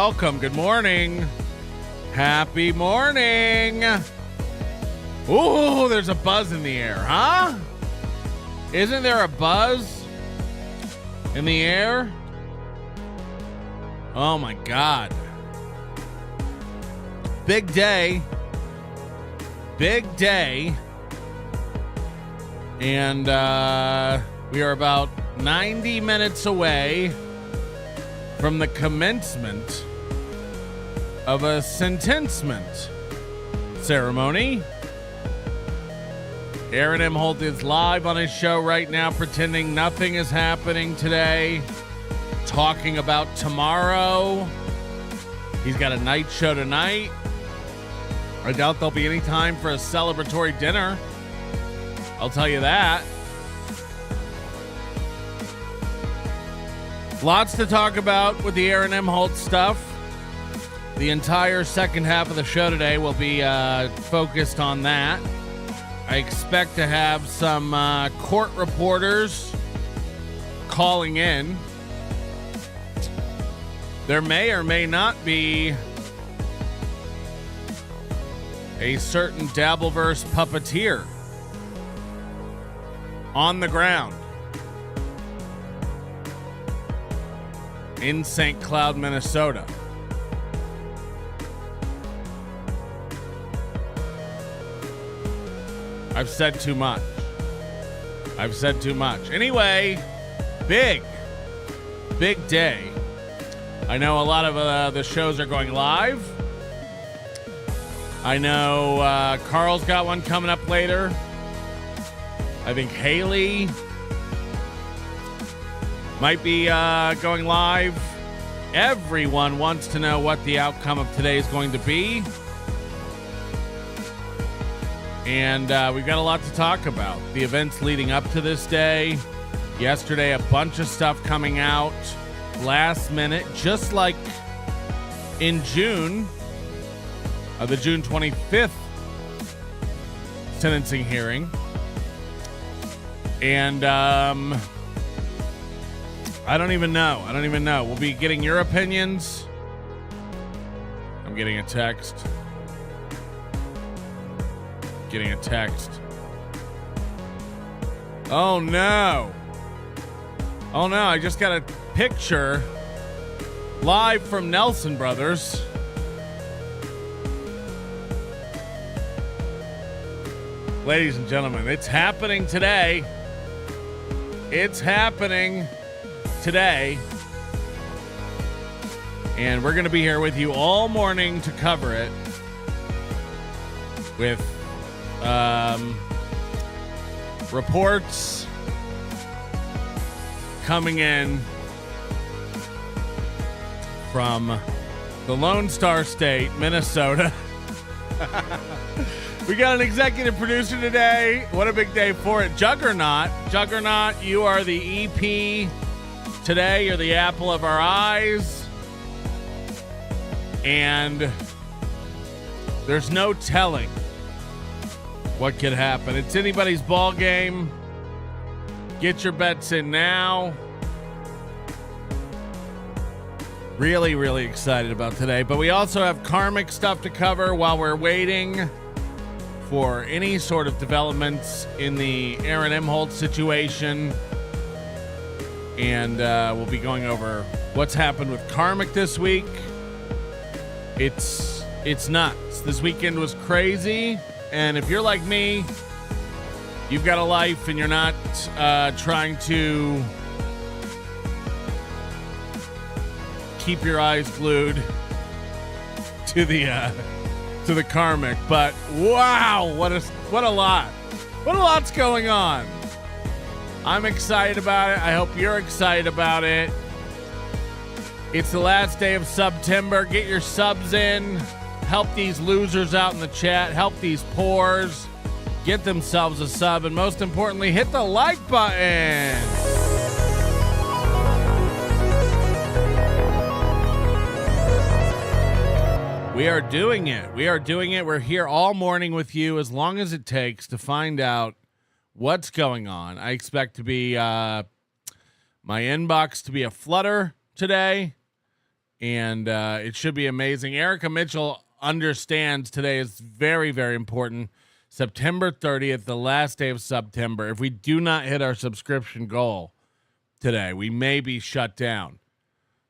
welcome. Good morning. Happy morning. Ooh, there's a buzz in the air, huh? Isn't there a buzz in the air? Oh my God. Big day. Big day. And we are about 90 minutes away from the commencement of a sentencement ceremony. Aaron Imholte is live on his show right now, pretending nothing is happening today, talking about tomorrow. He's got a night show tonight. I doubt there'll be any time for a celebratory dinner. I'll tell you that. Lots to talk about with the Aaron Imholte stuff. The entire second half of the show today will be focused on that. I expect to have some court reporters calling in. There may or may not be a certain Dabbleverse puppeteer on the ground in St. Cloud, Minnesota. I've said too much. Anyway, big day. I know a lot of the shows are going live. I know Carl's got one coming up later. I think Haley might be going live. Everyone wants to know what the outcome of today is going to be. And we've got a lot to talk about. The events leading up to this day. Yesterday, a bunch of stuff coming out last minute, just like in June, the June 25th sentencing hearing. And I don't even know. We'll be getting your opinions. I'm getting a text. Oh no. I just got a picture live from Nelson Brothers. Ladies and gentlemen, it's happening today. And we're going to be here with you all morning to cover it with reports coming in from the Lone Star State, Minnesota. We got an executive producer today. What a big day for it. Juggernaut, you are the EP today. You're the apple of our eyes. And there's no telling what could happen. It's anybody's ball game. Get your bets in now. Really, really excited about today. But we also have Karmic stuff to cover while we're waiting for any sort of developments in the Aaron Imholte situation. And we'll be going over what's happened with Karmic this week. It's nuts. This weekend was crazy. And if you're like me, you've got a life and you're not trying to keep your eyes glued to the Karmic. But wow, what a lot's going on. I'm excited about it. I hope you're excited about it. It's the last day of September. Get your subs in. Help these losers out in the chat. Help these poors get themselves a sub. And most importantly, hit the like button. We are doing it. We're here all morning with you as long as it takes to find out what's going on. I expect to be my inbox to be a flutter today. and it should be amazing. Erica Mitchell understands today is very, very important. September 30th, the last day of September. If we do not hit our subscription goal today, we may be shut down.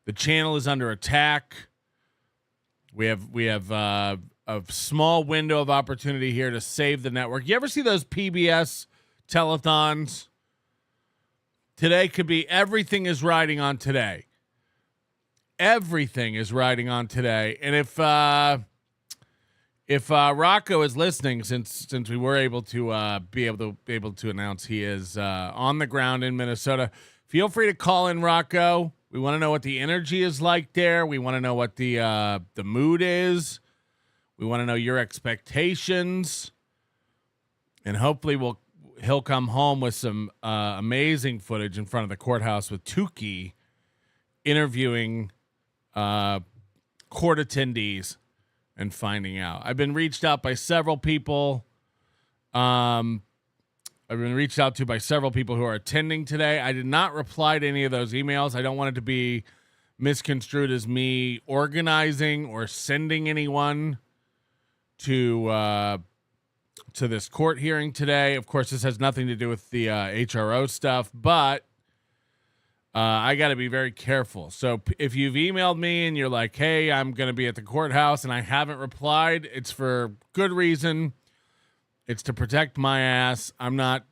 The channel is under attack. We have a small window of opportunity here to save the network. You ever see those PBS telethons? Today could be everything is riding on today. Everything is riding on today. And if Rocco is listening, since we were able to be able to announce he is on the ground in Minnesota, feel free to call in, Rocco. We want to know what the energy is like there. We want to know what the mood is. We want to know your expectations, and hopefully he'll come home with some amazing footage in front of the courthouse with Tukey interviewing court attendees and finding out. I've been reached out by several people. I've been reached out to by several people who are attending today. I did not reply to any of those emails. I don't want it to be misconstrued as me organizing or sending anyone to this court hearing today. Of course, this has nothing to do with the HRO stuff, but I got to be very careful. So if you've emailed me and you're like, hey, I'm going to be at the courthouse and I haven't replied, it's for good reason. It's to protect my ass. I'm not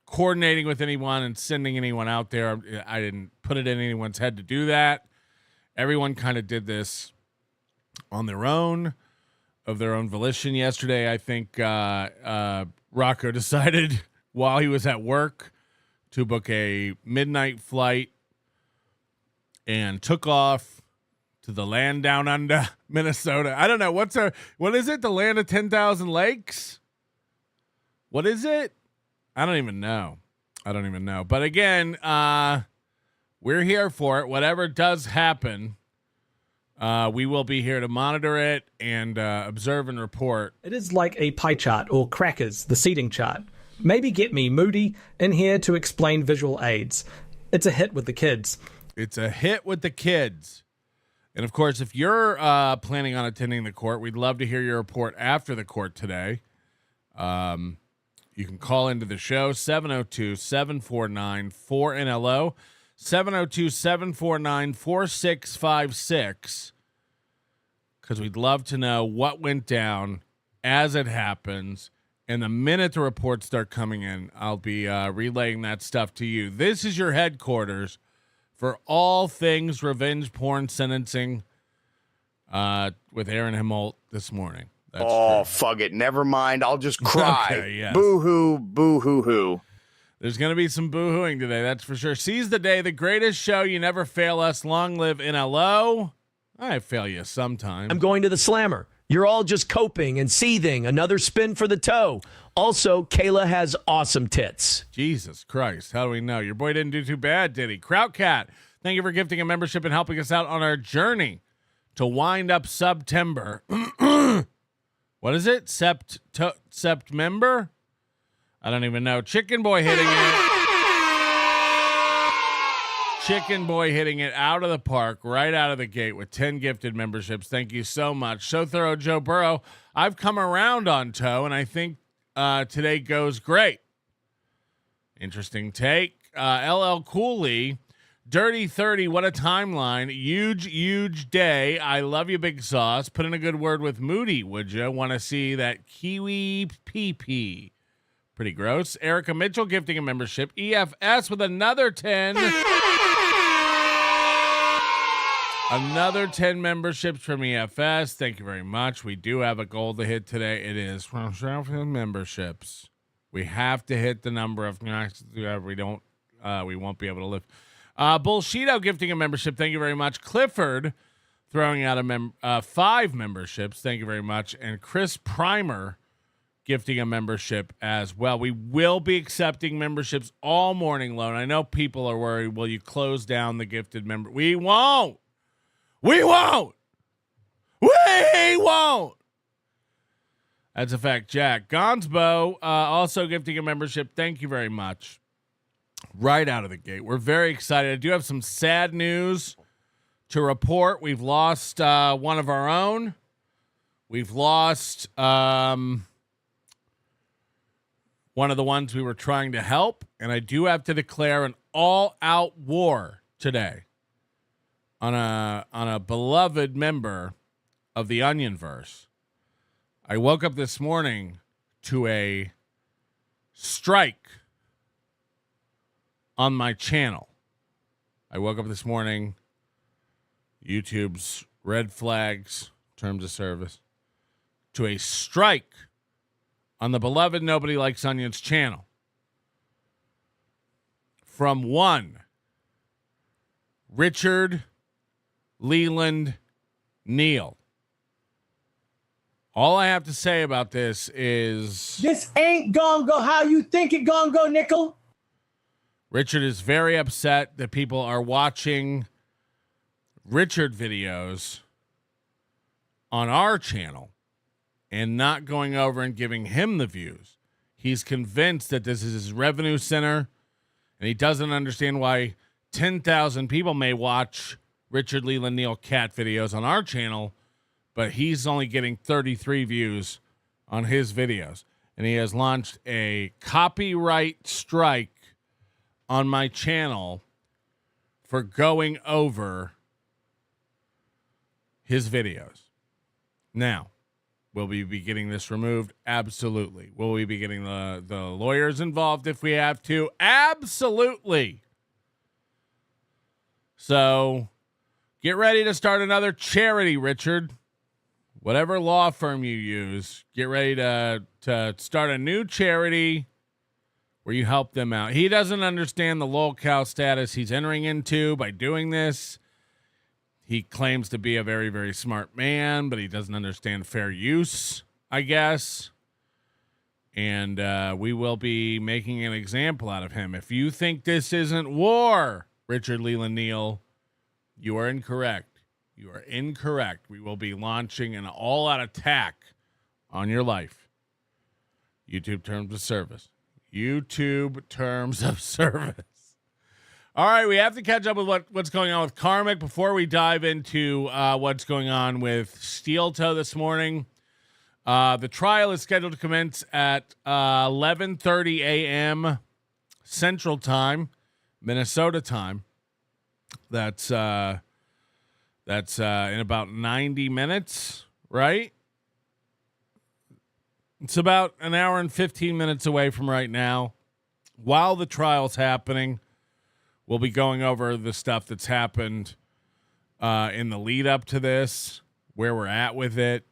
coordinating with anyone and sending anyone out there. I didn't put it in anyone's head to do that. Everyone kind of did this on their own, of their own volition yesterday. I think Rocco decided while he was at work to book a midnight flight and took off to the land down under, Minnesota. I don't know. What is it? The land of 10,000 lakes? What is it? I don't even know. But again, we're here for it. Whatever does happen, we will be here to monitor it and observe and report. It is like a pie chart or crackers, the seating chart. Maybe get me, Moody, in here to explain visual aids. It's a hit with the kids. And of course, if you're planning on attending the court, we'd love to hear your report after the court today. You can call into the show, 702-749-4NLO, 702-749-4656, because we'd love to know what went down as it happens. And the minute the reports start coming in, I'll be relaying that stuff to you. This is your headquarters for all things revenge porn sentencing with Aaron Imholte this morning. That's true. Fuck it. Never mind. I'll just cry. Okay, yes. Boo-hoo, boo-hoo-hoo. There's going to be some boo-hooing today, that's for sure. Seize the day, the greatest show. You never fail us. Long live NLO. I fail you sometime. I'm going to the slammer. You're all just coping and seething. Another spin for the toe. Also, Kayla has awesome tits. Jesus Christ. How do we know? Your boy didn't do too bad, did he? Krautcat, thank you for gifting a membership and helping us out on our journey to wind up September. What is it? Sept member? I don't even know. Chicken Boy hitting it out of the park, right out of the gate with 10 gifted memberships. Thank you so much. So thorough, Joe Burrow. I've come around on Toe, and I think today goes great. Interesting take. LL Cooley, Dirty 30, what a timeline. Huge day. I love you, Big Sauce. Put in a good word with Moody, would you? Want to see that Kiwi PP. Pretty gross. Erica Mitchell gifting a membership. EFS with another 10. Another 10 memberships from EFS. Thank you very much. We do have a goal to hit today. It is from memberships. We have to hit the number of we don't we won't be able to live. Bullshito gifting a membership. Thank you very much. Clifford throwing out 5 memberships. Thank you very much. And Chris Primer gifting a membership as well. We will be accepting memberships all morning long. I know people are worried. Will you close down the gifted member? We won't. We won't. We won't. That's a fact, Jack. Gonsbo also gifting a membership. Thank you very much. Right out of the gate. We're very excited. I do have some sad news to report. We've lost one of our own. We've lost one of the ones we were trying to help. And I do have to declare an all-out war today on a beloved member of the Onionverse. I woke up this morning to a strike on my channel. I woke up this morning, YouTube's red flags, terms of service, to a strike on the beloved Nobody Likes Onions channel from one Richard Leland Neal. All I have to say about this is this ain't gonna go how you think it gonna go, Nickel. Richard is very upset that people are watching Richard videos on our channel and not going over and giving him the views. He's convinced that this is his revenue center, and he doesn't understand why 10,000 people may watch Richard Leland Neal cat videos on our channel, but he's only getting 33 views on his videos. And he has launched a copyright strike on my channel for going over his videos. Now, will we be getting this removed? Absolutely. Will we be getting the lawyers involved if we have to? Absolutely. So get ready to start another charity, Richard. Whatever law firm you use, get ready to start a new charity where you help them out. He doesn't understand the lolcow status he's entering into by doing this. He claims to be a very, very smart man, but he doesn't understand fair use, I guess. And we will be making an example out of him. If you think this isn't war, Richard Leland Neal, you are incorrect. You are incorrect. We will be launching an all-out attack on your life. YouTube terms of service. YouTube terms of service. All right, we have to catch up with what's going on with Karmic before we dive into what's going on with Steel Toe this morning. The trial is scheduled to commence at 11:30 a.m. Central Time, Minnesota time. That's in about 90 minutes, right? It's about an hour and 15 minutes away from right now. While the trial's happening, we'll be going over the stuff that's happened in the lead up to this, where we're at with it.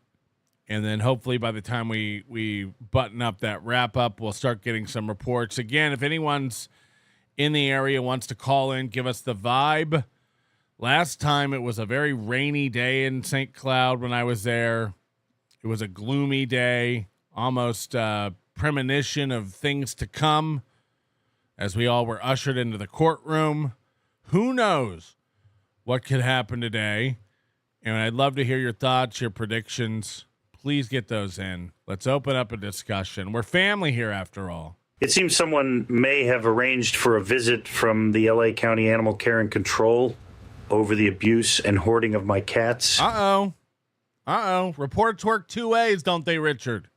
And then hopefully by the time we button up that wrap up, we'll start getting some reports. Again, if anyone's in the area, wants to call in, give us the vibe. Last time it was a very rainy day in St. Cloud when I was there. It was a gloomy day, almost premonition of things to come as we all were ushered into the courtroom. Who knows what could happen today? And I'd love to hear your thoughts, your predictions. Please get those in. Let's open up a discussion. We're family here after all. It seems someone may have arranged for a visit from the LA County Animal Care and Control over the abuse and hoarding of my cats. Reports work two ways, don't they, Richard?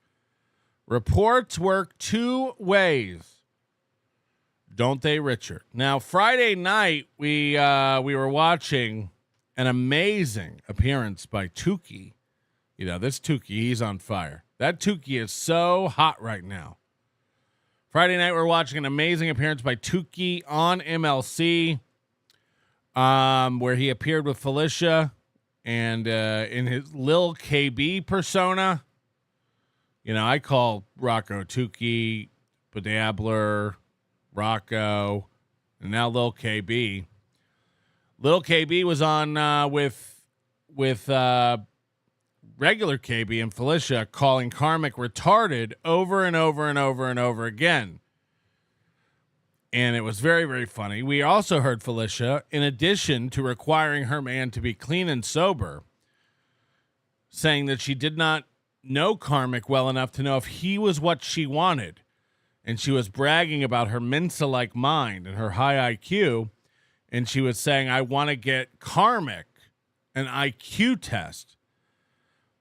Reports work two ways, don't they, Richard? Now, Friday night, we were watching an amazing appearance by Tukey. You know, this Tukey, he's on fire. That Tukey is so hot right now. Friday night, we're watching an amazing appearance by Tukey on MLC, where he appeared with Felicia and in his Lil KB persona. You know, I call Rocco Tukey, Dabbler, Rocco, and now Lil KB. Lil KB was on with regular KB and Felicia, calling Karmic retarded over and over and over and over again. And it was very, very funny. We also heard Felicia, in addition to requiring her man to be clean and sober, saying that she did not know Karmic well enough to know if he was what she wanted. And she was bragging about her Mensa-like mind and her high IQ. And she was saying, I want to get Karmic an IQ test.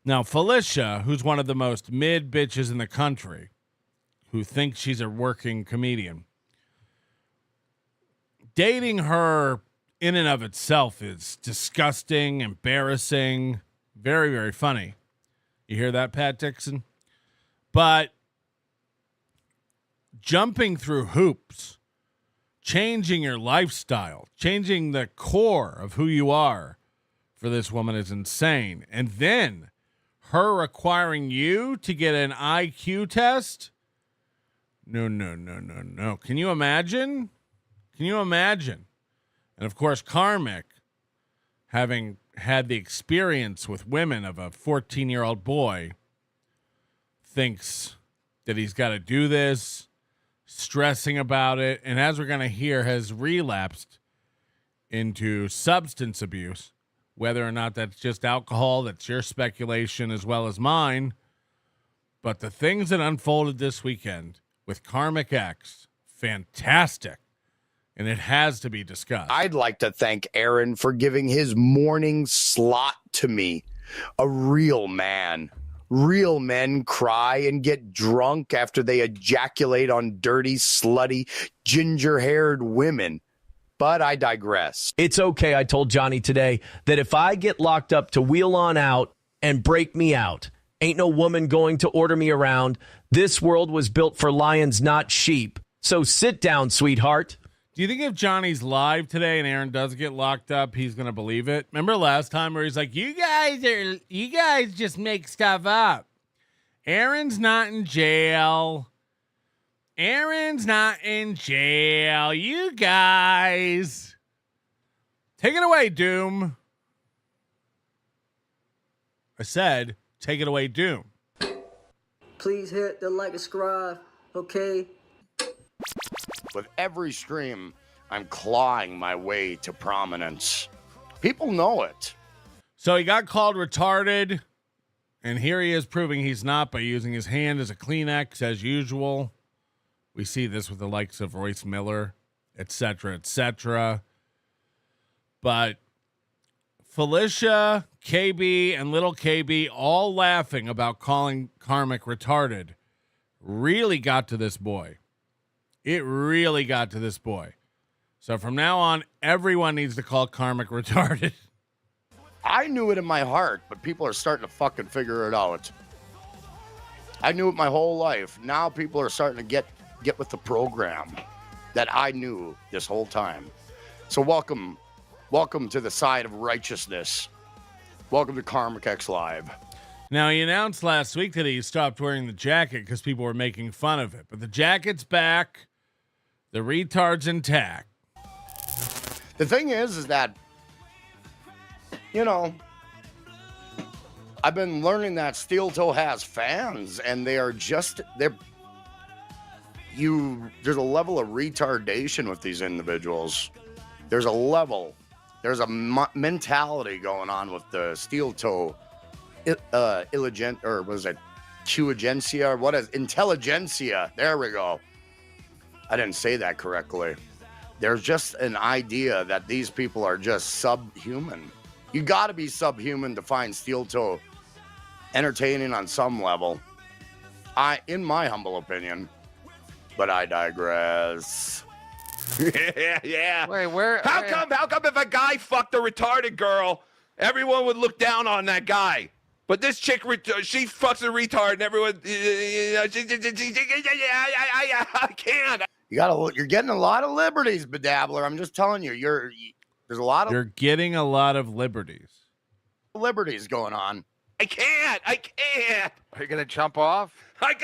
Now, Felicia, who's one of the most mid bitches in the country, who thinks she's a working comedian, dating her in and of itself is disgusting, embarrassing, very, very funny. You hear that, Pat Dixon? But jumping through hoops, changing your lifestyle, changing the core of who you are for this woman is insane. And then her requiring you to get an IQ test? No. Can you imagine? Can you imagine? And of course, Karmic, having had the experience with women of a 14-year-old boy, thinks that he's got to do this, stressing about it, and as we're going to hear, has relapsed into substance abuse. Whether or not that's just alcohol, that's your speculation as well as mine. But the things that unfolded this weekend with KarmicX, fantastic. And it has to be discussed. I'd like to thank Aaron for giving his morning slot to me. A real man. Real men cry and get drunk after they ejaculate on dirty, slutty, ginger-haired women. But I digress. It's okay, I told Johnny today, that if I get locked up to wheel on out and break me out, ain't no woman going to order me around. This world was built for lions, not sheep. So sit down, sweetheart. Do you think if Johnny's live today and Aaron does get locked up, he's going to believe it? Remember last time where he's like, you guys just make stuff up. Aaron's not in jail. Aaron's not in jail. You guys. Take it away, Doom. I said, take it away, Doom. Please hit the like and subscribe, okay? With every stream, I'm clawing my way to prominence. People know it. So he got called retarded, and here he is proving he's not by using his hand as a Kleenex as usual. We see this with the likes of Royce Miller, etc., etc. But Felicia, KB, and little KB all laughing about calling Karmic retarded really got to this boy. It really got to this boy. So from now on, everyone needs to call Karmic retarded. I knew it in my heart, but people are starting to fucking figure it out. I knew it my whole life. Now people are starting to get with the program that I knew this whole time. So welcome to the side of righteousness. Welcome to KarmicX Live. Now, he announced last week that he stopped wearing the jacket because people were making fun of it. But the jacket's back. The retard's intact. The thing is that, you know, I've been learning that Steel Toe has fans, and there's a level of retardation with these individuals. There's a mentality going on with the Steel Toe, intelligentsia, or what is intelligentsia? There we go. I didn't say that correctly. There's just an idea that these people are just subhuman. You got to be subhuman to find Steel Toe entertaining on some level. In my humble opinion. But I digress. yeah. Wait, where? How come if a guy fucked a retarded girl, everyone would look down on that guy? But this chick, she fucks a retard, and everyone, I can't. You're getting a lot of liberties, Bedabbler. I'm just telling you, there's a lot of You're getting a lot of liberties. liberties going on. I can't. Are you gonna jump off? I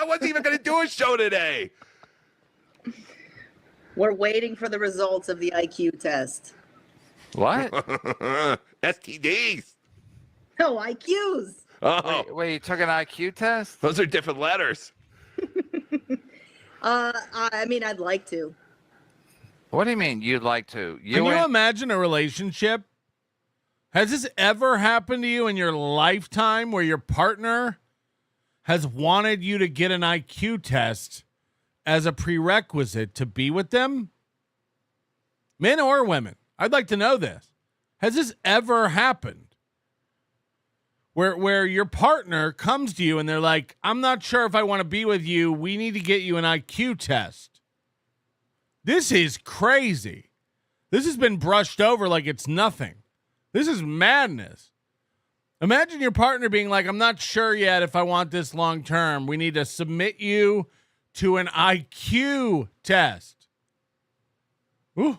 wasn't even gonna do a show today. We're waiting for the results of the IQ test. What? STDs. No, IQs. Oh, Wait, you took an IQ test? those are different letters. I mean, I'd like to. What do you mean you'd like to? Can you imagine a relationship? Has this ever happened to you in your lifetime where your partner has wanted you to get an IQ test as a prerequisite to be with them? Men or women? I'd like to know this. Has this ever happened? Where your partner comes to you and they're like, I'm not sure if I want to be with you. We need to get you an IQ test. This is crazy. This has been brushed over like it's nothing. This is madness. Imagine your partner being like, I'm not sure yet if I want this long term. We need to submit you to an IQ test.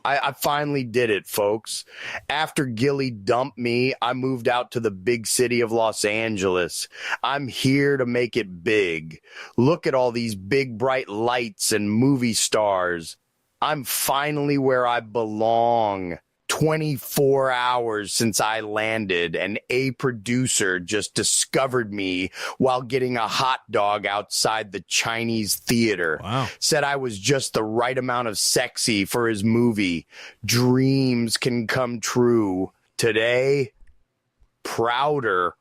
I finally did it, folks. After Gilly dumped me, I moved out to the big city of Los Angeles. I'm here to make it big. Look at all these big, bright lights and movie stars. I'm finally where I belong. 24 hours since I landed, and a producer just discovered me while getting a hot dog outside the Chinese theater. Wow. Said I was just the right amount of sexy for his movie. Dreams can come true. Today, Prouder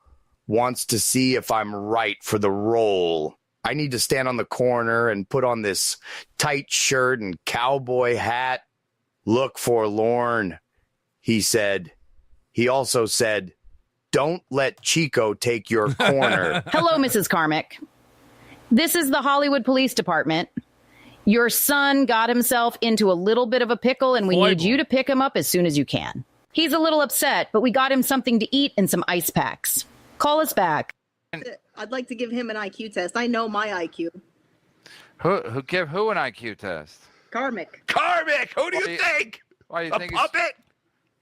wants to see if I'm right for the role. I need to stand on the corner and put on this tight shirt and cowboy hat. Look forlorn. He said. He also said, don't let Chico take your corner. Hello, Mrs. Karmic. This is the Hollywood Police Department. Your son got himself into a little bit of a pickle, and we need you to pick him up as soon as you can. He's a little upset, but we got him something to eat and some ice packs. Call us back. I'd like to give him an IQ test. I know my IQ. Who give who an IQ test? Karmic. Karmic, who do you think? Why you A think puppet?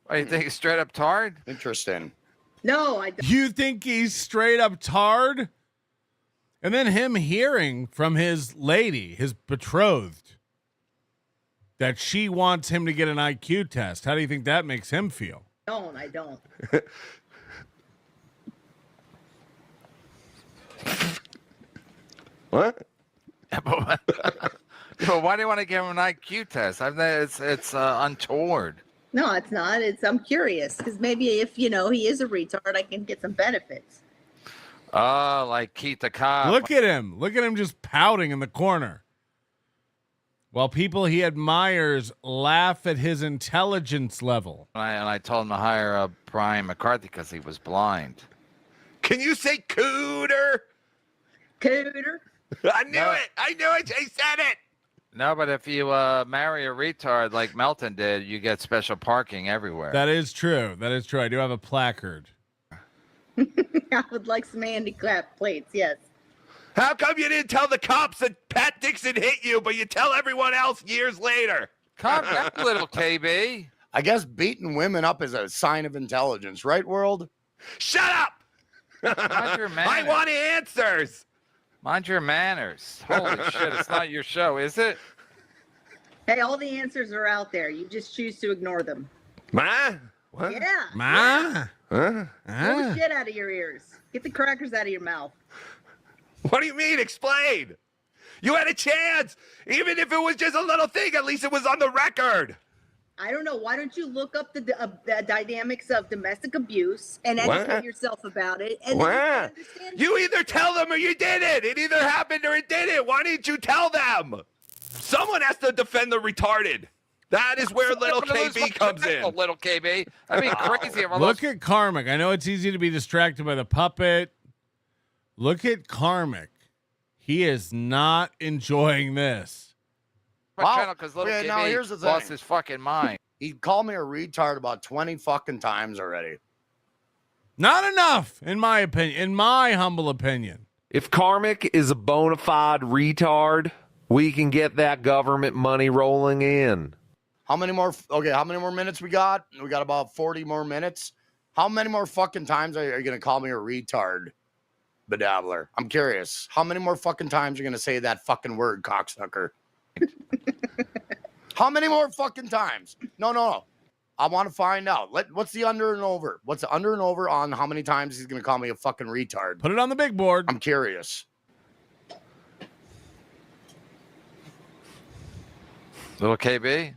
Why you think he's straight up tard? Interesting. No, I don't. You think he's straight up tard? And then him hearing from his lady, his betrothed, that she wants him to get an IQ test. How do you think that makes him feel? I don't. What? But why do you want to give him an IQ test? It's untoward. No, it's not. I'm curious because maybe if he is a retard, I can get some benefits. Oh, like Keith the cop. Look at him. Look at him just pouting in the corner. While people he admires laugh at his intelligence level. And I told him to hire Brian McCarthy because he was blind. Can you say cooter? Cooter. I knew it. I knew it. He said it. No, but if you marry a retard like Melton did, you get special parking everywhere. That is true. That is true. I do have a placard. I would like some handicap plates, yes. How come you didn't tell the cops that Pat Dixon hit you, but you tell everyone else years later? Calm down, little KB. I guess beating women up is a sign of intelligence, right, world? Shut up! Mind your manners. I want answers. Mind your manners. Holy shit, it's not your show, is it? Hey, all the answers are out there. You just choose to ignore them. Ma? What? Yeah. Ma? Huh? Blow the shit out of your ears. Get the crackers out of your mouth. What do you mean? Explain. You had a chance. Even if it was just a little thing, at least it was on the record. I don't know. Why don't you look up the dynamics of domestic abuse and educate yourself about it? And then you can understand you either tell them or you didn't. It either happened or it didn't. Why didn't you tell them? Someone has to defend the retarded. That is where little KB comes in. Little KB. I mean, crazy. Look at Karmic. I know it's easy to be distracted by the puppet. Look at Karmic. He is not enjoying this. Because little now here's the KB thing. lost his fucking mind. He called me a retard about 20 fucking times already. Not enough, in my opinion. In my humble opinion. If Karmic is a bona fide retard, we can get that government money rolling in. How many more minutes we got? We got about 40 more minutes. How many more fucking times are you going to call me a retard, bedabbler? I'm curious. How many more fucking times are you going to say that fucking word, cocksucker? How many more fucking times? No. I want to find out. What's the under and over? What's the under and over on how many times he's going to call me a fucking retard? Put it on the big board. I'm curious. Little KB.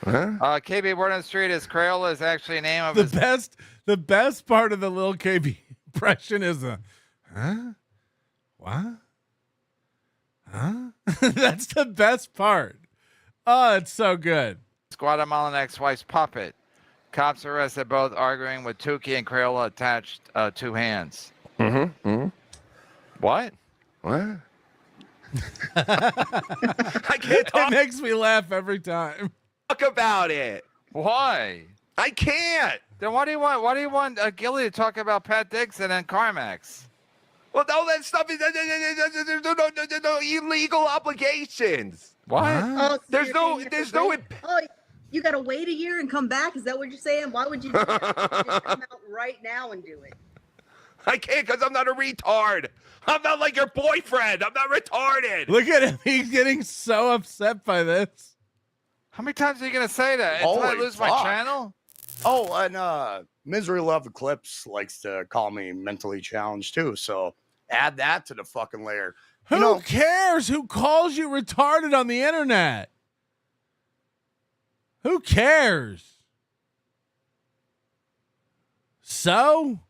Huh? KB word on the street is Crayola is actually a name of the best part of the little KB impression is huh? What? Huh? That's the best part. Oh, it's so good. Guatemalan ex-wife's puppet. Cops arrested both arguing with Tukey and Crayola attached 2 hands. What? What? I can't It talk makes me laugh every time. about it. Why? I can't. Then why do you want Gilly to talk about Pat Dixon and CarmicX? Well, all that stuff is there's no illegal obligations. What? Oh, so There's you're no- saying you have there's to no wait- Oh, you got to wait a year and come back? Is that what you're saying? Why would you do that? Just come out right now and do it. I can't because I'm not a retard. I'm not like your boyfriend. I'm not retarded. Look at him. He's getting so upset by this. How many times are you gonna say that until I Holy lose my fuck. channel? Oh, and Misery Love Eclipse likes to call me mentally challenged too. So add that to the fucking layer. Who cares who calls you retarded on the internet? Who cares? So,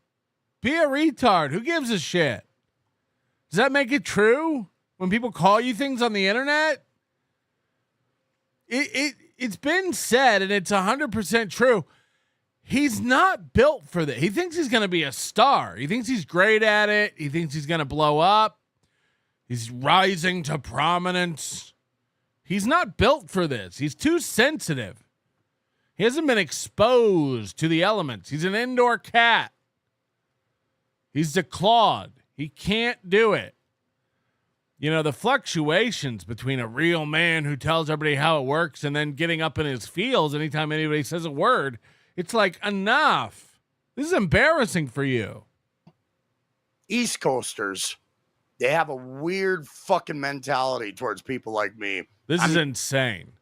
be a retard. Who gives a shit? Does that make it true when people call you things on the internet? It's been said, and it's 100% true. He's not built for that. He thinks he's going to be a star. He thinks he's great at it. He thinks he's going to blow up. He's rising to prominence. He's not built for this. He's too sensitive. He hasn't been exposed to the elements. He's an indoor cat. He's declawed. He can't do it. You know, the fluctuations between a real man who tells everybody how it works and then getting up in his feels anytime anybody says a word, it's like, enough. This is embarrassing for you. East Coasters, they have a weird fucking mentality towards people like me. This is insane.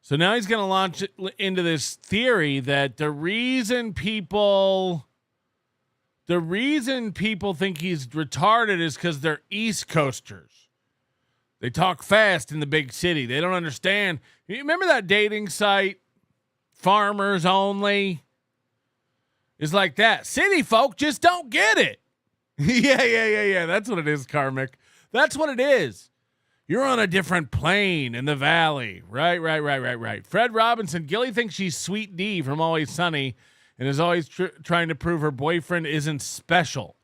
So now he's going to launch it into this theory that the reason people think he's retarded is because they're East Coasters. They talk fast in the big city. They don't understand. You remember that dating site, Farmers Only? It's like that. City folk just don't get it. Yeah. That's what it is, Karmic. That's what it is. You're on a different plane in the valley. Right. Fred Robinson. Gilly thinks she's Sweet D from Always Sunny and is always trying to prove her boyfriend isn't special.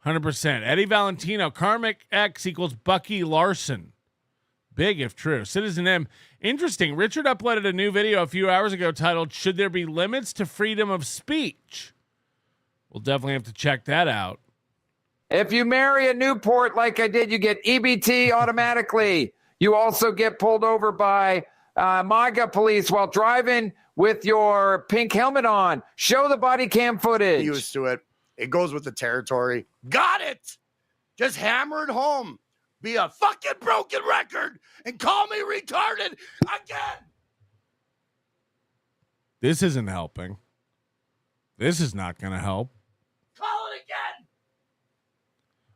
100%. Eddie Valentino. KarmicX equals Bucky Larson. Big if true. Citizen M. Interesting. Richard uploaded a new video a few hours ago titled, "Should There Be Limits to Freedom of Speech?" We'll definitely have to check that out. If you marry a Newport like I did, you get EBT automatically. You also get pulled over by MAGA police while driving with your pink helmet on. Show the body cam footage. Used to it. It goes with the territory. Got it. Just hammer it home. Be a fucking broken record and call me retarded again. This isn't helping. This is not going to help. Call it again.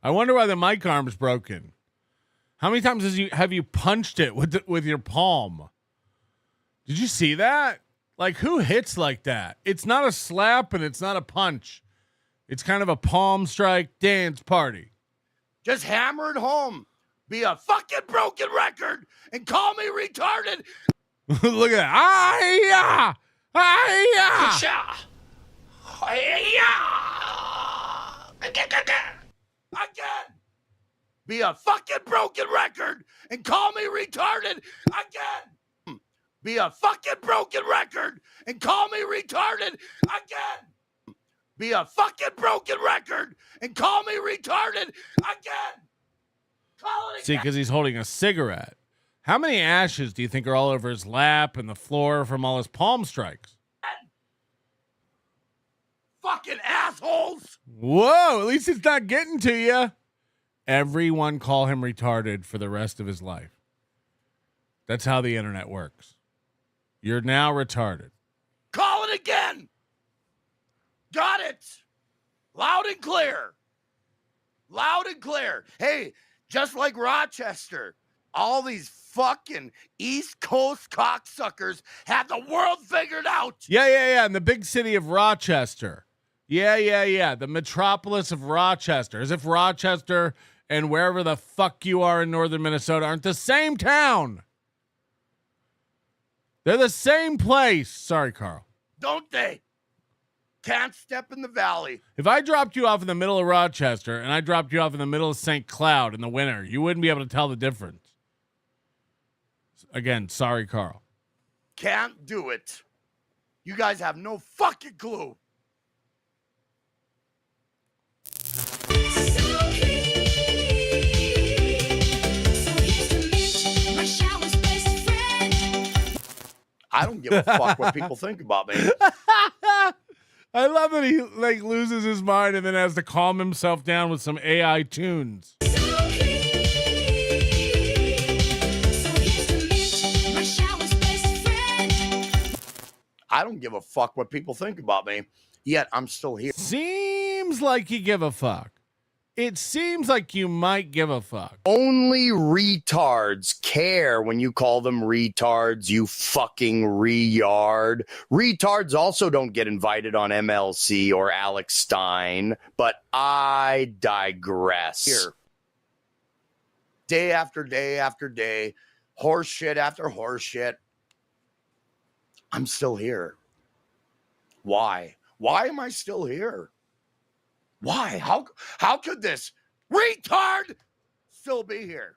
I wonder why the mic arm's broken. How many times have you punched it with your palm? Did you see that? Like, who hits like that? It's not a slap and it's not a punch. It's kind of a palm strike dance party. Just hammer it home. Be a fucking broken record and call me retarded. Look at that. Again. Be a fucking broken record and call me retarded again. Be a fucking broken record and call me retarded again. Be a fucking broken record and call me retarded again. Call it See, again. because he's holding a cigarette. How many ashes do you think are all over his lap and the floor from all his palm strikes? Fucking assholes. Whoa, at least it's not getting to you. Everyone call him retarded for the rest of his life. That's how the internet works. You're now retarded. Call it again. Got it. Loud and clear. Loud and clear. Hey, just like Rochester, all these fucking East Coast cocksuckers have the world figured out. Yeah. In the big city of Rochester. Yeah. The metropolis of Rochester. As if Rochester and wherever the fuck you are in northern Minnesota aren't the same town. They're the same place. Sorry, Carl. don't they? Can't step in the valley. If I dropped you off in the middle of Rochester and I dropped you off in the middle of St. Cloud in the winter, you wouldn't be able to tell the difference. Again, sorry, Carl. Can't do it. You guys have no fucking clue. I don't give a fuck what people think about me. I love that he like loses his mind and then has to calm himself down with some AI tunes. I don't give a fuck what people think about me, yet I'm still here. Seems like you give a fuck. It seems like you might give a fuck. Only retards care when you call them retards, you fucking re-yard. Retards also don't get invited on MLC or Alex Stein, but I digress. Here. Day after day after day, horse shit after horse shit. I'm still here. Why? Why am I still here? Why? How could this retard still be here?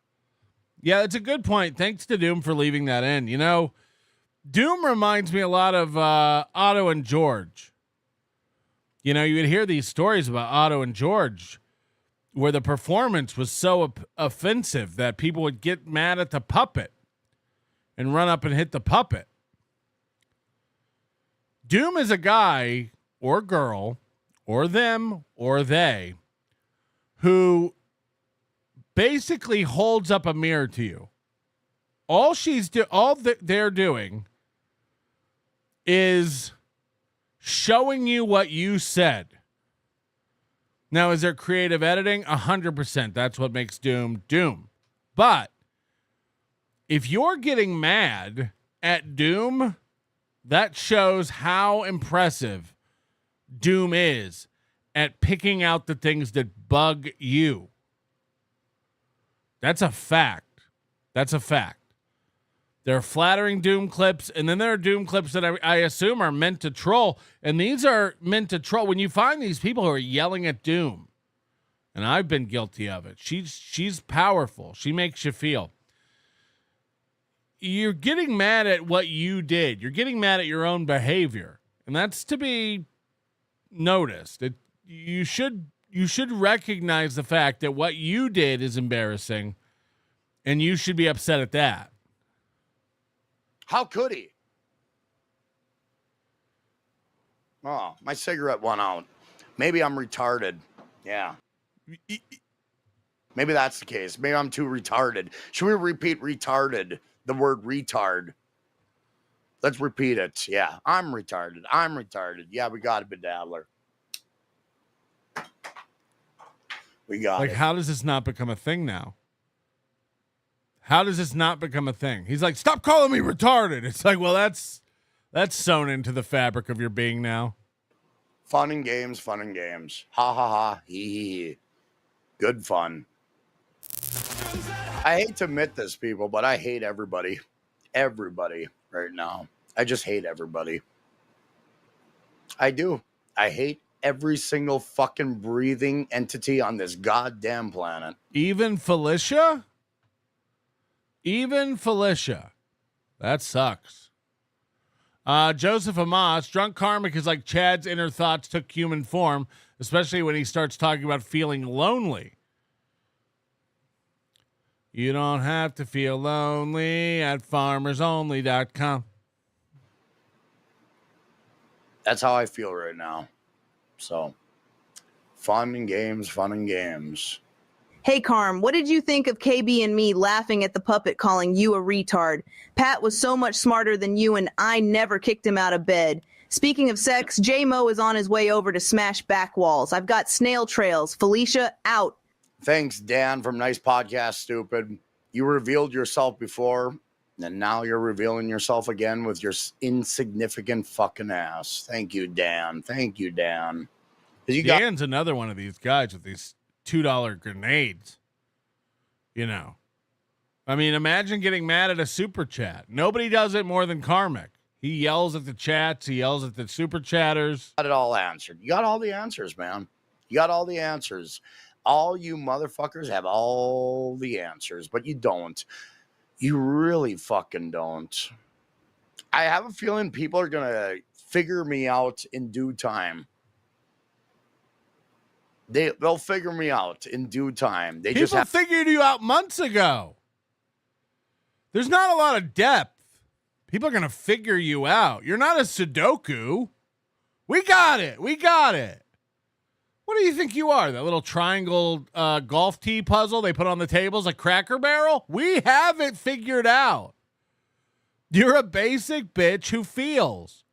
Yeah, it's a good point. Thanks to Doom for leaving that in. You know, Doom reminds me a lot of Otto and George. You know, you would hear these stories about Otto and George where the performance was so offensive that people would get mad at the puppet and run up and hit the puppet. Doom is a guy or girl or them or they who basically holds up a mirror to you. All they're doing is showing you what you said. Now, is there creative editing? 100%. That's what makes Doom Doom. But if you're getting mad at Doom, that shows how impressive Doom is at picking out the things that bug you. That's a fact. That's a fact. There are flattering Doom clips, and then there are Doom clips that I assume are meant to troll, and these are meant to troll. When you find these people who are yelling at Doom, and I've been guilty of it, she's powerful. She makes you feel. You're getting mad at what you did. You're getting mad at your own behavior, and that's to be noticed. You should recognize the fact that what you did is embarrassing, and you should be upset at that. How could he? Oh, my cigarette went out. Maybe I'm retarded. Yeah. Maybe that's the case. Maybe I'm too retarded. Should we repeat retarded? The word retard. Let's repeat it. Yeah, I'm retarded. I'm retarded. Yeah, we got it, Bedaddler. We got it. How does this not become a thing now? How does this not become a thing? He's like, stop calling me retarded. It's like, well, that's sewn into the fabric of your being now. Fun and games, fun and games. Ha ha ha. Hee hee hee. Good fun. I hate to admit this, people, but I hate everybody. Everybody right now. I just hate everybody. I do. I hate every single fucking breathing entity on this goddamn planet. Even Felicia? Even Felicia. That sucks. Joseph Amos, drunk Karmic is like Chad's inner thoughts took human form, especially when he starts talking about feeling lonely. You don't have to feel lonely at farmersonly.com. That's how I feel right now. So, fun and games, fun and games. Hey, Karm, what did you think of KB and me laughing at the puppet calling you a retard? Pat was so much smarter than you, and I never kicked him out of bed. Speaking of sex, J-Mo is on his way over to smash back walls. I've got snail trails. Felicia, out. Thanks, Dan, from Nice Podcast, Stupid. You revealed yourself before, and now you're revealing yourself again with your insignificant fucking ass. Thank you, Dan. Thank you, Dan. Dan's another one of these guys with these $2 grenades. You know. I mean, imagine getting mad at a super chat. Nobody does it more than Karmic. He yells at the chats. He yells at the super chatters. Got it all answered. You got all the answers, man. You got all the answers. All you motherfuckers have all the answers, but you don't. You really fucking don't. I have a feeling people are going to figure me out in due time. They'll figure me out in due time. They People figured you out months ago. There's not a lot of depth. People are going to figure you out. You're not a Sudoku. We got it. We got it. What do you think you are? That little triangle golf tee puzzle they put on the tables, a Cracker Barrel? We have it figured out. You're a basic bitch who feels.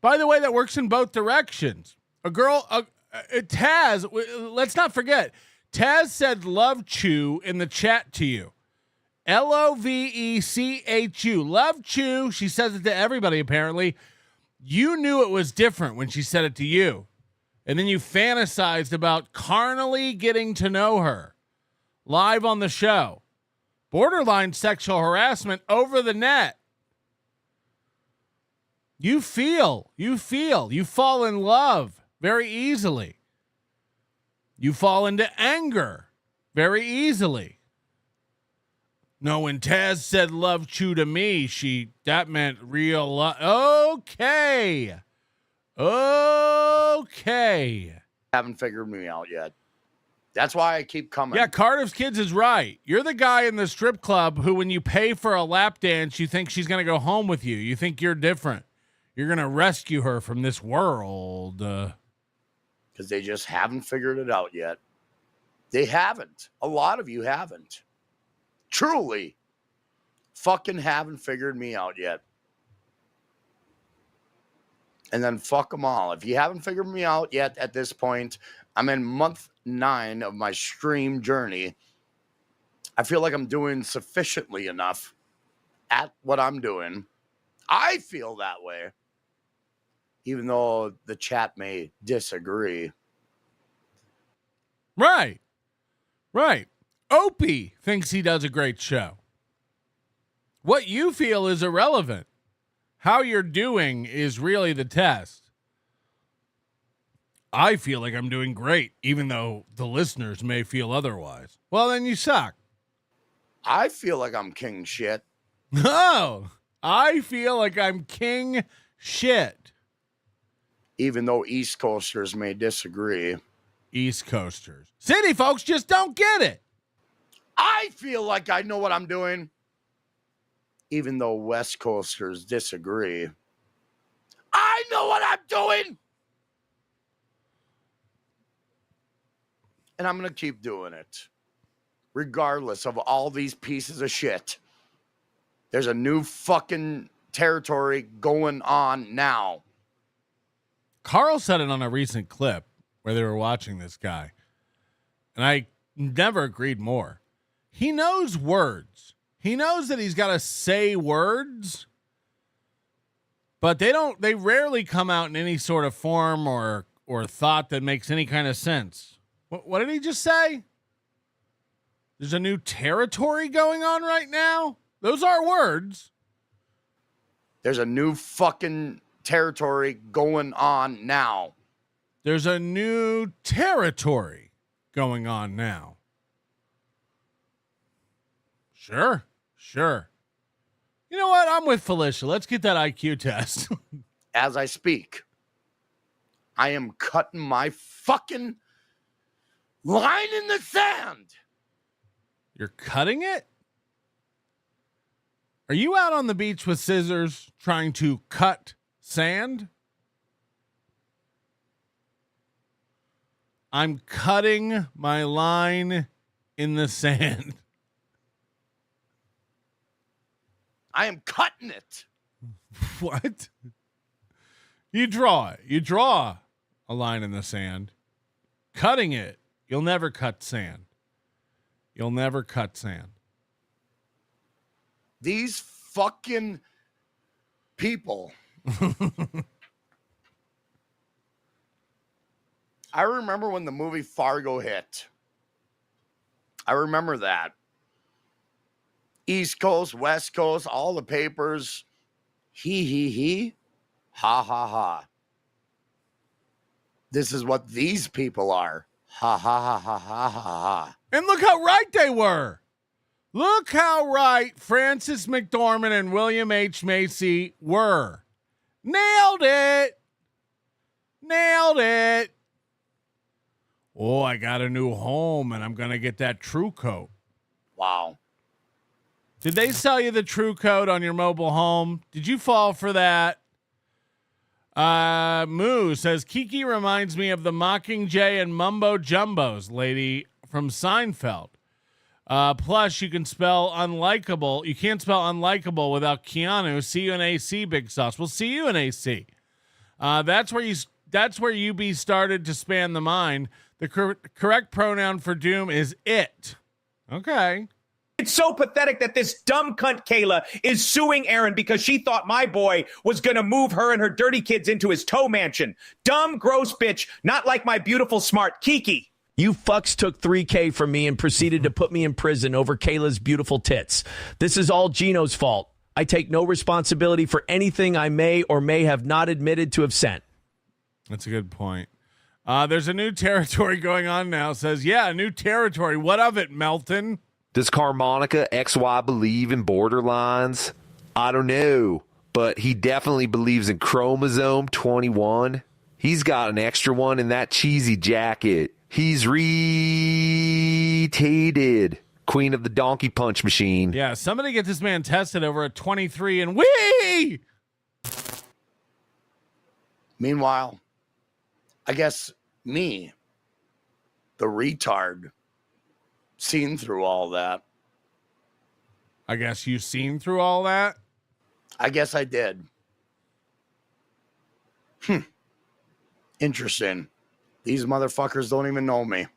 By the way, that works in both directions. Taz, let's not forget, Taz said love chew in the chat to you. Lovechu. Love chew. She says it to everybody, apparently. You knew it was different when she said it to you. And then you fantasized about carnally getting to know her live on the show. Borderline sexual harassment over the net. You fall in love very easily. You fall into anger very easily. No, when Taz said love chew to me, that meant real love. Okay. Haven't figured me out yet. That's why I keep coming. Yeah, Cardiff's Kids is right. You're the guy in the strip club who, when you pay for a lap dance, you think she's going to go home with you. You think you're different. You're going to rescue her from this world. Because they just haven't figured it out yet. They haven't. A lot of you haven't. Truly fucking haven't figured me out yet. And then fuck them all. If you haven't figured me out yet at this point, I'm in month 9 of my stream journey. I feel like I'm doing sufficiently enough at what I'm doing. I feel that way. Even though the chat may disagree. Right. Opie thinks he does a great show. What you feel is irrelevant. How you're doing is really the test. I feel like I'm doing great, even though the listeners may feel otherwise. Well, then you suck. I feel like I'm king shit. No, I feel like I'm king shit. Even though East Coasters may disagree. East Coasters. City folks just don't get it. I feel like I know what I'm doing. Even though West Coasters disagree. I know what I'm doing. And I'm going to keep doing it. Regardless of all these pieces of shit. There's a new fucking territory going on now. Carl said it on a recent clip where they were watching this guy. And I never agreed more. He knows words. He knows that he's got to say words, but they rarely come out in any sort of form or thought that makes any kind of sense. What did he just say? There's a new territory going on right now? Those are words. There's a new fucking territory going on now. There's a new territory going on now. Sure. You know what? I'm with Felicia. Let's get that IQ test. As I speak, I am cutting my fucking line in the sand. You're cutting it? Are you out on the beach with scissors trying to cut sand? I'm cutting my line in the sand. I am cutting it. What? You draw it. You draw a line in the sand. Cutting it. You'll never cut sand. You'll never cut sand. These fucking people. I remember when the movie Fargo hit. I remember that. East Coast, West Coast, all the papers He. Ha ha ha. This is what these people are. Ha ha ha ha ha ha ha. And look how right they were. Look how right Francis McDormand and William H. Macy were. Nailed it. Nailed it. Oh, I got a new home and I'm going to get that True Coat. Wow. Did they sell you the True Coat on your mobile home? Did you fall for that? Moo says, Kiki reminds me of the Mockingjay and Mumbo Jumbos lady from Seinfeld. Plus, you can spell unlikable. You can't spell unlikable without Keanu. See you in AC, Big Sauce. We'll see you in AC. That's where UB started to span the mind. The correct pronoun for Doom is it. Okay. It's so pathetic that this dumb cunt Kayla is suing Aaron because she thought my boy was going to move her and her dirty kids into his tow mansion. Dumb, gross bitch, not like my beautiful, smart Kiki. You fucks took $3,000 from me and proceeded to put me in prison over Kayla's beautiful tits. This is all Gino's fault. I take no responsibility for anything I may or may have not admitted to have sent. That's a good point. There's a new territory going on now. Says, yeah, a new territory. What of it, Melton? Does Carmonica XY believe in borderlines? I don't know, but he definitely believes in chromosome 21. He's got an extra one in that cheesy jacket. He's retarded. Queen of the donkey punch machine. Yeah, somebody get this man tested over at 23 and wee! Meanwhile, I guess me, the retard, seen through all that. I guess you've seen through all that? I guess I did. Interesting. These motherfuckers don't even know me.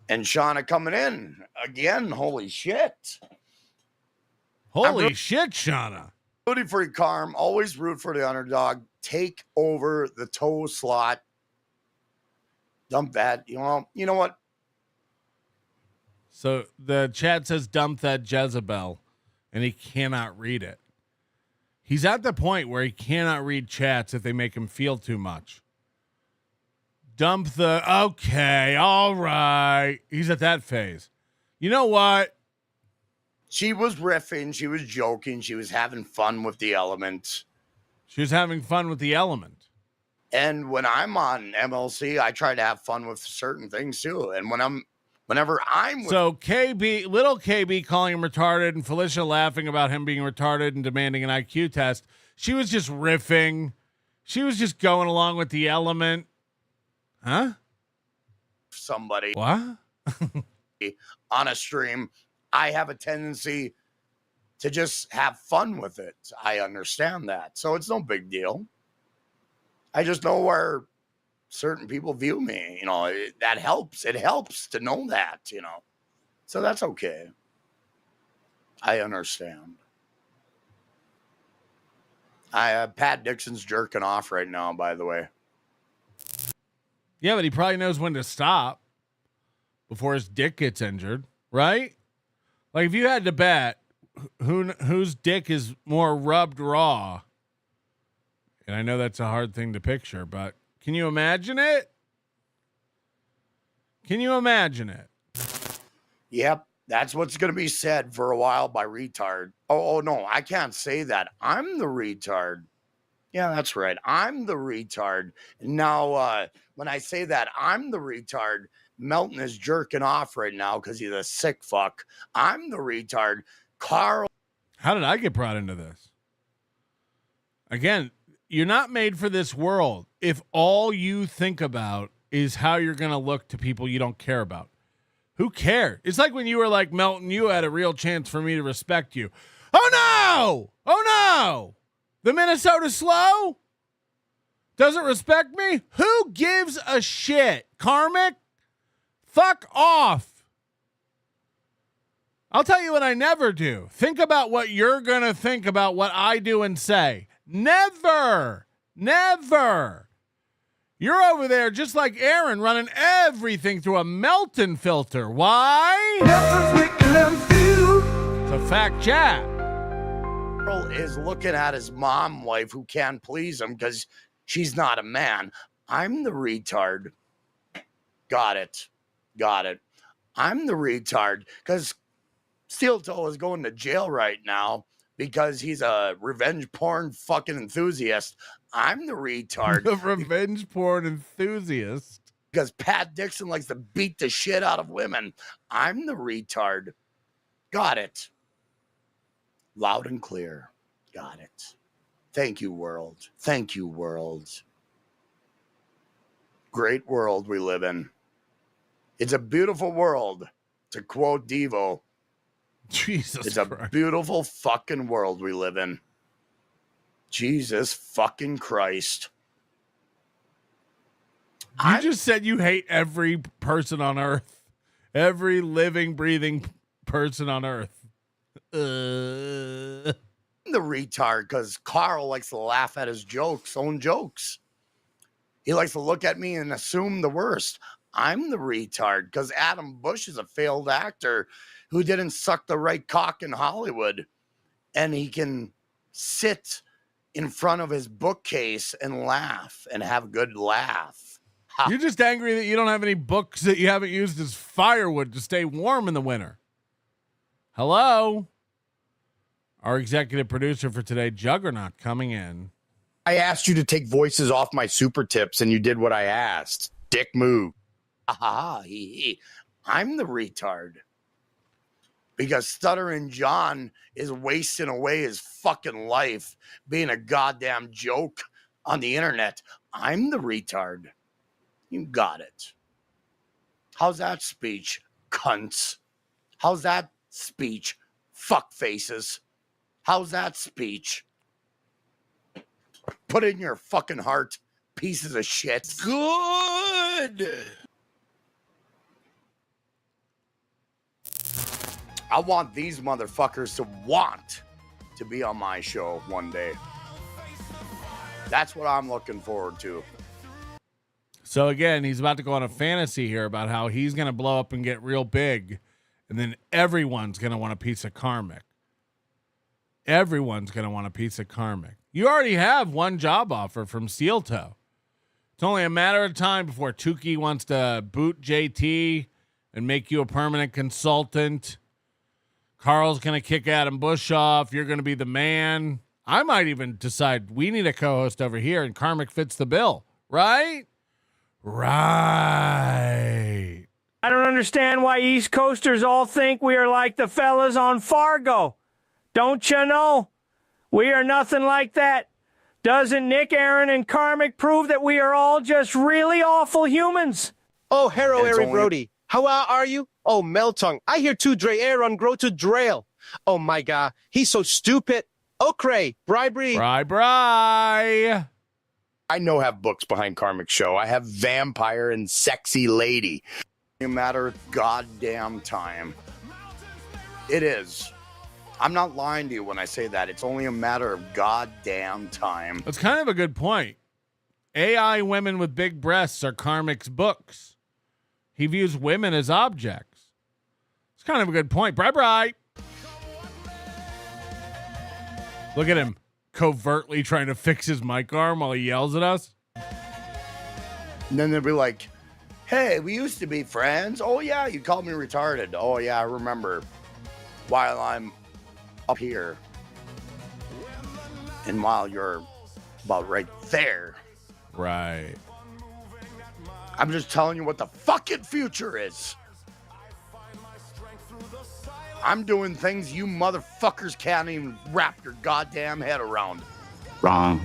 And Shauna coming in again. Holy shit. Holy shit, Shauna. Rooting for you, Carm. Always root for the underdog. Take over the toe slot. Dump that. You know what? So the chat says dump that Jezebel, and he cannot read it. He's at the point where he cannot read chats if they make him feel too much. Dump the, okay, all right. He's at that phase. You know what? She was riffing. She was joking. She was having fun with the element. She was having fun with the element. And when I'm on MLC, I try to have fun with certain things too. And whenever I'm with so KB, little KB calling him retarded and Felicia laughing about him being retarded and demanding an IQ test. She was just riffing. She was just going along with the element. Huh? Somebody what? on a stream, I have a tendency to just have fun with it. I understand that. So it's no big deal. I just know where certain people view me. That helps. It helps to know that, So that's okay. I understand. Pat Dixon's jerking off right now, by the way. Yeah, but he probably knows when to stop before his dick gets injured, right? Like if you had to bet whose dick is more rubbed raw, and I know that's a hard thing to picture, but can you imagine it? Can you imagine it? Yep, that's what's going to be said for a while by retard. Oh, no, I can't say that. I'm the retard. Yeah, that's right. I'm the retard. Now, when I say that I'm the retard, Melton is jerking off right now because he's a sick fuck. I'm the retard. Carl. How did I get brought into this? Again, you're not made for this world if all you think about is how you're going to look to people you don't care about. Who cares? It's like when you were like, Melton, you had a real chance for me to respect you. Oh, no! Oh, no! The Minnesota Slow doesn't respect me? Who gives a shit? Karmic? Fuck off. I'll tell you what I never do. Think about what you're going to think about what I do and say. Never. Never. You're over there just like Aaron running everything through a Melton filter. Why? It's a fact chat. Carl is looking at his mom wife who can't please him because she's not a man. I'm the retard. Got it. I'm the retard because Steel Toe is going to jail right now because he's a revenge porn fucking enthusiast. I'm the retard. The revenge porn enthusiast. Because Pat Dixon likes to beat the shit out of women. I'm the retard. Got it. Loud and clear. Got it. Thank you, world. Thank you, world. Great world we live in. It's a beautiful world, to quote Devo. Jesus It's Christ. a beautiful fucking world we live in. Jesus fucking Christ. You just said you hate every person on earth. Every living, breathing person on earth. The retard, because Carl likes to laugh at his own jokes. He likes to look at me and assume the worst. I'm the retard, because Adam Bush is a failed actor who didn't suck the right cock in Hollywood. And he can sit in front of his bookcase and laugh and have a good laugh. You're just angry that you don't have any books that you haven't used as firewood to stay warm in the winter. Hello? Our executive producer for today, Juggernaut, coming in. I asked you to take voices off my super tips, and you did what I asked. Dick move. I'm the retard. Because Stuttering John is wasting away his fucking life being a goddamn joke on the internet. I'm the retard. You got it. How's that speech, cunts? How's that speech, fuck faces? How's that speech? Put it in your fucking heart, pieces of shit. Good. I want these motherfuckers to want to be on my show one day. That's what I'm looking forward to. So again, he's about to go on a fantasy here about how he's going to blow up and get real big, and then everyone's going to want a piece of Karmic. Everyone's going to want a piece of Karmic. You already have one job offer from Steel Toe. It's only a matter of time before Tukey wants to boot JT and make you a permanent consultant. Carl's going to kick Adam Bush off. You're going to be the man. I might even decide we need a co-host over here, and Karmic fits the bill, right? Right. I don't understand why East Coasters all think we are like the fellas on Fargo. Don't you know? We are nothing like that. Doesn't Nick, Aaron, and Karmic prove that we are all just really awful humans? Oh, hello, Eric Brody. How are you? Oh, Meltung. I hear two Dre Aaron grow to Drail. Oh, my God. He's so stupid. Okay, bribery. Bri. I know have books behind Karmic Show. I have Vampire and Sexy Lady. A matter of goddamn time. It is. I'm not lying to you when I say that. It's only a matter of goddamn time. That's kind of a good point. AI women with big breasts are Karmic's books. He views women as objects. It's kind of a good point. Bri. Look at him covertly trying to fix his mic arm while he yells at us. And then they'll be like, hey, we used to be friends. Oh, yeah, you called me retarded. Oh, yeah, I remember. While I'm up here. And while you're about right there. Right. I'm just telling you what the fucking future is. I'm doing things you motherfuckers can't even wrap your goddamn head around. Wrong.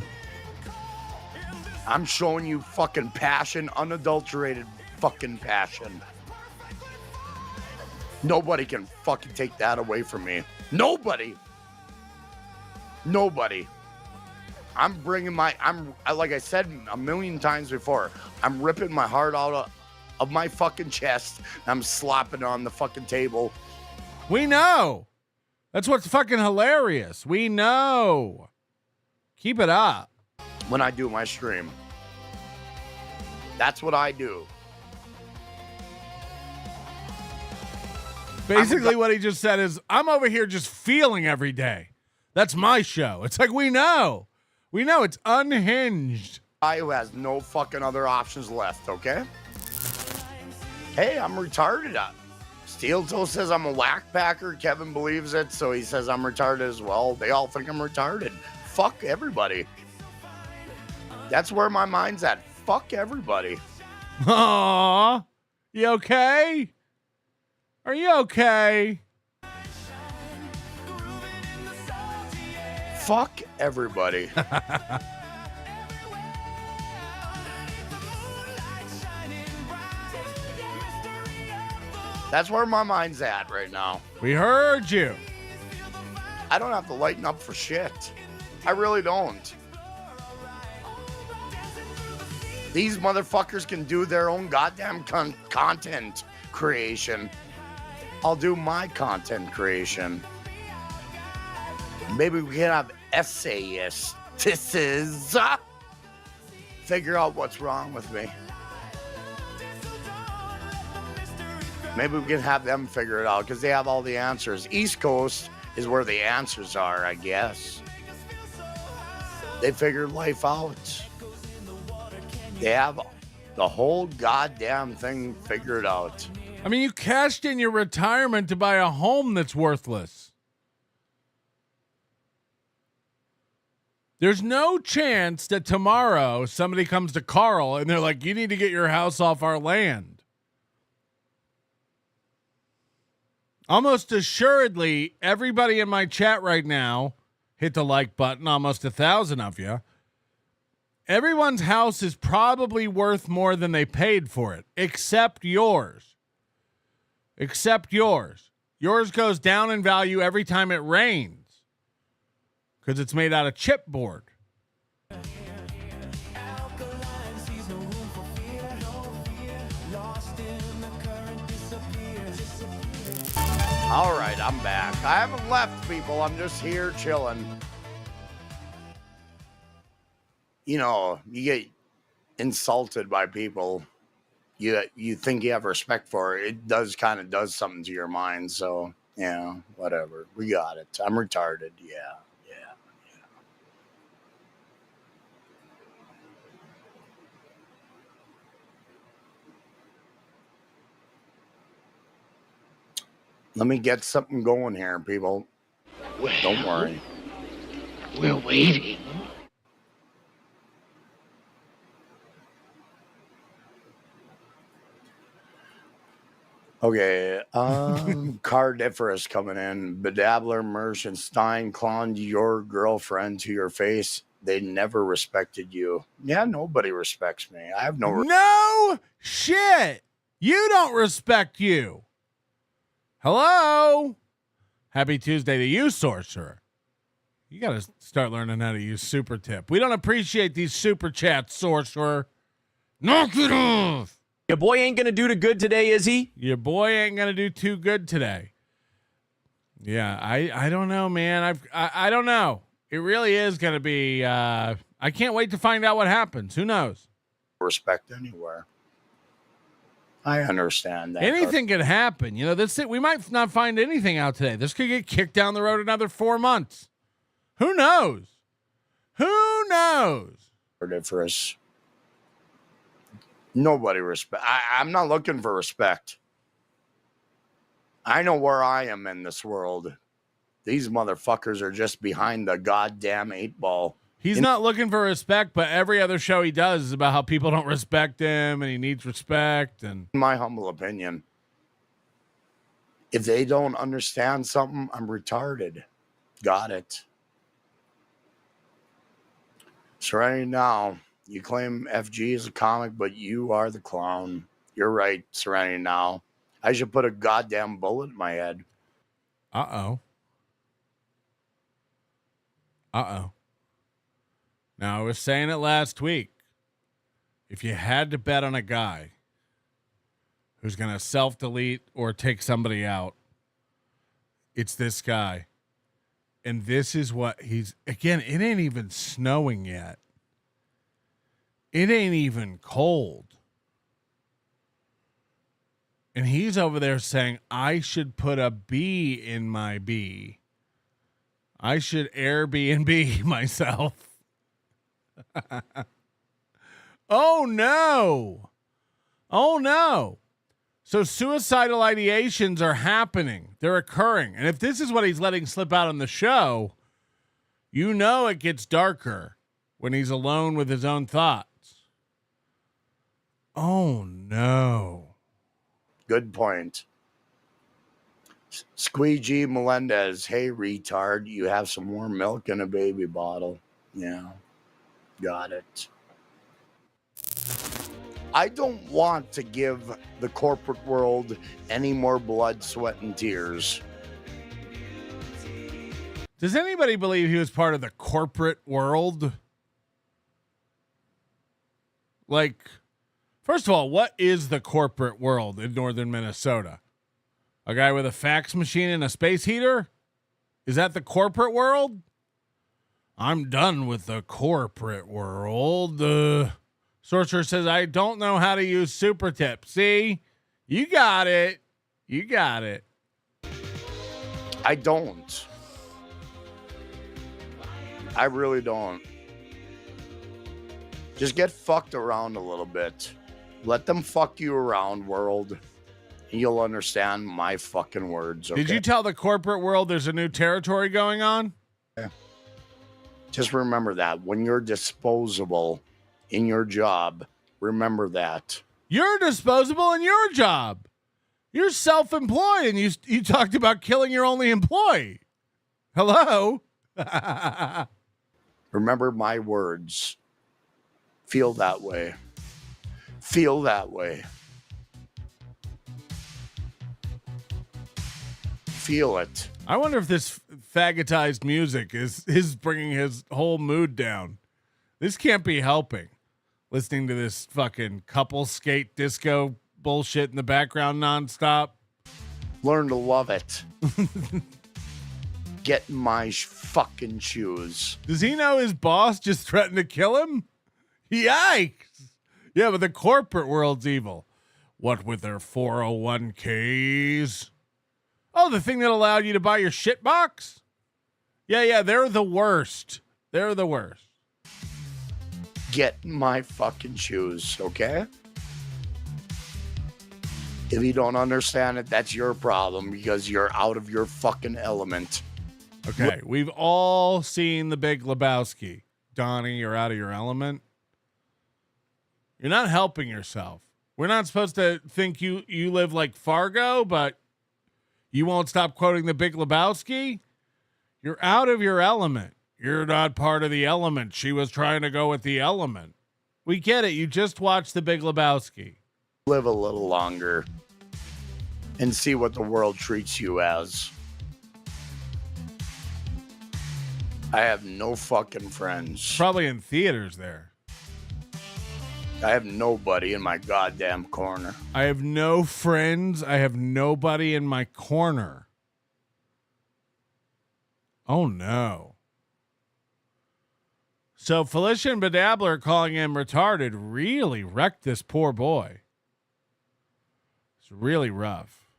I'm showing you fucking passion, unadulterated fucking passion. Nobody can fucking take that away from me. Nobody. I'm bringing like I said a million times before, I'm ripping my heart out of my fucking chest. And I'm slopping it on the fucking table. We know. That's what's fucking hilarious. We know. Keep it up. When I do my stream. That's what I do. Basically what he just said is, I'm over here just feeling every day. That's my show. It's like we know it's unhinged. Guy who has no fucking other options left, okay? Hey, I'm retarded. Steel Toe says I'm a whack packer. Kevin believes it, so he says I'm retarded as well. They all think I'm retarded. Fuck everybody. That's where my mind's at. Fuck everybody. Aww. You okay? Are you okay? Fuck everybody. That's where my mind's at right now. We heard you. I don't have to lighten up for shit. I really don't. These motherfuckers can do their own goddamn content creation. I'll do my content creation. Maybe we can have essayists. This is figure out what's wrong with me. Maybe we can have them figure it out because they have all the answers. East Coast is where the answers are, I guess. They figured life out. They have the whole goddamn thing figured out. I mean, you cashed in your retirement to buy a home that's worthless. There's no chance that tomorrow somebody comes to Carl and they're like, you need to get your house off our land. Almost assuredly, everybody in my chat right now, hit the like button, almost 1,000 of you. Everyone's house is probably worth more than they paid for it, except yours. Except yours. Yours goes down in value every time it rains because it's made out of chipboard. All right, I'm back. I haven't left, people. I'm just here chilling. You know, you get insulted by people you think you have respect for. It does kind of does something to your mind. So, yeah, whatever. We got it. I'm retarded. Yeah. Let me get something going here, people. Well, don't worry. We're waiting. Okay, Cardiferous coming in. Bedabbler, Merchant, Stein clowned your girlfriend to your face. They never respected you. Yeah, nobody respects me. I have no shit. You don't respect you. Hello. Happy Tuesday to you, Sorcerer. You got to start learning how to use Super Tip. We don't appreciate these Super Chats, Sorcerer. Knock it off. Your boy ain't going to do too good today, is he? Your boy ain't going to do too good today. Yeah, I don't know, man. I don't know. It really is going to be, I can't wait to find out what happens. Who knows? Respect anywhere. I understand that. Anything could happen. You know, that's it. We might not find anything out today. This could get kicked down the road another 4 months. Who knows? Who knows? For us. Nobody respect. I'm not looking for respect. I know where I am in this world. These motherfuckers are just behind the goddamn 8-ball. He's not looking for respect, but every other show he does is about how people don't respect him and he needs respect. And in my humble opinion, if they don't understand something, I'm retarded. Got it. Serenity Now. You claim FG is a comic, but you are the clown. You're right, Serenity Now. I should put a goddamn bullet in my head. Uh-oh. Now, I was saying it last week. If you had to bet on a guy who's going to self-delete or take somebody out, it's this guy. And this is what he's... Again, it ain't even snowing yet. It ain't even cold. And he's over there saying, I should put a B in my B. I should Airbnb myself. Oh no. Oh no. So suicidal ideations are happening. They're occurring. And if this is what he's letting slip out on the show, you know it gets darker when he's alone with his own thoughts. Oh no. Good point. Squeegee Melendez, hey retard, you have some more milk in a baby bottle. Yeah, got it. I don't want to give the corporate world any more blood, sweat, and tears. Does anybody believe he was part of the corporate world? Like, first of all, what is the corporate world in northern Minnesota? A guy with a fax machine and a space heater? Is that the corporate world? I'm done with the corporate world. Sorcerer says, I don't know how to use super tip. See? You got it. You got it. I don't. I really don't. Just get fucked around a little bit. Let them fuck you around, world. And you'll understand my fucking words. Okay? Did you tell the corporate world there's a new territory going on? Yeah. Just remember that when you're disposable in your job, remember that. You're disposable in your job. You're self-employed, and you talked about killing your only employee. Hello? Remember my words. Feel that way. Feel that way. Feel it. I wonder if this faggotized music is bringing his whole mood down. This can't be helping. Listening to this fucking couple skate disco bullshit in the background nonstop. Learn to love it. Get in my fucking shoes. Does he know his boss just threatened to kill him? Yikes. Yeah, but the corporate world's evil. What with their 401ks? Oh, the thing that allowed you to buy your shit box? Yeah, they're the worst. They're the worst. Get in my fucking shoes, okay? If you don't understand it, that's your problem because you're out of your fucking element. Okay, we've all seen The Big Lebowski. Donnie, you're out of your element. You're not helping yourself. We're not supposed to think you live like Fargo, but you won't stop quoting The Big Lebowski? You're out of your element. You're not part of the element. She was trying to go with the element. We get it. You just watched The Big Lebowski. Live a little longer and see what the world treats you as. I have no fucking friends. Probably in theaters there. I have nobody in my goddamn corner. I have no friends. I have nobody in my corner. Oh, no. So Felicia and Bedabbler calling him retarded really wrecked this poor boy. It's really rough.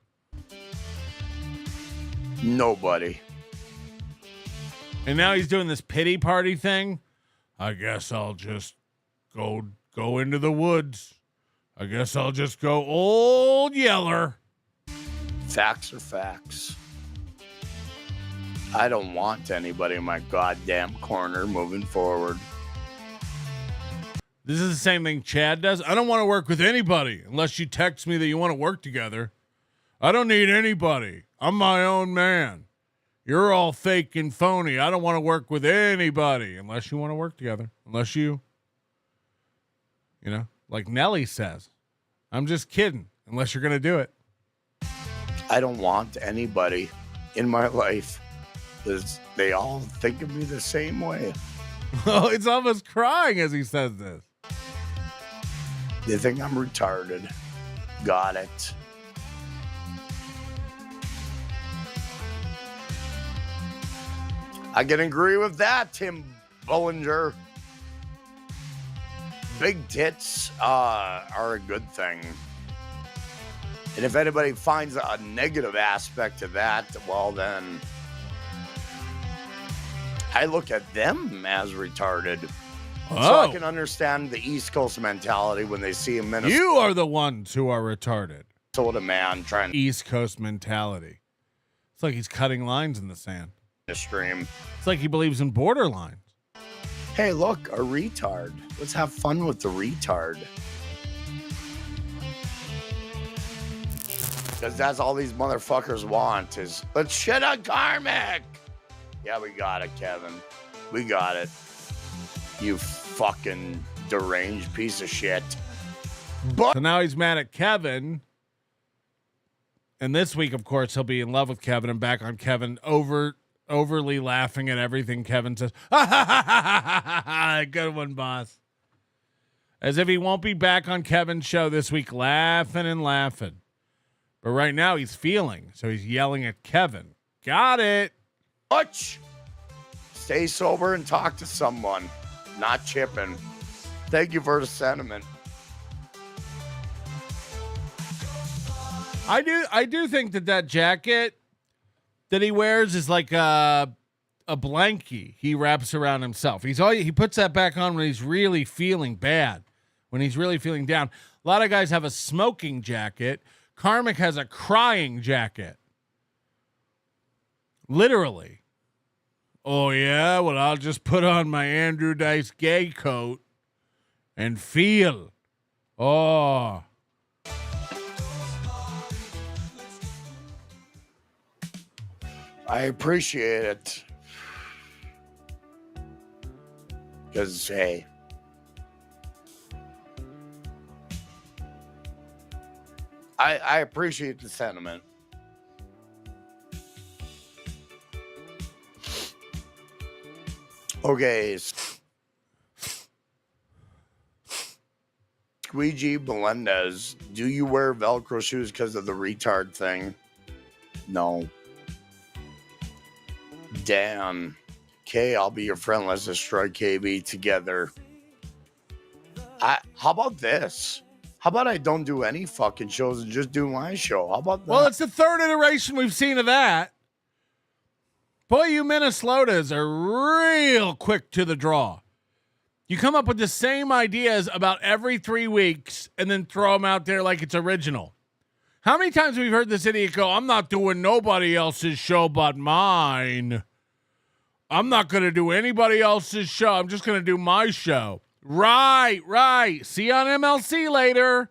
Nobody. And now he's doing this pity party thing. I guess I'll just go into the woods. I guess I'll just go Old Yeller. Facts are facts. I don't want anybody in my goddamn corner moving forward. This is the same thing Chad does. I don't want to work with anybody unless you text me that you want to work together. I don't need anybody. I'm my own man. You're all fake and phony. I don't want to work with anybody unless you want to work together. Unless you know, like Nelly says, I'm just kidding. Unless you're going to do it. I don't want anybody in my life because they all think of me the same way. Oh, it's almost crying as he says this. They think I'm retarded. Got it. I can agree with that, Tim Bollinger. Big tits are a good thing. And if anybody finds a negative aspect to that, well then, I look at them as retarded. So Oh. I can understand the East Coast mentality when they see a Minnesota. You are the ones who are retarded. Man trying East Coast mentality. It's like he's cutting lines in the sand. to stream. It's like he believes in borderlines. Hey, look, a retard. Let's have fun with the retard. Because that's all these motherfuckers want is, let's shit on Karmic. Yeah, we got it, Kevin. We got it. You fucking deranged piece of shit. So now he's mad at Kevin. And this week, of course, he'll be in love with Kevin and back on Kevin, overly laughing at everything Kevin says. Good one, boss. As if he won't be back on Kevin's show this week, laughing and laughing. But right now he's feeling, so he's yelling at Kevin. Got it. Butch. Stay sober and talk to someone. Not chipping. Thank you for the sentiment. I do think that jacket that he wears is like a blankie he wraps around himself. He puts that back on when he's really feeling bad, when he's really feeling down. A lot of guys have a smoking jacket. Karmic has a crying jacket. Literally. Oh yeah, well I'll just put on my Andrew Dice Gay coat and feel. Oh. I appreciate it. Because, hey, I appreciate the sentiment. Okay. Squeegee Melendez, do you wear Velcro shoes because of the retard thing? No. Damn. Okay, I'll be your friend. Let's destroy KB together. How about this? How about I don't do any fucking shows and just do my show? How about that? Well, it's the third iteration we've seen of that. Boy, you Minnesotas are real quick to the draw. You come up with the same ideas about every 3 weeks and then throw them out there like it's original. How many times have we heard this idiot go, I'm not doing nobody else's show but mine. I'm not going to do anybody else's show. I'm just going to do my show. Right. See you on MLC later.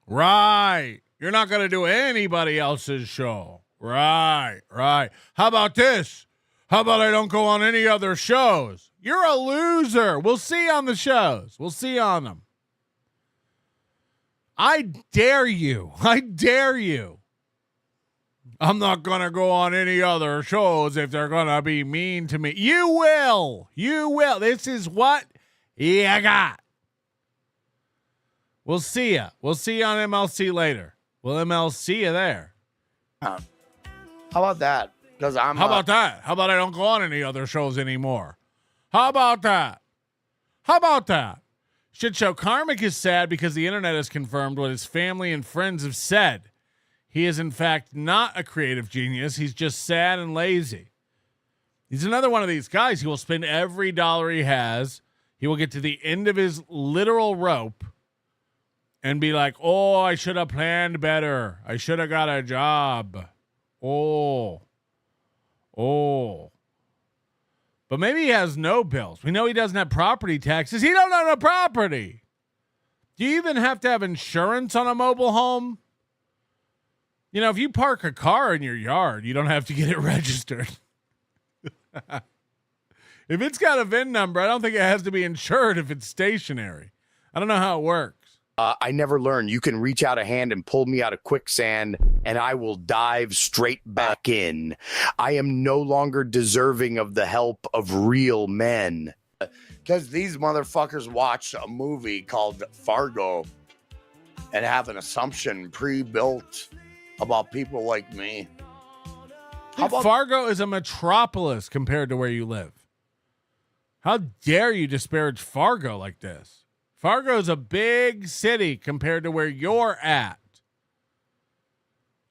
Right. You're not going to do anybody else's show. Right. How about this? How about I don't go on any other shows? You're a loser. We'll see you on the shows. We'll see you on them. I dare you. I'm not going to go on any other shows if they're going to be mean to me. You will. This is what you got. We'll see ya. We'll see you on MLC later. We'll MLC you there. How about that? How about that? How about I don't go on any other shows anymore? How about that? Shit show. Karmic is sad because the internet has confirmed what his family and friends have said. He is, in fact, not a creative genius. He's just sad and lazy. He's another one of these guys. He will spend every dollar he has. He will get to the end of his literal rope and be like, oh, I should have planned better. I should have got a job. Oh. But maybe he has no bills. We know he doesn't have property taxes. He don't own a property. Do you even have to have insurance on a mobile home? You know, if you park a car in your yard, you don't have to get it registered. If it's got a VIN number, I don't think it has to be insured if it's stationary. I don't know how it works. I never learned. You can reach out a hand and pull me out of quicksand, and I will dive straight back in. I am no longer deserving of the help of real men. Because these motherfuckers watched a movie called Fargo and have an assumption pre-built about people like me. Fargo is a metropolis compared to where you live. How dare you disparage Fargo like this? Fargo's a big city compared to where you're at.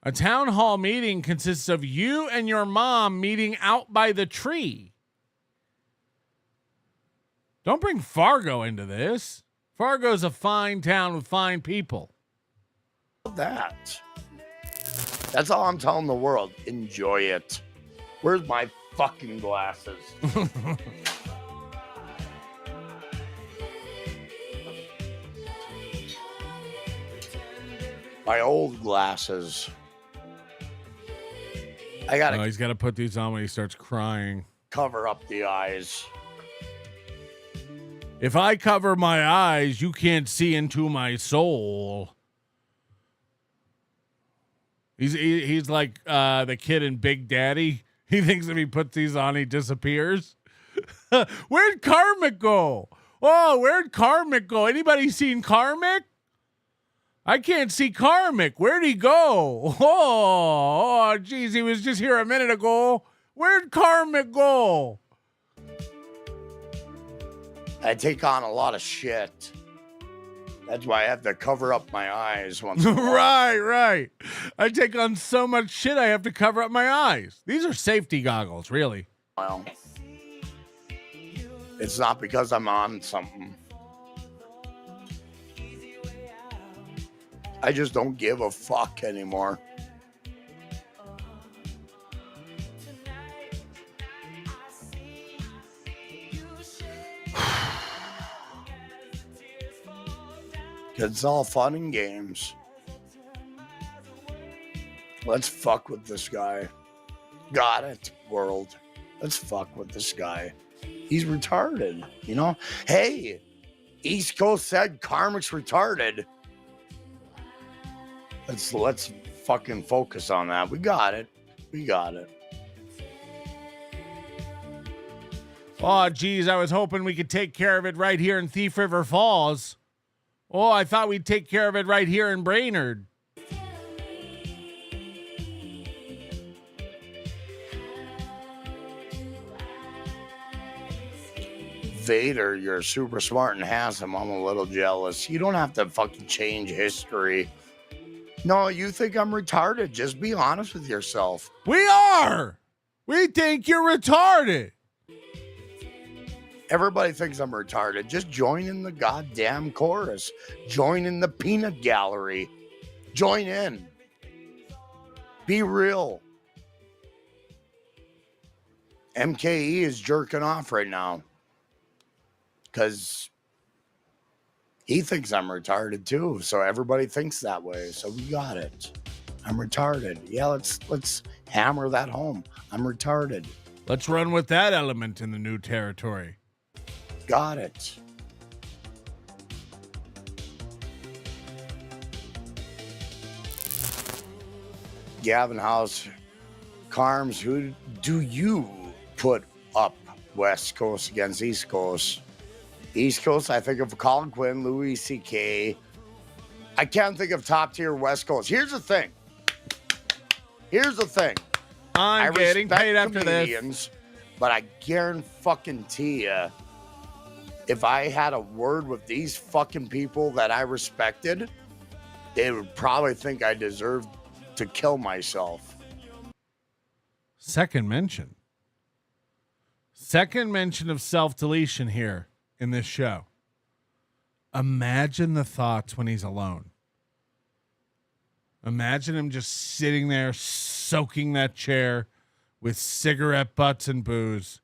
A town hall meeting consists of you and your mom meeting out by the tree. Don't bring Fargo into this. Fargo's a fine town with fine people. That's all I'm telling the world. Enjoy it. Where's my fucking glasses? My old glasses. I gotta. Oh, he's got to put these on when he starts crying. Cover up the eyes. If I cover my eyes, you can't see into my soul. He's like the kid in Big Daddy. He thinks if he puts these on, he disappears. Where'd Karmic go? Oh, where'd Karmic go? Anybody seen Karmic? I can't see Karmic. Where'd he go? Oh, geez, he was just here a minute ago. Where'd Karmic go? I take on a lot of shit. That's why I have to cover up my eyes once in a while. Right. I take on so much shit I have to cover up my eyes. These are safety goggles, really. Well, it's not because I'm on something. I just don't give a fuck anymore. It's all fun and games. Let's fuck with this guy. Got it, world. Let's fuck with this guy. He's retarded, you know? Hey, East Coast said Karmic's retarded. Let's fucking focus on that. We got it. Oh, geez, I was hoping we could take care of it right here in Thief River Falls. Oh, I thought we'd take care of it right here in Brainerd. Vader, you're super smart and handsome. I'm a little jealous. You don't have to fucking change history. No, you think I'm retarded. Just be honest with yourself. We are. We think you're retarded. Everybody thinks I'm retarded. Just join in the goddamn chorus. Join in the peanut gallery. Join in. Be real. MKE is jerking off right now. Because he thinks I'm retarded too. So everybody thinks that way. So we got it. I'm retarded. Yeah, let's hammer that home. I'm retarded. Let's run with that element in the new territory. Got it. Gavin House, Carms, who do you put up West Coast against East Coast? East Coast, I think of Colin Quinn, Louis C.K. I can't think of top tier West Coast. Here's the thing. I'm getting paid after this. But I guarantee you, if I had a word with these fucking people that I respected, they would probably think I deserved to kill myself. Second mention of self-deletion here in this show. Imagine the thoughts when he's alone. Imagine him just sitting there soaking that chair with cigarette butts and booze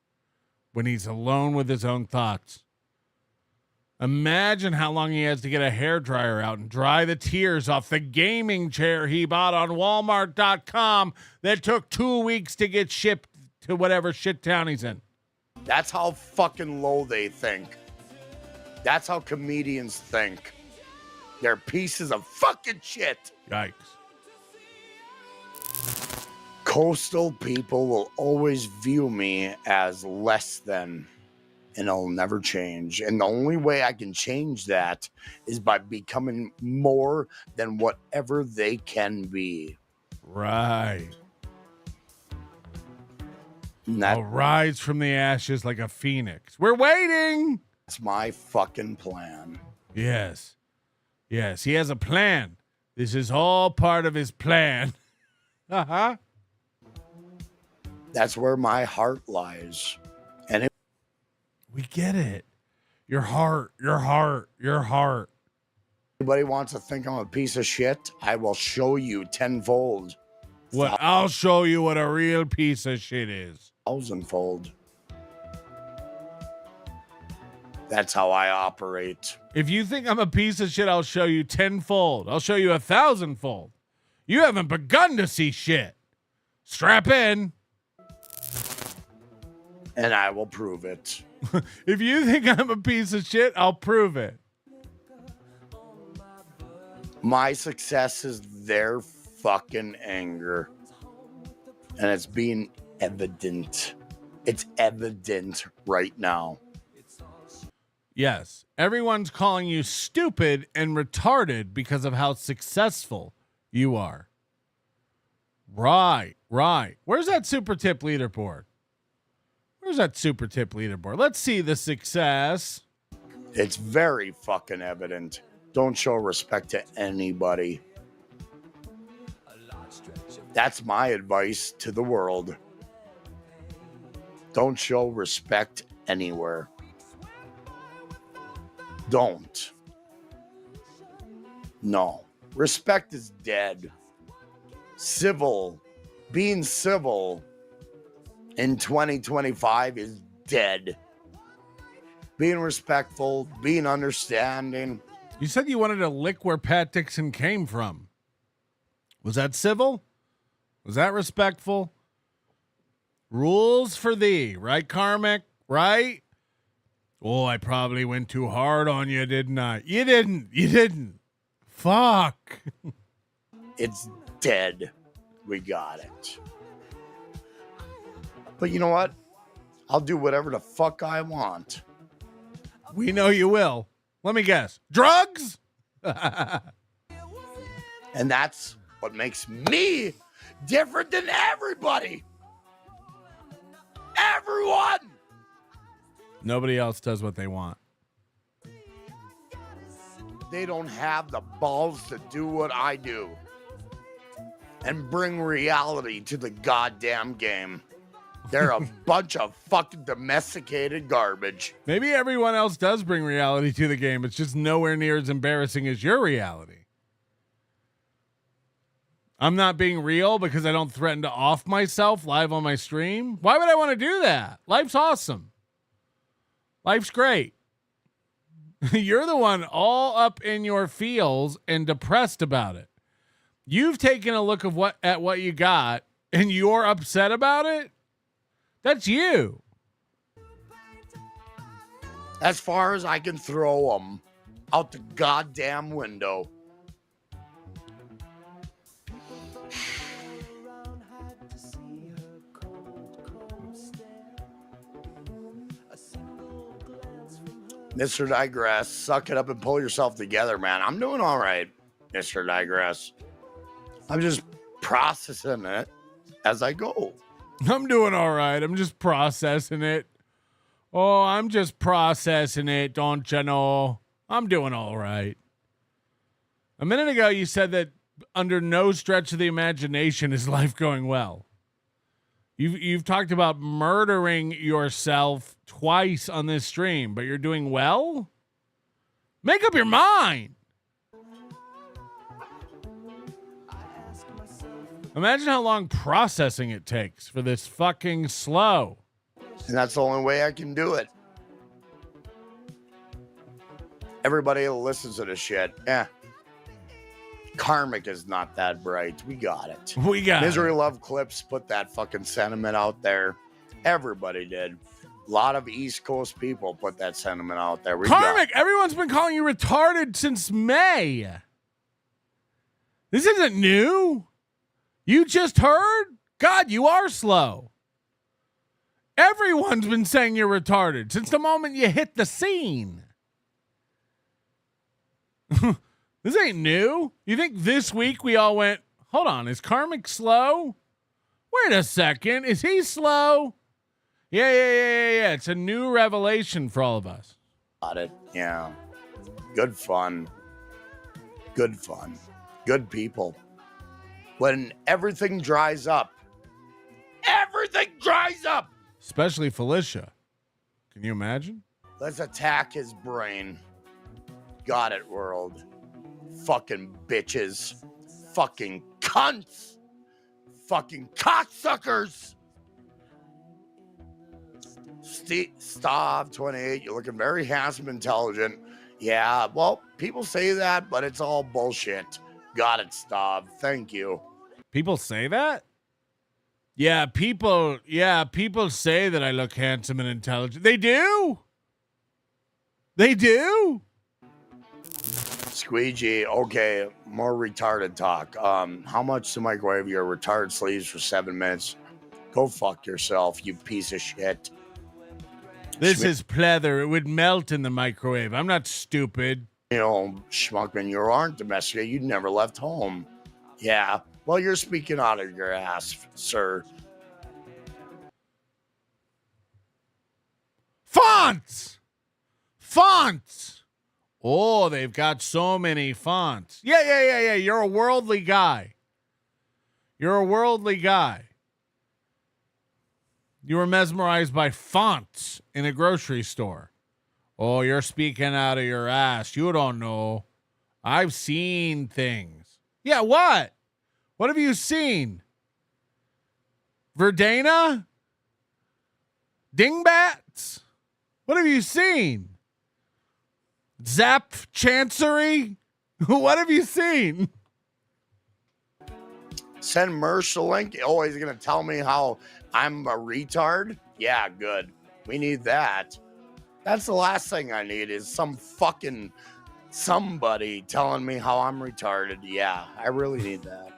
when he's alone with his own thoughts. Imagine how long he has to get a hairdryer out and dry the tears off the gaming chair he bought on Walmart.com that took 2 weeks to get shipped to whatever shit town he's in. That's how fucking low they think. That's how comedians think. They're pieces of fucking shit. Yikes. Coastal people will always view me as less than, and it'll never change. And the only way I can change that is by becoming more than whatever they can be. Right. I'll rise from the ashes like a phoenix. We're waiting. That's my fucking plan. Yes. Yes, he has a plan. This is all part of his plan. Uh-huh. That's where my heart lies. And it, we get it. Your heart. Anybody wants to think I'm a piece of shit, I will show you tenfold. What? I'll show you what a real piece of shit is. Thousandfold. That's how I operate. If you think I'm a piece of shit, I'll show you tenfold. I'll show you 1,000-fold. You haven't begun to see shit. Strap in. And I will prove it. If you think I'm a piece of shit, I'll prove it. My success is their fucking anger. And it's being evident. It's evident right now. Yes, everyone's calling you stupid and retarded because of how successful you are. Right. Where's that super tip leaderboard? Let's see the success. It's very fucking evident. Don't show respect to anybody. That's my advice to the world. Don't show respect anywhere. Don't. No. Respect is dead. Being civil in 2025 is dead. Being respectful, being understanding. You said you wanted to lick where Pat Dixon came from. Was that civil? Was that respectful? Rules for thee, right, Karmic? Right? Oh, I probably went too hard on you, didn't I? You didn't. Fuck. It's dead. We got it. But you know what? I'll do whatever the fuck I want. We know you will. Let me guess. Drugs? And that's what makes me different than everybody. Everyone. Nobody else does what they want. They don't have the balls to do what I do and bring reality to the goddamn game. They're a bunch of fucking domesticated garbage. Maybe everyone else does bring reality to the game. It's just nowhere near as embarrassing as your reality. I'm not being real because I don't threaten to off myself live on my stream. Why would I want to do that? Life's awesome. Life's great. You're the one all up in your feels and depressed about it. You've taken a look at what you got and you're upset about it. That's you. As far as I can throw them out the goddamn window. Mr. Digress, suck it up and pull yourself together, man. I'm doing all right, Mr. Digress. I'm just processing it as I go. I'm doing all right. I'm just processing it. Oh, I'm just processing it, don't you know? I'm doing all right. A minute ago, you said that under no stretch of the imagination is life going well. You've talked about murdering yourself twice on this stream, but you're doing well? Make up your mind. Imagine how long processing it takes for this fucking slow. And that's the only way I can do it. Everybody who listens to this shit, Karmic is not that bright. We got it. We got Misery it. Love Clips put that fucking sentiment out there. Everybody did. A lot of East Coast people put that sentiment out there. Karmic, everyone's been calling you retarded since May. This isn't new. You just heard? God, you are slow. Everyone's been saying you're retarded since the moment you hit the scene. This ain't new. You think this week we all went, hold on, is Karmic slow? Wait a second, is he slow? Yeah. It's a new revelation for all of us. Got it. Yeah. Good fun. Good fun. Good people. when everything dries up. Everything dries up. Especially Felicia. Can you imagine? Let's attack his brain. Got it, world. Fucking bitches. Fucking cunts. Fucking cocksuckers. Stav 28, you're looking very handsome, intelligent. Yeah, well, people say that, but it's all bullshit. Got it, Stav. Thank you. People say that? Yeah, people say that I look handsome and intelligent. They do? They do? Squeegee, okay, more retarded talk. How much to microwave your retarded sleeves for 7 minutes? Go fuck yourself, you piece of shit. This is pleather. It would melt in the microwave. I'm not stupid. You know, Schmuckman, you aren't domestic. You never left home. Yeah, well, you're speaking out of your ass, sir. Fonts! Fonts! Oh, they've got so many fonts. Yeah. You're a worldly guy. You're a worldly guy. You were mesmerized by fonts in a grocery store. Oh, you're speaking out of your ass. You don't know. I've seen things. Yeah, what? What have you seen? Verdana? Dingbats? What have you seen? Zap Chancery? What have you seen? Send Mersh the link. Oh, he's going to tell me how I'm a retard? Yeah, good. We need that. That's the last thing I need is some fucking somebody telling me how I'm retarded. Yeah, I really need that.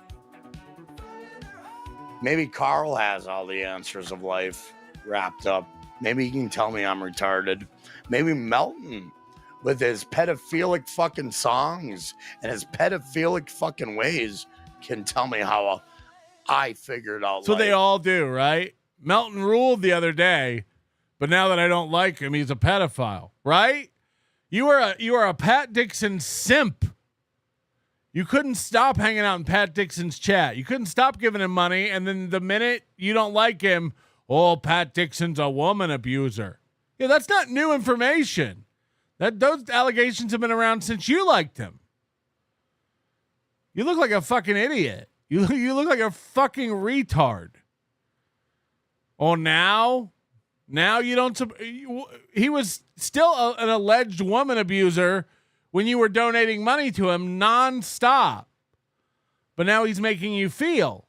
Maybe Carl has all the answers of life wrapped up. Maybe he can tell me I'm retarded. Maybe Melton with his pedophilic fucking songs and his pedophilic fucking ways can tell me how I figured out So life. they all do, right? Melton ruled the other day, but now that I don't like him, he's a pedophile, right? You are a Pat Dixon simp. You couldn't stop hanging out in Pat Dixon's chat. You couldn't stop giving him money, and then the minute you don't like him, oh, Pat Dixon's a woman abuser. Yeah, that's not new information. Those allegations have been around since you liked him. You look like a fucking idiot. You look like a fucking retard. Oh, now you don't. He was still an alleged woman abuser when you were donating money to him nonstop. But now he's making you feel.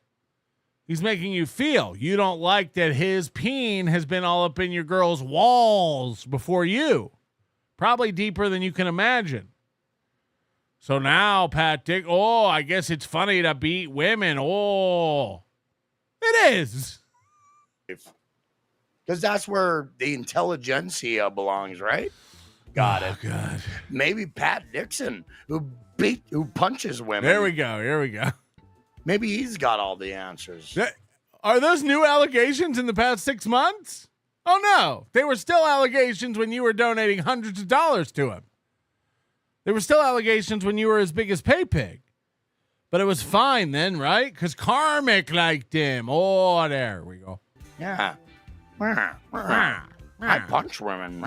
He's making you feel you don't like that his peen has been all up in your girl's walls before you. Probably deeper than you can imagine. So now, Pat Dick, oh, I guess it's funny to beat women. Oh, it is. Because that's where the intelligentsia belongs, right? Got it. God. Maybe Pat Dixon, who punches women. There we go. Here we go. Maybe he's got all the answers. Are those new allegations in the past 6 months? Oh, no. They were still allegations when you were donating hundreds of dollars to him. There were still allegations when you were as big as Pay Pig. But it was fine then, right? Because Karmic liked him. Oh, there we go. Yeah. I punch women.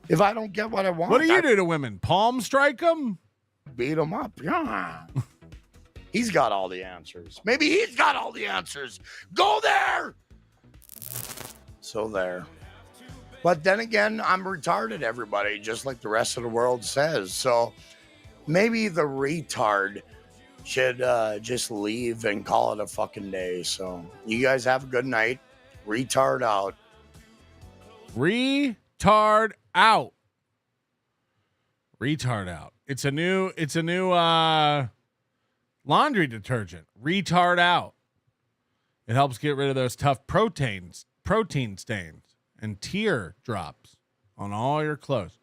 If I don't get what I want. What do you do to women? Palm strike them? Beat them up. Yeah. He's got all the answers. Maybe he's got all the answers. Go there. So there. But then again, I'm retarded, everybody, just like the rest of the world says. So maybe the retard should just leave and call it a fucking day. So you guys have a good night. Retard out. Retard out. Retard out. It's a new laundry detergent. Retard out. It helps get rid of those tough protein stains and tear drops on all your clothes.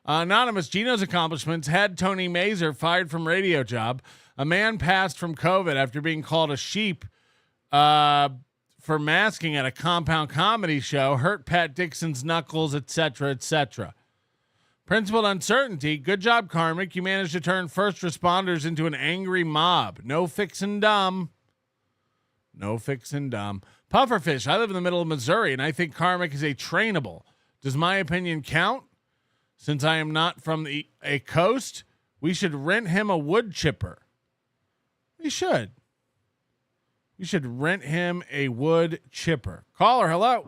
Anonymous, Gino's accomplishments had Tony Mazur fired from radio job. A man passed from COVID after being called a sheep for masking at a compound comedy show, hurt Pat Dixon's knuckles, etc., etc. Principled uncertainty. Good job, Karmic. You managed to turn first responders into an angry mob. No fixin' dumb. No fixin' dumb. Pufferfish. I live in the middle of Missouri, and I think Karmic is a trainable. Does my opinion count? Since I am not from a coast, we should rent him a wood chipper. We should. We should rent him a wood chipper. Caller, hello.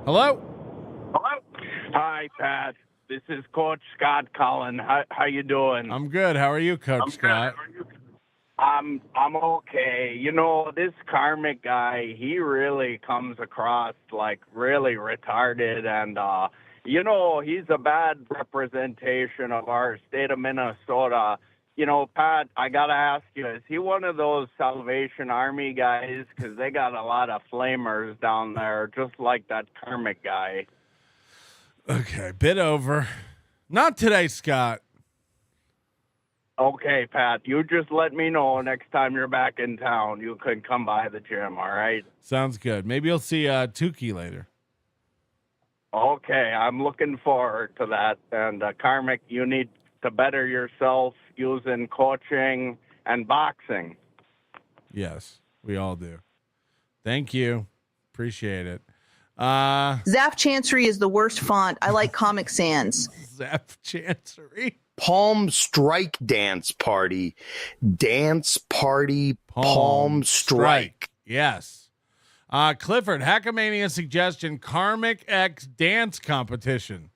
Hello. Hi, Pat. This is Coach Scott calling. How you doing? I'm good. How are you, Coach Scott? I'm okay. You know, this Karmic guy, he really comes across like really retarded, and you know, he's a bad representation of our state of Minnesota. You know, Pat, I gotta ask you, is he one of those Salvation Army guys? Because they got a lot of flamers down there, just like that Karmic guy. Okay, bit over. Not today, Scott. Okay, Pat, you just let me know next time you're back in town. You could come by the gym, all right? Sounds good. Maybe you'll see Tukey later. Okay, I'm looking forward to that. And Karmic, you need to better yourself using coaching and boxing. Yes, we all do. Thank you. Appreciate it. Zap Chancery is the worst font. I like Comic Sans. Zap Chancery. Palm Strike Dance Party. Dance Party Palm Strike. Yes. Clifford, Hackamania suggestion, KarmicX dance competition.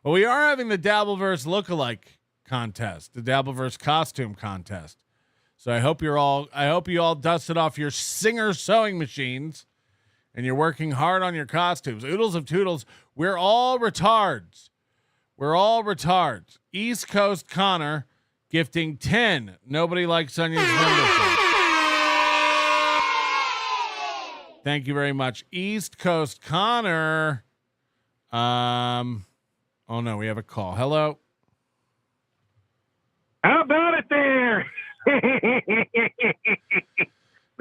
Well, we are having the Dabbleverse lookalike contest, the Dabbleverse costume contest. So I hope you all dusted off your Singer sewing machines and you're working hard on your costumes. Oodles of Toodles, we're all retards. We're all retards. East Coast Connor gifting 10 Nobody Likes Onions membership. Thank you very much. East Coast Connor. Oh no, we have a call. Hello. How about it there?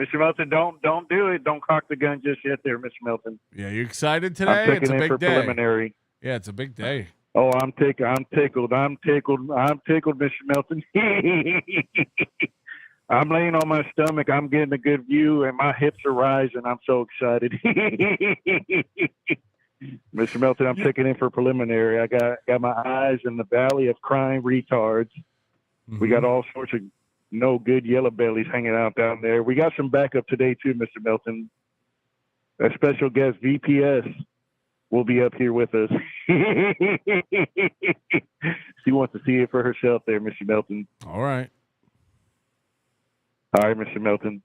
Mr. Melton, don't do it. Don't cock the gun just yet there, Mr. Melton. Yeah, you excited today? I'm It's a in big for day. Preliminary. Yeah, it's a big day. Oh, I'm tickled, Mr. Melton. I'm laying on my stomach. I'm getting a good view, and my hips are rising. I'm so excited. Mr. Melton, I'm checking in for preliminary. I got my eyes in the valley of crying retards. Mm-hmm. We got all sorts of no good yellow bellies hanging out down there. We got some backup today, too, Mr. Melton. A special guest, VPS, will be up here with us. She wants to see it for herself there, Mr. Melton. All right. All right, Mr. Melton.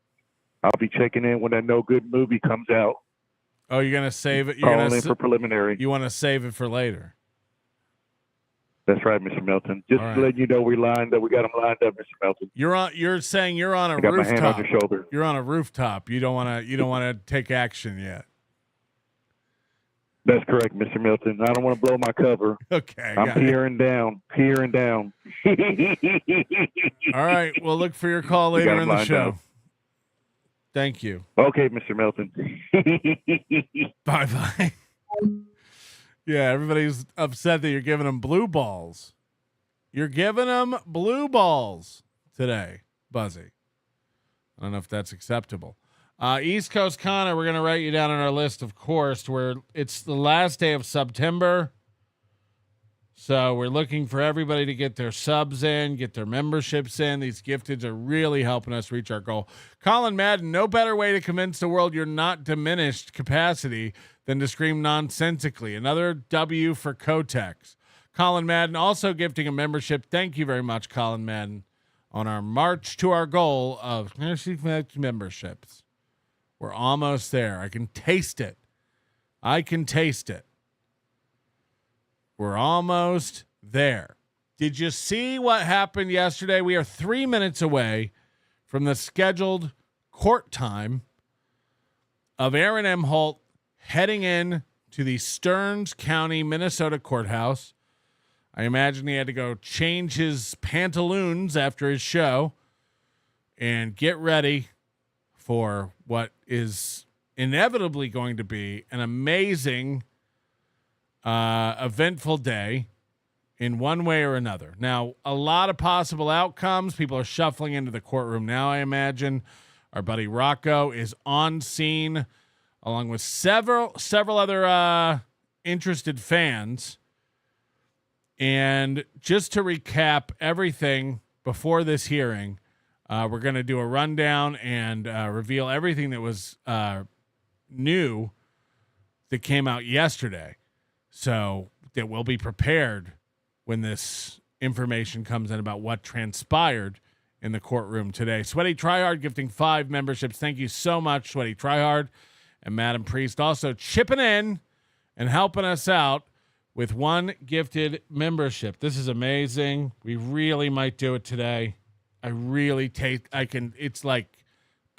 I'll be checking in when that no good movie comes out. Oh, you're gonna save it. You're Calling gonna in for preliminary. You want to save it for later. That's right, Mr. Melton. Just All to right. let you know, we lined up. We got them lined up, Mr. Melton. You're saying you're on a I got my hand rooftop. on your shoulder. You're on a rooftop. You don't want to take action yet. That's correct, Mr. Milton. I don't want to blow my cover. Okay. I'm got it. peering down. All right. We'll look for your call We got later him in the lined show. up. Thank you. Okay, Mr. Milton. Bye-bye. Yeah, everybody's upset that you're giving them blue balls. You're giving them blue balls today, Buzzy. I don't know if that's acceptable. East Coast Connor, we're going to write you down on our list, of course, where it's the last day of September. So we're looking for everybody to get their subs in, get their memberships in. These gifteds are really helping us reach our goal. Colin Madden, no better way to convince the world you're not diminished capacity than to scream nonsensically. Another W for Kotex. Colin Madden also gifting a membership. Thank you very much, Colin Madden, on our march to our goal of memberships. We're almost there. I can taste it. We're almost there. Did you see what happened yesterday? We are 3 minutes away from the scheduled court time of Aaron Imholte heading in to the Stearns County, Minnesota courthouse. I imagine he had to go change his pantaloons after his show and get ready for what is inevitably going to be an amazing eventful day in one way or another. Now, a lot of possible outcomes. People are shuffling into the courtroom now, I imagine. Our buddy Rocco is on scene along with several other interested fans. And just to recap everything before this hearing, we're going to do a rundown and reveal everything that was new that came out yesterday, so that we'll be prepared when this information comes in about what transpired in the courtroom today. Sweaty Tryhard gifting 5 memberships. Thank you so much, Sweaty Tryhard. And Madam Priest also chipping in and helping us out with 1 gifted membership. This is amazing. We really might do it today. It's like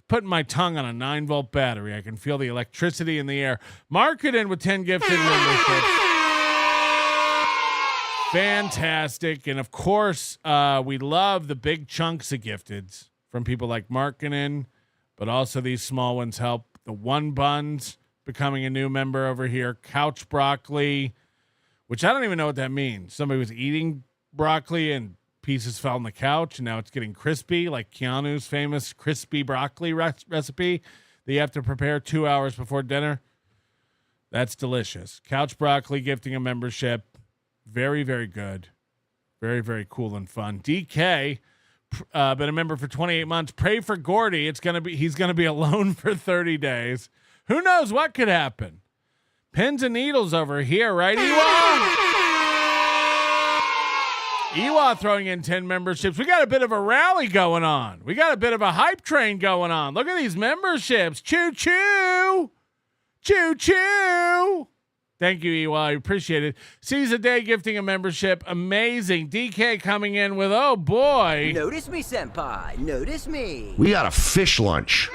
putting my tongue on a 9-volt battery. I can feel the electricity in the air. Mark it in with 10 gifted memberships. Fantastic. And of course, we love the big chunks of gifteds from people like Markkinen, but also these small ones help. The One Buns becoming a new member over here. Couch Broccoli, which I don't even know what that means. Somebody was eating broccoli and pieces fell on the couch, and now it's getting crispy, like Keanu's famous crispy broccoli recipe that you have to prepare 2 hours before dinner. That's delicious. Couch Broccoli gifting a membership. Very, very good. Very, very cool and fun. DK, been a member for 28 months. Pray for Gordy. He's going to be alone for 30 days. Who knows what could happen? Pins and needles over here, right, Ewa? Ewa throwing in 10 memberships. We got a bit of a rally going on. We got a bit of a hype train going on. Look at these memberships. Choo-choo. Choo-choo. Thank you, Ewa. I appreciate it. Seize a Day gifting a membership. Amazing. DK coming in with, oh, boy. Notice me, senpai. Notice me. We got a fish lunch.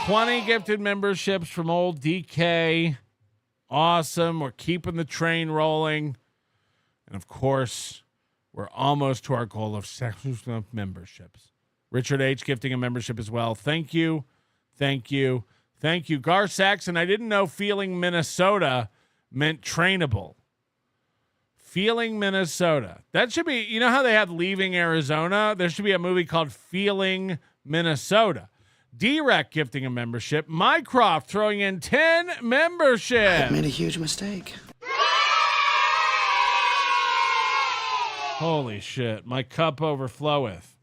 20 gifted memberships from old DK. Awesome. We're keeping the train rolling. And, of course, we're almost to our goal of 6 memberships. Richard H. gifting a membership as well. Thank you. Thank you. Thank you. Gar Saxon, I didn't know feeling Minnesota meant trainable. Feeling Minnesota. That should be, you know how they have Leaving Arizona? There should be a movie called Feeling Minnesota. D-Rec gifting a membership. Mycroft throwing in 10 memberships. I made a huge mistake. Holy shit. My cup overfloweth.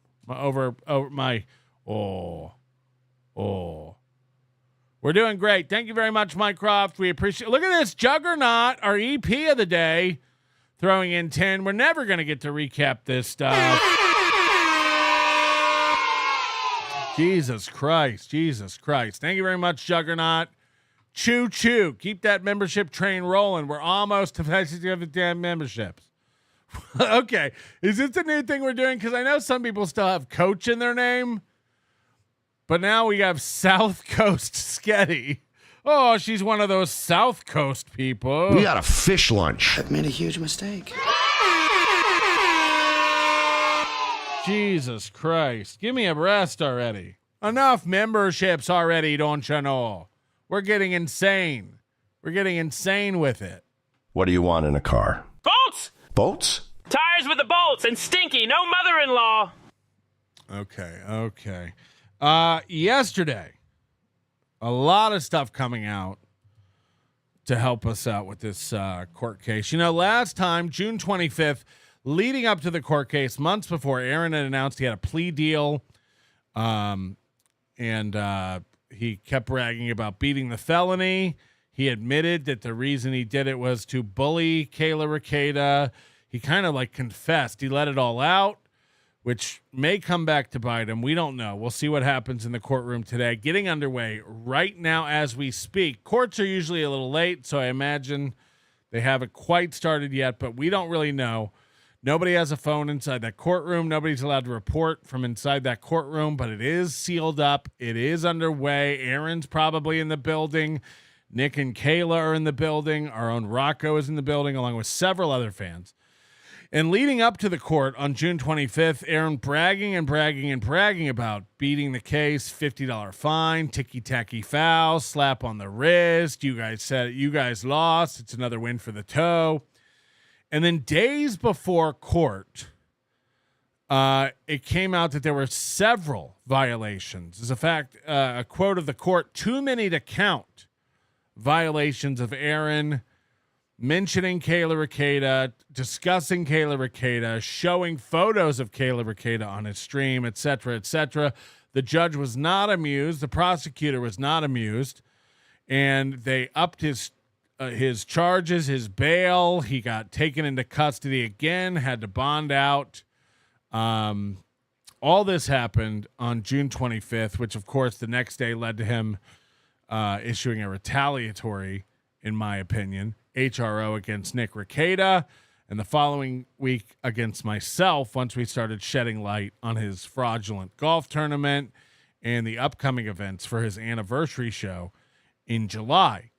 We're doing great. Thank you very much, Mycroft. We appreciate. Look at this Juggernaut, our EP of the day, throwing in 10. We're never going to get to recap this stuff. Jesus Christ. Jesus Christ. Thank you very much, Juggernaut. Choo choo. Keep that membership train rolling. We're almost to 10 memberships. Okay. Is this a new thing we're doing? Because I know some people still have Coach in their name. But now we have South Coast Sketty. Oh, she's one of those South Coast people. We got a fish lunch. I've made a huge mistake. Jesus Christ. Give me a rest already. Enough memberships already, don't you know? We're getting insane. We're getting insane with it. What do you want in a car? Bolts! Bolts? Tires with the bolts and stinky, no mother-in-law. Okay. Yesterday, a lot of stuff coming out to help us out with this court case. You know, last time, June 25th, leading up to the court case, months before, Aaron had announced he had a plea deal, and he kept bragging about beating the felony. He admitted that the reason he did it was to bully Kayla Ricada. He kind of like confessed. He let it all out, which may come back to bite him. We don't know. We'll see what happens in the courtroom today. Getting underway right now as we speak. Courts are usually a little late, so I imagine they haven't quite started yet, but we don't really know. Nobody has a phone inside that courtroom. Nobody's allowed to report from inside that courtroom, but it is sealed up. It is underway. Aaron's probably in the building. Nick and Kayla are in the building. Our own Rocco is in the building, along with several other fans. And leading up to the court on June 25th, Aaron bragging about beating the case, $50 fine, ticky-tacky foul, slap on the wrist. You guys said it. You guys lost. It's another win for the toe. And then days before court, it came out that there were several violations. As a fact, a quote of the court, too many to count violations of Aaron mentioning Kayla Rekieta, discussing Kayla Rekieta, showing photos of Kayla Rekieta on his stream, etc., etc. The judge was not amused. The prosecutor was not amused, and they upped his charges, his bail. He got taken into custody again, had to bond out. All this happened on June 25th, which of course the next day led to him issuing a retaliatory, in my opinion, HRO against Nick Rekieta, and the following week against myself once we started shedding light on his fraudulent golf tournament and the upcoming events for his anniversary show in July.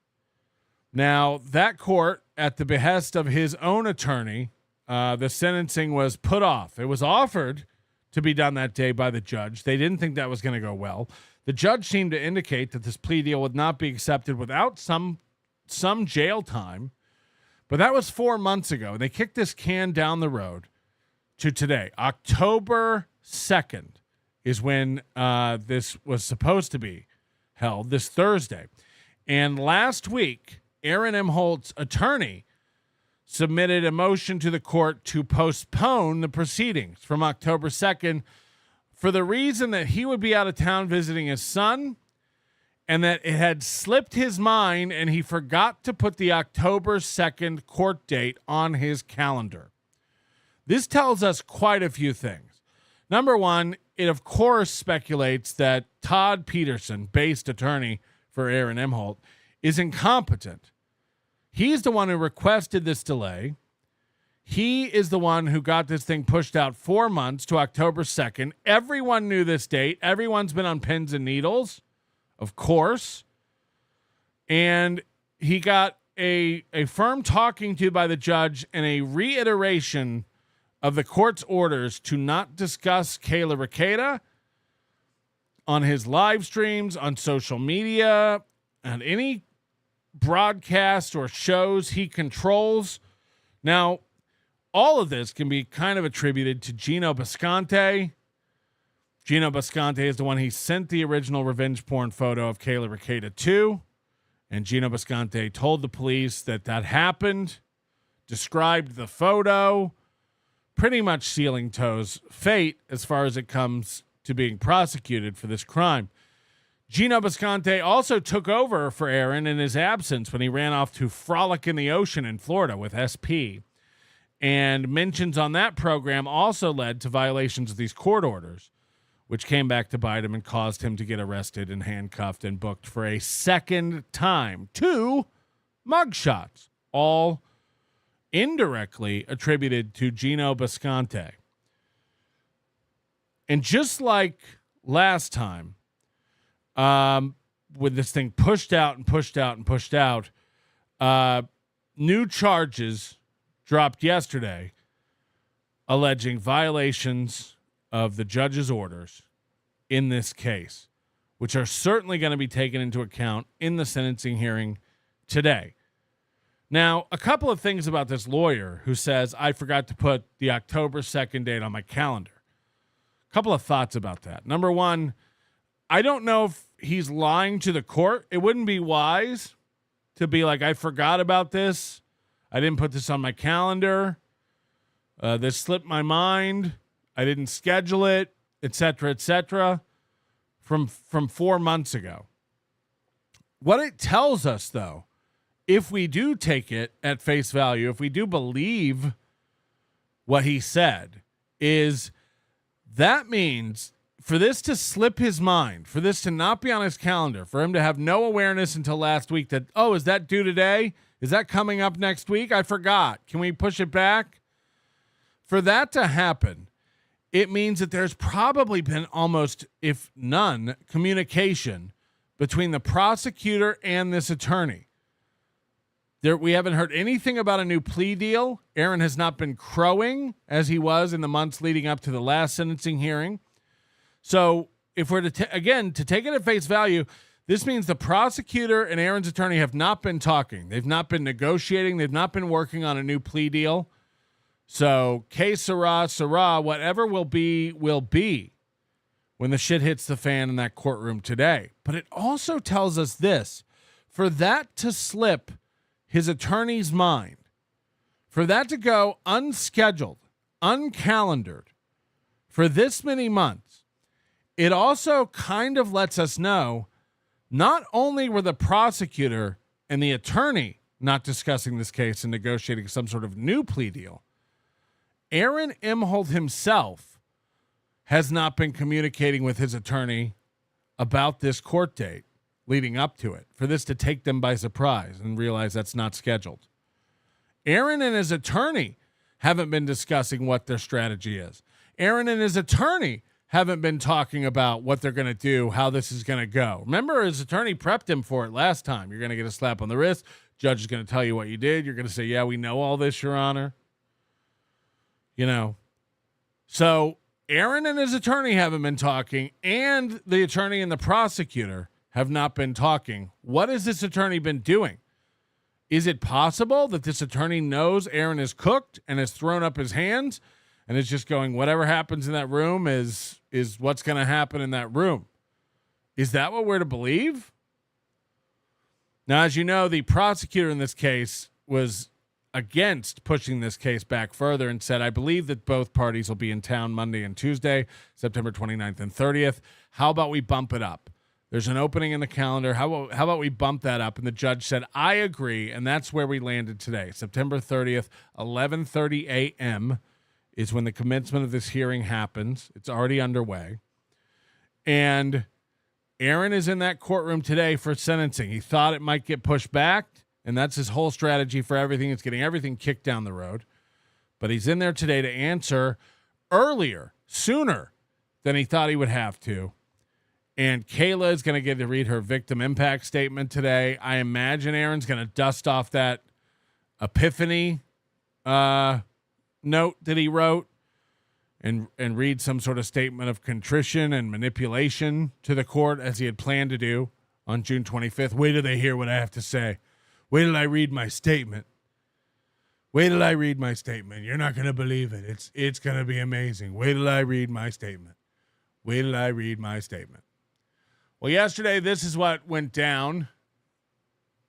Now, that court, at the behest of his own attorney, the sentencing was put off. It was offered to be done that day by the judge. They didn't think that was going to go well. The judge seemed to indicate that this plea deal would not be accepted without some jail time, but that was 4 months ago. They kicked this can down the road to today. October 2nd is when this was supposed to be held, this Thursday. And last week, Aaron Imholte's attorney submitted a motion to the court to postpone the proceedings from October 2nd for the reason that he would be out of town visiting his son, and that it had slipped his mind and he forgot to put the October 2nd court date on his calendar. This tells us quite a few things. Number one, it of course speculates that Todd Peterson, based attorney for Aaron Imholte, is incompetent. He's the one who requested this delay. He is the one who got this thing pushed out 4 months to October 2nd. Everyone knew this date. Everyone's been on pins and needles, of course. And he got a firm talking to by the judge and a reiteration of the court's orders to not discuss Kayla Rekieta on his live streams, on social media, and any broadcasts or shows he controls. Now, all of this can be kind of attributed to Gino Bisconte. Gino Bisconte is the one he sent the original revenge porn photo of Kayla Rekieta to. And Gino Bisconte told the police that happened, described the photo, pretty much sealing Toe's fate as far as it comes to being prosecuted for this crime. Gino Bisconte also took over for Aaron in his absence when he ran off to frolic in the ocean in Florida with SP. And mentions on that program also led to violations of these court orders, which came back to bite him and caused him to get arrested and handcuffed and booked for a second time. 2 mugshots, all indirectly attributed to Gino Bisconte. And just like last time, with this thing pushed out, new charges dropped yesterday alleging violations of the judge's orders in this case, which are certainly going to be taken into account in the sentencing hearing today. Now, a couple of things about this lawyer who says, I forgot to put the October 2nd date on my calendar. A couple of thoughts about that. Number one, I don't know if he's lying to the court. It wouldn't be wise to be like, I forgot about this. I didn't put this on my calendar. This slipped my mind. I didn't schedule it, etc., etc. from 4 months ago. What it tells us, though, if we do take it at face value, if we do believe what he said, is that means for this to slip his mind, for this to not be on his calendar, for him to have no awareness until last week that, oh, is that due today? Is that coming up next week? I forgot. Can we push it back? For that to happen, it means that there's probably been almost, if none, communication between the prosecutor and this attorney. We haven't heard anything about a new plea deal. Aaron has not been crowing as he was in the months leading up to the last sentencing hearing. So if we're to take it at face value, this means the prosecutor and Aaron's attorney have not been talking. They've not been negotiating. They've not been working on a new plea deal. So, que sera, whatever will be when the shit hits the fan in that courtroom today. But it also tells us this. For that to slip his attorney's mind, for that to go unscheduled, uncalendared for this many months, it also kind of lets us know not only were the prosecutor and the attorney not discussing this case and negotiating some sort of new plea deal, Aaron Imholte himself has not been communicating with his attorney about this court date leading up to it, for this to take them by surprise and realize that's not scheduled. Aaron and his attorney haven't been discussing what their strategy is. Aaron and his attorney haven't been talking about what they're going to do, how this is going to go. Remember, his attorney prepped him for it last time. You're going to get a slap on the wrist. Judge is going to tell you what you did. You're going to say, yeah, we know all this, Your Honor. So Aaron and his attorney haven't been talking, and the attorney and the prosecutor have not been talking. What has this attorney been doing? Is it possible that this attorney knows Aaron is cooked and has thrown up his hands and is just going, whatever happens in that room is what's going to happen in that room? Is that what we're to believe? Now, as you know, the prosecutor in this case was against pushing this case back further and said, I believe that both parties will be in town Monday and Tuesday, September 29th and 30th. How about we bump it up? There's an opening in the calendar. How about we bump that up? And the judge said, I agree. And that's where we landed today. September 30th, 11:30 a.m. is when the commencement of this hearing happens. It's already underway. And Aaron is in that courtroom today for sentencing. He thought it might get pushed back, and that's his whole strategy for everything. It's getting everything kicked down the road. But he's in there today to answer earlier, sooner than he thought he would have to. And Kayla is going to get to read her victim impact statement today. I imagine Aaron's going to dust off that epiphany note that he wrote and read some sort of statement of contrition and manipulation to the court, as he had planned to do on June 25th. Wait till they hear what I have to say. Wait till I read my statement. Wait till I read my statement. You're not going to believe it. It's going to be amazing. Wait till I read my statement. Wait till I read my statement. Well, yesterday, this is what went down.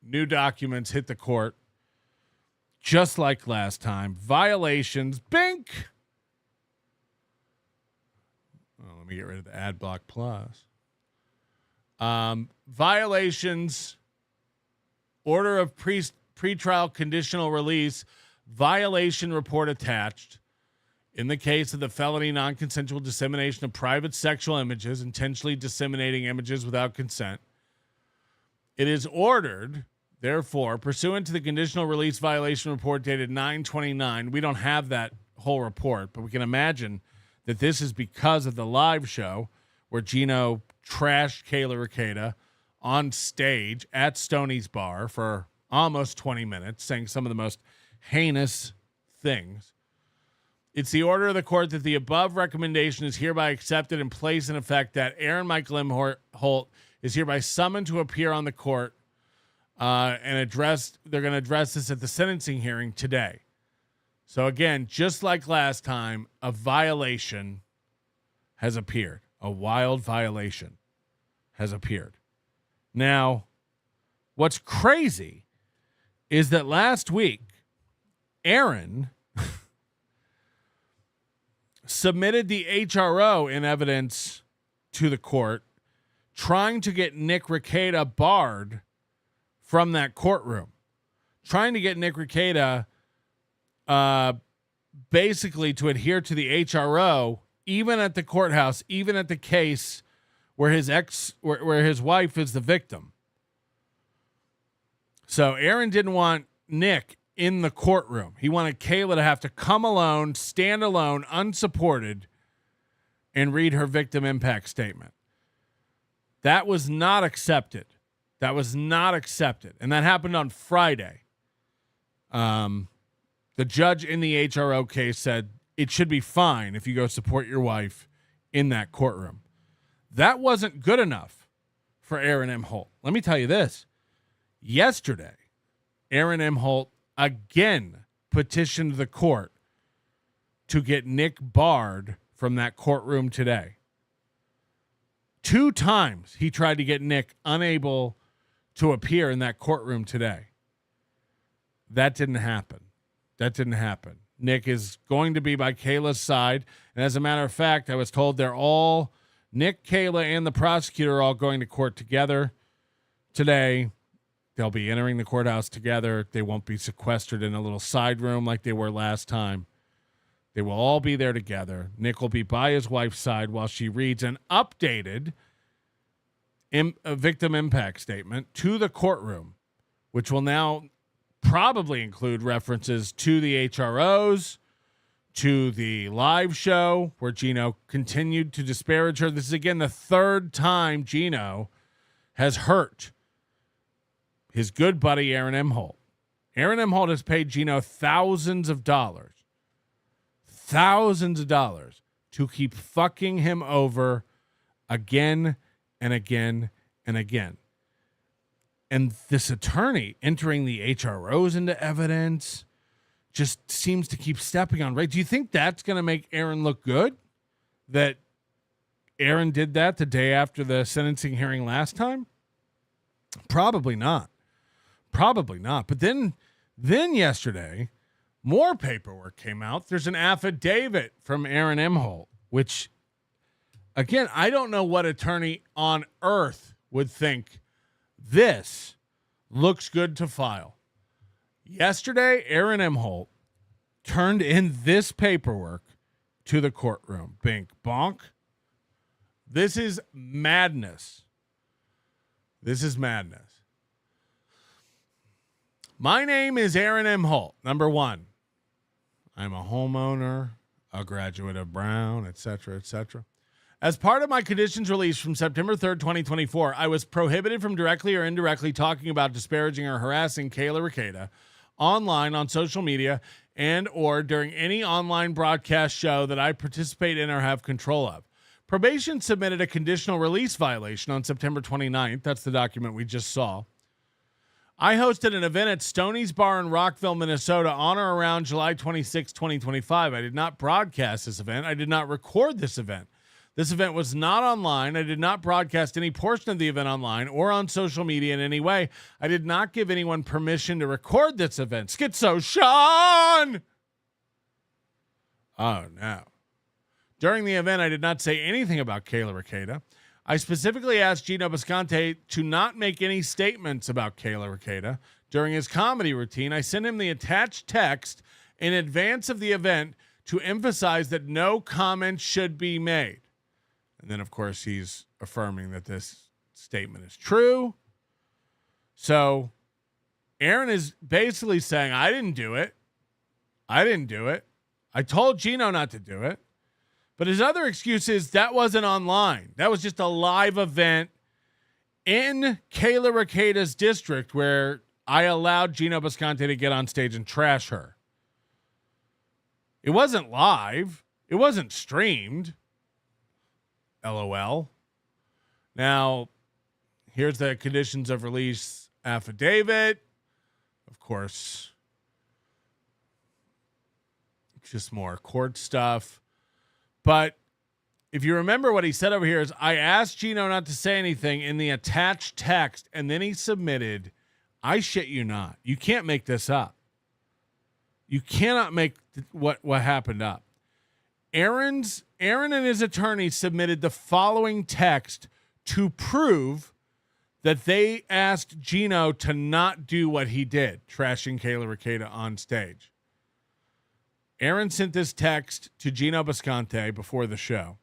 New documents hit the court. Just like last time. Violations. Bink. Oh, let me get rid of the ad block plus. Violations. Order of pretrial conditional release. Violation report attached. In the case of the felony non-consensual dissemination of private sexual images, intentionally disseminating images without consent, it is ordered, therefore, pursuant to the conditional release violation report dated 9/29. We don't have that whole report, but we can imagine that this is because of the live show where Gino trashed Kayla Ricada on stage at Stoney's Bar for almost 20 minutes, saying some of the most heinous things. It's the order of the court that the above recommendation is hereby accepted and placed in effect, that Aaron Michael Imholte is hereby summoned to appear on the court and address. They're going to address this at the sentencing hearing today. So again, just like last time, a violation has appeared. A wild violation has appeared. Now, what's crazy is that last week, Aaron submitted the HRO in evidence to the court, trying to get Nick Ricada barred from that courtroom, trying to get Nick Ricada basically to adhere to the HRO, even at the courthouse, even at the case where his wife is the victim. So Aaron didn't want Nick in the courtroom. He wanted Kayla to have to come alone, stand alone, unsupported, and read her victim impact statement. That was not accepted. That was not accepted. And that happened on Friday. The judge in the HRO case said it should be fine if you go support your wife in that courtroom. That wasn't good enough for Aaron Imholte. Let me tell you this. Yesterday, Aaron Imholte again petitioned the court to get Nick barred from that courtroom today. 2 times he tried to get Nick unable to appear in that courtroom today. That didn't happen. Nick is going to be by Kayla's side. And as a matter of fact, I was told they're all, Nick, Kayla, and the prosecutor are all going to court together today. They'll be entering the courthouse together. They won't be sequestered in a little side room like they were last time. They will all be there together. Nick will be by his wife's side while she reads an updated victim impact statement to the courtroom, which will now probably include references to the HROs, to the live show where Gino continued to disparage her. This is, again, the 3rd time Gino has hurt his good buddy Aaron Imholte. Aaron Imholte has paid Gino thousands of dollars to keep fucking him over again and again and again. And this attorney entering the HROs into evidence just seems to keep stepping on. Right? Do you think that's going to make Aaron look good? That Aaron did that the day after the sentencing hearing last time? Probably not. But then yesterday, more paperwork came out. There's an affidavit from Aaron Imholte, which, again, I don't know what attorney on earth would think this looks good to file. Yesterday, Aaron Imholte turned in this paperwork to the courtroom. Bink, bonk. This is madness. My name is Aaron Imholte. Number 1, I'm a homeowner, a graduate of Brown, etc., etc. As part of my conditions release from September 3rd, 2024, I was prohibited from directly or indirectly talking about, disparaging, or harassing Kayla Ricada online, on social media, and or during any online broadcast show that I participate in or have control of. Probation submitted a conditional release violation on September 29th. That's the document we just saw. I hosted an event at Stoney's Bar in Rockville, Minnesota on or around July 26, 2025. I did not broadcast this event. I did not record this event. This event was not online. I did not broadcast any portion of the event online or on social media in any way. I did not give anyone permission to record this event. Schizo Sean! Oh, no. During the event, I did not say anything about Kayla Ricada. I specifically asked Gino Bisconte to not make any statements about Kayla Ricada. During his comedy routine, I sent him the attached text in advance of the event to emphasize that no comment should be made. And then, of course, he's affirming that this statement is true. So Aaron is basically saying, I didn't do it. I told Gino not to do it. But his other excuse is that wasn't online. That was just a live event in Kayla Ricada's district where I allowed Gino Bisconte to get on stage and trash her. It wasn't live. It wasn't streamed. LOL. Now, here's the conditions of release affidavit. Of course, just more court stuff. But if you remember what he said over here is, I asked Gino not to say anything in the attached text, and then he submitted, I shit you not. You can't make this up. You cannot make what happened up. Aaron and his attorney submitted the following text to prove that they asked Gino to not do what he did, trashing Kayla Ricada on stage. Aaron sent this text to Gino Bisconte before the show.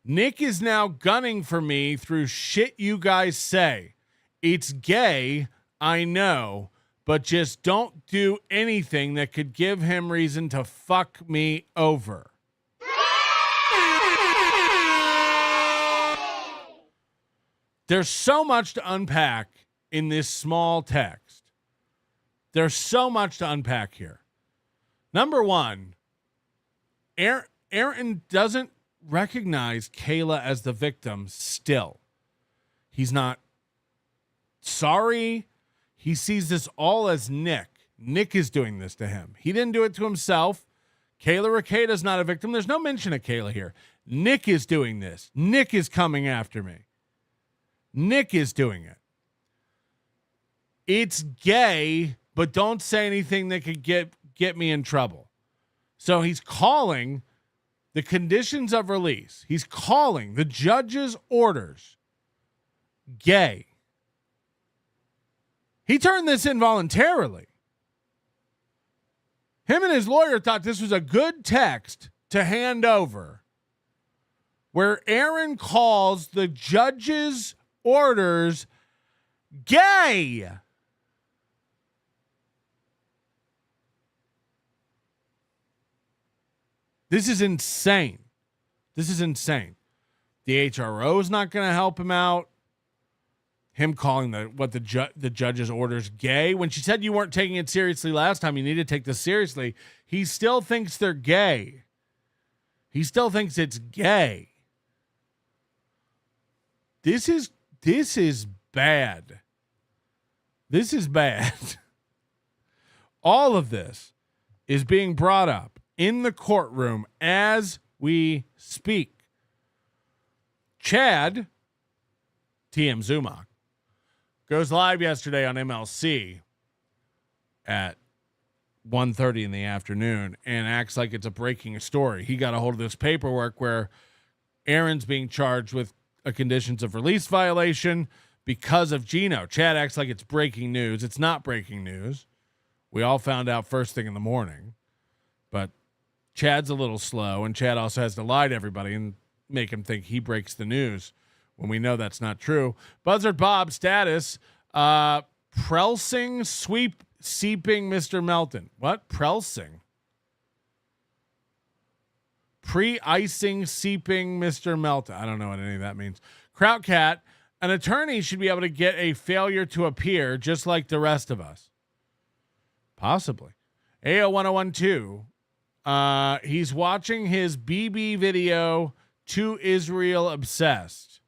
Nick is now gunning for me through shit you guys say. It's gay, I know, but just don't do anything that could give him reason to fuck me over. There's so much to unpack in this small text. There's so much to unpack here. Number one, Aaron doesn't recognize Kayla as the victim still. He's not sorry. He sees this all as Nick. Nick is doing this to him. He didn't do it to himself. Kayla Ricada's not a victim. There's no mention of Kayla here. Nick is doing this. Nick is coming after me. Nick is doing it. It's gay, but don't say anything that could get me in trouble. So he's calling the conditions of release. He's calling the judge's orders gay. He turned this in voluntarily. Him and his lawyer thought this was a good text to hand over, where Aaron calls the judge's orders gay. This is insane. This is insane. The HRO is not going to help him out. Him calling the judge's orders gay. When she said you weren't taking it seriously last time, you need to take this seriously. He still thinks they're gay. He still thinks it's gay. This is bad. This is bad. All of this is being brought up in the courtroom as we speak. Chad, TM Zumach, goes live yesterday on MLC at 1:30 in the afternoon and acts like it's a breaking story. He got a hold of this paperwork where Aaron's being charged with a conditions of release violation because of Gino. Chad acts like it's breaking news. It's not breaking news. We all found out first thing in the morning, but Chad's a little slow, and Chad also has to lie to everybody and make him think he breaks the news when we know that's not true. Buzzard Bob status, Prelsing seeping Mr. Melton. What? Prelsing? Pre-icing seeping Mr. Melton. I don't know what any of that means. Krautcat, an attorney should be able to get a failure to appear just like the rest of us. Possibly. AO1012. He's watching his BB video, To Israel Obsessed.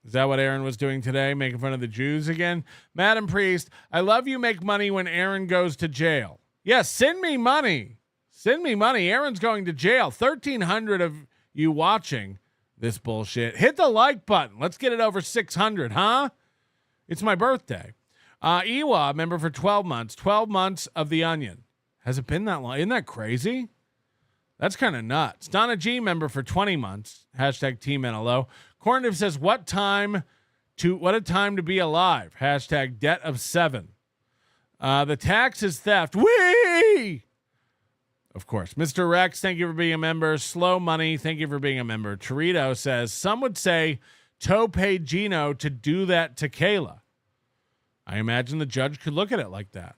Is that what Aaron was doing today? Making fun of the Jews again? Madam Priest, I love you make money when Aaron goes to jail. Yes, send me money. Send me money. Aaron's going to jail. 1,300 of you watching this bullshit. Hit the like button. Let's get it over 600, huh? It's my birthday. Iwa, member for 12 months. 12 months of The Onion. Has it been that long? Isn't that crazy? That's kind of nuts. Donna G, member for 20 months. Hashtag Team NLO. Corniv says, what a time to be alive. Hashtag debt of 7. The tax is theft. Whee! Of course. Mr. Rex, thank you for being a member. Slow Money, thank you for being a member. Torito says, some would say Toe paid Gino to do that to Kayla. I imagine the judge could look at it like that.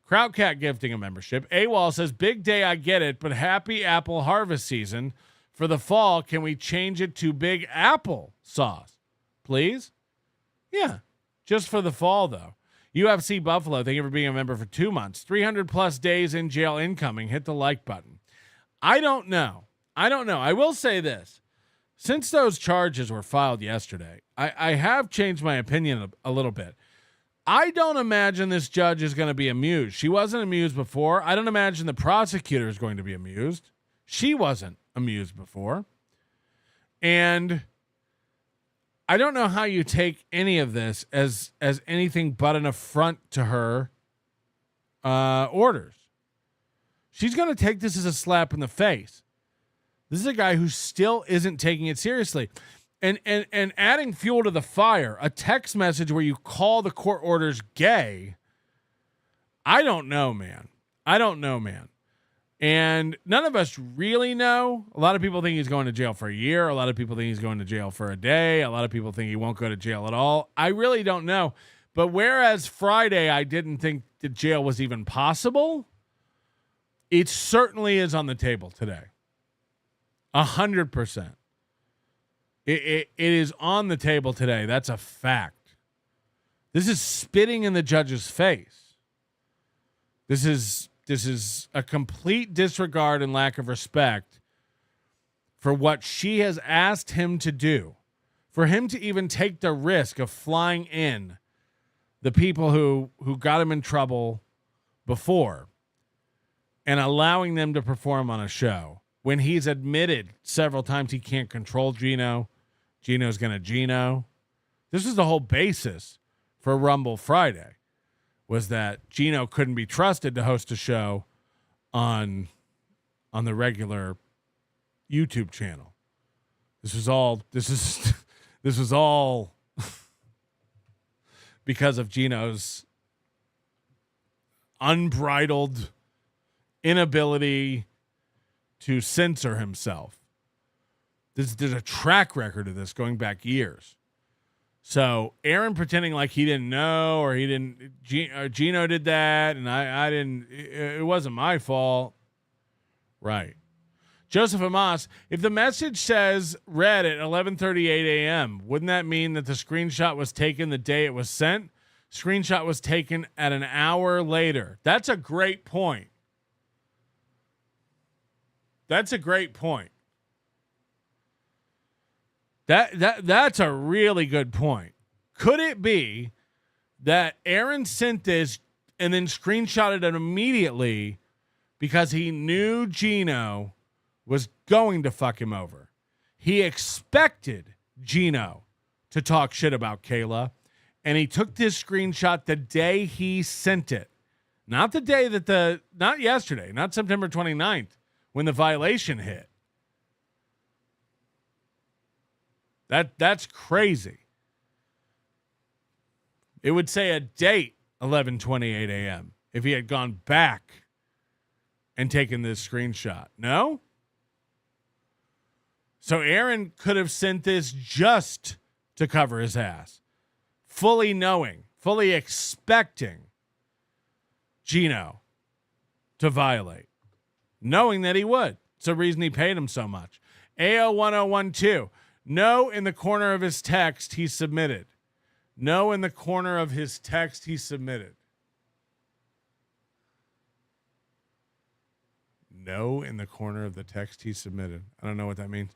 Krautcat gifting a membership. AWOL says, big day, I get it, but happy apple harvest season. For the fall, can we change it to Big Apple sauce, please? Yeah, just for the fall, though. UFC Buffalo, thank you for being a member for 2 months. 300 plus days in jail incoming. Hit the like button. I don't know. I will say this. Since those charges were filed yesterday, I have changed my opinion a little bit. I don't imagine this judge is going to be amused. She wasn't amused before. I don't imagine the prosecutor is going to be amused. She wasn't amused before. And I don't know how you take any of this as anything but an affront to her orders. She's going to take this as a slap in the face. This is a guy who still isn't taking it seriously. And adding fuel to the fire, a text message where you call the court orders gay, I don't know, man. And none of us really know. A lot of people think he's going to jail for a year. A lot of people think he's going to jail for a day. A lot of people think he won't go to jail at all. I really don't know. But whereas Friday I didn't think the jail was even possible, it certainly is on the table today. 100%. It is on the table today. That's a fact. This is spitting in the judge's face. This is a complete disregard and lack of respect for what she has asked him to do. For him to even take the risk of flying in the people who got him in trouble before and allowing them to perform on a show when he's admitted several times he can't control Gino. Gino's going to Gino. This is the whole basis for Rumble Friday, was that Gino couldn't be trusted to host a show on the regular YouTube channel. This was all because of Gino's unbridled inability to censor himself. There's a track record of this going back years. So Aaron pretending like he didn't know, or he didn't, Gino did that, and I didn't, it wasn't my fault. Right. Joseph Amos, if the message says read at 11:38 a.m., wouldn't that mean that the screenshot was taken the day it was sent? Screenshot was taken at an hour later. That's a great point. That's a great point. That's a really good point. Could it be that Aaron sent this and then screenshotted it immediately because he knew Gino was going to fuck him over? He expected Gino to talk shit about Kayla, and he took this screenshot the day he sent it. Not the day that not yesterday, not September 29th, when the violation hit. That's crazy. It would say a date, 11:28 a.m., if he had gone back and taken this screenshot. No? So Aaron could have sent this just to cover his ass, fully knowing, fully expecting Gino to violate, knowing that he would. It's the reason he paid him so much. AO1012. No in the corner of his text he submitted. No in the corner of his text he submitted. No in the corner of the text he submitted. I don't know what that means.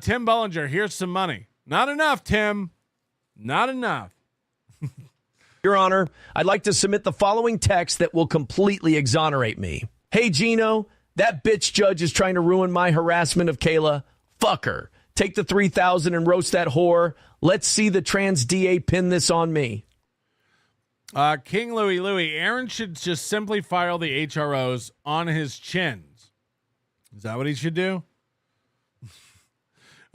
Tim Bollinger, here's some money. Not enough, Tim. Not enough. Your Honor, I'd like to submit the following text that will completely exonerate me. Hey, Gino, that bitch judge is trying to ruin my harassment of Kayla. Fuck her. Take the 3,000 and roast that whore. Let's see the trans DA pin this on me. King Louie, Aaron should just simply file the HROs on his chins. Is that what he should do?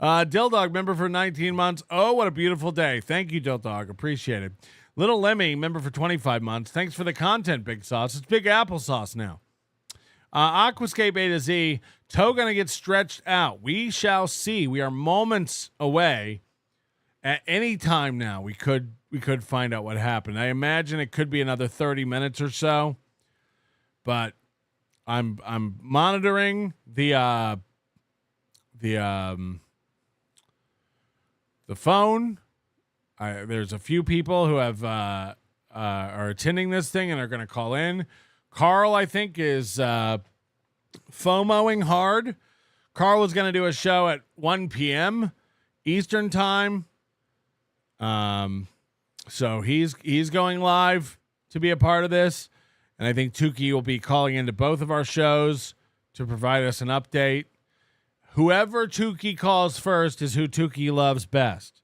Dildog, member for 19 months. Oh, what a beautiful day. Thank you, Dildog. Appreciate it. Little Lemmy, member for 25 months. Thanks for the content, Big Sauce. It's Big Applesauce now. Aquascape A to Z. Toe gonna get stretched out. We shall see. We are moments away. At any time now, we could find out what happened. I imagine it could be another 30 minutes or so, but I'm monitoring the phone. There's a few people who have are attending this thing and are going to call in. Carl, I think, is FOMOing hard. Carl was going to do a show at 1 p.m. Eastern time. So he's going live to be a part of this. And I think Tukey will be calling into both of our shows to provide us an update. Whoever Tukey calls first is who Tukey loves best.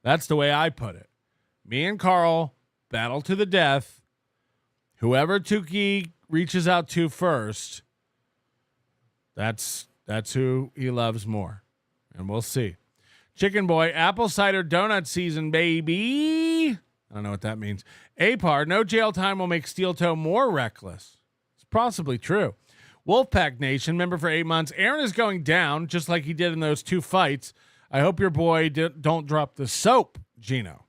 That's the way I put it. Me and Carl battle to the death. Whoever Tukey reaches out to first, that's who he loves more. And we'll see. Chicken Boy, apple cider donut season, baby. I don't know what that means. Apar, no jail time will make Steel Toe more reckless. It's possibly true. Wolfpack Nation, member for 8 months. Aaron is going down just like he did in those 2 fights. I hope your boy don't drop the soap, Gino.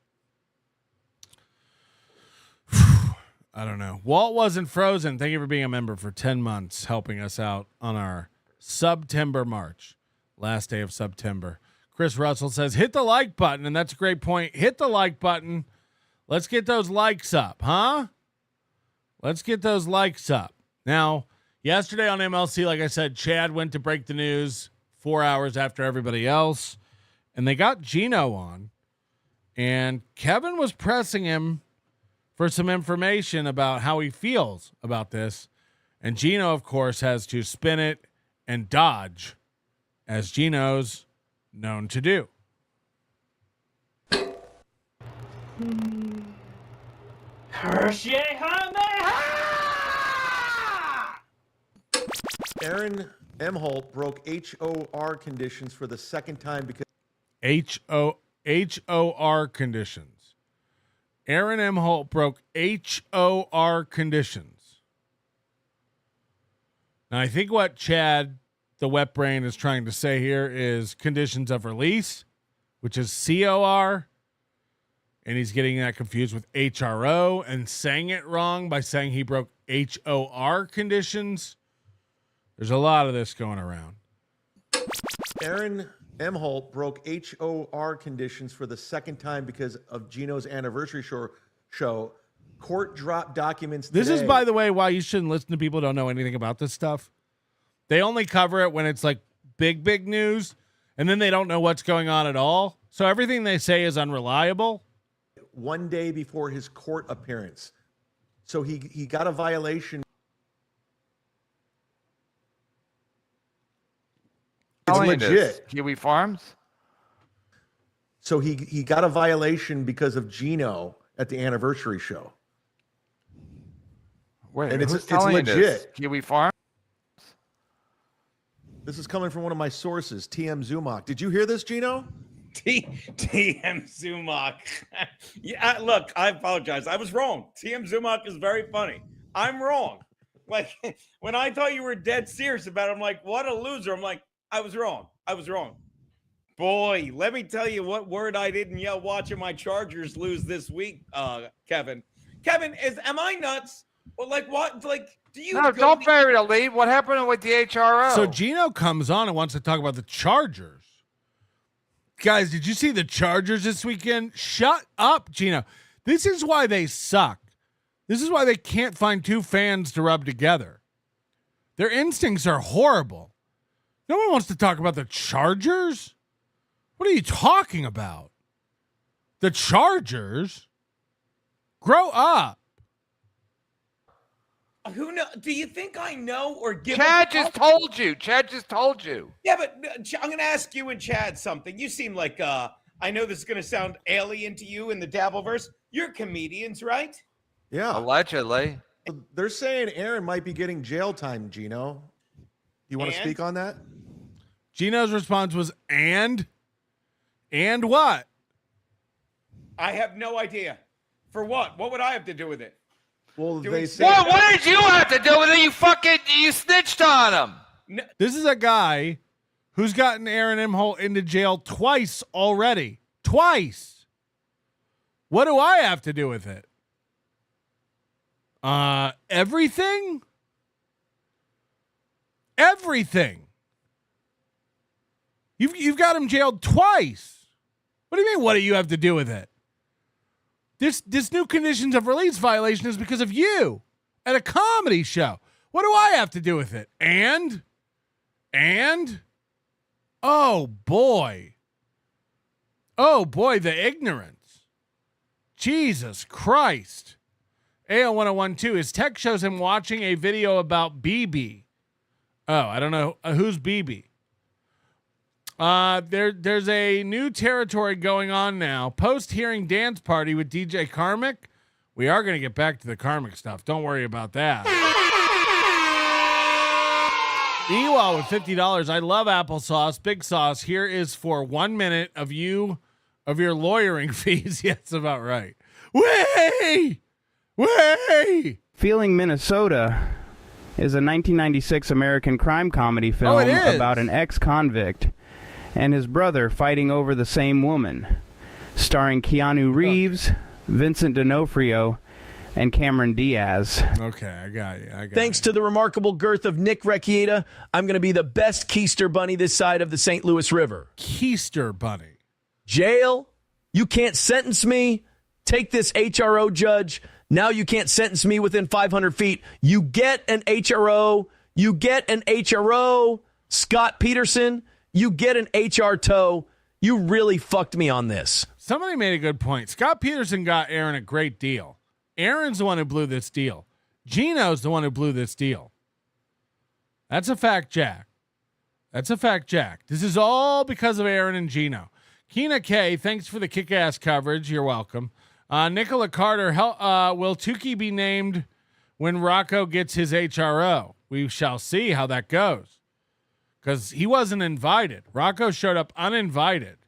I don't know. Walt wasn't frozen. Thank you for being a member for 10 months, helping us out on our September March, last day of September. Chris Russell says, hit the like button, and that's a great point. Hit the like button. Let's get those likes up, huh? Let's get those likes up. Now, yesterday on MLC, like I said, Chad went to break the news 4 hours after everybody else, and they got Gino on, and Kevin was pressing him for some information about how he feels about this, and Gino, of course, has to spin it and dodge, as Gino's known to do. Aaron Imholte broke HOR conditions for the second time because HOR conditions. Aaron Imholte broke HOR conditions. Now, I think what Chad, the wet brain, is trying to say here is conditions of release, which is COR. And he's getting that confused with HRO and saying it wrong by saying he broke HOR conditions. There's a lot of this going around. Aaron Imholte broke HOR conditions for the second time because of Gino's anniversary show. Court dropped documents today. This is, by the way, why you shouldn't listen to people who don't know anything about this stuff. They only cover it when it's like big news, and then they don't know what's going on at all. So everything they say is unreliable. One day before his court appearance. So he got a violation. It's legit. Kiwi Farms? So he got a violation because of Gino at the anniversary show. Wait, and who's it's telling you legit. this? Kiwi Farms? This is coming from one of my sources, TM Zumach. Did you hear this, Gino? TM Zumach. Yeah, look, I apologize. I was wrong. TM Zumach is very funny. I'm wrong. Like, when I thought you were dead serious about it, I'm like, what a loser. I'm like, I was wrong. Boy, let me tell you what word I didn't yell watching my Chargers lose this week, Kevin. Kevin, am I nuts? Well, like, what? Like, do you... No, don't bury the lead. What happened with the HRO? So Gino comes on and wants to talk about the Chargers. Guys, did you see the Chargers this weekend? Shut up, Gino. This is why they suck. This is why they can't find two fans to rub together. Their instincts are horrible. No one wants to talk about the Chargers. What are you talking about? The Chargers? Grow up. Who know? Do you think I know or give? Chad just told you. Yeah, but I'm going to ask you and Chad something. You seem like I know this is going to sound alien to you in the Dabbleverse. You're comedians, right? Yeah. Allegedly. They're saying Aaron might be getting jail time, Gino. You want to speak on that? Gino's response was, and what? I have no idea. For what? What would I have to do with it? Well, they say... What did you have to do with it? You snitched on him. No. This is a guy who's gotten Aaron Imholte into jail twice already. Twice. What do I have to do with it? Everything? Everything. You've got him jailed twice. What do you mean, what do you have to do with it? This new conditions of release violation is because of you at a comedy show. What do I have to do with it? And? Oh, boy, the ignorance. Jesus Christ. AO1012, his text shows him watching a video about BB. Oh, I don't know. Who's BB? There's a new territory going on now. Post-hearing dance party with DJ Karmic. We are going to get back to the Karmic stuff. Don't worry about that. Ewall with $50. I love applesauce. Big sauce. Here is for 1 minute of your lawyering fees. Yeah, that's about right. Way! Feeling Minnesota is a 1996 American crime comedy film about an ex-convict and his brother fighting over the same woman, starring Keanu Reeves, Vincent D'Onofrio, and Cameron Diaz. Okay, I got you. Thanks to the remarkable girth of Nick Recchieta, I'm going to be the best keister bunny this side of the St. Louis River. Keister bunny. Jail? You can't sentence me? Take this HRO, judge. Now you can't sentence me within 500 feet. You get an HRO. You get an HRO. Scott Peterson, you get an HR tow. You really fucked me on this. Somebody made a good point. Scott Peterson got Aaron a great deal. Aaron's the one who blew this deal. Gino's the one who blew this deal. That's a fact, Jack. That's a fact, Jack. This is all because of Aaron and Gino. Keena K, thanks for the kick-ass coverage. You're welcome. Nicola Carter, will Tukey be named when Rocco gets his HRO? We shall see how that goes. Because he wasn't invited. Rocco showed up uninvited.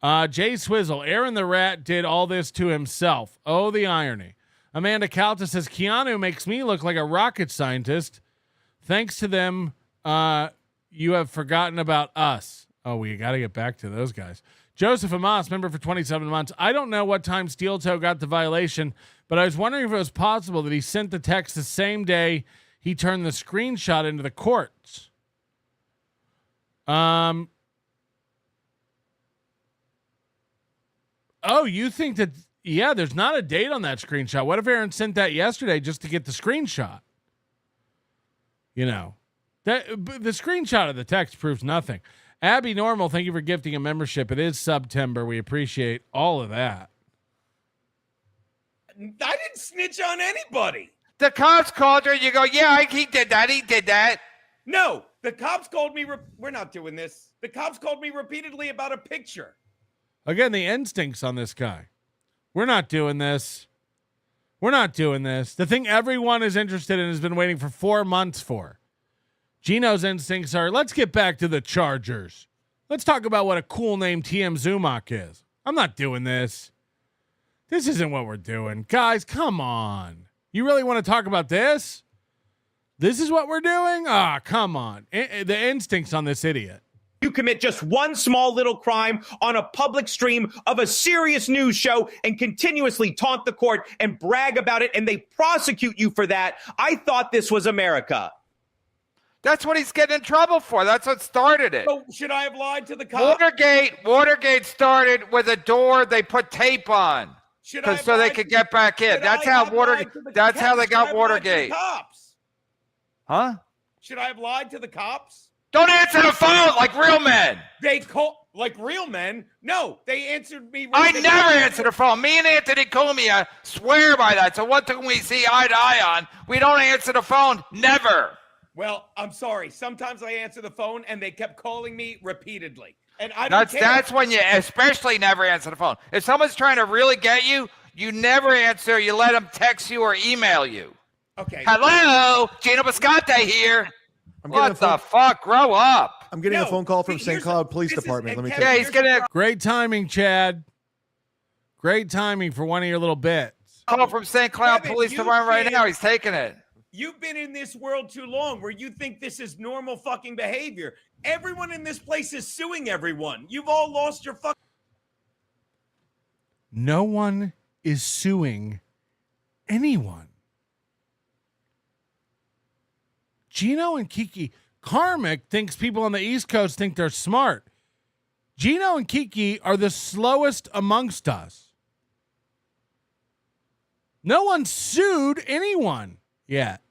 Jay Swizzle, Aaron the Rat did all this to himself. Oh, the irony. Amanda Calta says, Keanu makes me look like a rocket scientist. Thanks to them, you have forgotten about us. Oh, we got to get back to those guys. Joseph Amos, member for 27 months. I don't know what time Steel Toe got the violation, but I was wondering if it was possible that he sent the text the same day he turned the screenshot into the courts. Oh, you think that, yeah, there's not a date on that screenshot. What if Aaron sent that yesterday just to get the screenshot? You know, that the screenshot of the text proves nothing. Abby Normal, thank you for gifting a membership. It is September. We appreciate all of that. I didn't snitch on anybody. The cops called her. You go, yeah, he did that. He did that. No, the cops called me. We're not doing this. The cops called me repeatedly about a picture. Again, the instincts on this guy. We're not doing this. We're not doing this. The thing everyone is interested in has been waiting for 4 months for. Gino's instincts are, let's get back to the Chargers. Let's talk about what a cool name TM Zumock is. I'm not doing this. This isn't what we're doing. Guys, come on. You really want to talk about this? This is what we're doing? Ah, come on. The instincts on this idiot. You commit just one small little crime on a public stream of a serious news show and continuously taunt the court and brag about it, and they prosecute you for that. I thought this was America. That's what he's getting in trouble for. That's what started it. So should I have lied to the cops? Watergate started with a door they put tape on so they could get back in. That's how they got Watergate. Huh? Should I have lied to the cops? Don't answer the phone like real men. They call like real men? No, they answered me. I never answer the phone. Me and Anthony Cumia swear by that. So what can we see eye to eye on? We don't answer the phone. Never. Well, I'm sorry. Sometimes I answer the phone and they kept calling me repeatedly. And I don't care. That's when you especially never answer the phone. If someone's trying to really get you, you never answer. You let them text you or email you. Okay. Hello, Gino Bisconte here. What the fuck? Grow up. I'm getting a phone call from St. Cloud Police Department. Let me tell you. He's getting a great timing, Chad. Great timing for one of your little bits. Call from St. Cloud Police Department right now. He's taking it. You've been in this world too long where you think this is normal fucking behavior. Everyone in this place is suing everyone. You've all lost your fucking... No one is suing anyone. Gino and Kiki. Karmic thinks people on the East Coast think they're smart. Gino and Kiki are the slowest amongst us. No one sued anyone yet.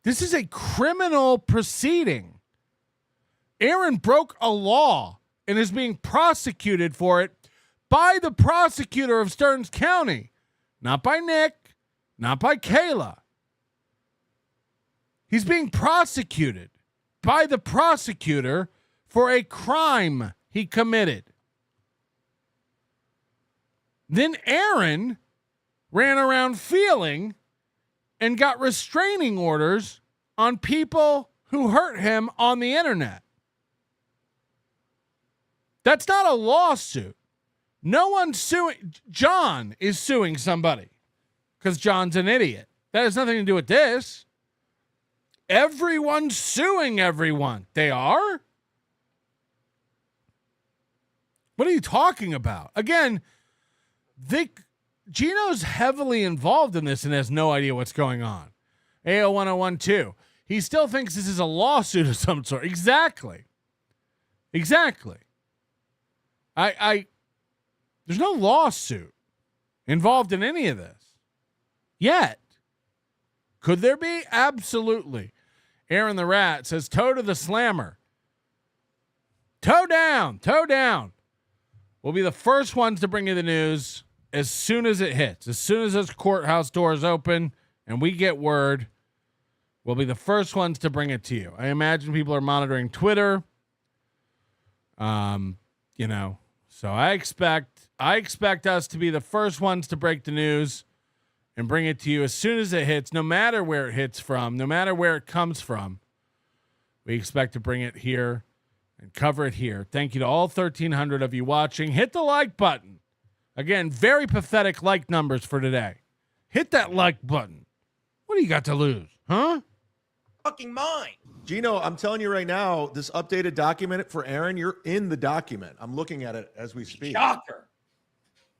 This is a criminal proceeding. Aaron broke a law and is being prosecuted for it by the prosecutor of Stearns County. Not by Nick, not by Kayla. He's being prosecuted by the prosecutor for a crime he committed. Then Aaron ran around feeling and got restraining orders on people who hurt him on the internet. That's not a lawsuit. No one's suing. John is suing somebody because John's an idiot. That has nothing to do with this. Everyone's suing everyone. They are? What are you talking about? Again, Gino's heavily involved in this and has no idea what's going on. AO1012. He still thinks this is a lawsuit of some sort. Exactly. There's no lawsuit involved in any of this yet. Could there be? Absolutely. Aaron the Rat says, toe to the slammer. Toe down, toe down. We'll be the first ones to bring you the news as soon as it hits. As soon as those courthouse doors open and we get word, we'll be the first ones to bring it to you. I imagine people are monitoring Twitter. So I expect us to be the first ones to break the news and bring it to you as soon as it hits, no matter where it hits from, no matter where it comes from. We expect to bring it here and cover it here. Thank you to all 1,300 of you watching. Hit the like button. Again, very pathetic like numbers for today. Hit that like button. What do you got to lose? Huh? Fucking mine. Gino, I'm telling you right now, this updated document for Aaron, you're in the document. I'm looking at it as we speak. Shocker.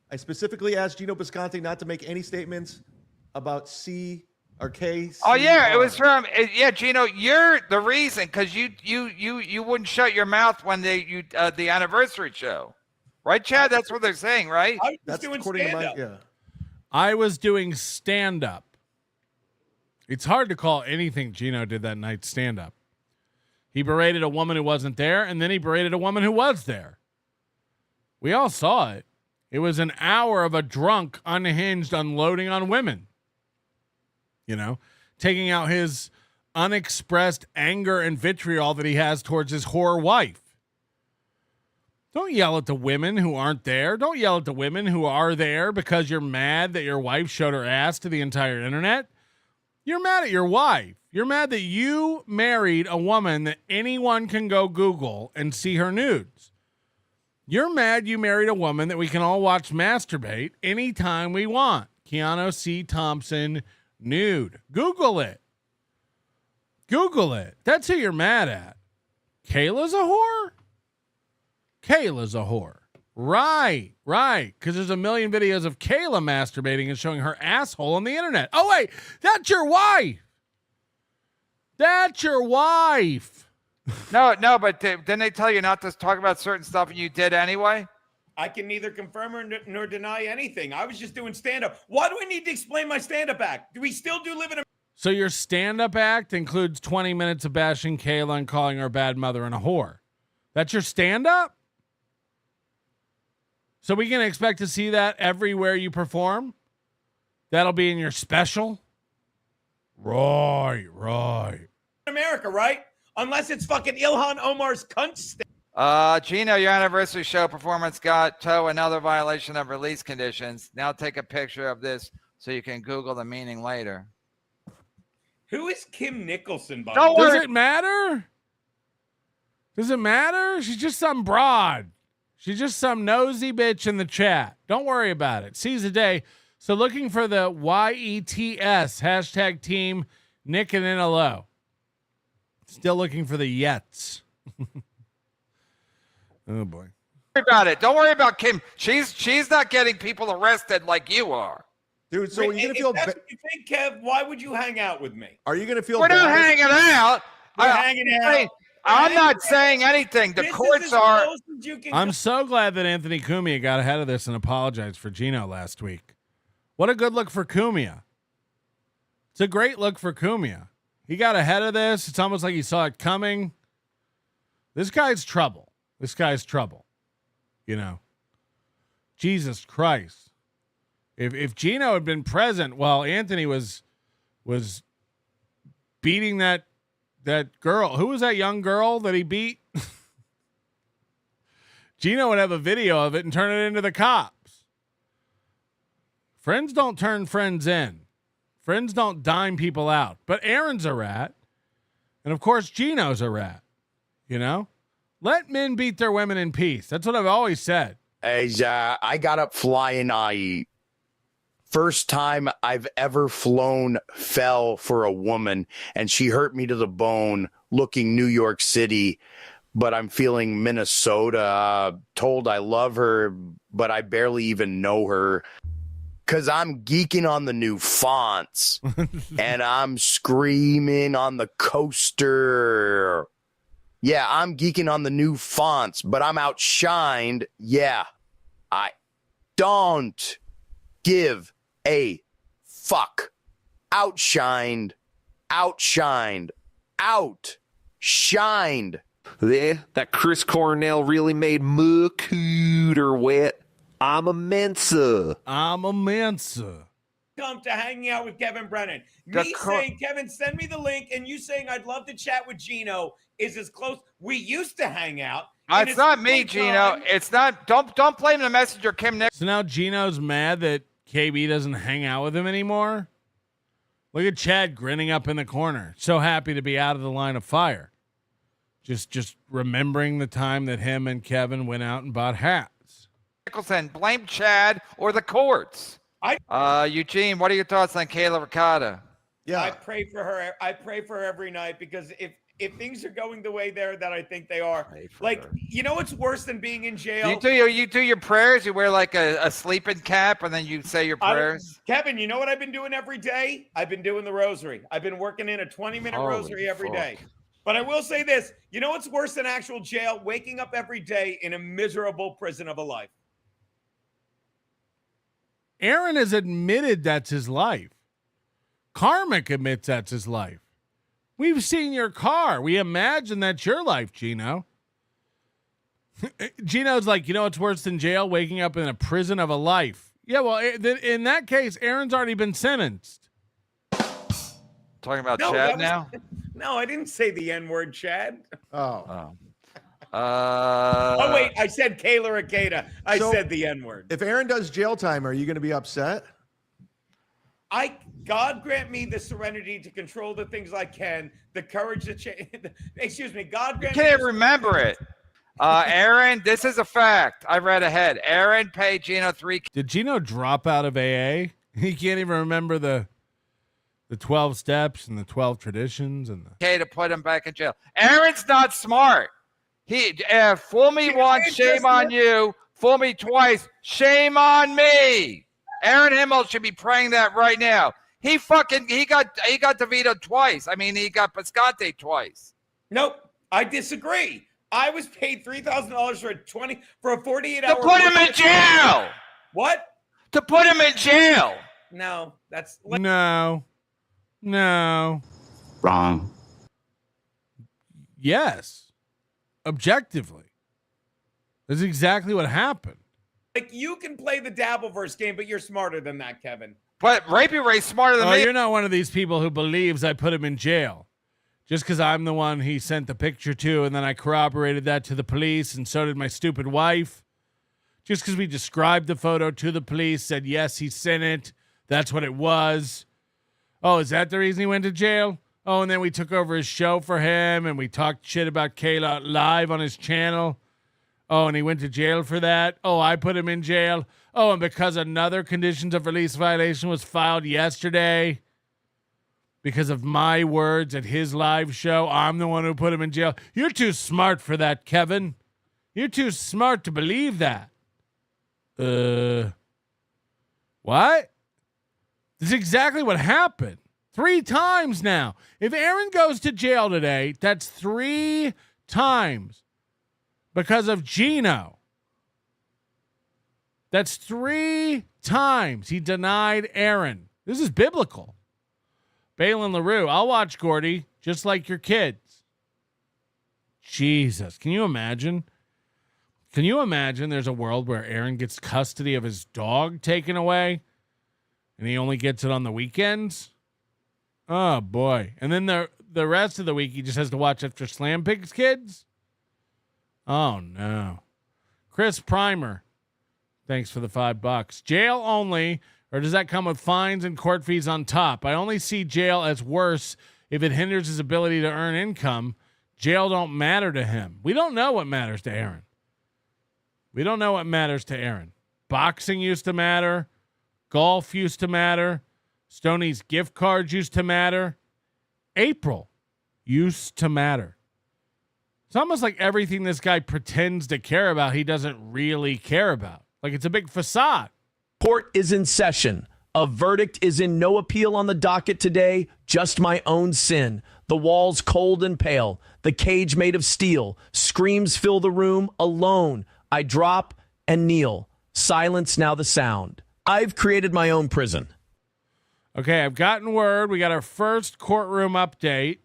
I specifically asked Gino Bisconti not to make any statements about C or K. Oh yeah, it was from Gino. You're the reason because you wouldn't shut your mouth when the anniversary show, right, Chad? That's what they're saying, right? That's according to my I was doing stand up. It's hard to call anything Gino did that night stand up. He berated a woman who wasn't there, and then he berated a woman who was there. We all saw it. It was an hour of a drunk, unhinged unloading on women. Taking out his unexpressed anger and vitriol that he has towards his whore wife. Don't yell at the women who aren't there. Don't yell at the women who are there because you're mad that your wife showed her ass to the entire internet. You're mad at your wife. You're mad that you married a woman that anyone can go Google and see her nudes. You're mad you married a woman that we can all watch masturbate anytime we want. Keanu C. Thompson nude. Google it. Google it. That's who you're mad at. Kayla's a whore? Kayla's a whore. Right. Because there's a million videos of Kayla masturbating and showing her asshole on the internet. Oh, wait. That's your wife. That's your wife. No, but didn't they tell you not to talk about certain stuff and you did anyway? I can neither confirm nor deny anything. I was just doing stand-up. Why do I need to explain my stand-up act? Do we still do live in a... So your stand-up act includes 20 minutes of bashing Kayla and calling her a bad mother and a whore. That's your stand-up? So we can expect to see that everywhere you perform? That'll be in your special? Right. America, right? Unless it's fucking Ilhan Omar's cunt stand. Gino, your anniversary show performance got toe another violation of release conditions. Now take a picture of this so you can Google the meaning later. Who is Kim Nicholson, by the way? Does it matter? Does it matter? She's just some broad. She's just some nosy bitch in the chat. Don't worry about it. Seize the day. So looking for the YETS hashtag team Nick and NLO. Still looking for the Yets. Oh boy. Don't worry about it. Don't worry about Kim. She's not getting people arrested like you are. Dude, so are you gonna feel bad? You think, Kev, why would you hang out with me? Are you gonna feel We're not hanging out. We're hanging out. I'm not saying anything. The courts are. I'm so glad that Anthony Cumia got ahead of this and apologized for Gino last week. What a good look for Cumia. It's a great look for Cumia. He got ahead of this. It's almost like he saw it coming. This guy's trouble. Jesus Christ. If Gino had been present while Anthony was beating that girl. Who was that young girl that he beat? Gino would have a video of it and turn it into the cops. Friends don't turn friends in. Friends don't dime people out. But Aaron's a rat. And of course, Gino's a rat. Let men beat their women in peace. That's what I've always said. As I got up flying, first time I've ever flown fell for a woman, and she hurt me to the bone looking New York City, but I'm feeling Minnesota. Told I love her, but I barely even know her because I'm geeking on the new fonts and I'm screaming on the coaster. Yeah, I'm geeking on the new fonts, but I'm outshined. Yeah, I don't give a fuck. Outshined. Outshined. Outshined. Yeah, that Chris Cornell really made my cooter wet. I'm a Mensa. Come to hanging out with Kevin Brennan. Me saying, Kevin, send me the link, and you saying I'd love to chat with Gino is as close. We used to hang out. It's not me, Gino. It's not. Don't blame the messenger, Kim Nick. So now Gino's mad that KB doesn't hang out with him anymore. Look at Chad grinning up in the corner, so happy to be out of the line of fire. Just remembering the time that him and Kevin went out and bought hats. Nicholson, blame Chad or the courts. Eugene, what are your thoughts on Kayla Ricotta? Yeah, I pray for her. I pray for her every night because if things are going the way that I think they are, like you know what's worse than being in jail? You do your prayers. You wear like a sleeping cap and then you say your prayers. Kevin, you know what I've been doing every day? I've been doing the rosary. I've been working in a 20-minute rosary every day. But I will say this, you know what's worse than actual jail? Waking up every day in a miserable prison of a life. Aaron has admitted that's his life. Karmic admits that's his life. We've seen your car. We imagine that's your life, Gino. Gino's like, you know what's worse than jail? Waking up in a prison of a life. Yeah, well, in that case, Aaron's already been sentenced. Talking about Chad now? No, I didn't say the N-word, Chad. Oh, wait, I said Kayla Ricotta. I said the N-word. If Aaron does jail time, are you going to be upset? God grant me the serenity to control the things I can, the courage to change. Excuse me, God grant me. You can't remember it. Aaron, this is a fact. I read ahead. Aaron paid Gino $3. Did Gino drop out of AA? He can't even remember the 12 steps and the 12 traditions and to put him back in jail. Aaron's not smart. He fool me once, shame on you. Fool me twice, shame on me. Aaron Imholte should be praying that right now. He got DeVito twice. I mean, he got Piscante twice. Nope, I disagree. I was paid $3,000 for a 48-hour. To put him in jail. What? To put him in jail. No, that's no. Wrong. Yes. Objectively. That's exactly what happened. Like, you can play the Dabbleverse game, but you're smarter than that, Kevin. But Rapey Ray's smarter than me. You're not one of these people who believes I put him in jail. Just because I'm the one he sent the picture to, and then I corroborated that to the police, and so did my stupid wife. Just because we described the photo to the police, said, yes, he sent it. That's what it was. Oh, is that the reason he went to jail? Oh, and then we took over his show for him, and we talked shit about Kayla live on his channel. Oh, and he went to jail for that. Oh, I put him in jail. Oh, and because another conditions of release violation was filed yesterday because of my words at his live show, I'm the one who put him in jail. You're too smart for that, Kevin. You're too smart to believe that. What? This is exactly what happened. 3 times now. If Aaron goes to jail today, that's 3 times because of Gino. That's 3 times he denied Aaron. This is biblical. Balin LaRue, I'll watch Gordy, just like your kids. Jesus, can you imagine? Can you imagine there's a world where Aaron gets custody of his dog taken away and he only gets it on the weekends? Oh, boy. And then the rest of the week he just has to watch after Slam Pigs kids? Oh, no. Chris Primer, thanks for the $5. Jail only, or does that come with fines and court fees on top? I only see jail as worse if it hinders his ability to earn income. Jail don't matter to him. We don't know what matters to Aaron. We don't know what matters to Aaron. Boxing used to matter. Golf used to matter. Stoney's gift cards used to matter. April used to matter. It's almost like everything this guy pretends to care about, he doesn't really care about. Like it's a big facade. Court is in session. A verdict is in no appeal on the docket today, just my own sin. The walls cold and pale, the cage made of steel. Screams fill the room, alone. I drop and kneel. Silence now the sound. I've created my own prison. Okay, I've gotten word. We got our first courtroom update.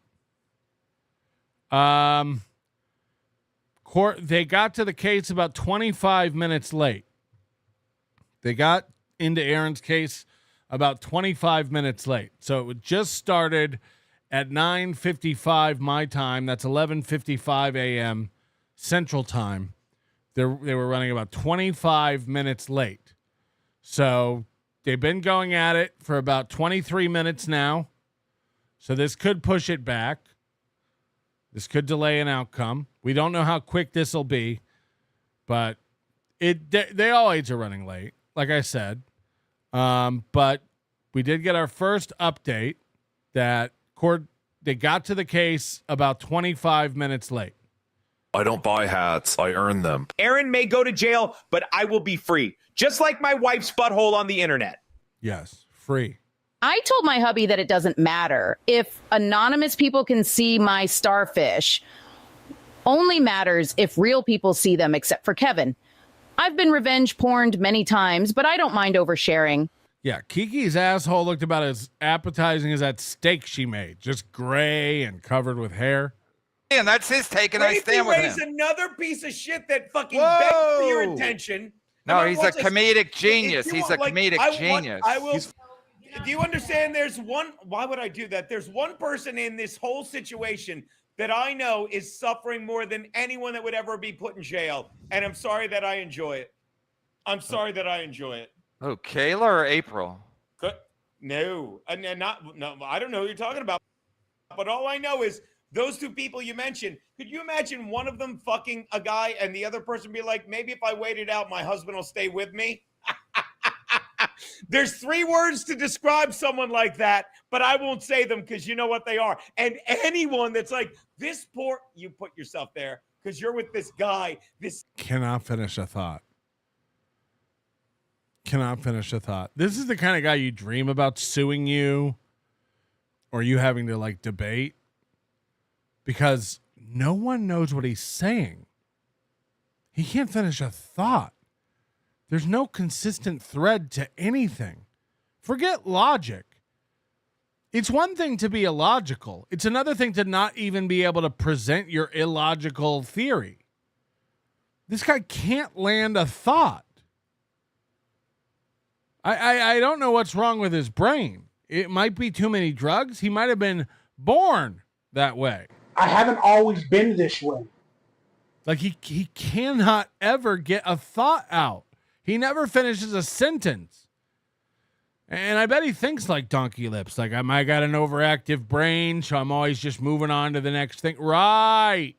They got to the case about 25 minutes late. They got into Aaron's case about 25 minutes late. So it just started at 9:55 my time. That's 11:55 a.m. Central Time. They were running about 25 minutes late. So they've been going at it for about 23 minutes now. So this could push it back. This could delay an outcome. We don't know how quick this will be, but they always are running late, like I said. But we did get our first update that they got to the case about 25 minutes late. I don't buy hats. I earn them. Aaron may go to jail, but I will be free. Just like my wife's butthole on the internet. Yes, free. I told my hubby that it doesn't matter. If anonymous people can see my starfish, only matters if real people see them, except for Kevin. I've been revenge porned many times, but I don't mind oversharing. Yeah, Kiki's asshole looked about as appetizing as that steak she made. Just gray and covered with hair. And that's his take, and I stand with him. Another piece of shit that fucking begs for your attention. No, he's a comedic genius. He's a comedic genius. I will. Do you understand? There's one. Why would I do that? There's one person in this whole situation that I know is suffering more than anyone that would ever be put in jail, and I'm sorry that I enjoy it. I'm sorry that I enjoy it. Oh, Kayla or April? No, and no. I don't know who you're talking about. But all I know is those two people you mentioned. Could you imagine one of them fucking a guy and the other person be like, maybe if I wait it out, my husband will stay with me? There's 3 words to describe someone like that, but I won't say them because you know what they are. And anyone that's like, this poor, you put yourself there because you're with this guy. This cannot finish a thought. Cannot finish a thought. This is the kind of guy you dream about suing you or you having to like debate because no one knows what he's saying. He can't finish a thought. There's no consistent thread to anything. Forget logic. It's one thing to be illogical. It's another thing to not even be able to present your illogical theory. This guy can't land a thought. I don't know what's wrong with his brain. It might be too many drugs. He might have been born that way. I haven't always been this way. Like he cannot ever get a thought out. He never finishes a sentence. And I bet he thinks like Donkey Lips. Like, I got an overactive brain, so I'm always just moving on to the next thing. Right.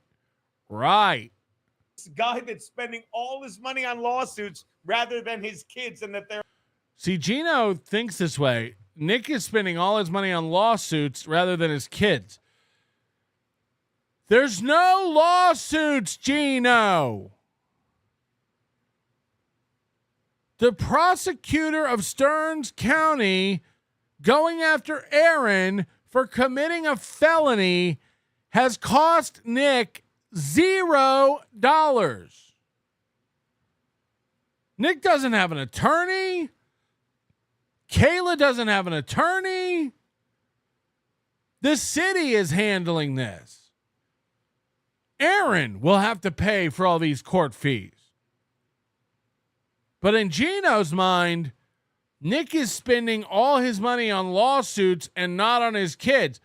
This guy that's spending all his money on lawsuits rather than his kids and that they're... See, Gino thinks this way. Nick is spending all his money on lawsuits rather than his kids. There's no lawsuits, Gino. The prosecutor of Stearns County going after Aaron for committing a felony has cost Nick $0. Nick doesn't have an attorney. Kayla doesn't have an attorney. The city is handling this. Aaron will have to pay for all these court fees. But in Gino's mind, Nick is spending all his money on lawsuits and not on his kids.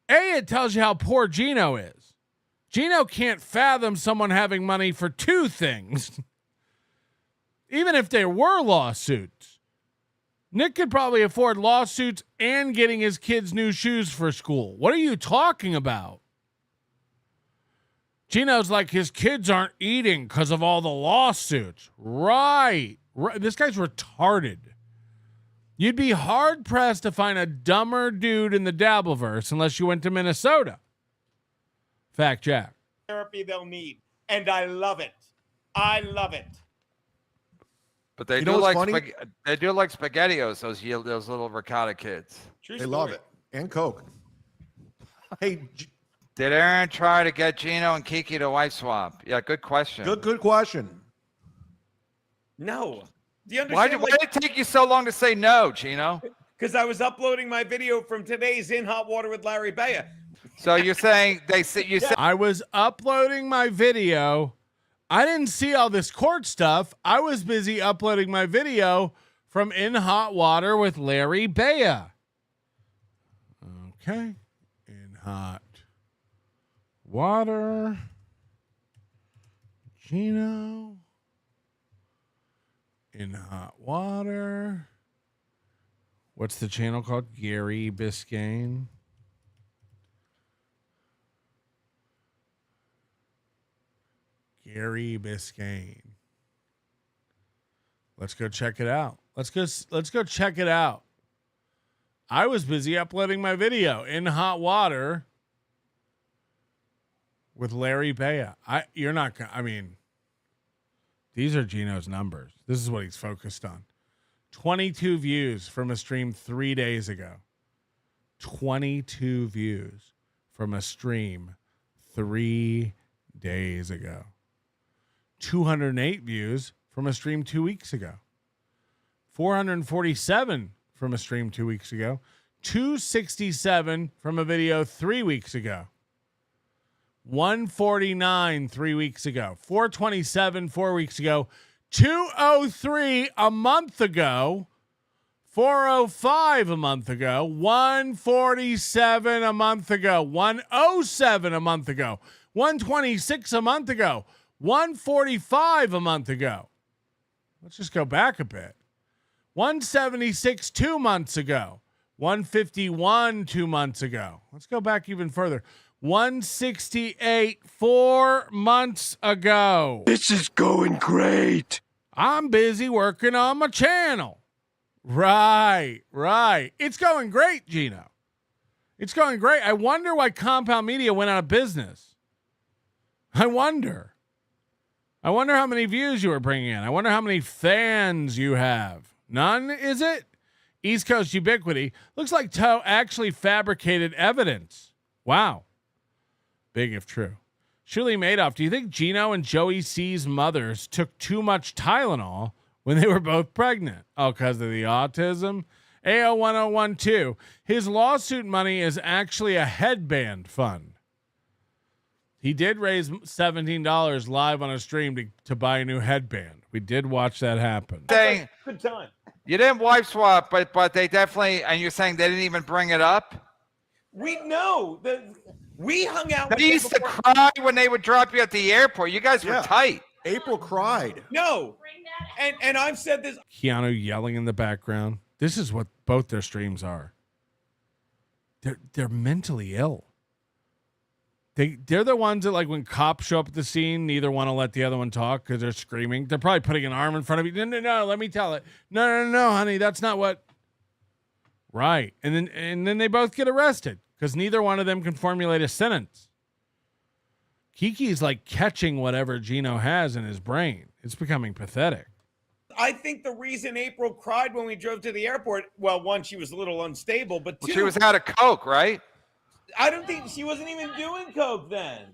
It tells you how poor Gino is. Gino can't fathom someone having money for 2 things. Even if there were lawsuits. Nick could probably afford lawsuits and getting his kids new shoes for school. What are you talking about? Gino's like, his kids aren't eating because of all the lawsuits. Right. This guy's retarded. You'd be hard-pressed to find a dumber dude in the Dabbleverse unless you went to Minnesota. Fact check. Therapy they'll need. And I love it. I love it. But they You do know what's like funny? they do like SpaghettiOs. Those little ricotta kids. They love it. And Coke. Hey, Did Aaron try to get Gino and Kiki to wife swap? Yeah, good question. good question. No. Do you Why understand? did it take you so long to say no, Gino? Because I was uploading my video from today's In Hot Water with Larry Baya. So you're saying you said I was uploading my video. I didn't see all this court stuff. I was busy uploading my video from In Hot Water with Larry Baya. Okay. In Hot Water. Gino. In Hot Water. What's the channel called? Gary Biscayne. Gary Biscayne. Let's go check it out. Let's go check it out. I was busy uploading my video In Hot Water with Larry Baya. You're not gonna, I mean, these are Gino's numbers. This is what he's focused on. 22 views from a stream 3 days ago. 22 views from a stream 3 days ago. 208 views from a stream 2 weeks ago. 447 from a stream 2 weeks ago. 267 from a video 3 weeks ago. 149 3 weeks ago. 427 4 weeks ago. 203 a month ago. 405 a month ago. 147 a month ago. 107 a month ago. 126 a month ago. 145 a month ago. Let's just go back a bit. 176 2 months ago. 151 2 months ago. Let's go back even further. 168 4 months ago. This is going great. I'm busy working on my channel. Right. It's going great, Gino. It's going great. I wonder why Compound Media went out of business. I wonder how many views you were bringing in. I wonder how many fans you have. None, is it? East Coast Ubiquity. Looks like Toe actually fabricated evidence. Wow. Big if true. Shirley Madoff, do you think Gino and Joey C's mothers took too much Tylenol when they were both pregnant? Oh, because of the autism? AO1012. His lawsuit money is actually a headband fund. He did raise $17 live on a stream to buy a new headband. We did watch that happen. Good time. You didn't wife swap, but they definitely, and you're saying they didn't even bring it up? We hung out. They used to cry when they would drop you at the airport. You guys were tight. April cried. No. And I've said this. Keanu yelling in the background. This is what both their streams are. They're mentally ill. They're the ones that, like, when cops show up at the scene, neither want to let the other one talk because they're screaming. They're probably putting an arm in front of you. No, let me tell it. No, honey, that's not what. Right. And then they both get arrested because neither one of them can formulate a sentence. Kiki's like catching whatever Gino has in his brain. It's becoming pathetic. I think the reason April cried when we drove to the airport, well, one, she was a little unstable, but two, she was out of coke, right? I don't think she wasn't even doing coke then.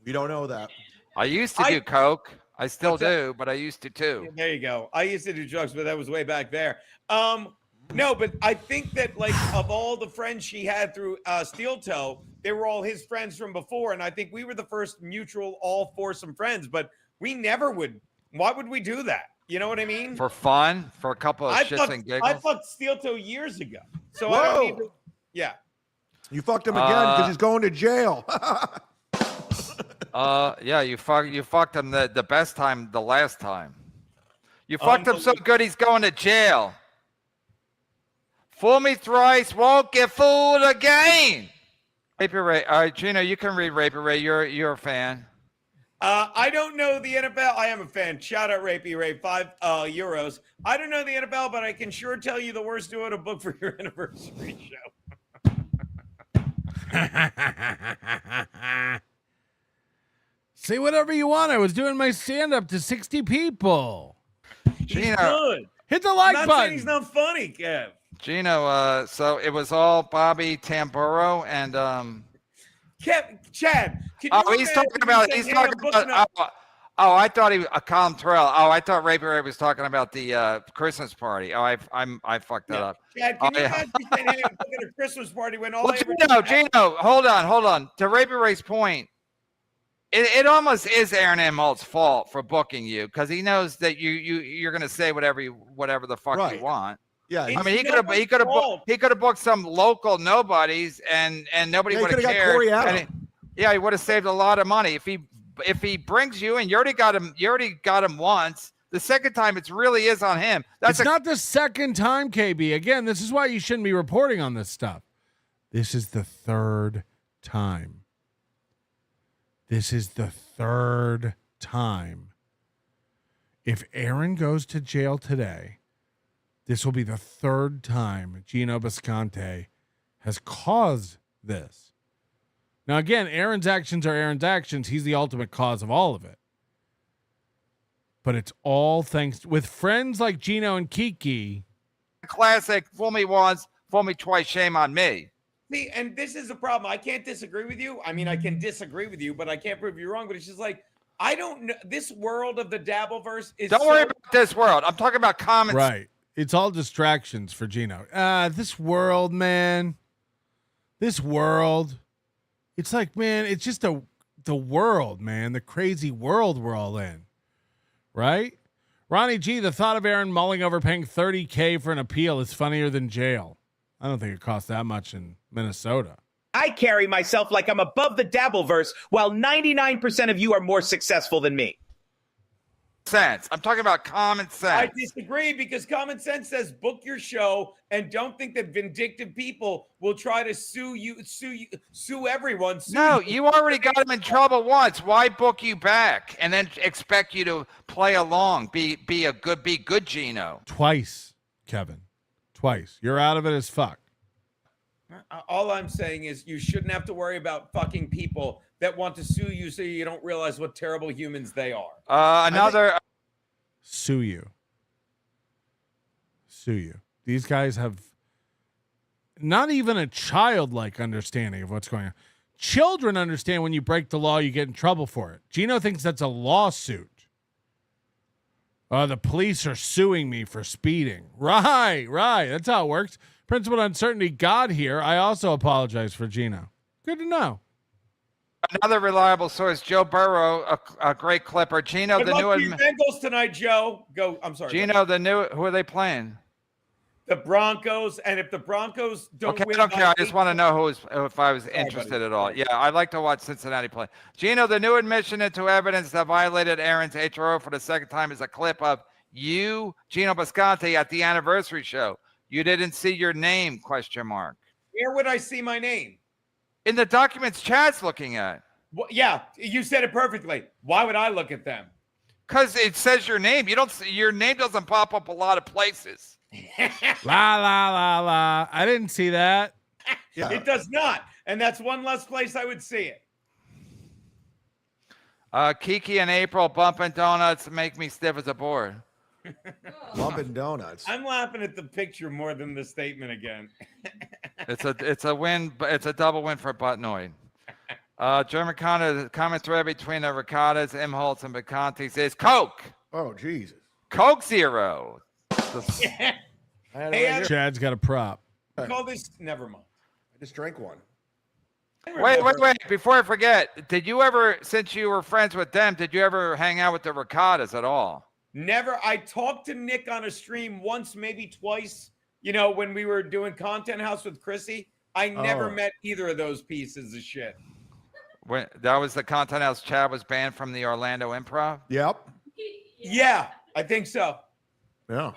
We don't know that. I used to do coke. I still do, but I used to too. There you go. I used to do drugs, but that was way back there. No, but I think that, like, of all the friends she had through Steel Toe, they were all his friends from before, and I think we were the first mutual all foursome friends. But we never would. Why would we do that? You know what I mean? For fun, for a couple of shits and giggles. I fucked Steel Toe years ago, so Whoa. I don't need to. Yeah. You fucked him again because he's going to jail. Yeah, you fucked him the best time, the last time. You fucked him so good he's going to jail. Fool me thrice, won't get fooled again. Rapey Ray. All right, Gino, you can read Rapey Ray. You're a fan. I don't know the NFL. I am a fan. Shout out Rapey Ray, €5. I don't know the NFL, but I can sure tell you the worst duo to book for your anniversary show. Say whatever you want. I was doing my stand-up to 60 people. Gino, good. Hit the like I'm not button. saying he's not funny, Kev. Gino, so it was all Bobby Tamburo and Chad, can you he's talking about I thought he Colin Terrell. Oh, I thought Ray Ray was talking about the Christmas party. Oh, I fucked that up. Chad, can you imagine me saying, hey, I'm booking a Christmas party when all Well, I ever Gino, hold on. To Ray Ray's point, it almost is Aaron Imholte's fault for booking you because he knows that you're going to say whatever the fuck you want. Yeah, I mean, he could have booked some local nobodies and nobody would have cared. Corey Allen. He would have saved a lot of money if he brings you and you already got him once. The second time, it really is on him. It's not the second time, KB. Again, this is why you shouldn't be reporting on this stuff. This is the third time. This is the third time. If Aaron goes to jail today, this will be the third time Gino Bisconte has caused this. Now, again, Aaron's actions are Aaron's actions. He's the ultimate cause of all of it. But it's all thanks with friends like Gino and Kiki. Classic, fool me once, fool me twice, shame on me. See, and this is the problem. I can't disagree with you. I mean, I can disagree with you, but I can't prove you wrong. But it's just like, I don't know. This world of the Dabbleverse is Don't worry about this world. I'm talking about comments. Right. It's all distractions for Gino. This world, man. This world. It's like, man, it's just the world, man. The crazy world we're all in. Right? Ronnie G, the thought of Aaron mulling over paying $30K for an appeal is funnier than jail. I don't think it costs that much in Minnesota. I carry myself like I'm above the Dabbleverse, while 99% of you are more successful than me. Sense. I'm talking about common sense. I disagree because common sense says book your show and don't think that vindictive people will try to sue everyone. No, you already got him in trouble once. Why book you back and then expect you to play along? Be good Gino. Twice, Kevin. Twice. You're out of it as fuck. All I'm saying is you shouldn't have to worry about fucking people that want to sue you so you don't realize what terrible humans they are. Sue you. These guys have not even a childlike understanding of what's going on. Children understand when you break the law, you get in trouble for it. Gino thinks that's a lawsuit. The police are suing me for speeding. Right. That's how it works. Principal uncertainty got here. I also apologize for Gino. Good to know. Another reliable source, Joe Burrow, a great clipper. Gino, Good the luck new to your Bengals tonight, Joe. Go. I'm sorry. Gino, the new. Who are they playing? The Broncos. And if the Broncos don't win, I don't care. I just want to know if I was interested at all. Yeah, I'd like to watch Cincinnati play. Gino, the new admission into evidence that violated Aaron's HRO for the second time is a clip of you, Gino Bisconte, at the anniversary show. You didn't see your name, ? Where would I see my name? In the documents Chad's looking at. Well, yeah, you said it perfectly. Why would I look at them? Because it says your name. Your name doesn't pop up a lot of places. La. I didn't see that. Yeah. It does not. And that's one less place I would see it. Kiki and April bumping donuts make me stiff as a board. Bumping donuts. I'm laughing at the picture more than the statement again. It's a win, but it's a double win for Buttnoid. German common thread between the Riccattas, Imholtes, and Bacantes is Coke. Oh, Jesus. Coke Zero. Chad's got a prop. Call this. Never mind. I just drank one. Wait. Before I forget, did you ever, since you were friends with them, did you ever hang out with the Riccattas at all? Never. I talked to Nick on a stream once, maybe twice, when we were doing Content House with Chrissy. I never met either of those pieces of shit. That was the Content House Chad was banned from the Orlando Improv? Yep. Yeah, I think so. Yeah.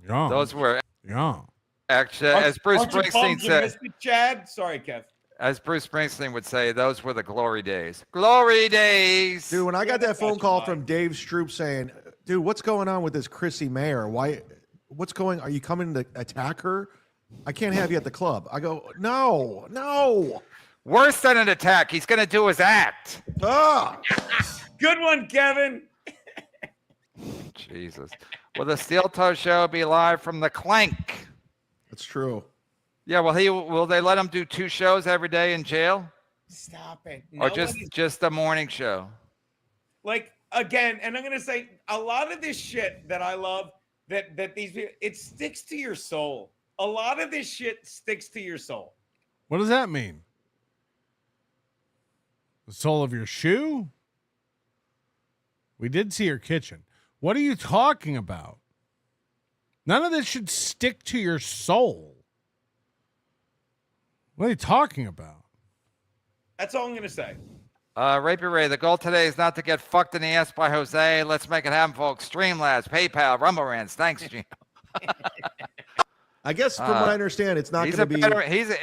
Those were. Yeah. Actually, as Bruce Springsteen said. Chad? Sorry, Kev. As Bruce Springsteen would say, those were the glory days. Glory days. Dude, when I got that phone call from Dave Stroop saying, dude, what's going on with this Chrissy Mayer? Are you coming to attack her? I can't have you at the club. I go, no. Worse than an attack. He's going to do his act. Ah. Good one, Kevin. Jesus. Will the Steel Toe Show be live from the Clank? That's true. Yeah, will they let him do 2 shows every day in jail? Stop it. Or just the morning show? Like, again, and I'm going to say a lot of this shit that I love, that these people, it sticks to your soul. A lot of this shit sticks to your soul. What does that mean? The sole of your shoe? We did see your kitchen. What are you talking about? None of this should stick to your soul. What are you talking about? That's all I'm going to say. Rapey Ray, the goal today is not to get fucked in the ass by Jose. Let's make it happen, folks. Streamlabs, PayPal, Rumble Rants. Thanks, Gino. I guess from what I understand, it's not going to be.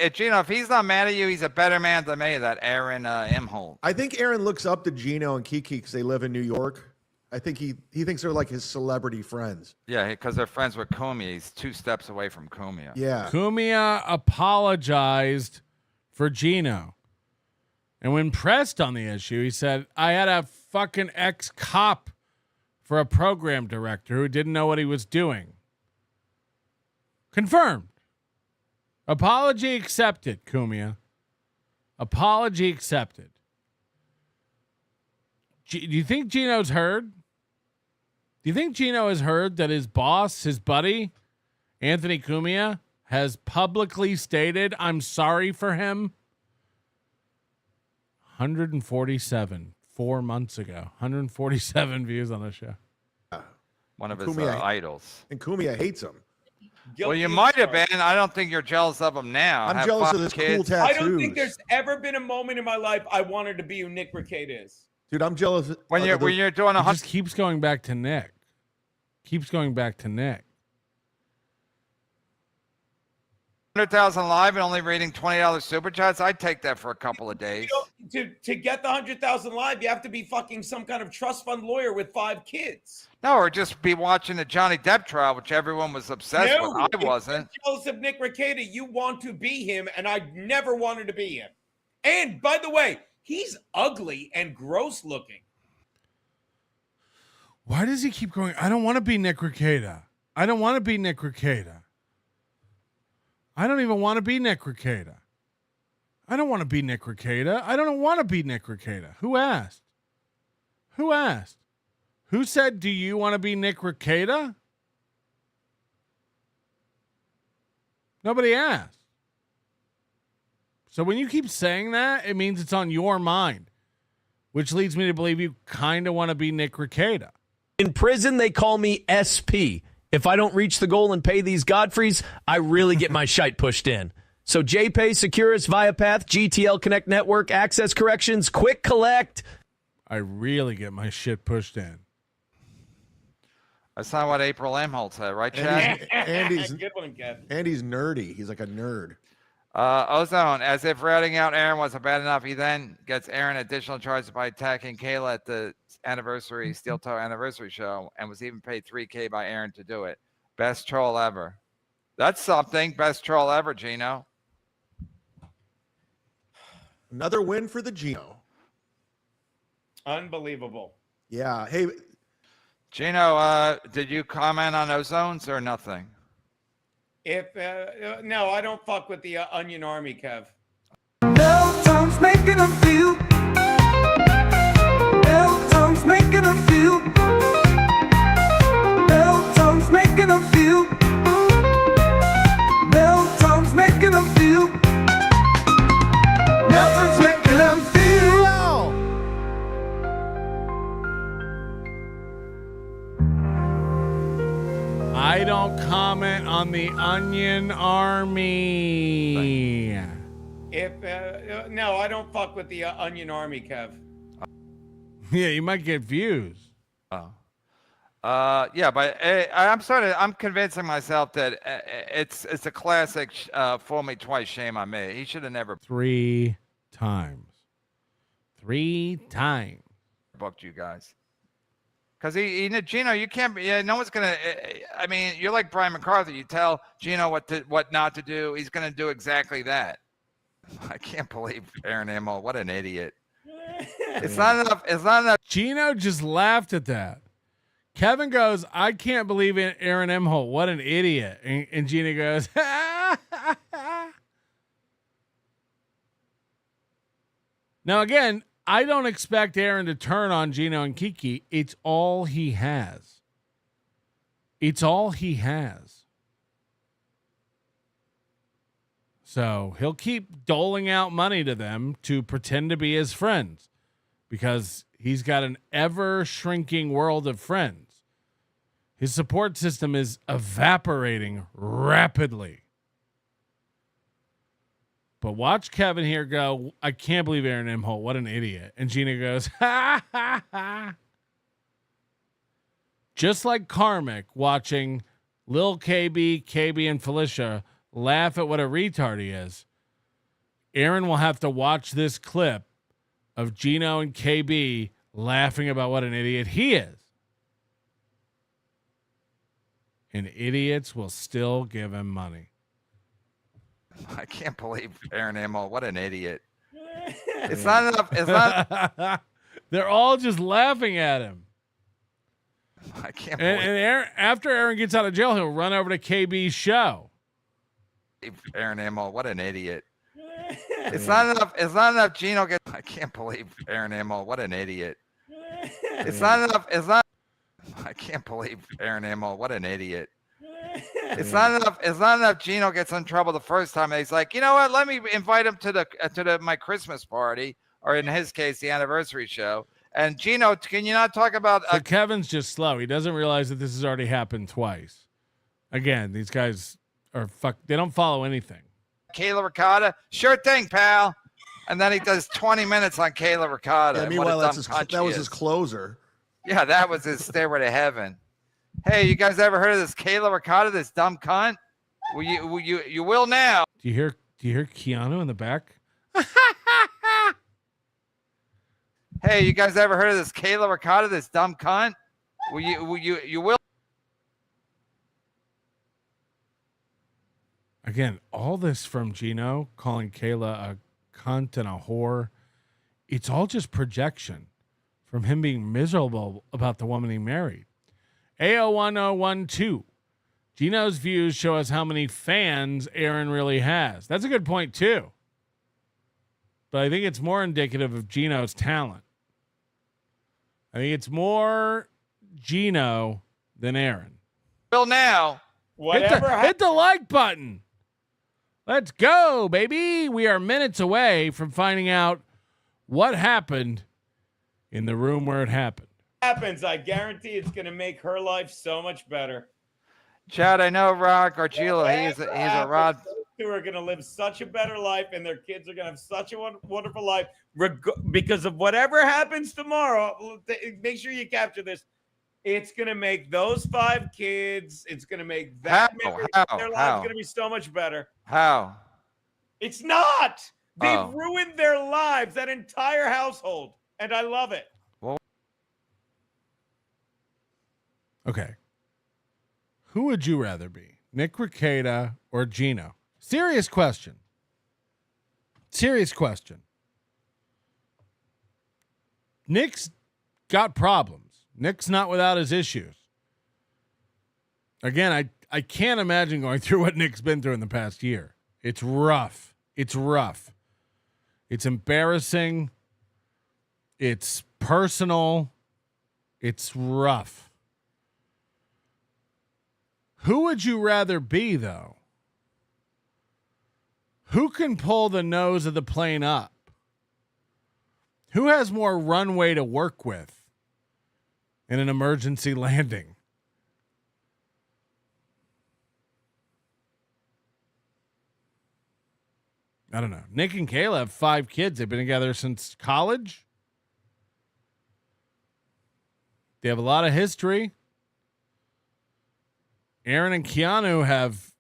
Gino, if he's not mad at you, he's a better man than me, that Aaron Imholte. I think Aaron looks up to Gino and Kiki because they live in New York. I think he thinks they're like his celebrity friends. Yeah, because they're friends with Kumia. He's 2 steps away from Kumia. Yeah. Kumia apologized for Gino. And when pressed on the issue, he said, I had a fucking ex-cop for a program director who didn't know what he was doing. Confirmed. Apology accepted, Kumia. Apology accepted. Do you think Gino's heard? Do you think Gino has heard that his boss, his buddy, Anthony Kumia, has publicly stated, I'm sorry for him? 147 4 months ago. 147 views on the show. One of his idols. And Kumia hates him. Well, you might have been. I don't think you're jealous of him now. I'm jealous of this cool tattoos. I don't think there's ever been a moment in my life I wanted to be who Nick Ricade is. Dude, I'm jealous. When you're doing It just keeps going back to Nick. Keeps going back to Nick. 100,000 live and only reading $20 super chats, I'd take that for a couple of days. To get the 100,000 live, you have to be fucking some kind of trust fund lawyer with 5 kids. No, or just be watching the Johnny Depp trial, which everyone was obsessed with. I wasn't. If you're jealous of Nick Ricade, you want to be him, and I never wanted to be him. And by the way, he's ugly and gross looking. Why does he keep going? I don't want to be Nick Ricada. I don't want to be Nick Ricada. I don't even want to be Nick Ricada. I don't want to be Nick Ricada. I don't want to be Nick Ricada. Who asked? Who asked? Who said, do you want to be Nick Ricada? Nobody asked. So when you keep saying that, it means it's on your mind, which leads me to believe you kind of want to be Nick Ricada. In prison, they call me SP. If I don't reach the goal and pay these Godfreys, I really get my shite pushed in. So JPay, Securus, Viapath, GTL Connect Network, Access Corrections, Quick Collect. I really get my shit pushed in. That's not what April Imholte said, right, Chad? Andy's Good one, Kev. Andy's nerdy. He's like a nerd. Ozone, as if ratting out Aaron wasn't bad enough, he then gets Aaron additional charges by attacking Kayla at the Steel Toe anniversary show and was even paid $3,000 by Aaron to do it. Best troll ever. That's something. Best troll ever, Gino. Another win for the Gino. Unbelievable. Yeah. Hey, Gino, did you comment on Ozones or nothing? If no, I don't fuck with the Onion Army, Kev. Tongues making them feel. Tongues making them feel. Tongues making them feel. Tongues making them feel. Tongues making them feel. I don't comment on the Onion Army. If no, I don't fuck with the Onion Army, Kev. Yeah, you might get views. Yeah, but I'm convincing myself that it's a classic fool me twice, shame on me. He should have never 3 times. 3 times. Booked you guys. Because Gino, you can't. No one's gonna. I mean, you're like Brian McCarthy. You tell Gino what not to do. He's gonna do exactly that. I can't believe Aaron Imholte. What an idiot. It's not enough. It's not enough. Gino just laughed at that. Kevin goes, I can't believe it, Aaron Imholte. What an idiot. And Gina goes, Now, again, I don't expect Aaron to turn on Gino and Kiki. It's all he has. It's all he has. So he'll keep doling out money to them to pretend to be his friends because he's got an ever shrinking world of friends. His support system is evaporating rapidly. But watch Kevin here go, I can't believe Aaron Imholte. What an idiot. And Gina goes, ha, ha, ha. Just like Karmic watching Lil KB, and Felicia laugh at what a retard he is. Aaron will have to watch this clip of Gino and KB laughing about what an idiot he is. And idiots will still give him money. I can't believe Aaron Imholte. What an idiot. It's not enough. It's not. They're all just laughing at him. I can't believe. And Aaron, after Aaron gets out of jail, he'll run over to KB's show. Aaron Imholte. What an idiot. It's not enough. It's not enough. Gino gets. I can't believe Aaron Imholte. What an idiot. It's not enough. It's not. I can't believe Aaron Imholte. What an idiot. It's not enough. It's not enough. Gino gets in trouble the first time. And he's like, you know what? Let me invite him to my Christmas party, or in his case, the anniversary show. And Gino, can you not talk about? So Kevin's just slow. He doesn't realize that this has already happened twice. Again, these guys are They don't follow anything. Kayla Ricotta, sure thing, pal. And then he does 20 minutes on Kayla Ricotta. Yeah, meanwhile, that was his closer. Yeah, that was his stairway to heaven. Hey, you guys ever heard of this Kayla Ricotta, this dumb cunt? You will now. Do you hear Keanu in the back? Hey, you guys ever heard of this Kayla Ricotta, this dumb cunt? You will. Again, all this from Gino calling Kayla a cunt and a whore. It's all just projection from him being miserable about the woman he married. AO1012. Gino's views show us how many fans Aaron really has. That's a good point, too. But I think it's more indicative of Gino's talent. I think it's more Gino than Aaron. Well, now. Hit the like button. Let's go, baby. We are minutes away from finding out what happened in the room where it happened. Happens, I guarantee it's going to make her life so much better. Chad, I know Rod Gargiulo. He's a Rod. Those two are going to live such a better life, and their kids are going to have such a wonderful life because of whatever happens tomorrow. Make sure you capture this. It's going to make those 5 kids. It's going to make their lives going to be so much better. How? It's not. They've ruined their lives, that entire household, and I love it. Okay. Who would you rather be, Nick Rekieta or Gino? Serious question. Serious question. Nick's got problems. Nick's not without his issues. Again, I can't imagine going through what Nick's been through in the past year. It's rough. It's rough. It's embarrassing. It's personal. It's rough. Who would you rather be, though? Who can pull the nose of the plane up? Who has more runway to work with in an emergency landing? I don't know. Nick and Kayla have 5 kids. They've been together since college. They have a lot of history. Aaron and Keanu have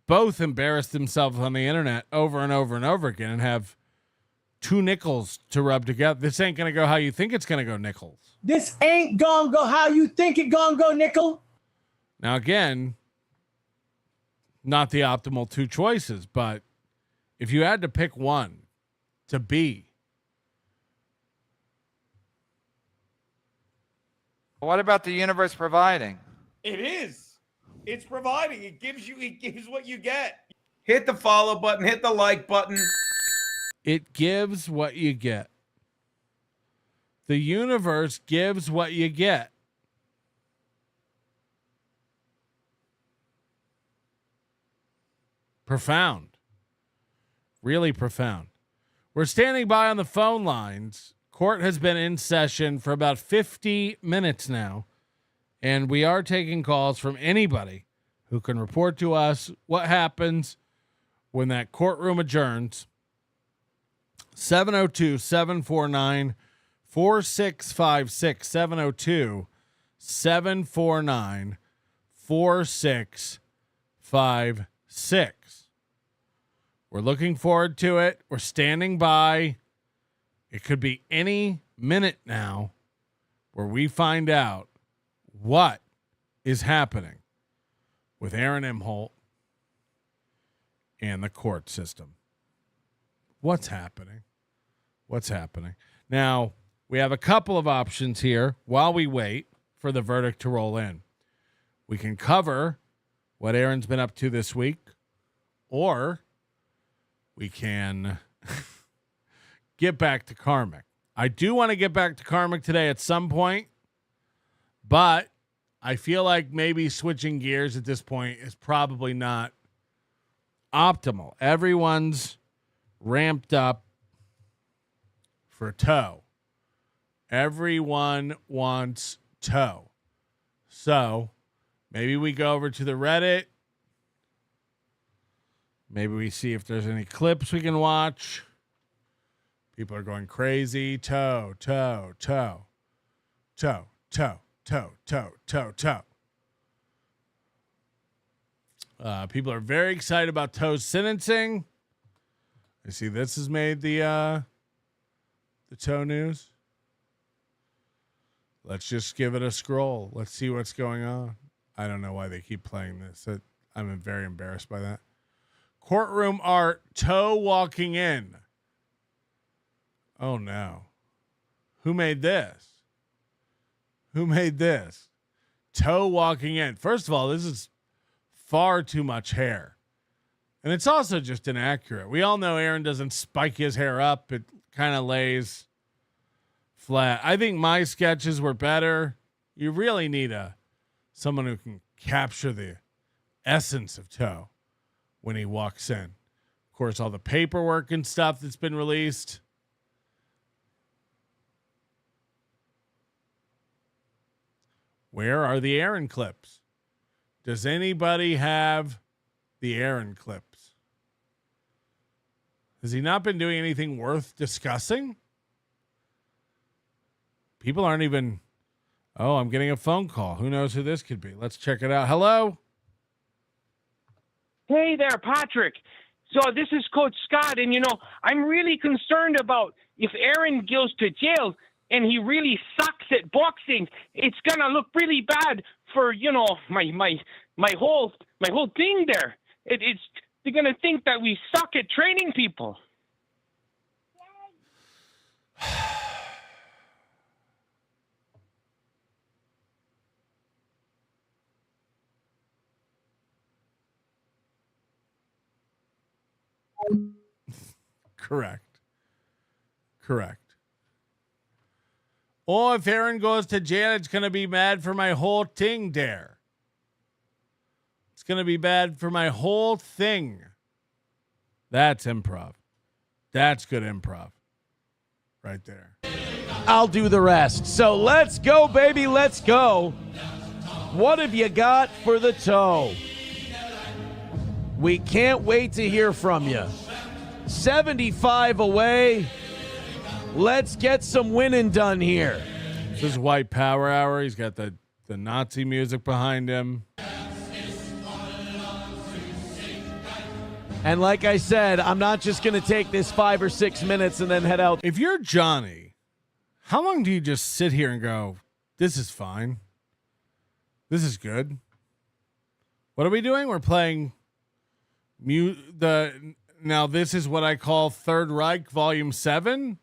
both embarrassed themselves on the internet over and over and over again and have 2 nickels to rub together. This ain't going to go how you think it's going to go, Nickels. This ain't gonna go how you think it gonna go, Nickel. Now, again, not the optimal 2 choices, but if you had to pick one to be, What about the universe providing? It is. It's providing. It gives what you get. Hit the follow button, hit the like button. It gives what you get. The universe gives what you get. Profound. Really profound. We're standing by on the phone lines. Court has been in session for about 50 minutes now, and we are taking calls from anybody who can report to us what happens when that courtroom adjourns. 702-749-4656. 702-749-4656. We're looking forward to it. We're standing by. It could be any minute now where we find out what is happening with Aaron Imholte and the court system. What's happening? What's happening? Now, we have a couple of options here while we wait for the verdict to roll in. We can cover what Aaron's been up to this week, or we can get back to Karmic. I do want to get back to Karmic today at some point, but I feel like maybe switching gears at this point is probably not optimal. Everyone's ramped up for toe. Everyone wants toe. So maybe we go over to the Reddit. Maybe we see if there's any clips we can watch. People are going crazy. Toe, toe, toe. Toe, toe, toe, toe, toe, toe. People are very excited about Toe's sentencing. I see this has made the Toe news. Let's just give it a scroll. Let's see what's going on. I don't know why they keep playing this. I'm very embarrassed by that. Courtroom art, Toe walking in. Oh no. Who made this? Who made this? Toe walking in. First of all, this is far too much hair. And it's also just inaccurate. We all know Aaron doesn't spike his hair up. It kind of lays flat. I think my sketches were better. You really need someone who can capture the essence of Toe when he walks in. Of course, all the paperwork and stuff that's been released. Where are the Aaron clips? Does anybody have the Aaron clips? Has he not been doing anything worth discussing? People aren't even... Oh, I'm getting a phone call. Who knows who this could be? Let's check it out. Hello? Hey there, Patrick. So this is Coach Scott, and I'm really concerned about if Aaron goes to jail and he really sucks at boxing, it's gonna look really bad for my whole thing there. They're gonna think that we suck at training people. Correct. Or if Aaron goes to jail, it's going to be bad for my whole thing there. It's going to be bad for my whole thing. That's improv. That's good improv. Right there. I'll do the rest. So let's go, baby. Let's go. What have you got for the Toe? We can't wait to hear from you. 75 away. Let's get some winning done here. This is White Power Hour. He's got the Nazi music behind him. And like I said, I'm not just going to take this 5 or 6 minutes and then head out. If you're Johnny, how long do you just sit here and go, this is fine? This is good. What are we doing? We're playing now this is what I call Third Reich Volume 7.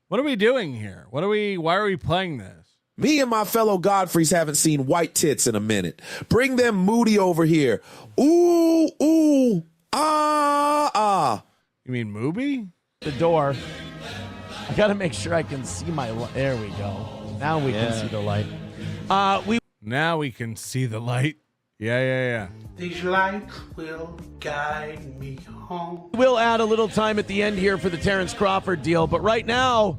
What are we doing here? Why are we playing this? Me and my fellow Godfreys haven't seen white tits in a minute. Bring them Moody over here. Ooh, ooh, ah. You mean Mooby? The door. I got to make sure I can see my light. There we go. Now we can see the light. Now we can see the light. Yeah. These lights will guide me home. We'll add a little time at the end here for the Terrence Crawford deal, but right now,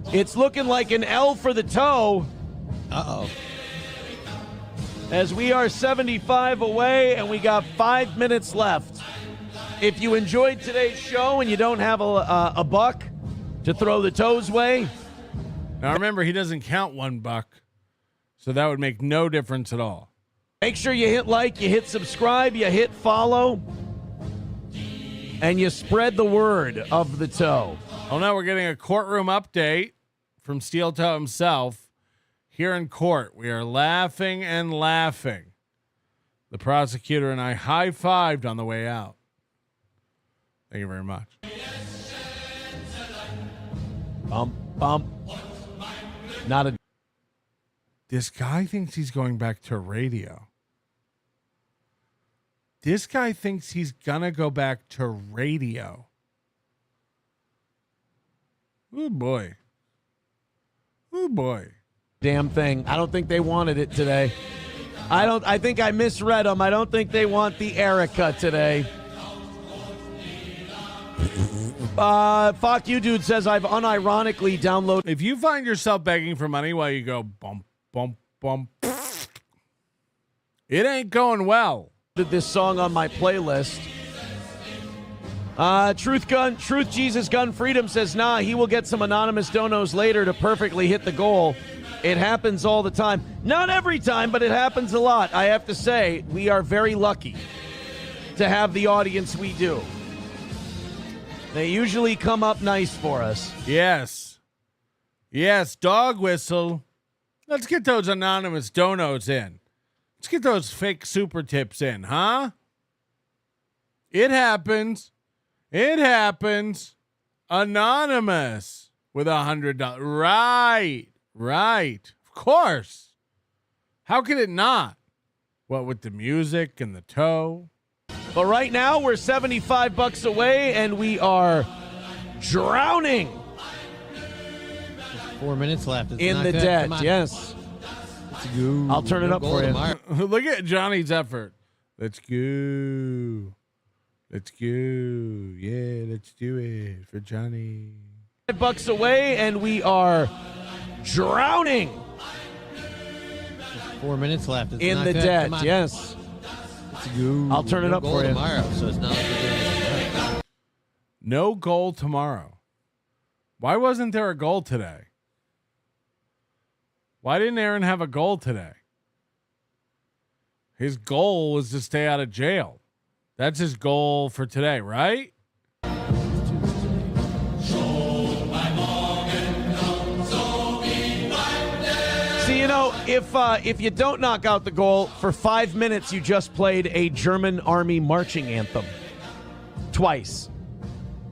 it's looking like an L for the toe. Uh-oh. As we are 75 away and we got 5 minutes left. If you enjoyed today's show and you don't have a buck to throw the toes way. Now remember, he doesn't count $1, so that would make no difference at all. Make sure you hit like, you hit subscribe, you hit follow, and you spread the word of the toe. Oh, no, we're getting a courtroom update from Steel Toe himself. Here in court, we are laughing and laughing. The prosecutor and I high-fived on the way out. Thank you very much. Bump. Not a... This guy thinks he's going back to radio. This guy thinks he's going to go back to radio. Oh, boy. Damn thing. I don't think they wanted it today. I think I misread them. I don't think they want the Erica today. Fuck you, dude, says I've unironically downloaded. If you find yourself begging for money while you go bump, it ain't going well. This song on my playlist. Truth Jesus Gun Freedom says, nah, he will get some anonymous donos later to perfectly hit the goal. It happens all the time. Not every time, but it happens a lot. I have to say, we are very lucky to have the audience we do. They usually come up nice for us. Yes, dog whistle. Let's get those anonymous donos in. Let's get those fake super tips in, huh? It happens. Anonymous with $100. Right. Of course. How could it not? What with the music and the toe? But right now we're $75 away and we are drowning. 4 minutes left. It's in the good. debt. Yes. Let's go. I'll turn it up for you. Look at Johnny's effort. Let's go. Yeah, let's do it for Johnny. $5 away and we are drowning. 4 minutes left. It's in the good. debt. Yes. Let's go. I'll turn it up for you. Tomorrow, so it's not like we're doing it. No goal tomorrow. Why wasn't there a goal today? Why didn't Aaron have a goal today? His goal was to stay out of jail. That's his goal for today, right? See, you know, if you don't knock out the goal, for 5 minutes you just played a German army marching anthem. Twice.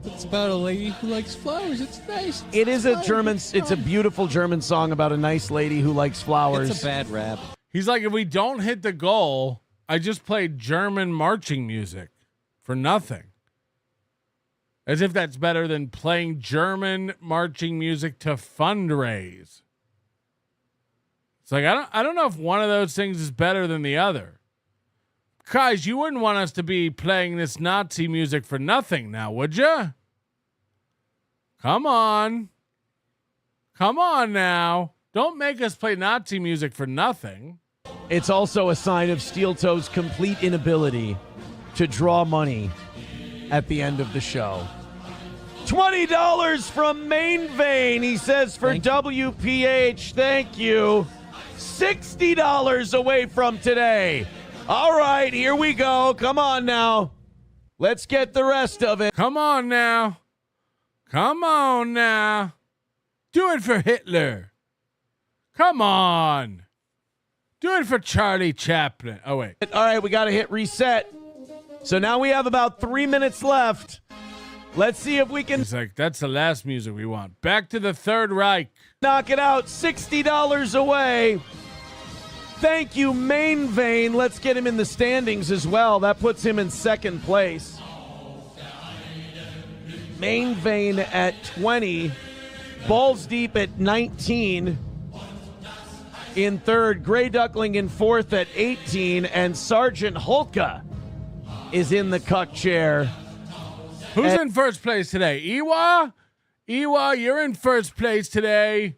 It's about a lady who likes flowers. It's nice. It is a German, it's a beautiful German song about a nice lady who likes flowers. It's a bad rap. He's like, if we don't hit the goal, I just played German marching music for nothing. As if that's better than playing German marching music to fundraise. It's like, I don't know if one of those things is better than the other. Guys, you wouldn't want us to be playing this Nazi music for nothing now, would you? Come on now. Don't make us play Nazi music for nothing. It's also a sign of Steel Toe's complete inability to draw money at the end of the show. $20 from Main Vein. He says for WPH, thank you. $60 away from today. All right, here we go. Come on now. Let's get the rest of it. Come on now. Do it for Hitler. Come on. Do it for Charlie Chaplin. Oh, wait. All right, we got to hit reset. So now we have about 3 minutes left. Let's see if we can It's like, that's the last music we want. Back to the Third Reich. knock it out. $60 away. Thank you, Main Vein. Let's get him in the standings as well. That puts him in second place. Main Vein at 20. Balls Deep at 19. In third, Gray Duckling in fourth at 18. And Sergeant Holka is in the cuck chair. Who's in first place today? Iwa? Iwa, you're in first place today.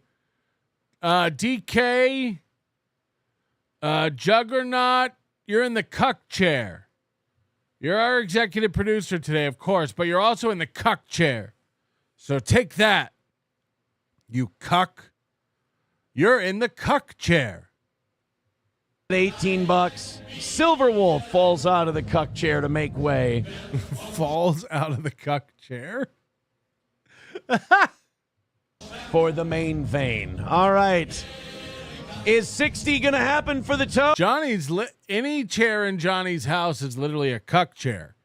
DK, Juggernaut, you're in the cuck chair. You're our executive producer today, of course, but you're also in the cuck chair. So take that, you cuck. You're in the cuck chair. $18. Silverwolf falls out of the cuck chair to make way. Falls out of the cuck chair? For the Main Vein. All right. Is 60 going to happen for the toe? Any chair in Johnny's house is literally a cuck chair.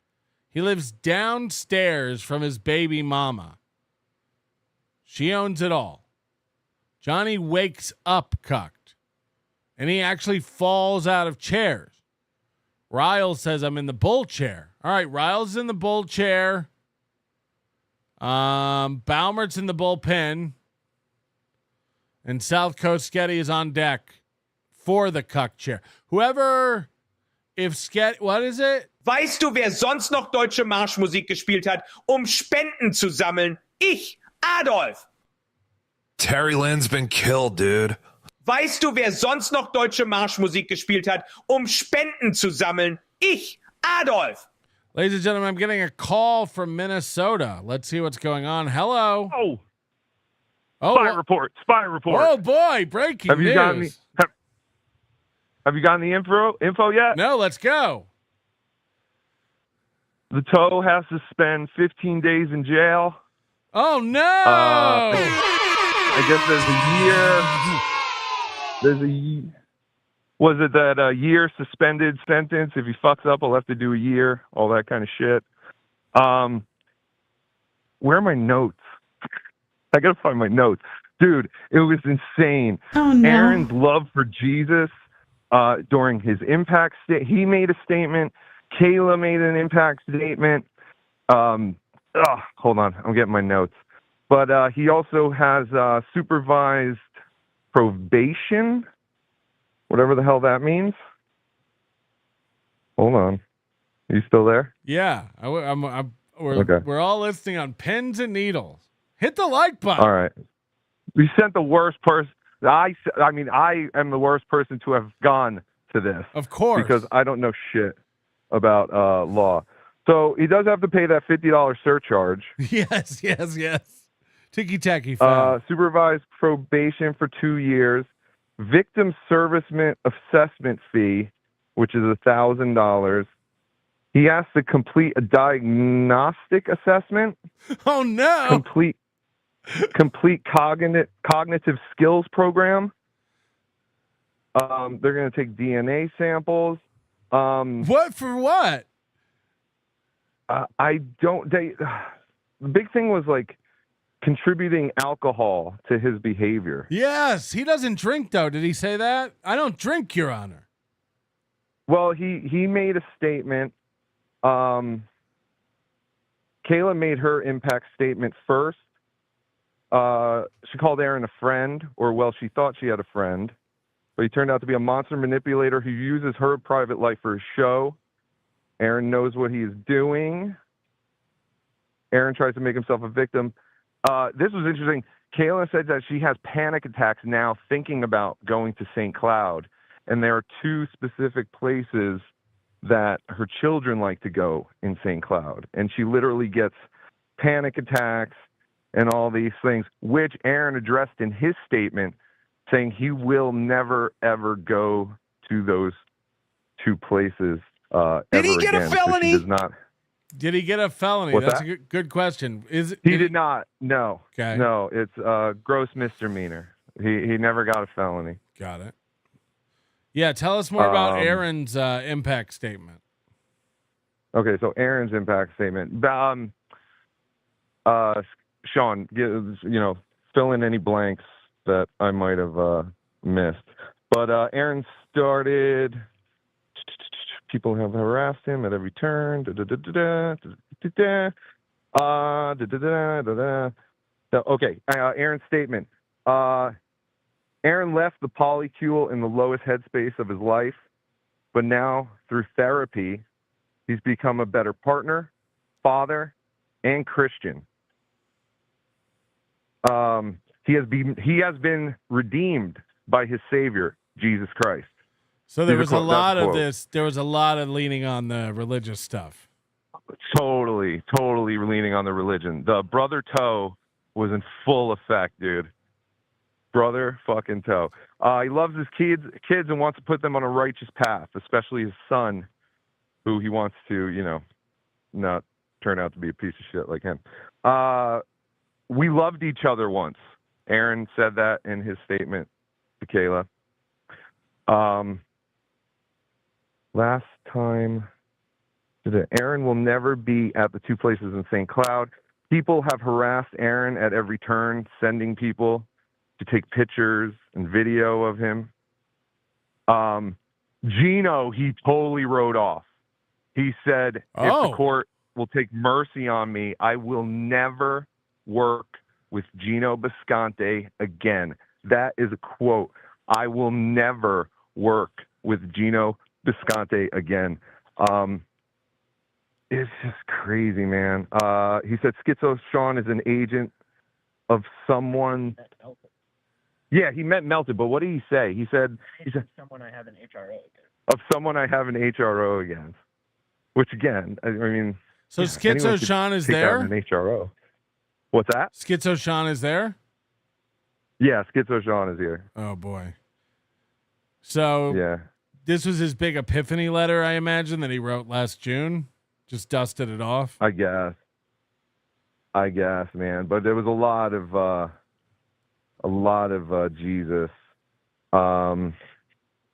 He lives downstairs from his baby mama. She owns it all. Johnny wakes up cucked. And he actually falls out of chairs. Riles says, I'm in the bull chair. All right, Riles is in the bull chair. Baumert's in the bullpen. And South Coast Sketty is on deck for the cuck chair. Whoever, if Sketty, what is it? Weißt du, wer sonst noch deutsche Marschmusik gespielt hat, Spenden zu sammeln? Ich, Adolf. Terry Lynn's been killed, dude. Weißt du, wer sonst noch deutsche Marschmusik gespielt hat, Spenden zu sammeln? Ich, Adolf. Ladies and gentlemen, I'm getting a call from Minnesota. Let's see what's going on. Hello. Spy report. Spy report. Oh boy, breaking Have you news. gotten have you gotten the info yet? No, let's go. The toe has to spend 15 days in jail. Oh no! I guess was it that a year suspended sentence? If he fucks up, I'll have to do a year. All that kind of shit. Where are my notes? I gotta find my notes. Dude, it was insane. Oh, no. Aaron's love for Jesus during his impact he made a statement. Kayla made an impact statement. Hold on, I'm getting my notes. But he also has supervised probation, whatever the hell that means. Hold on. Are you still there? Yeah, we're all listening on pins and needles. Hit the like button. All right. We sent the worst person. I am the worst person to have gone to this. Of course. Because I don't know shit about law. So he does have to pay that $50 surcharge. Yes. Ticky-tacky. Supervised probation for 2 years. Victim servicement assessment fee, which is $1,000. He has to complete a diagnostic assessment. Oh no! Complete cognitive skills program. They're going to take DNA samples. What for what? The big thing was like contributing alcohol to his behavior. Yes, he doesn't drink though. Did he say that? I don't drink, Your Honor. Well, he made a statement. Kayla made her impact statement first. She called Aaron a friend, she thought she had a friend, but he turned out to be a monster manipulator who uses her private life for his show. Aaron knows what he is doing. Aaron tries to make himself a victim. This was interesting. Kayla said that she has panic attacks now thinking about going to St. Cloud, and there are 2 specific places that her children like to go in St. Cloud, and she literally gets panic attacks and all these things, which Aaron addressed in his statement, saying he will never, ever go to those 2 places Did he get a felony? So does not. Did he get a felony? What's That's that? a good question. He did not. No. Okay. No, it's gross misdemeanor. He never got a felony. Got it. Yeah, tell us more about Aaron's impact statement. Okay, so Aaron's impact statement. Sean, fill in any blanks that I might have missed. But Aaron started. People have harassed him at every turn. Okay, Aaron's statement. Aaron left the polycule in the lowest headspace of his life, but now through therapy, he's become a better partner, father, and Christian. He has been redeemed by his Savior, Jesus Christ. So there was a lot of this. There was a lot of leaning on the religious stuff. Totally leaning on the religion. The brother toe was in full effect, dude. Brother fucking toe. He loves his kids and wants to put them on a righteous path, especially his son, who he wants to, not turn out to be a piece of shit like him. We loved each other once. Aaron said that in his statement to Kayla. Last time, Aaron will never be at the two places in St. Cloud. People have harassed Aaron at every turn, sending people to take pictures and video of him. Gino, he totally wrote off. He said, if the court will take mercy on me, I will never work with Gino Bisconte again. That is a quote. I will never work with Gino Bisconte again. It's just crazy, man. He said Schizo Sean is an agent of someone. Yeah, he meant melted, but what did he say? He said someone I have an HRO against. Of someone I have an HRO against. Which again, I mean. So Schizo Sean is there? An HRO. What's that? Schizo Sean is there? Yeah, Schizo Sean is here. Oh boy. So yeah, this was his big epiphany letter, I imagine, that he wrote last June. Just dusted it off. I guess, man. But there was a lot of Jesus.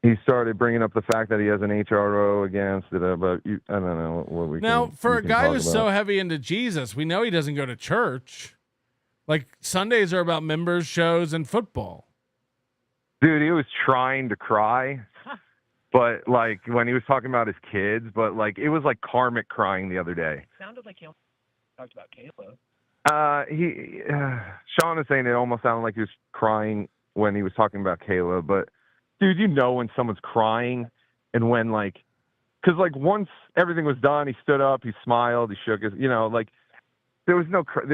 He started bringing up the fact that he has an HRO against it, but I don't know what we now can, for we a can guy talk who's about. so heavy into Jesus, we know he doesn't go to church. Like Sundays are about members shows and football. Dude, he was trying to cry, but like when he was talking about his kids, but like it was like Karmic crying the other day. Sounded like he talked about Caleb. Sean is saying it almost sounded like he was crying when he was talking about Kayla, but dude, when someone's crying and when because once everything was done, he stood up, he smiled, he shook his, there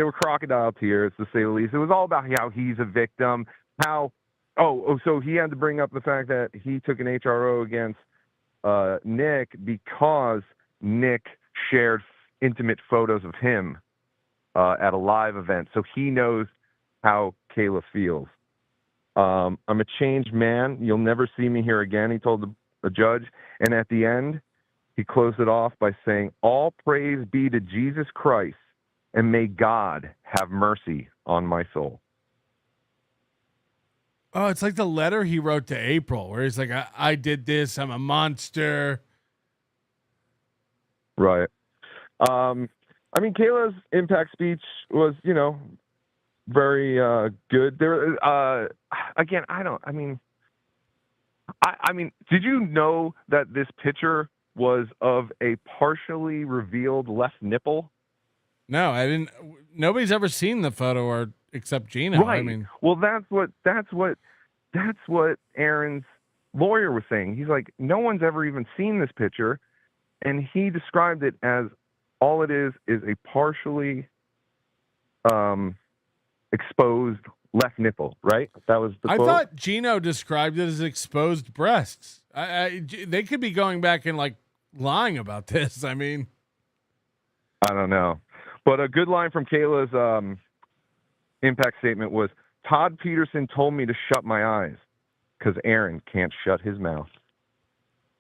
were crocodile tears to say the least. It was all about how he's a victim, so he had to bring up the fact that he took an HRO against Nick because Nick shared intimate photos of him at a live event. So he knows how Kayla feels. I'm a changed man. You'll never see me here again, he told the judge. And at the end, he closed it off by saying, all praise be to Jesus Christ, and may God have mercy on my soul. Oh, it's like the letter he wrote to April, where he's like, I did this. I'm a monster. Right. I mean, Kayla's impact speech was, very good. There, again, I mean, did you know that this picture was of a partially revealed left nipple? No, I didn't. Nobody's ever seen the photo except Gino. Right. I mean, well, that's what Aaron's lawyer was saying. He's like, no one's ever even seen this picture, and he described it as all it is a partially exposed left nipple. Right? That was the quote. I thought Gino described it as exposed breasts. They could be going back and lying about this. I mean, I don't know. But a good line from Kayla's impact statement was, Todd Peterson told me to shut my eyes because Aaron can't shut his mouth.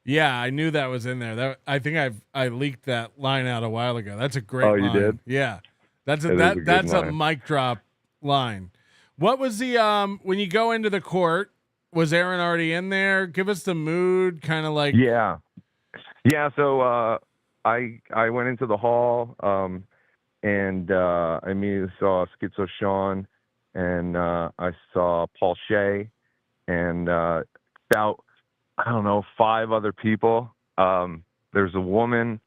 Yeah, I knew that was in there. I think I leaked that line out a while ago. That's a great line. Oh, you did? Yeah. That's a mic drop line. What was the when you go into the court, was Aaron already in there? Give us the mood, kind of like. Yeah. So I went into the hall. and I immediately saw Schizo Sean, and I saw Paul Shea, and about, I don't know, 5 other people. There's a woman,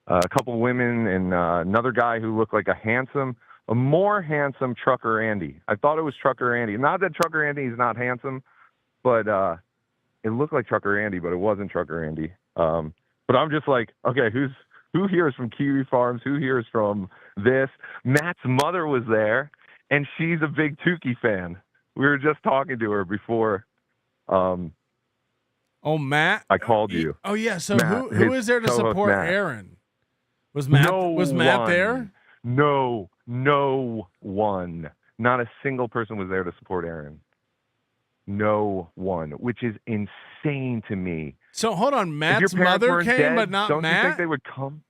a couple women, and another guy who looked like a more handsome Trucker Andy. I thought it was Trucker Andy. Not that Trucker Andy is not handsome, but it looked like Trucker Andy, but it wasn't Trucker Andy. But I'm just like, okay, who here is from Kiwi Farms? Who here is from this? Matt's mother was there, and she's a big Tukey fan. We were just talking to her before. Oh, Matt! I called you. Oh, yeah. So Matt, who is there to co-host support Matt. Aaron? Was Matt there? No one. Not a single person was there to support Aaron. No one, which is insane to me. So hold on, If Matt's your parents mother weren't came, dead, but not don't Matt? you think they would come?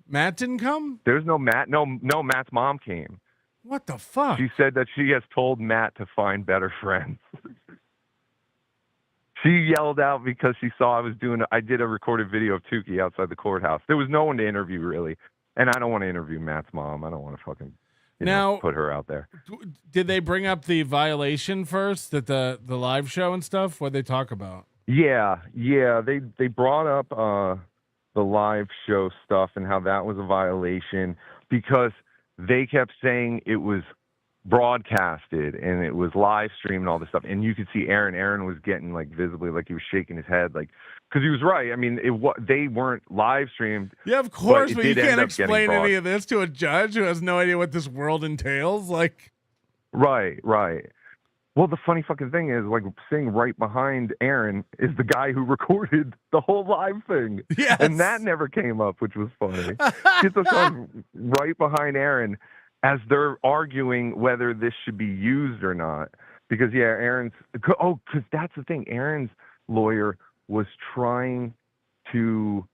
Matt didn't come? There's no Matt. No, Matt's mom came. What the fuck? She said that she has told Matt to find better friends. She yelled out because she saw I did a recorded video of Tukey outside the courthouse. There was no one to interview, really. And I don't want to interview Matt's mom. I don't want to fucking put her out there. Did they bring up the violation first, that the live show and stuff? What'd they talk about? Yeah. They brought up the live show stuff and how that was a violation because they kept saying it was broadcasted and it was live streamed and all this stuff. And you could see Aaron was getting like visibly like he was shaking his head, like, because he was right. I mean, they weren't live streamed. Yeah, of course, but you did can't end up getting explain any of this to a judge who has no idea what this world entails. Like, right. Well, the funny fucking thing is, like, sitting right behind Aaron is the guy who recorded the whole live thing. Yes. And that never came up, which was funny. Get the song right behind Aaron as they're arguing whether this should be used or not. Because, because that's the thing. Aaron's lawyer was trying to,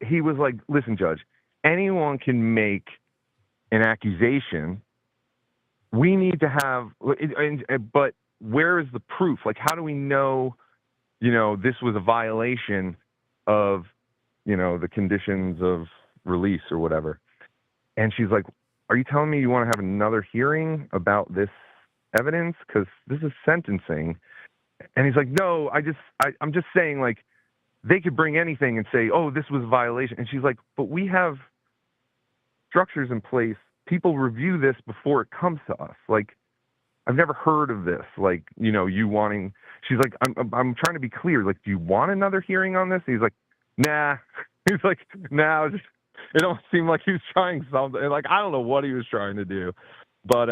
he was like, listen, Judge, anyone can make an accusation. We need to have, but where is the proof? Like, how do we know, this was a violation of, the conditions of release or whatever? And she's like, are you telling me you want to have another hearing about this evidence? Because this is sentencing. And he's like, no, I'm just saying, like, they could bring anything and say, oh, this was a violation. And she's like, but we have structures in place. People review this before it comes to us. Like, I've never heard of this. Like, you wanting, she's like, I'm trying to be clear. Like, do you want another hearing on this? And he's like, nah. He's like, nah, it don't seem like he was trying something. Like, I don't know what he was trying to do. But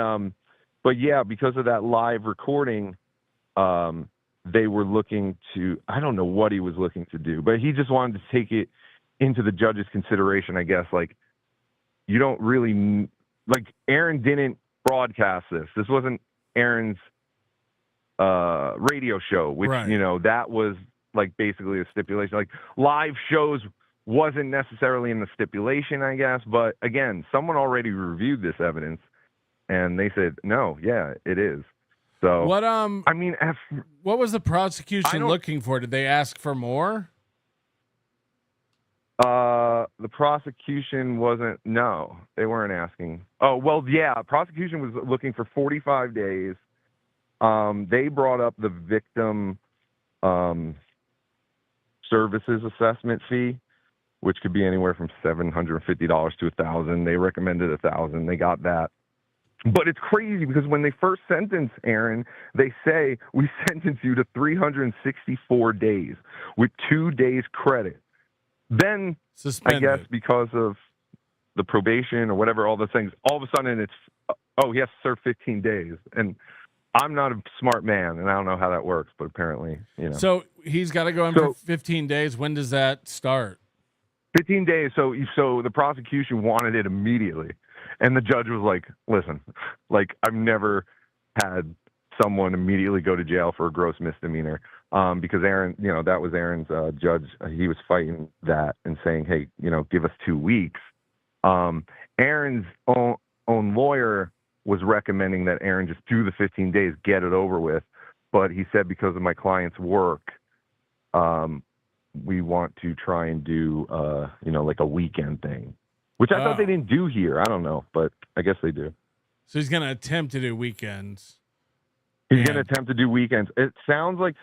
yeah, because of that live recording, they were looking to, I don't know what he was looking to do, but he just wanted to take it into the judge's consideration, I guess. Like, you don't really, like, Aaron didn't broadcast this. This wasn't Aaron's radio show, which, right. That was, like, basically a stipulation. Like, live shows wasn't necessarily in the stipulation, I guess. But, again, someone already reviewed this evidence, and they said, no, yeah, it is. So, what what was the prosecution looking for? Did they ask for more? The prosecution wasn't, no, they weren't asking. Oh, well, yeah, prosecution was looking for 45 days. They brought up the victim services assessment fee, which could be anywhere from $750 to $1,000. They recommended $1,000. They got that. But it's crazy because when they first sentence Aaron, they say, we sentence you to 364 days with 2 days credit. Then, suspended. I guess because of the probation or whatever, all those things, all of a sudden it's, he has to serve 15 days. And I'm not a smart man, and I don't know how that works, but apparently, So he's got to go in for 15 days. When does that start? 15 days. So the prosecution wanted it immediately. And the judge was like, listen, like, I've never had someone immediately go to jail for a gross misdemeanor. Because Aaron, that was Aaron's judge. He was fighting that and saying, hey, give us 2 weeks. Aaron's own lawyer was recommending that Aaron just do the 15 days, get it over with. But he said, because of my client's work, we want to try and do, like a weekend thing. which I thought they didn't do here. I don't know, but I guess they do. So he's going to attempt to do weekends. He's going to attempt to do weekends. It sounds like,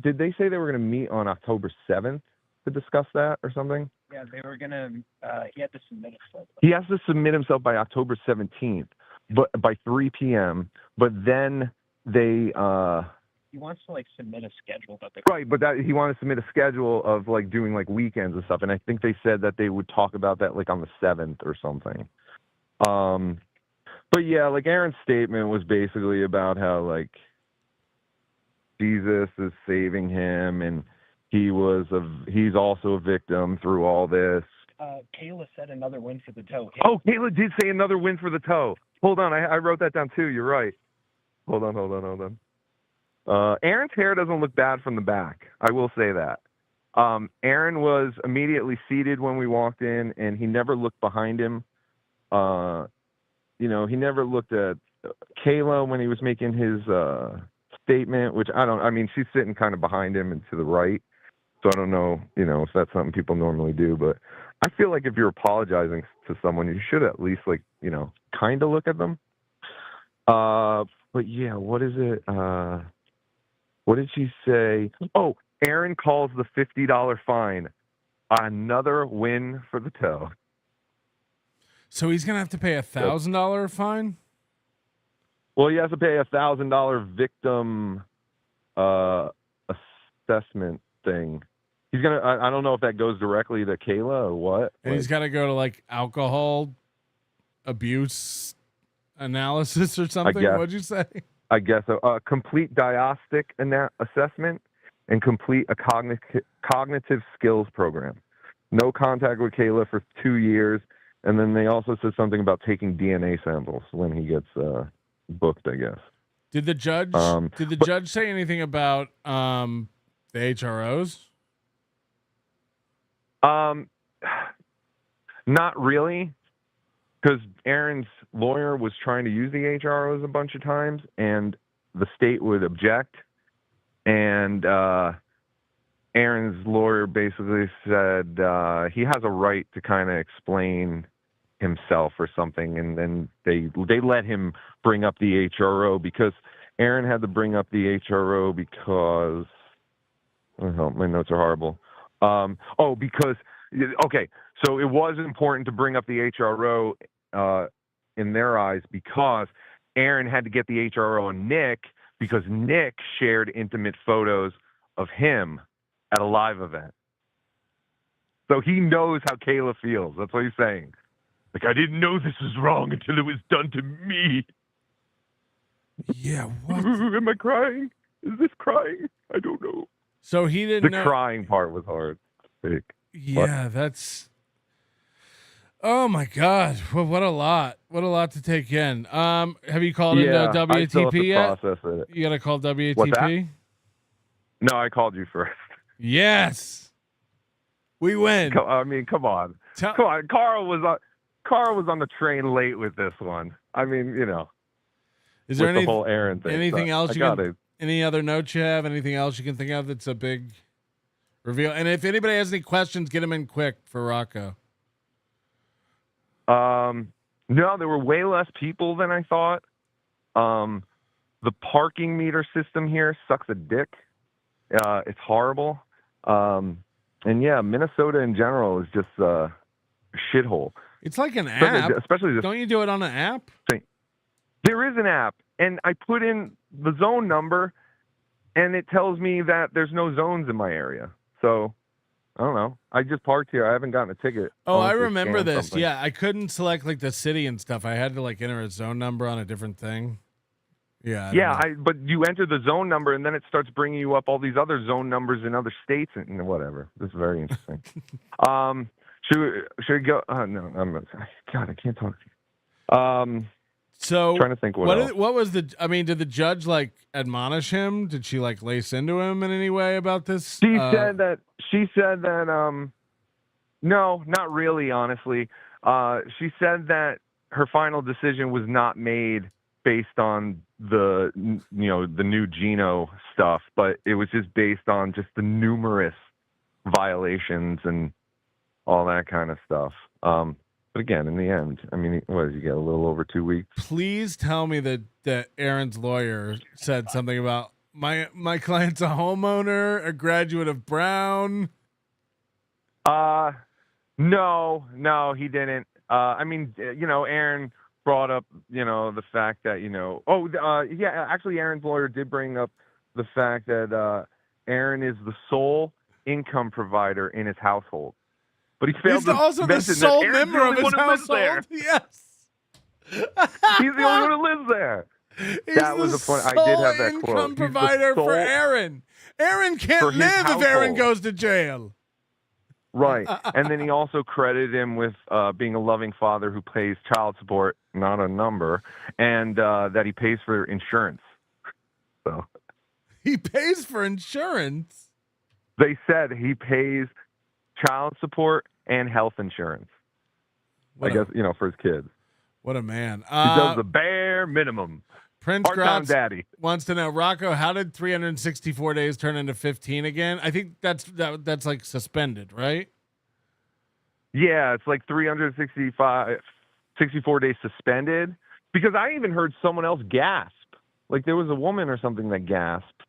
did they say they were going to meet on October 7th to discuss that or something? Yeah, they were gonna. He had to submit himself. He has to submit himself by October 17th, but by 3 p.m. But then they. He wants to submit a schedule, but Right, but he wanted to submit a schedule of doing weekends and stuff, and I think they said that they would talk about that on the 7th or something. But yeah, Aaron's statement was basically about how Jesus is saving him, and he's also a victim through all this. Kayla said another win for the toe. Oh, Kayla did say another win for the toe. Hold on, I wrote that down too. You're right. Hold on. Aaron's hair doesn't look bad from the back. I will say that. Aaron was immediately seated when we walked in, and he never looked behind him. He never looked at Kayla when he was making his statement, which she's sitting kind of behind him and to the right. So I don't know, if that's something people normally do, but I feel like if you're apologizing to someone, you should at least kind of look at them. But yeah, what is it? What did she say? Oh, Aaron calls the $50 fine another win for the toe. So he's going to have to pay $1,000 fine? Well, he has to pay $1,000 victim assessment thing. He's gonna. I don't know if that goes directly to Kayla or what. And he's got to go to alcohol abuse analysis or something. What'd you say? I guess a complete diagnostic assessment and complete a cognitive skills program. No contact with Kayla for 2 years, and then they also said something about taking DNA samples when he gets booked, I guess. Did the judge judge say anything about the HROs? Not really, because Aaron's lawyer was trying to use the HROs a bunch of times, and the state would object. And Aaron's lawyer basically said he has a right to kind of explain himself or something, and then they let him bring up the HRO because Aaron had to bring up the HRO because my notes are horrible. So it was important to bring up the HRO in their eyes because Aaron had to get the HRO on Nick because Nick shared intimate photos of him at a live event. So he knows how Kayla feels. That's what he's saying. I didn't know this was wrong until it was done to me. Yeah, what? Am I crying? Is this crying? I don't know. So he didn't know. The crying part was hard. Yeah, that's... Oh, my God. Well, what a lot. What a lot to take in. Have you called into WATP yet? You got to call WATP? What's that? No, I called you first. Yes. We win. Come on. Come on. Carl was on the train late with this one. Is there the whole Aaron thing? Anything else any other notes you have? Anything else you can think of that's a big reveal? And if anybody has any questions, get them in quick for Rocco. No, there were way less people than I thought. The parking meter system here sucks a dick. It's horrible. And yeah, Minnesota in general is just a shithole. It's like an app. Especially don't you do it on an app? There is an app, and I put in the zone number, and it tells me that there's no zones in my area. So I don't know. I just parked here. I haven't gotten a ticket. Oh, I remember this. Something. Yeah, I couldn't select the city and stuff. I had to enter a zone number on a different thing. Yeah. But you enter the zone number, and then it starts bringing you up all these other zone numbers in other states and whatever. This is very interesting. Should we go? No, God, I can't talk to you. So trying to think what was did the judge admonish him? Did she lace into him in any way about this? She said that no, not really, honestly. She said that her final decision was not made based on the new Gino stuff, but it was just based on just the numerous violations and all that kind of stuff. But again, in the end, I mean, what did you get? A little over 2 weeks. Please tell me that Aaron's lawyer said something about my client's a homeowner, a graduate of Brown. No, he didn't. I mean, Aaron brought up, the fact that, actually Aaron's lawyer did bring up the fact that Aaron is the sole income provider in his household. But he failed to also the mention sole that Aaron's member the of only his one who lives there. household. Yes. He's the only one who lives there. That was a fun. I did have that quote. Income provider for Aaron. Aaron can't live if Aaron goes to jail. Right. And then he also credited him with being a loving father who pays child support, not a number, and that he pays for insurance. So he pays for insurance? They said he pays child support and health insurance. I guess, for his kids. What a man. He does the bare minimum. Prince Part-time Gratz daddy wants to know, Rocco, how did 364 days turn into 15 again? I think that's like suspended, right? Yeah, it's like 64 days suspended. Because I even heard someone else gasp. Like there was a woman or something that gasped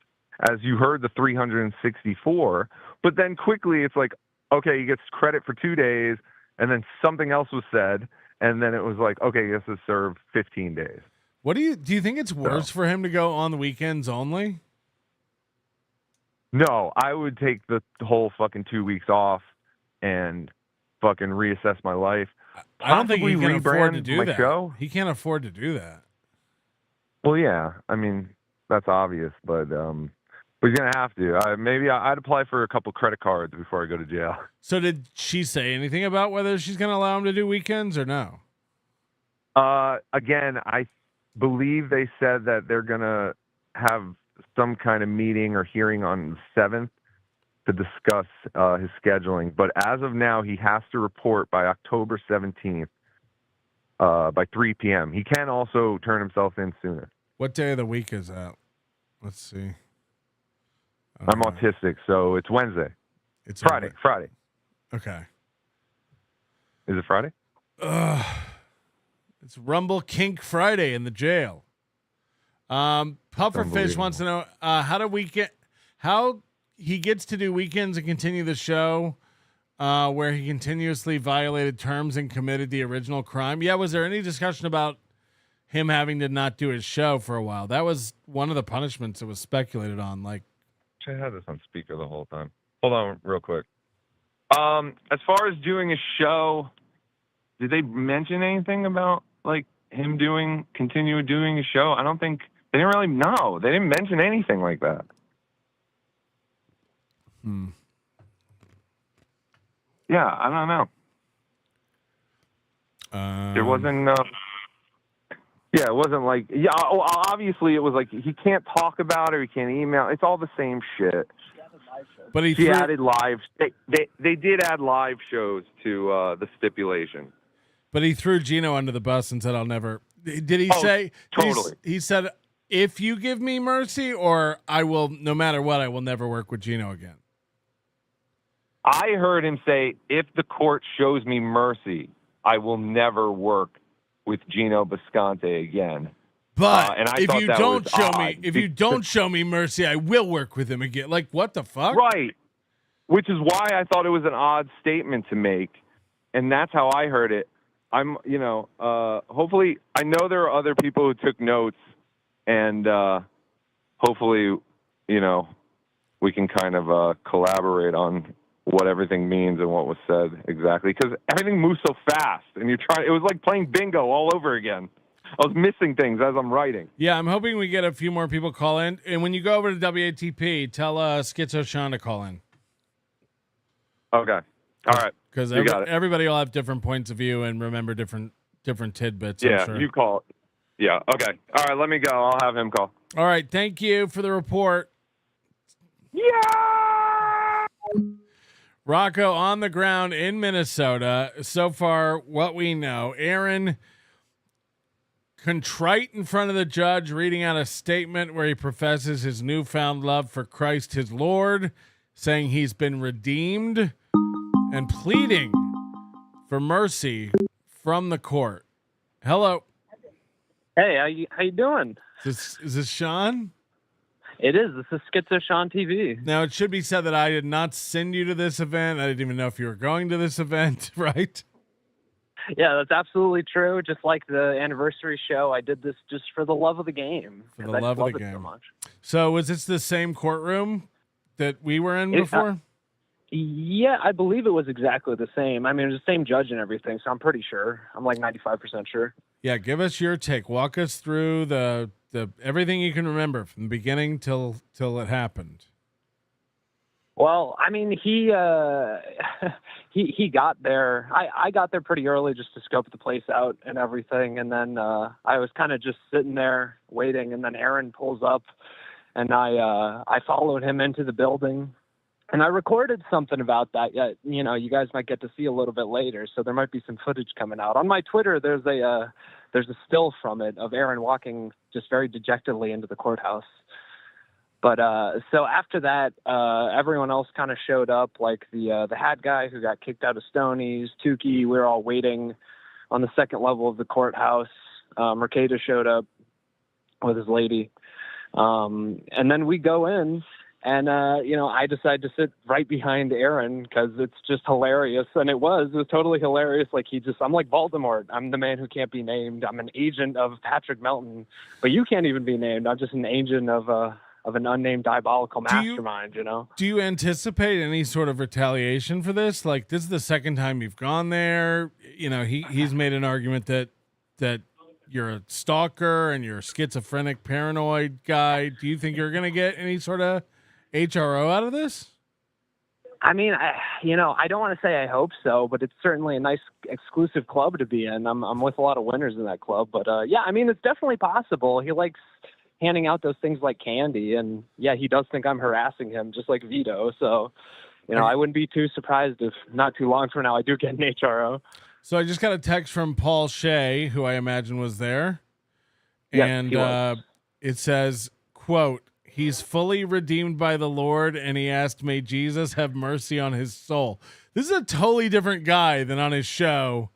as you heard the 364. But then quickly it's like, okay, he gets credit for 2 days, and then something else was said, and then it was like, okay, he has to serve 15 days. What do you think it's worse for him to go on the weekends only? No, I would take the whole fucking 2 weeks off and fucking reassess my life. I don't think he can afford to do my that. Show. He can't afford to do that. Well, yeah, I mean that's obvious, but he's gonna have to. Maybe I'd apply for a couple credit cards before I go to jail. So did she say anything about whether she's going to allow him to do weekends or no? Again, I believe they said that they're going to have some kind of meeting or hearing on the 7th to discuss his scheduling. But as of now, he has to report by October 17th by 3 p.m. He can also turn himself in sooner. What day of the week is that? Let's see. I'm autistic, so it's Wednesday. It's Friday. Okay. Is it Friday? It's Rumble Kink Friday in the jail. Pufferfish wants to know how he gets to do weekends and continue the show where he continuously violated terms and committed the original crime. Yeah, was there any discussion about him having to not do his show for a while? That was one of the punishments that was speculated on. Like, I had this on speaker the whole time. Hold on real quick. As far as doing a show, did they mention anything about like him continue doing a show? I don't think they didn't really know. They didn't mention anything like that. Yeah, I don't know. There wasn't. Yeah, it wasn't like. Yeah, obviously it was like he can't talk about it or he can't email. It's all the same shit. But he added live. They did add live shows to the stipulation. But he threw Gino under the bus and said, "I'll never." Did he say? Totally. He said, "If you give me mercy, or I will, no matter what, I will never work with Gino again." I heard him say, "If the court shows me mercy, I will never work with Gino Bisconte again." But and I if thought you that don't was show odd. me, if you don't show me mercy, I will work with him again. Like, what the fuck? Right. Which is why I thought it was an odd statement to make, and that's how I heard it. I'm, hopefully, I know there are other people who took notes, and hopefully, we can kind of collaborate on what everything means and what was said exactly, because everything moves so fast, and it was like playing bingo all over again. I was missing things as I'm writing. Yeah, I'm hoping we get a few more people call in. And when you go over to WATP, tell Schizo Sean to call in. Okay. All right. Because everybody will have different points of view and remember different tidbits. Yeah, I'm sure. you call. Yeah, okay. All right, let me go. I'll have him call. All right, thank you for the report. Yeah! Rocco on the ground in Minnesota. So far, what we know, Aaron contrite in front of the judge, reading out a statement where he professes his newfound love for Christ his Lord, saying he's been redeemed, and pleading for mercy from the court. Hello. Hey, how you doing? Is this Sean? It is. This is Schizo Sean TV. Now, it should be said that I did not send you to this event. I didn't even know if you were going to this event, right? Yeah, that's absolutely true. Just like the anniversary show, I did this just for the love of the game. For the love of the game. So much. So was this the same courtroom that we were in before? Yeah, I believe it was exactly the same. I mean, it was the same judge and everything, so I'm pretty sure. I'm like 95% sure. Yeah, give us your take. Walk us through the everything you can remember from the beginning till it happened. Well, I mean, he got there. I got there pretty early just to scope the place out and everything, and then I was kind of just sitting there waiting, and then Aaron pulls up, and I followed him into the building, and I recorded something about that. You know, you guys might get to see a little bit later, so there might be some footage coming out on my Twitter. There's a still from it of Aaron walking just very dejectedly into the courthouse. But so after that, everyone else kind of showed up, like the hat guy who got kicked out of Stoney's, Tukey. We were all waiting on the second level of the courthouse. Mercado showed up with his lady. And then we go in, and, I decided to sit right behind Aaron because it's just hilarious. And it was totally hilarious. Like I'm like Voldemort. I'm the man who can't be named. I'm an agent of Patrick Melton, but you can't even be named. I'm just an agent of an unnamed diabolical mastermind, Do you anticipate any sort of retaliation for this? Like, this is the second time you've gone there. You know, he's made an argument that you're a stalker and you're a schizophrenic, paranoid guy. Do you think you're going to get any sort of HRO out of this? I mean, I don't want to say I hope so, but it's certainly a nice exclusive club to be in. I'm with a lot of winners in that club, but yeah, I mean, it's definitely possible. He likes handing out those things like candy, and yeah, he does think I'm harassing him, just like Vito. So, I wouldn't be too surprised if not too long from now I do get an HRO. So I just got a text from Paul Shea, who I imagine was there, Yes, and he was. It says, quote, "He's fully redeemed by the Lord," and he asked, "May Jesus have mercy on his soul." This is a totally different guy than on his show,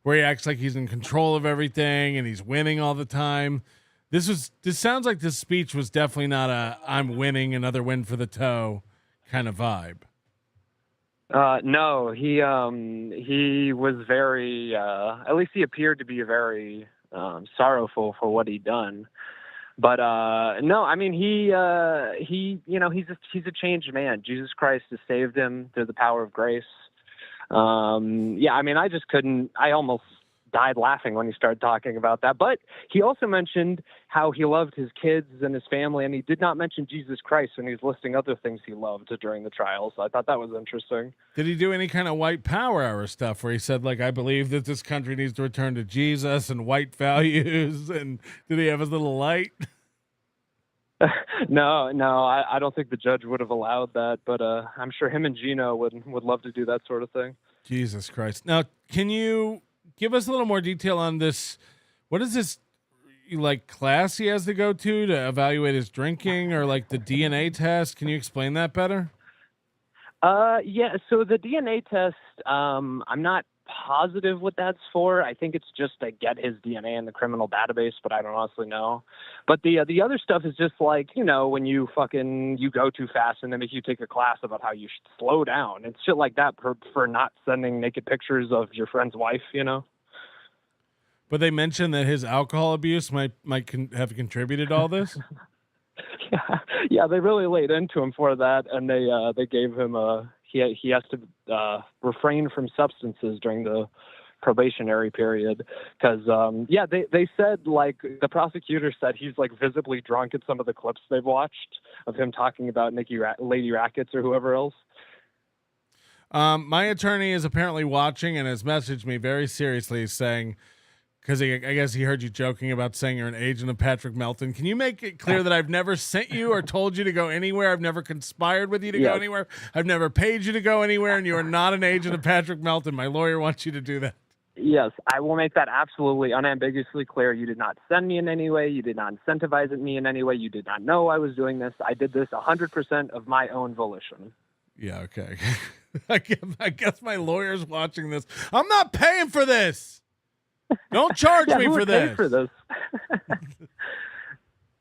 where he acts like he's in control of everything and he's winning all the time. This sounds like this speech was definitely not a "I'm winning, another win for the toe" kind of vibe. No, he was very, at least he appeared to be very sorrowful for what he'd done. But no, I mean, he's a changed man. Jesus Christ has saved him through the power of grace. Yeah, I mean, I almost died laughing when he started talking about that. But he also mentioned how he loved his kids and his family, and he did not mention Jesus Christ when he was listing other things he loved during the trial. So I thought that was interesting. Did he do any kind of white power hour stuff where he said, like, I believe that this country needs to return to Jesus and white values? And did he have his little light? No, I don't think the judge would have allowed that, but I'm sure him and Gino would love to do that sort of thing. Jesus Christ. Now, can you give us a little more detail on this? What is this, like, class he has to go to evaluate his drinking, or like the DNA test? Can you explain that better? Yeah, so the DNA test, I'm not positive what that's for. I think it's just to get his DNA in the criminal database, but I don't honestly know. But the other stuff is just like, when you go too fast and they make you take a class about how you should slow down. It's shit like that for not sending naked pictures of your friend's wife, But they mentioned that his alcohol abuse might have contributed to all this. Yeah, they really laid into him for that, and they gave him he has to refrain from substances during the probationary period because they said, like, the prosecutor said he's like visibly drunk in some of the clips they've watched of him talking about Lady Rackets or whoever else. My attorney is apparently watching and has messaged me very seriously saying, because I guess he heard you joking about saying you're an agent of Patrick Melton. Can you make it clear that I've never sent you or told you to go anywhere? I've never conspired with you to go anywhere. I've never paid you to go anywhere, and you are not an agent of Patrick Melton. My lawyer wants you to do that. Yes, I will make that absolutely unambiguously clear. You did not send me in any way. You did not incentivize me in any way. You did not know I was doing this. I did this 100% of my own volition. Yeah, okay. I guess my lawyer's watching this. I'm not paying for this. Don't charge Yeah, me who for would pay this. for this?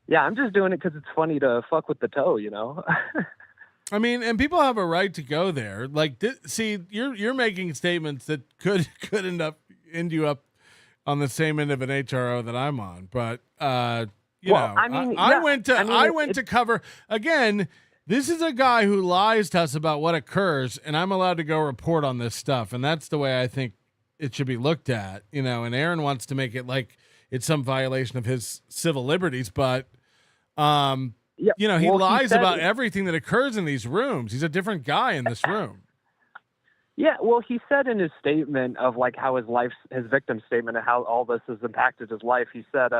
Yeah, I'm just doing it because it's funny to fuck with the toe, you know? I mean, and people have a right to go there. Like, see, you're making statements that could end you up on the same end of an HRO that I'm on. But you know, I mean, I yeah, went to I mean, I went to cover again. This is a guy who lies to us about what occurs, and I'm allowed to go report on this stuff, and that's the way I think it should be looked at. You know, and Aaron wants to make it like it's some violation of his civil liberties, but Yeah, you know, he well, lies said about everything that occurs in these rooms. He's a different guy in this room. Yeah, well, he said in his statement of like how his victim statement of how all this has impacted his life, he said,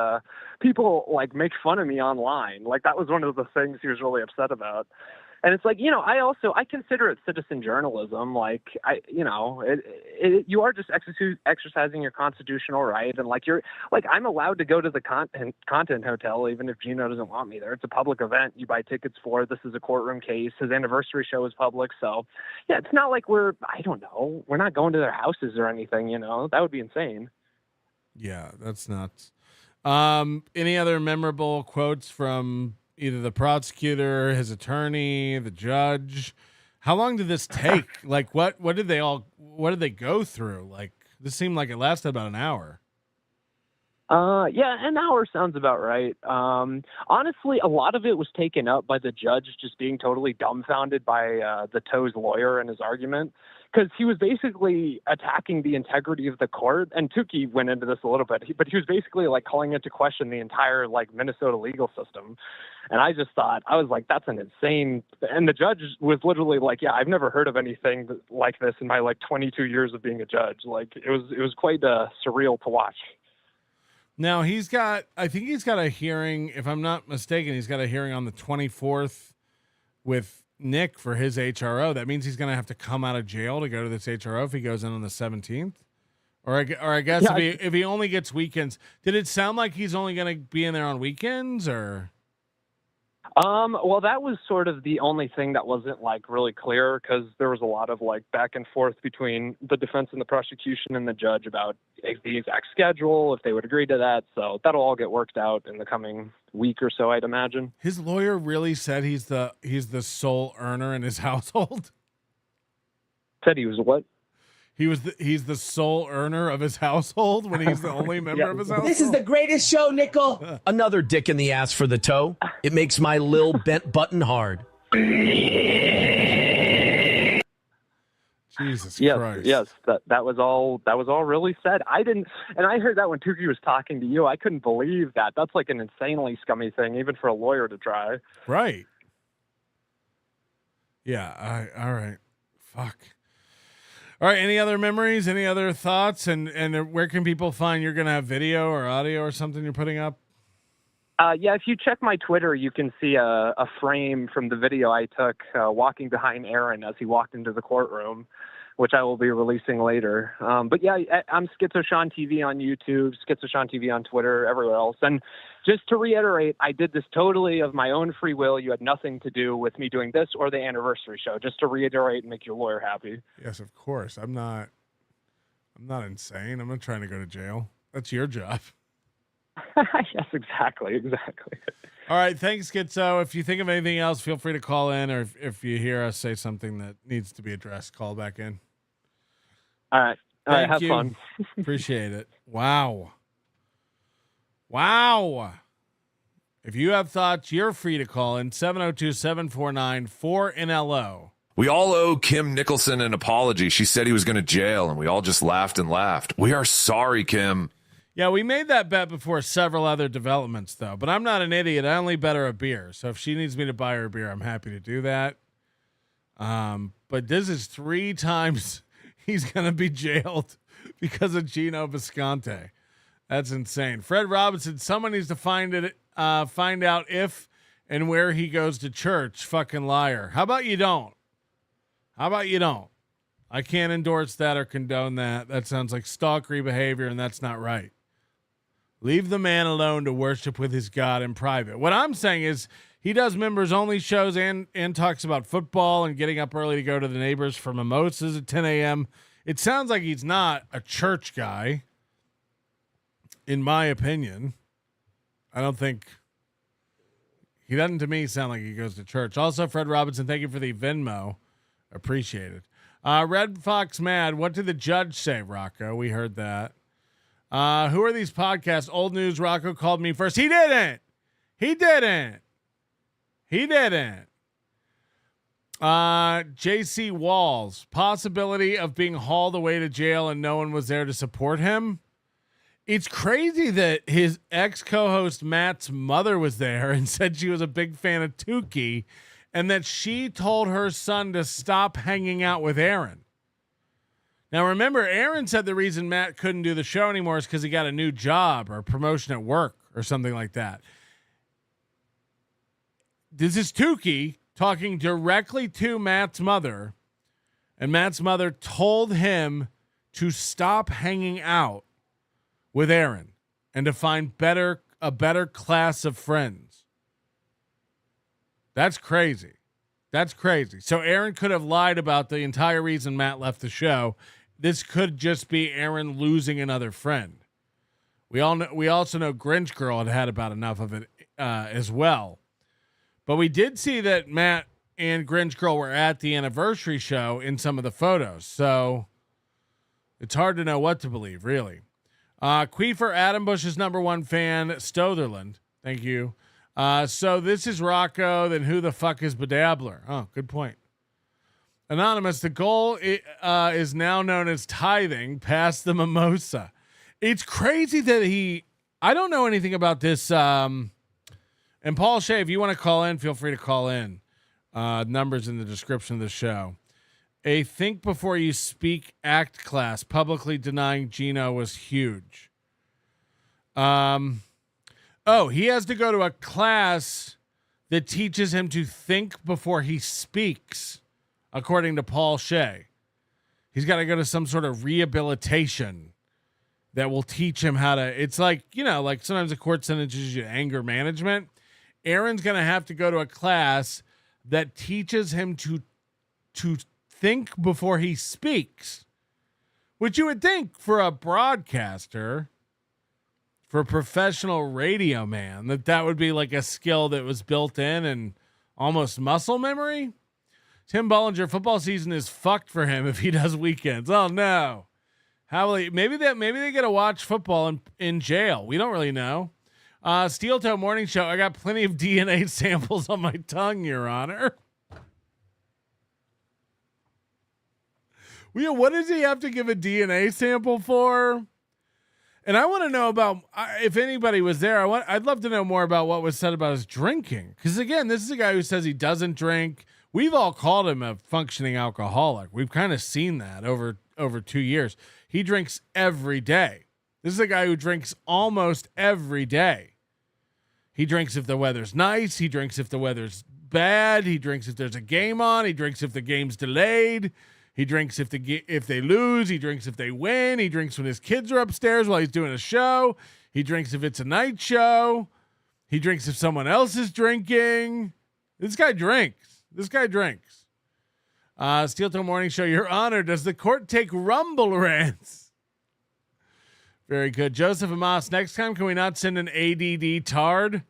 people like make fun of me online. Like that was one of the things he was really upset about. And it's like, you know, I consider it citizen journalism. Like you are just exercising your constitutional right. And like, I'm allowed to go to the content hotel, even if Gino doesn't want me there. It's a public event. You buy tickets for. This is a courtroom case. His anniversary show is public. So yeah, it's not like we're not going to their houses or anything, you know, that would be insane. Yeah, that's nuts. Any other memorable quotes from either the prosecutor, his attorney, the judge? How long did this take? Like, what did they go through? Like, this seemed like it lasted about an hour. Yeah, an hour sounds about right. Honestly, a lot of it was taken up by the judge just being totally dumbfounded by the Toe's lawyer and his argument, because he was basically attacking the integrity of the court. And Tukey went into this a little bit, but he was basically like calling into question the entire like Minnesota legal system. And I just thought, I was like, that's an insane. And the judge was literally like, yeah, I've never heard of anything like this in my like 22 years of being a judge. Like it was quite surreal to watch. Now I think he's got a hearing, if I'm not mistaken, he's got a hearing on the 24th with Nick for his HRO. That means he's going to have to come out of jail to go to this HRO if he goes in on the 17th. Or I guess Yeah, if he only gets weekends. Did it sound like he's only going to be in there on weekends or? Well, that was sort of the only thing that wasn't like really clear, because there was a lot of like back and forth between the defense and the prosecution and the judge about the exact schedule, if they would agree to that. So that'll all get worked out in the coming week or so, I'd imagine. His lawyer really said he's the sole earner in his household. Said he was what? He's the sole earner of his household when he's the only member of his household. This is the greatest show, Nickel. Another dick in the ass for the toe. It makes my lil bent button hard. Jesus yes, Christ. Yes, that was all really said. I heard that when Tukey was talking to you. I couldn't believe that. That's like an insanely scummy thing, even for a lawyer to try. Right. Yeah, all right. Fuck. All right, any other memories, any other thoughts, and where can people find you're going to have video or audio or something you're putting up? Yeah, if you check my Twitter, you can see a frame from the video I took walking behind Aaron as he walked into the courtroom, which I will be releasing later. But yeah, I'm SchizoSean TV on YouTube, SchizoSean TV on Twitter, everywhere else. And just to reiterate, I did this totally of my own free will. You had nothing to do with me doing this or the anniversary show, just to reiterate and make your lawyer happy. Yes, of course. I'm not insane. I'm not trying to go to jail. That's your job. Yes, exactly. All right, thanks, Schizo. If you think of anything else, feel free to call in, or if you hear us say something that needs to be addressed, call back in. All right. Have you. fun. Appreciate it. Wow. If you have thoughts, you're free to call in 702-749-4NLO. We all owe Kim Nicholson an apology. She said he was going to jail, and we all just laughed and laughed. We are sorry, Kim. Yeah, we made that bet before several other developments, though. But I'm not an idiot. I only bet her a beer. So if she needs me to buy her a beer, I'm happy to do that. But this is 3 times he's going to be jailed because of Gino Visconti. That's insane. Fred Robinson, someone needs to find out if and where he goes to church. Fucking liar. How about you don't? I can't endorse that or condone that. That sounds like stalkery behavior, and that's not right. Leave the man alone to worship with his God in private. What I'm saying is he does members-only shows and talks about football and getting up early to go to the neighbors for mimosas at 10 a.m. It sounds like he's not a church guy. in my opinion. I don't think he doesn't to me sound like he goes to church. Also, Fred Robinson, thank you for the Venmo. Appreciate it. Red Fox Mad, what did the judge say, Rocco? We heard that. Who are these podcasts? Old News, Rocco called me first. He didn't. JC Walls, possibility of being hauled away to jail and no one was there to support him. It's crazy that his ex-co-host Matt's mother was there and said she was a big fan of Tukey and that she told her son to stop hanging out with Aaron. Now, remember, Aaron said the reason Matt couldn't do the show anymore is because he got a new job or a promotion at work or something like that. This is Tukey talking directly to Matt's mother, and Matt's mother told him to stop hanging out with Aaron and to find a better class of friends. That's crazy. So Aaron could have lied about the entire reason Matt left the show. This could just be Aaron losing another friend. We also know Grinch Girl had about enough of it as well. But we did see that Matt and Grinch Girl were at the anniversary show in some of the photos. So it's hard to know what to believe, really. Queefer Adam Bush's #1 fan, Stotherland. Thank you. So this is Rocco. Then who the fuck is Bedabbler? Oh, good point. Anonymous, the goal is now known as tithing past the mimosa. It's crazy that I don't know anything about this. And Paul Shea, if you want to call in, feel free to call in. Numbers in the description of the show. A Think Before You Speak act class publicly denying Gino was huge. He has to go to a class that teaches him to think before he speaks, according to Paul Shea. He's got to go to some sort of rehabilitation that will teach him how to. It's like, like sometimes the court sentences you to anger management. Aaron's going to have to go to a class that teaches him to think before he speaks, which you would think for a broadcaster, for a professional radio man, that would be like a skill that was built in and almost muscle memory. Tim Bollinger, football season is fucked for him if he does weekends. Oh no. How will he, maybe they get to watch football in jail. We don't really know. Steel Toe Morning Show. I got plenty of DNA samples on my tongue, Your Honor. Well, what does he have to give a DNA sample for? And I want to know about if anybody was there. I'd love to know more about what was said about his drinking. Because again, this is a guy who says he doesn't drink. We've all called him a functioning alcoholic. We've kind of seen that over 2 years. He drinks every day. This is a guy who drinks almost every day. He drinks if the weather's nice. He drinks if the weather's bad. He drinks if there's a game on. He drinks if the game's delayed. He drinks if they lose. He drinks if they win. He drinks when his kids are upstairs while he's doing a show. He drinks if it's a night show. He drinks if someone else is drinking. This guy drinks. Steel Toe Morning Show. Your Honor, does the court take rumble rants? Very good. Joseph Amos, next time can we not send an ADD tard?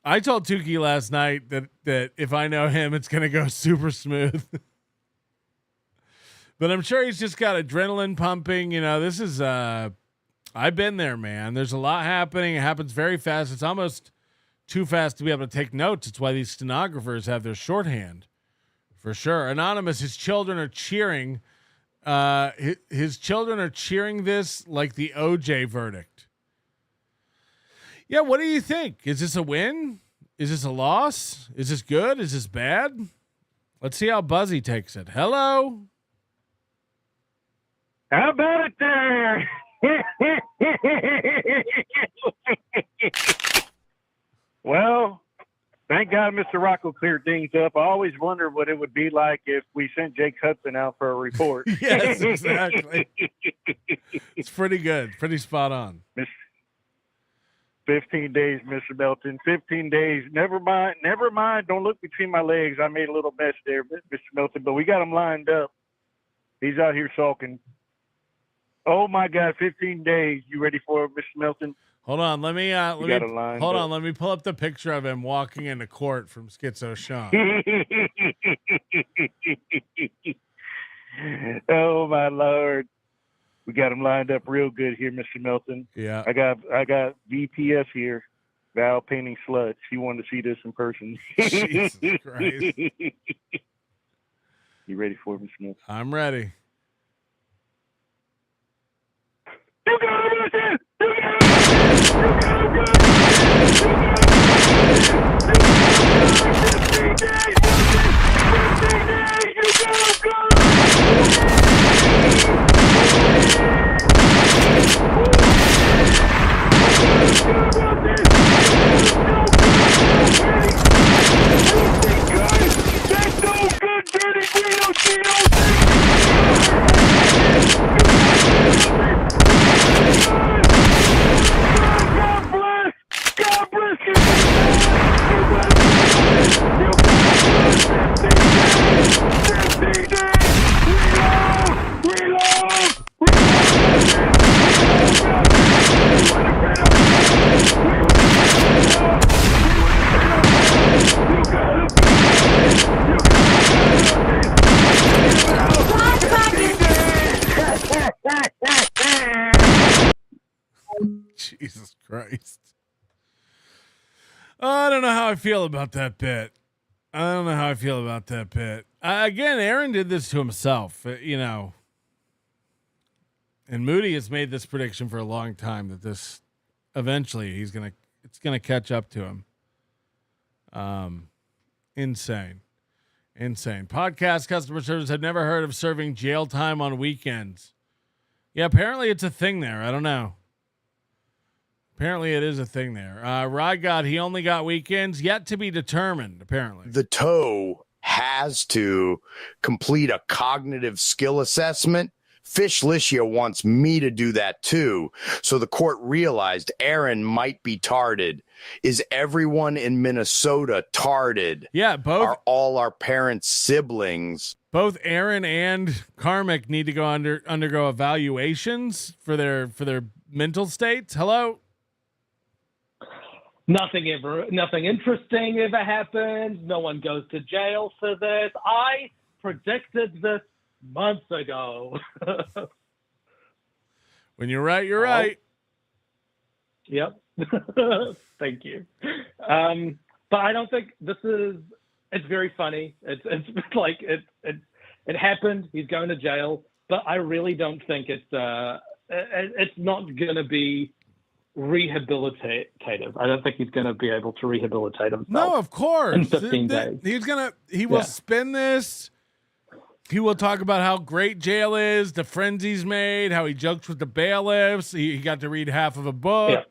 I told Tukey last night that if I know him, it's going to go super smooth. But I'm sure he's just got adrenaline pumping. This is, I've been there, man. There's a lot happening. It happens very fast. It's almost too fast to be able to take notes. It's why these stenographers have their shorthand. For sure. Anonymous, his children are cheering. His children are cheering this like the OJ verdict. Yeah, what do you think? Is this a win? Is this a loss? Is this good? Is this bad? Let's see how Buzzy takes it. Hello. How about it there? Well, thank God Mr. Rocco cleared things up. I always wondered what it would be like if we sent Jake Hudson out for a report. Yes, exactly. It's pretty good. Pretty spot on. 15 days, Mr. Melton. 15 days. Never mind. Don't look between my legs. I made a little mess there, Mr. Melton, but we got him lined up. He's out here sulking. Oh my God, 15 days. You ready for it, Mr. Melton? Hold on, let me got it lined hold up. on, let me pull up the picture of him walking into court from Schizo Sean. Oh my Lord. We got him lined up real good here, Mr. Melton. Yeah. I got VPS here, Val Painting Sluts. She wanted to see this in person. Jesus Christ. You ready for it, Mr. Melton? I'm ready. You got it, Melton! You got Jesus Christ. I don't know how I feel about that bit. Again, Aaron did this to himself, you know. And Moody has made this prediction for a long time that this eventually it's gonna catch up to him. Insane. Podcast customer service had never heard of serving jail time on weekends. Yeah, apparently it's a thing there. I don't know. Apparently it is a thing there. Rod God, he only got weekends, yet to be determined, apparently. The toe has to complete a cognitive skill assessment. Fishlicia wants me to do that too. So the court realized Aaron might be tarded. Is everyone in Minnesota tarded? Yeah, both. Are all our parents siblings? Both Aaron and Karmic need to go undergo evaluations for their mental states. Hello? Nothing interesting ever happens. No one goes to jail for this. I predicted this months ago. When you're right, you're right. Yep. Thank you. But I don't think it's very funny. It's like it happened. He's going to jail, but I really don't think it's not going to be rehabilitative. I don't think he's going to be able to rehabilitate himself. No, of course. In 15 days. He will spin this. He will talk about how great jail is, the friends he's made, how he jokes with the bailiffs. He got to read half of a book.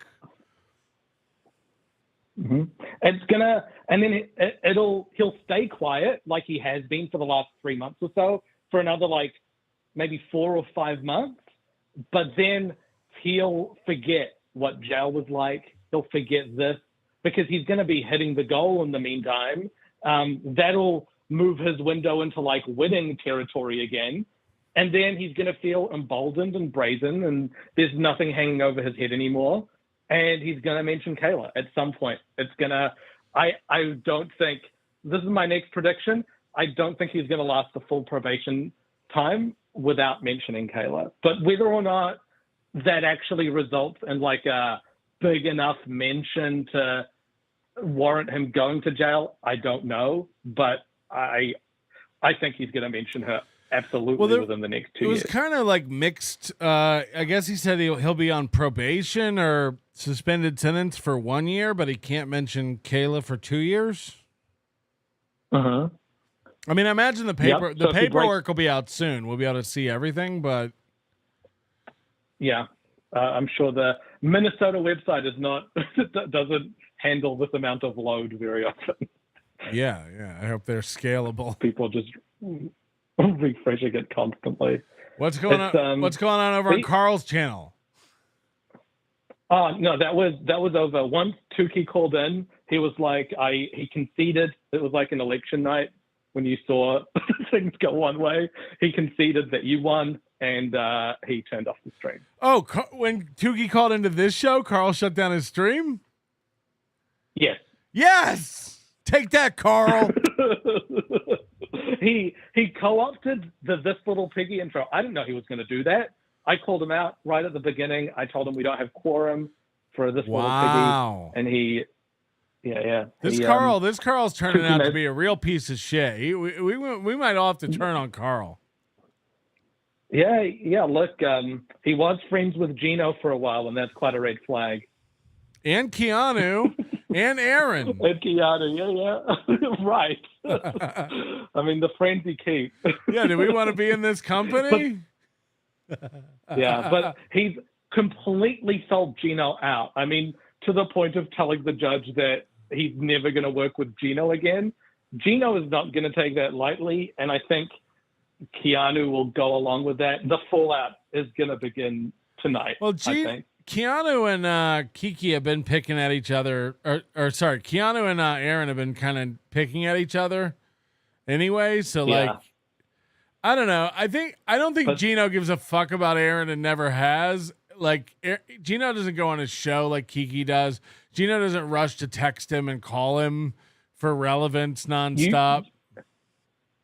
Yeah. Mm-hmm. It's gonna, and then he'll stay quiet like he has been for the last 3 months or so for another maybe 4 or 5 months, but then he'll forget what jail was like. He'll forget this because he's going to be hitting the goal in the meantime. That'll move his window into winning territory again. And then he's going to feel emboldened and brazen and there's nothing hanging over his head anymore. And he's going to mention Kayla at some point. I don't think, this is my next prediction. I don't think he's going to last the full probation time without mentioning Kayla. But whether or not that actually results in a big enough mention to warrant him going to jail, I don't know. But I think he's going to mention her absolutely within the next 2 years. It was kind of mixed. I guess he said he'll be on probation or suspended sentence for 1 year, but he can't mention Kayla for 2 years. Uh-huh. I mean, I imagine the paperwork will be out soon. We'll be able to see everything, but yeah, I'm sure the Minnesota website doesn't handle this amount of load very often. Yeah. I hope they're scalable. People just refreshing it constantly. What's going on? What's going on over on Carl's channel? No, that was over. Once Tukey called in, he was he conceded. It was like an election night when you saw things go one way. He conceded that you won, and he turned off the stream. Oh, when Tukey called into this show, Carl shut down his stream? Yes. Yes! Take that, Carl. He co-opted this little piggy intro. I didn't know he was going to do that. I called him out right at the beginning. I told him we don't have quorum for this little piggy. And he... Yeah. This Carl's turning out to be a real piece of shit. We might all have to turn on Carl. Yeah. Look, he was friends with Gino for a while, and that's quite a red flag. And Keanu, and Aaron. And Keanu, yeah. Right. I mean, the friends he keeps. Yeah, do we want to be in this company? But he's completely sold Gino out. I mean, to the point of telling the judge that he's never going to work with Gino again. Gino is not going to take that lightly, and I think Keanu will go along with that. The fallout is going to begin tonight. Well, I think. Keanu and Kiki have been picking at each other, Keanu and Aaron have been kind of picking at each other anyway. So I don't know. I don't think Gino gives a fuck about Aaron and never has. Like, Gino doesn't go on his show like Kiki does. Gino doesn't rush to text him and call him for relevance nonstop.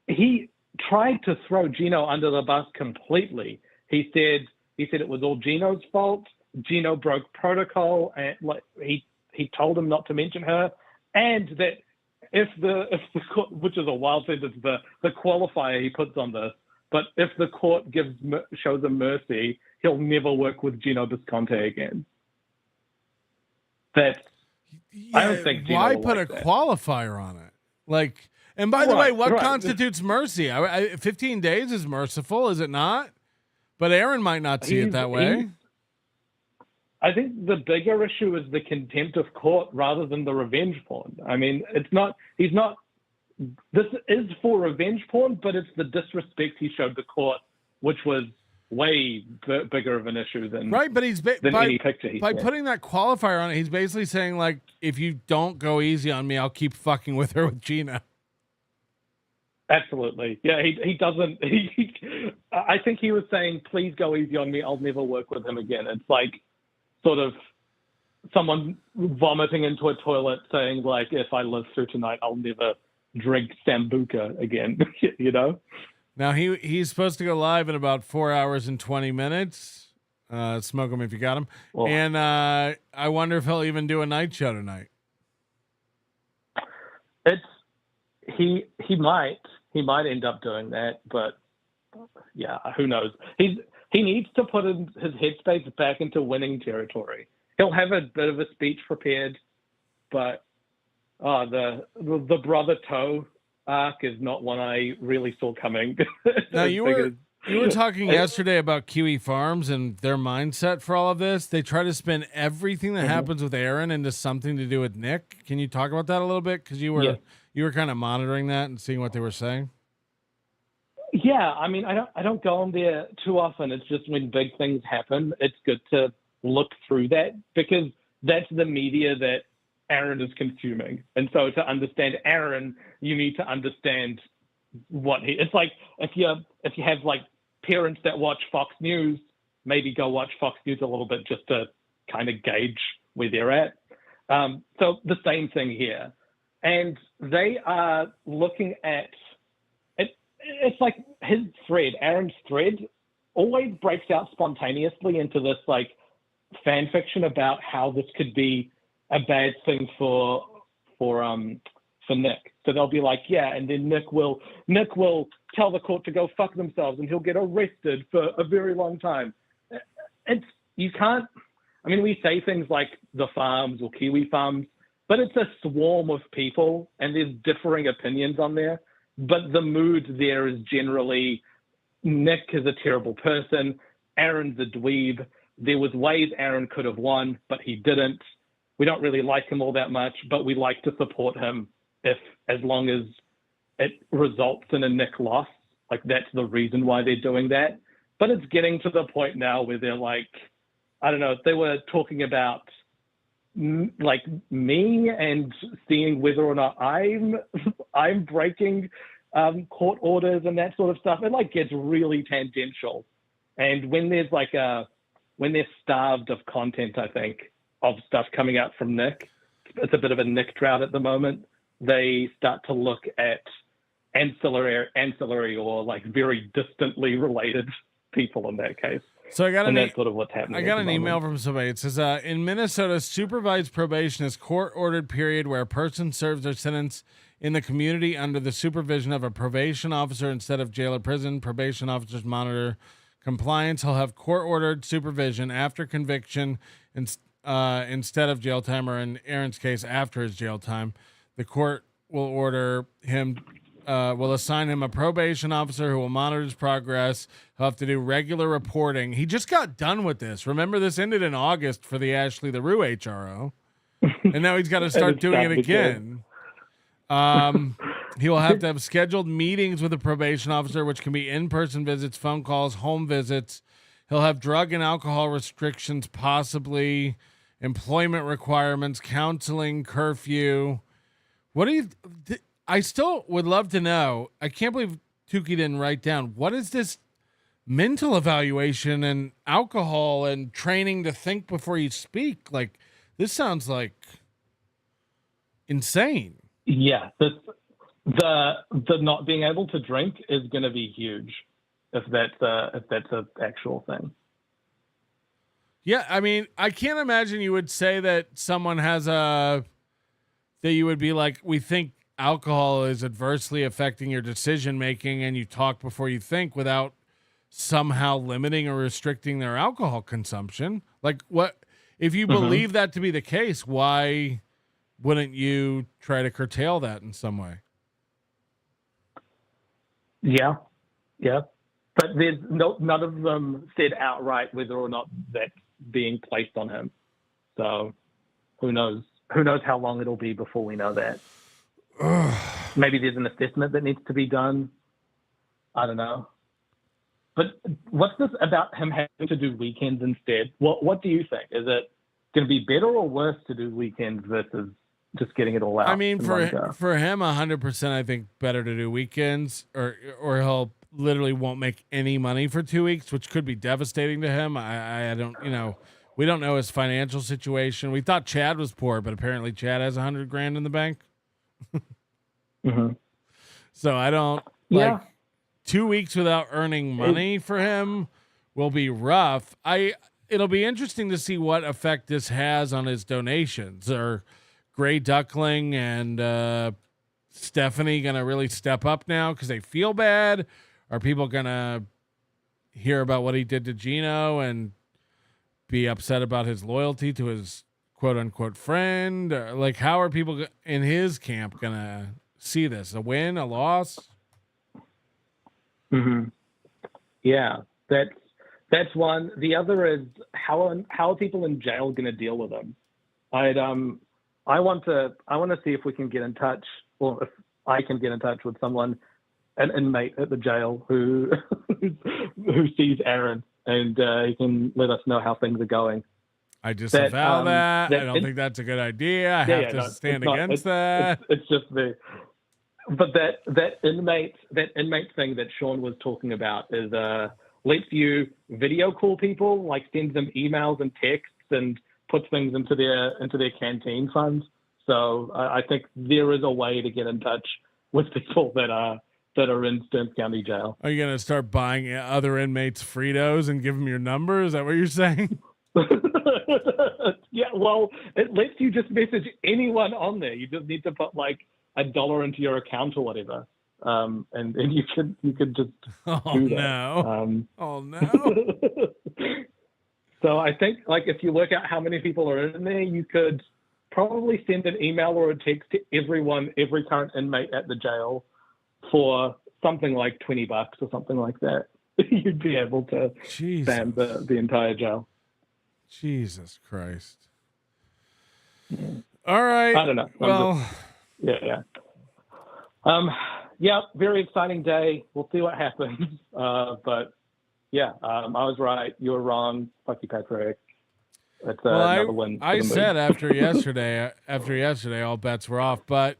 He tried to throw Gino under the bus completely. He said it was all Gino's fault. Gino broke protocol, and he told him not to mention her, and that if the court, which is a wild sentence, the qualifier he puts on this, but if the court shows him mercy, he'll never work with Gino Visconti again. I don't think Gino why will put like a that. qualifier on it? Like, and by the way, what constitutes mercy? 15 days is merciful, is it not? But Aaron might not see it that way. I think the bigger issue is the contempt of court rather than the revenge porn. I mean, this is for revenge porn, but it's the disrespect he showed the court, which was way bigger of an issue than but he's any picture by putting that qualifier on it, he's basically saying, like, if you don't go easy on me, I'll keep fucking with her with Gina. Absolutely. Yeah, he doesn't. I think he was saying, please go easy on me. I'll never work with him again. It's like sort of someone vomiting into a toilet saying, like, if I live through tonight, I'll never drink Sambuca again, you know? Now, he's supposed to go live in about 4 hours and 20 minutes. Smoke him if you got him. Well, and I wonder if he'll even do a night show tonight. He might end up doing that, but yeah, who knows? He needs to put his headspace back into winning territory. He'll have a bit of a speech prepared, but the brother Toe arc is not one I really saw coming. Now you were talking yesterday about Kiwi Farms and their mindset for all of this. They try to spin everything that happens with Aaron into something to do with Nick. Can you talk about that a little bit? Because you were kind of monitoring that and seeing what they were saying. Yeah, I mean, I don't go on there too often. It's just when big things happen, it's good to look through that because that's the media that Aaron is consuming. And so to understand Aaron, you need to understand it's like if you have like parents that watch Fox News, maybe go watch Fox News a little bit just to kind of gauge where they're at. So the same thing here. And they are looking at it. It's like his thread, Aaron's thread, always breaks out spontaneously into this like fan fiction about how this could be a bad thing for Nick. So they'll be like, yeah, and then Nick will tell the court to go fuck themselves, and he'll get arrested for a very long time. You can't. I mean, we say things like the farms or Kiwi Farms, but it's a swarm of people, and there's differing opinions on there. But the mood there is generally Nick is a terrible person. Aaron's a dweeb. There was ways Aaron could have won, but he didn't. We don't really like him all that much, but we like to support him as long as it results in a Nick loss. Like, that's the reason why they're doing that. But it's getting to the point now where they're like, I don't know, they were talking about like me and seeing whether or not I'm breaking court orders and that sort of stuff. It like gets really tangential. And when there's when they're starved of content, I think, of stuff coming out from Nick, it's a bit of a Nick drought at the moment. They start to look at ancillary or like very distantly related people in that case. So that's sort of what's happening. I got an email from somebody. It says, in Minnesota, supervised probation is court-ordered period where a person serves their sentence in the community under the supervision of a probation officer instead of jail or prison. Probation officers monitor compliance. He'll have court-ordered supervision after conviction instead of jail time, or in Aaron's case, after his jail time. The court will order him. Will assign him a probation officer who will monitor his progress. He'll have to do regular reporting. He just got done with this. Remember, this ended in August for the Ashley LaRue HRO. And now he's got to start doing it again. He will have to have scheduled meetings with a probation officer, which can be in-person visits, phone calls, home visits. He'll have drug and alcohol restrictions, possibly employment requirements, counseling, curfew. What do you... I still would love to know. I can't believe Tukey didn't write down. What is this mental evaluation and alcohol and training to think before you speak? Like, this sounds like insane. Yeah, the not being able to drink is going to be huge if that's an actual thing. Yeah, I mean, I can't imagine you would say that someone has that you would be like, we think alcohol is adversely affecting your decision making and you talk before you think, without somehow limiting or restricting their alcohol consumption. Like, what if you believe that to be the case? Why wouldn't you try to curtail that in some way? Yeah, but there's none of them said outright whether or not that's being placed on him. So who knows how long it'll be before we know that. Maybe there's an assessment that needs to be done. I don't know. But what's this about him having to do weekends instead? What do you think? Is it going to be better or worse to do weekends versus just getting it all out? I mean, for him, 100%, I think better to do weekends, or he'll literally won't make any money for 2 weeks, which could be devastating to him. I don't, we don't know his financial situation. We thought Chad was poor, but apparently Chad has $100,000 in the bank. So I don't like 2 weeks without earning money for him will be rough. It'll be interesting to see what effect this has on his donations. Are Gray Duckling and Stephanie going to really step up now because they feel bad? Are people going to hear about what he did to Gino and be upset about his loyalty to his quote unquote friend? Like, how are people in his camp going to see this? A win, a loss? Yeah, that's one. The other is how are people in jail going to deal with him? I want to see if we can get in touch, or if I can get in touch with someone, an inmate at the jail who sees Aaron, and he can let us know how things are going. I disavow that. I don't think that's a good idea. I have to stand against that. It's just but that inmate thing that Sean was talking about is lets you video call people, like sends them emails and texts and puts things into their canteen funds. So I think there is a way to get in touch with people that are in Stearns County Jail. Are you going to start buying other inmates Fritos and give them your number? Is that what you're saying? Yeah, well, it lets you just message anyone on there. You just need to put like $1 into your account or whatever, and you could just do that. Oh no! So I think like if you work out how many people are in there, you could probably send an email or a text to every current inmate at the jail for something like $20 or something like that. You'd be able to spam the entire jail. Jesus Christ. All right. I don't know. Well, yeah, very exciting day. We'll see what happens. But yeah, I was right. You were wrong. Fuck you, Patrick. It's another win. I said after yesterday, all bets were off. But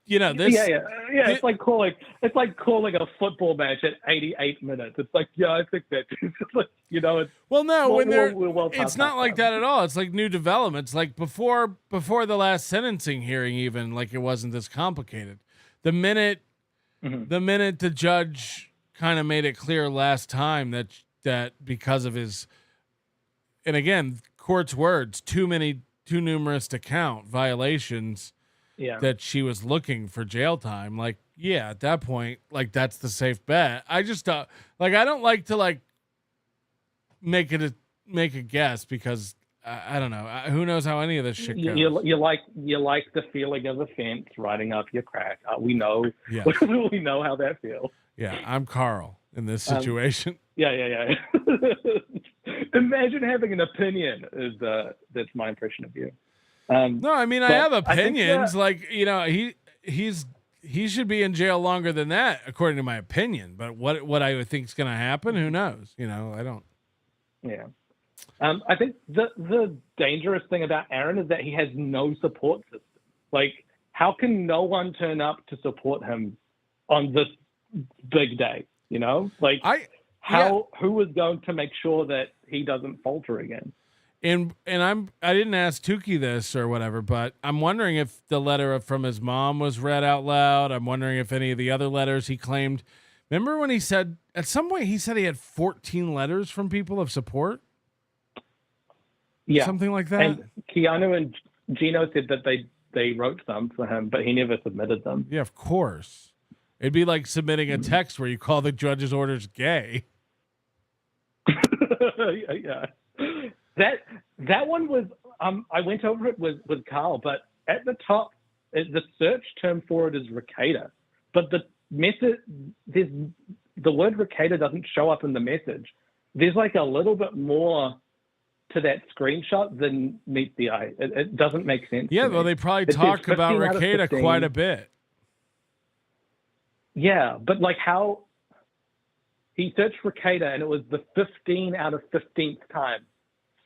this. Yeah. It's like calling a football match at 88 minutes. It's like, yeah, I think that. It's Well, no, when we're well it's past not like that at all. It's like new developments. Like before the last sentencing hearing, even like it wasn't this complicated. The minute the judge kind of made it clear last time that because of his, and again, court's words, too numerous to count violations. Yeah. That she was looking for jail time. Like, yeah, at that point, like that's the safe bet. I just I don't like to make a guess because I don't know. Who knows how any of this shit goes? You like the feeling of offense riding up your crack. We know. Yeah. We know how that feels. Yeah, I'm Carl in this situation. Yeah. Imagine having an opinion. That's my impression of you. No, I mean I have opinions. He should be in jail longer than that, according to my opinion. But what I would think is going to happen, who knows? I don't. Yeah. I think the dangerous thing about Aaron is that he has no support system. Like, how can no one turn up to support him on this big day? Who is going to make sure that he doesn't falter again? And I didn't ask Tukey this or whatever, but I'm wondering if the letter from his mom was read out loud. I'm wondering if any of the other letters he claimed. Remember when he said at some point he said he had 14 letters from people of support? Yeah, something like that. And Keanu and Gino said that they wrote some for him, but he never submitted them. Yeah, of course. It'd be like submitting a text where you call the judge's orders gay. Yeah. That one was I went over it with Carl, but at the top the search term for it is Ricada, but the word Ricada doesn't show up in the message. There's like a little bit more to that screenshot than meets the eye. It doesn't make sense. Yeah, well, they probably talk about Ricada quite a bit. Yeah, but like how he searched Ricada and it was the 15 out of 15th time.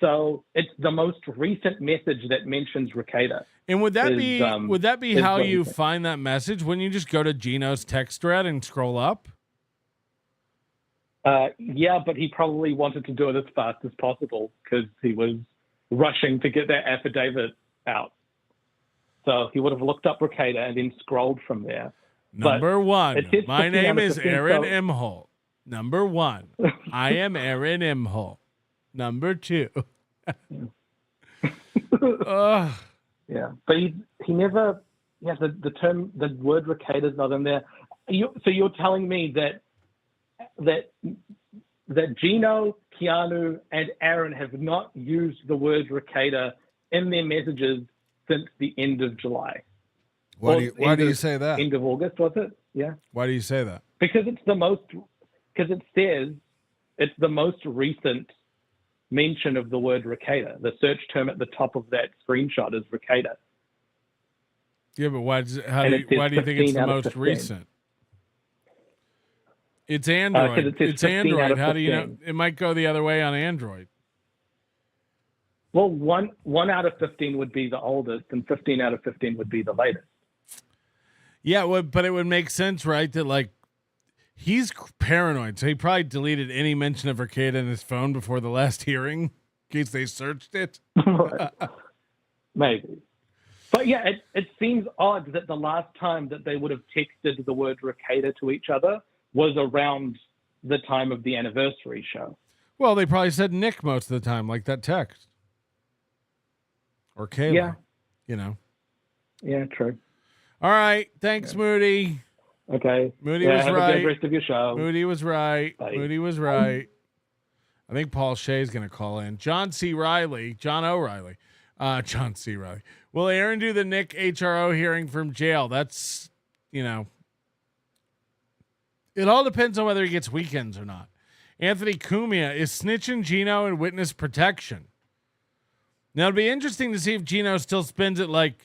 So it's the most recent message that mentions Ricada. And would that be how you find that message? Wouldn't you just go to Gino's text thread and scroll up? Yeah, but he probably wanted to do it as fast as possible because he was rushing to get that affidavit out. So he would have looked up Ricada and then scrolled from there. Number one, my name is Aaron Imholte. Number one, I am Aaron Imholte. Number two. Yeah, but he never. Yeah, the word Ricada is not in there. So you're telling me that Gino, Keanu, and Aaron have not used the word Ricada in their messages since the end of July. Why do you say that? End of August, was it? Yeah. Why do you say that? Because it says it's the most recent mention of the word Ricada. The search term at the top of that screenshot is Ricada. Yeah, but why do you think it's the most recent? It's Android. It's Android. How do you know? It might go the other way on Android. Well, one out of 15 would be the oldest, and 15 out of 15 would be the latest. Yeah, but it would make sense, right? That like he's paranoid, so he probably deleted any mention of Ricada in his phone before the last hearing in case they searched it. Maybe. But yeah, it seems odd that the last time that they would have texted the word Ricada to each other was around the time of the anniversary show. Well, they probably said Nick most of the time, like that text. Or Kayla. Yeah. You know. Yeah, true. All right. Thanks, Moody. Okay. Moody was have right. A good rest of your show. Moody was right. Bye. Moody was right. I think Paul Shea's going to call in. John C. Riley. John C. Riley. Will Aaron do the Nick HRO hearing from jail? That's, it all depends on whether he gets weekends or not. Anthony Cumia is snitching Gino in witness protection. Now, it'd be interesting to see if Gino still spins it like,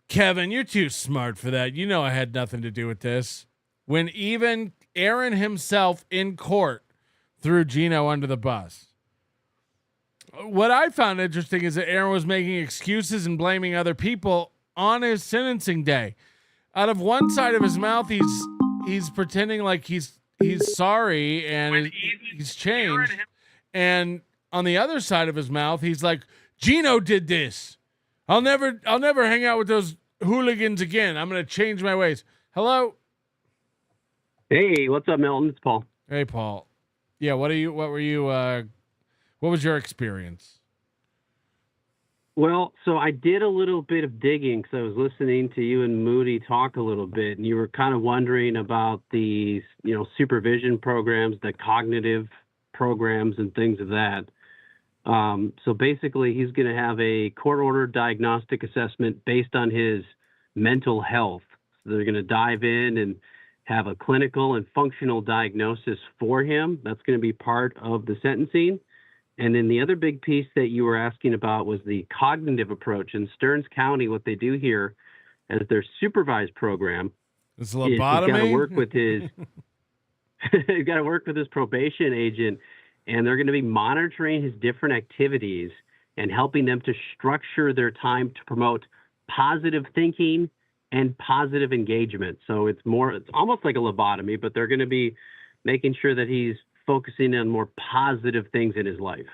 Kevin, you're too smart for that. You know I had nothing to do with this. When even Aaron himself in court threw Gino under the bus. What I found interesting is that Aaron was making excuses and blaming other people on his sentencing day. out of one side of his mouth, he's pretending like he's sorry and he's changed, and on the other side of his mouth, he's like, Gino did this. I'll never hang out with those hooligans again. I'm gonna change my ways. Hello. Hey, what's up, Milton? It's Paul. Hey, Paul. Yeah, what was your experience? Well, so I did a little bit of digging because I was listening to you and Moody talk a little bit, and you were kind of wondering about the, supervision programs, the cognitive programs and things of that. So basically, he's going to have a court-ordered diagnostic assessment based on his mental health. So they're going to dive in and have a clinical and functional diagnosis for him. That's going to be part of the sentencing. And then the other big piece that you were asking about was the cognitive approach. In Stearns County, what they do here as their supervised program is he's got to work with his he's got to work with his probation agent, and they're going to be monitoring his different activities and helping them to structure their time to promote positive thinking and positive engagement. So it's almost like a lobotomy, but they're going to be making sure that he's focusing on more positive things in his life.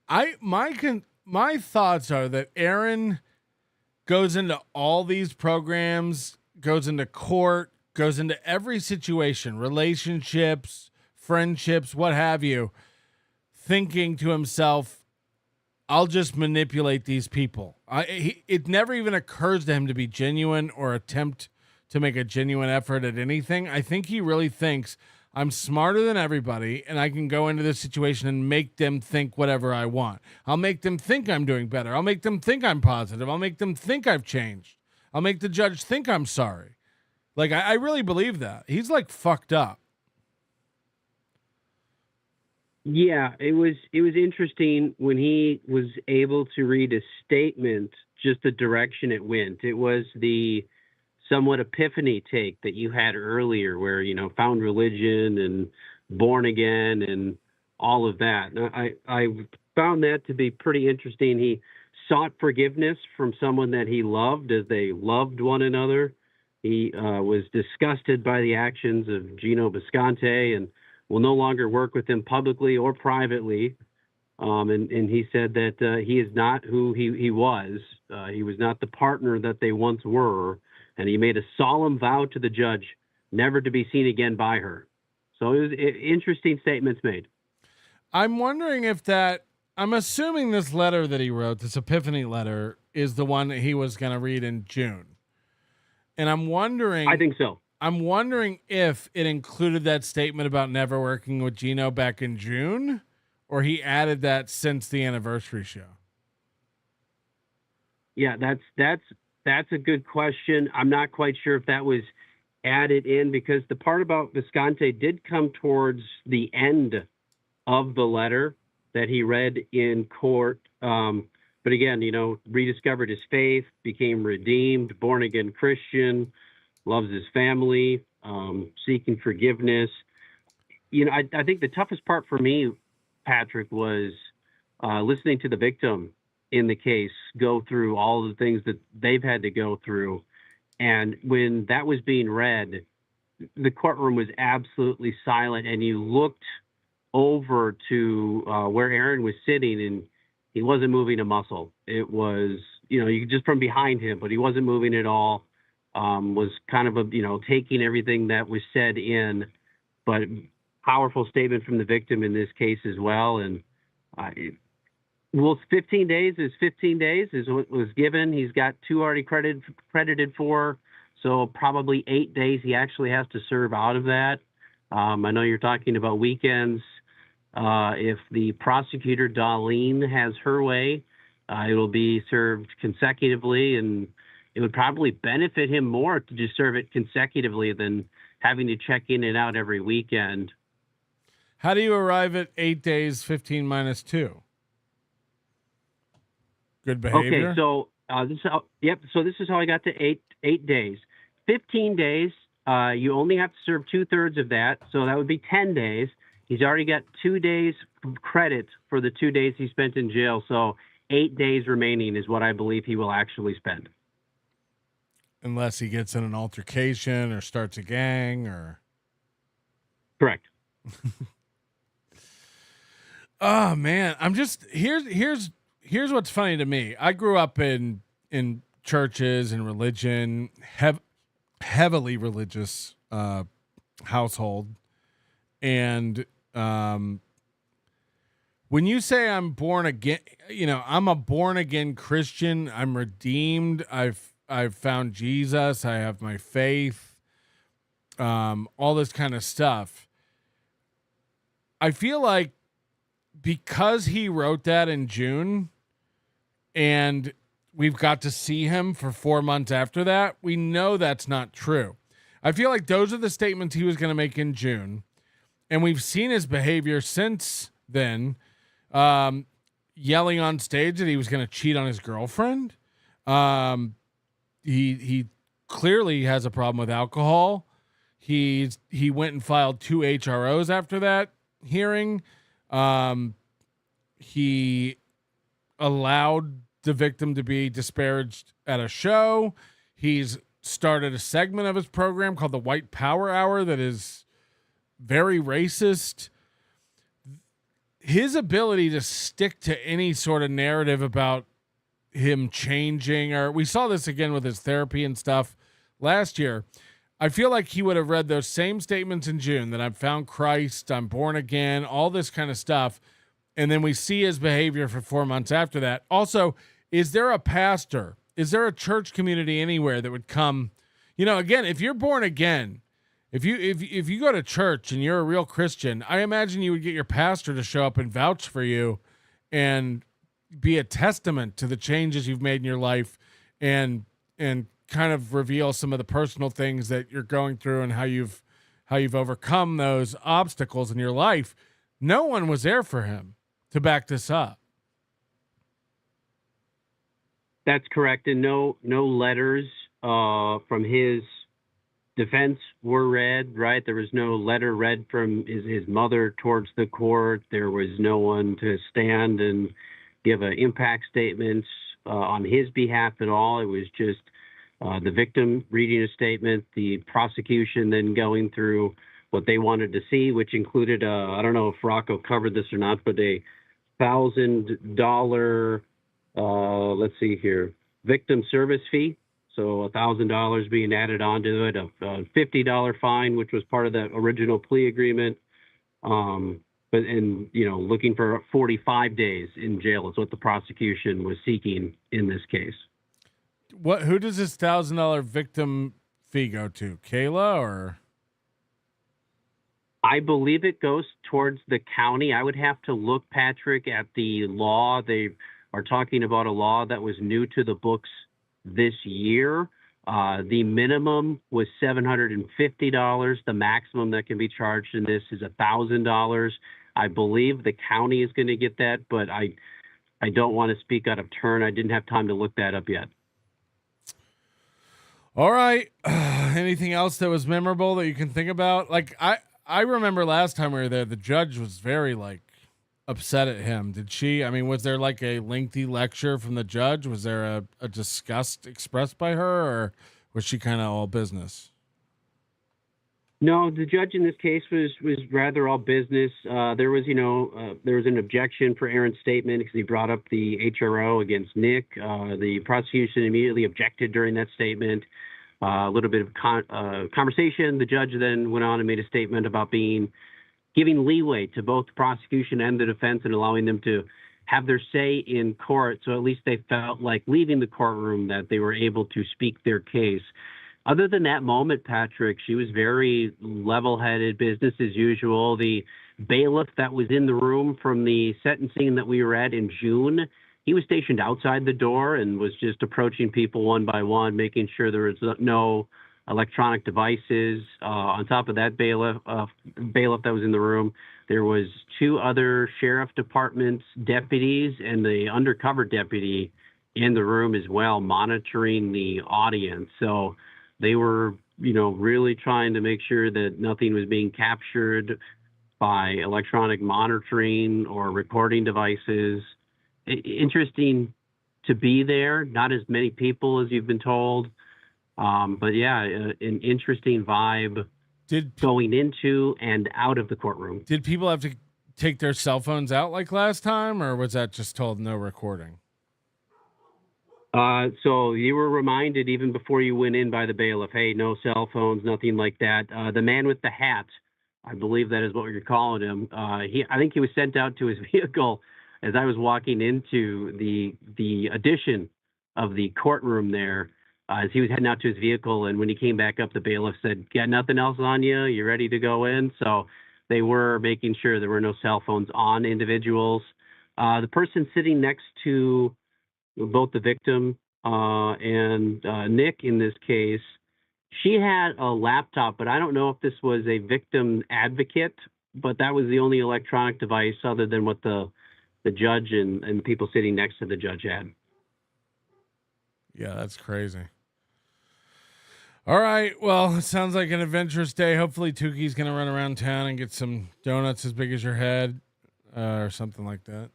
My thoughts are that Aaron goes into all these programs, goes into court, goes into every situation, relationships, friendships, what have you, thinking to himself, I'll just manipulate these people. It never even occurs to him to be genuine or attempt to make a genuine effort at anything. I think he really thinks, I'm smarter than everybody, and I can go into this situation and make them think whatever I want. I'll make them think I'm doing better. I'll make them think I'm positive. I'll make them think I've changed. I'll make the judge think I'm sorry. Like, I really believe that. He's, like, fucked up. Yeah, it was interesting when he was able to read a statement, just the direction it went. It was the somewhat epiphany take that you had earlier where, found religion and born again and all of that. I found that to be pretty interesting. He sought forgiveness from someone that he loved as they loved one another. He was disgusted by the actions of Gino Bisconte and will no longer work with him publicly or privately. And he said that he is not who he was. He was not the partner that they once were. And he made a solemn vow to the judge never to be seen again by her. So it was interesting statements made. I'm wondering I'm assuming this letter that he wrote, this epiphany letter, is the one that he was going to read in June. And I'm wondering... I think so. I'm wondering if it included that statement about never working with Gino back in June, or he added that since the anniversary show. Yeah, that's a good question. I'm not quite sure if that was added in because the part about Visconti did come towards the end of the letter that he read in court. But again, rediscovered his faith, became redeemed, born again Christian, loves his family, seeking forgiveness. I think the toughest part for me, Patrick, was listening to the victim in the case go through all the things that they've had to go through. And when that was being read, the courtroom was absolutely silent. And you looked over to where Aaron was sitting and he wasn't moving a muscle. It was, you could just from behind him, but he wasn't moving at all. Was kind of taking everything that was said in, but powerful statement from the victim in this case as well. And 15 days is 15 days is what was given. He's got 2 already credited for, so probably 8 days he actually has to serve out of that. I know you're talking about weekends. If the prosecutor, Darlene, has her way, it will be served consecutively, and it would probably benefit him more to just serve it consecutively than having to check in and out every weekend. How do you arrive at 8 days, 15 minus 2? Good behavior? Okay, so this is how I got to 8 days. 15 days, you only have to serve 2/3 of that, so that would be 10 days. He's already got 2 days credit for the 2 days he spent in jail, so 8 days remaining is what I believe he will actually spend. unless he gets in an altercation or starts a gang or. Correct. Oh man, I'm just here's what's funny to me. I grew up in churches and religion, heavily religious household, and when you say I'm born again, I'm a born again Christian. I'm redeemed. I've found Jesus. I have my faith. All this kind of stuff. I feel like because he wrote that in June and we've got to see him for 4 months after that, we know that's not true. I feel like those are the statements he was going to make in June. And we've seen his behavior since then, yelling on stage that he was going to cheat on his girlfriend. He clearly has a problem with alcohol. He went and filed 2 HROs after that hearing. He allowed the victim to be disparaged at a show. He's started a segment of his program called the White Power Hour that is very racist. His ability to stick to any sort of narrative about him changing, or we saw this again with his therapy and stuff last year. I feel like he would have read those same statements in June that I've found Christ, I'm born again, all this kind of stuff. And then we see his behavior for 4 months after that. Also, is there a pastor? Is there a church community anywhere that would come? Again, if you're born again, if you go to church and you're a real Christian, I imagine you would get your pastor to show up and vouch for you and be a testament to the changes you've made in your life and kind of reveal some of the personal things that you're going through and how you've overcome those obstacles in your life. No one was there for him to back this up. That's correct. And no letters from his defense were read, right? There was no letter read from his mother towards the court. There was no one to stand and give an impact statement on his behalf at all. It was just the victim reading a statement, the prosecution then going through what they wanted to see, which included, I don't know if Rocco covered this or not, but a $1,000, let's see here, victim service fee. So $1,000 being added onto it, a $50 fine, which was part of the original plea agreement. Looking for 45 days in jail is what the prosecution was seeking in this case. Who does this $1,000 victim fee go to? Kayla or? I believe it goes towards the county. I would have to look, Patrick, at the law. They are talking about a law that was new to the books this year. The minimum was $750. The maximum that can be charged in this is $1,000. I believe the county is going to get that, but I don't want to speak out of turn. I didn't have time to look that up yet. All right. Anything else that was memorable that you can think about? Like I remember last time we were there, the judge was very upset at him. Did she? I mean, was there a lengthy lecture from the judge? Was there a disgust expressed by her, or was she kind of all business? No, the judge in this case was rather all business. There was an objection for Aaron's statement because he brought up the HRO against Nick. The prosecution immediately objected during that statement. A little bit of conversation. The judge then went on and made a statement about giving leeway to both the prosecution and the defense and allowing them to have their say in court. So at least they felt like leaving the courtroom that they were able to speak their case. Other than that moment, Patrick, she was very level-headed, business as usual. The bailiff that was in the room from the sentencing that we were at in June, he was stationed outside the door and was just approaching people one by one, making sure there was no electronic devices. On top of that bailiff that was in the room, there was 2 other sheriff department deputies and the undercover deputy in the room as well, monitoring the audience. So they were, really trying to make sure that nothing was being captured by electronic monitoring or recording devices. Interesting to be there. Not as many people as you've been told. But yeah, an interesting vibe going into and out of the courtroom. Did people have to take their cell phones out like last time, or was that just told no recording? So you were reminded even before you went in by the bailiff, hey, no cell phones, nothing like that. The man with the hat, I believe that is what you're calling him. I think he was sent out to his vehicle as I was walking into the addition of the courtroom there, as he was heading out to his vehicle. And when he came back up, the bailiff said, got nothing else on you? You ready to go in? So they were making sure there were no cell phones on individuals. The person sitting next to both the victim and Nick in this case, she had a laptop, but I don't know if this was a victim advocate, but that was the only electronic device other than what the judge and people sitting next to the judge had. Yeah, that's crazy. All right. Well, it sounds like an adventurous day. Hopefully Tuki's going to run around town and get some donuts as big as your head or something like that.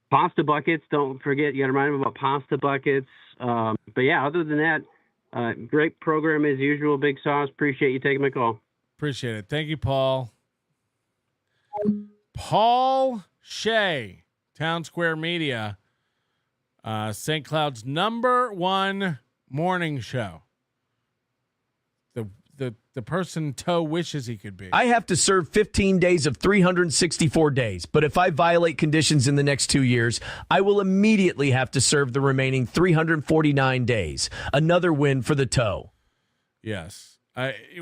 Pasta buckets. Don't forget, you got to remind them about pasta buckets. But yeah, other than that, great program as usual. Big Sauce. Appreciate you taking my call. Appreciate it. Thank you, Paul. Paul Shea, Town Square Media, St. Cloud's #1 morning show. The person Toe wishes he could be. I have to serve 15 days of 364 days, but if I violate conditions in the next 2 years, I will immediately have to serve the remaining 349 days. Another win for the Toe. Yes.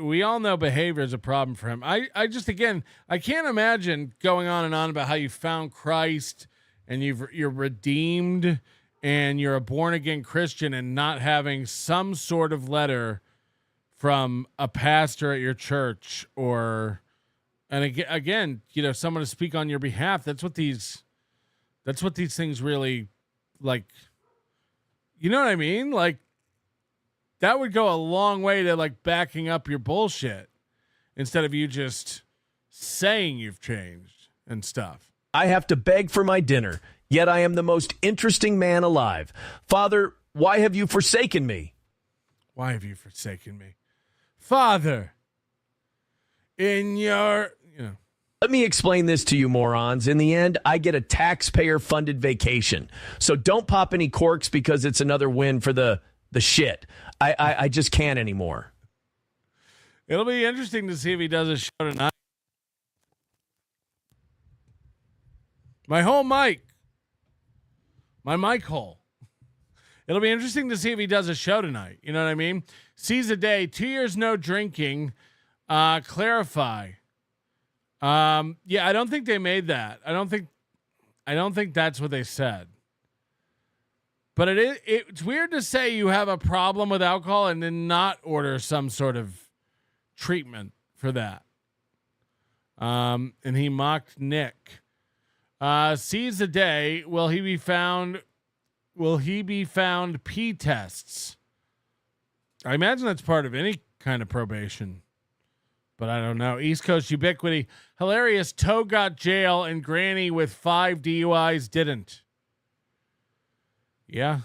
We all know behavior is a problem for him. I just, again, I can't imagine going on and on about how you found Christ and you're redeemed and you're a born-again Christian and not having some sort of letter from a pastor at your church and again, someone to speak on your behalf. That's what these things really, like, you know what I mean? Like, that would go a long way to like backing up your bullshit instead of you just saying you've changed and stuff. I have to beg for my dinner, yet I am the most interesting man alive. Father, why have you forsaken me? Why have you forsaken me? Father, in your, Let me explain this to you morons. In the end, I get a taxpayer-funded vacation. So don't pop any corks because it's another win for the shit. I just can't anymore. It'll be interesting to see if he does a show tonight. My mic hole. It'll be interesting to see if he does a show tonight. You know what I mean? Seize a day, 2 years no drinking. Clarify. Yeah, I don't think they made that. I don't think that's what they said. But it's weird to say you have a problem with alcohol and then not order some sort of treatment for that. And he mocked Nick. Seize the day. Will he be found P tests? I imagine that's part of any kind of probation, but I don't know. East Coast ubiquity. Hilarious. Toe got jail and Granny with 5 DUIs didn't. Yeah.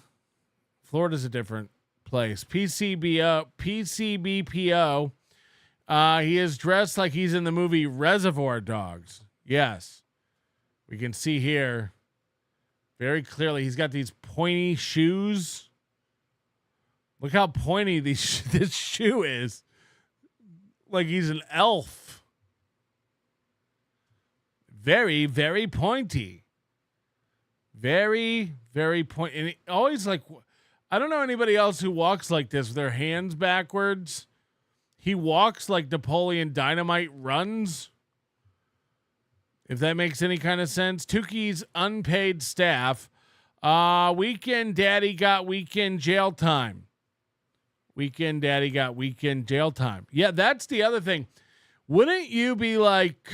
Florida's a different place. PCBPO. He is dressed like he's in the movie Reservoir Dogs. Yes. We can see here very clearly he's got these pointy shoes. Look how pointy this shoe is. Like he's an elf. Very, very pointy. Very, very pointy. And always like, I don't know anybody else who walks like this with their hands backwards. He walks like Napoleon Dynamite runs. If that makes any kind of sense. Tuki's unpaid staff. Weekend Daddy got weekend jail time. Weekend Daddy got weekend jail time. Yeah, that's the other thing. Wouldn't you be like,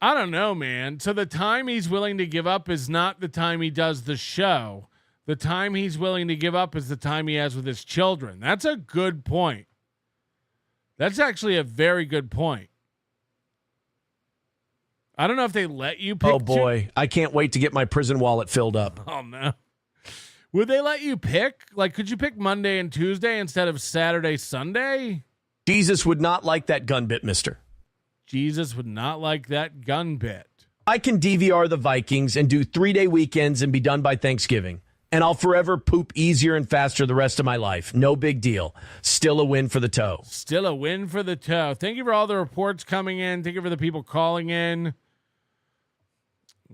I don't know, man. So the time he's willing to give up is not the time he does the show. The time he's willing to give up is the time he has with his children. That's a good point. That's actually a very good point. I don't know if they let you pick. Oh boy, I can't wait to get my prison wallet filled up. Oh no. Would they let you pick? Like, could you pick Monday and Tuesday instead of Saturday, Sunday? Jesus would not like that gun bit, mister. Jesus would not like that gun bit. I can DVR the Vikings and do 3-day weekends and be done by Thanksgiving. And I'll forever poop easier and faster the rest of my life. No big deal. Still a win for the toe. Still a win for the toe. Thank you for all the reports coming in. Thank you for the people calling in.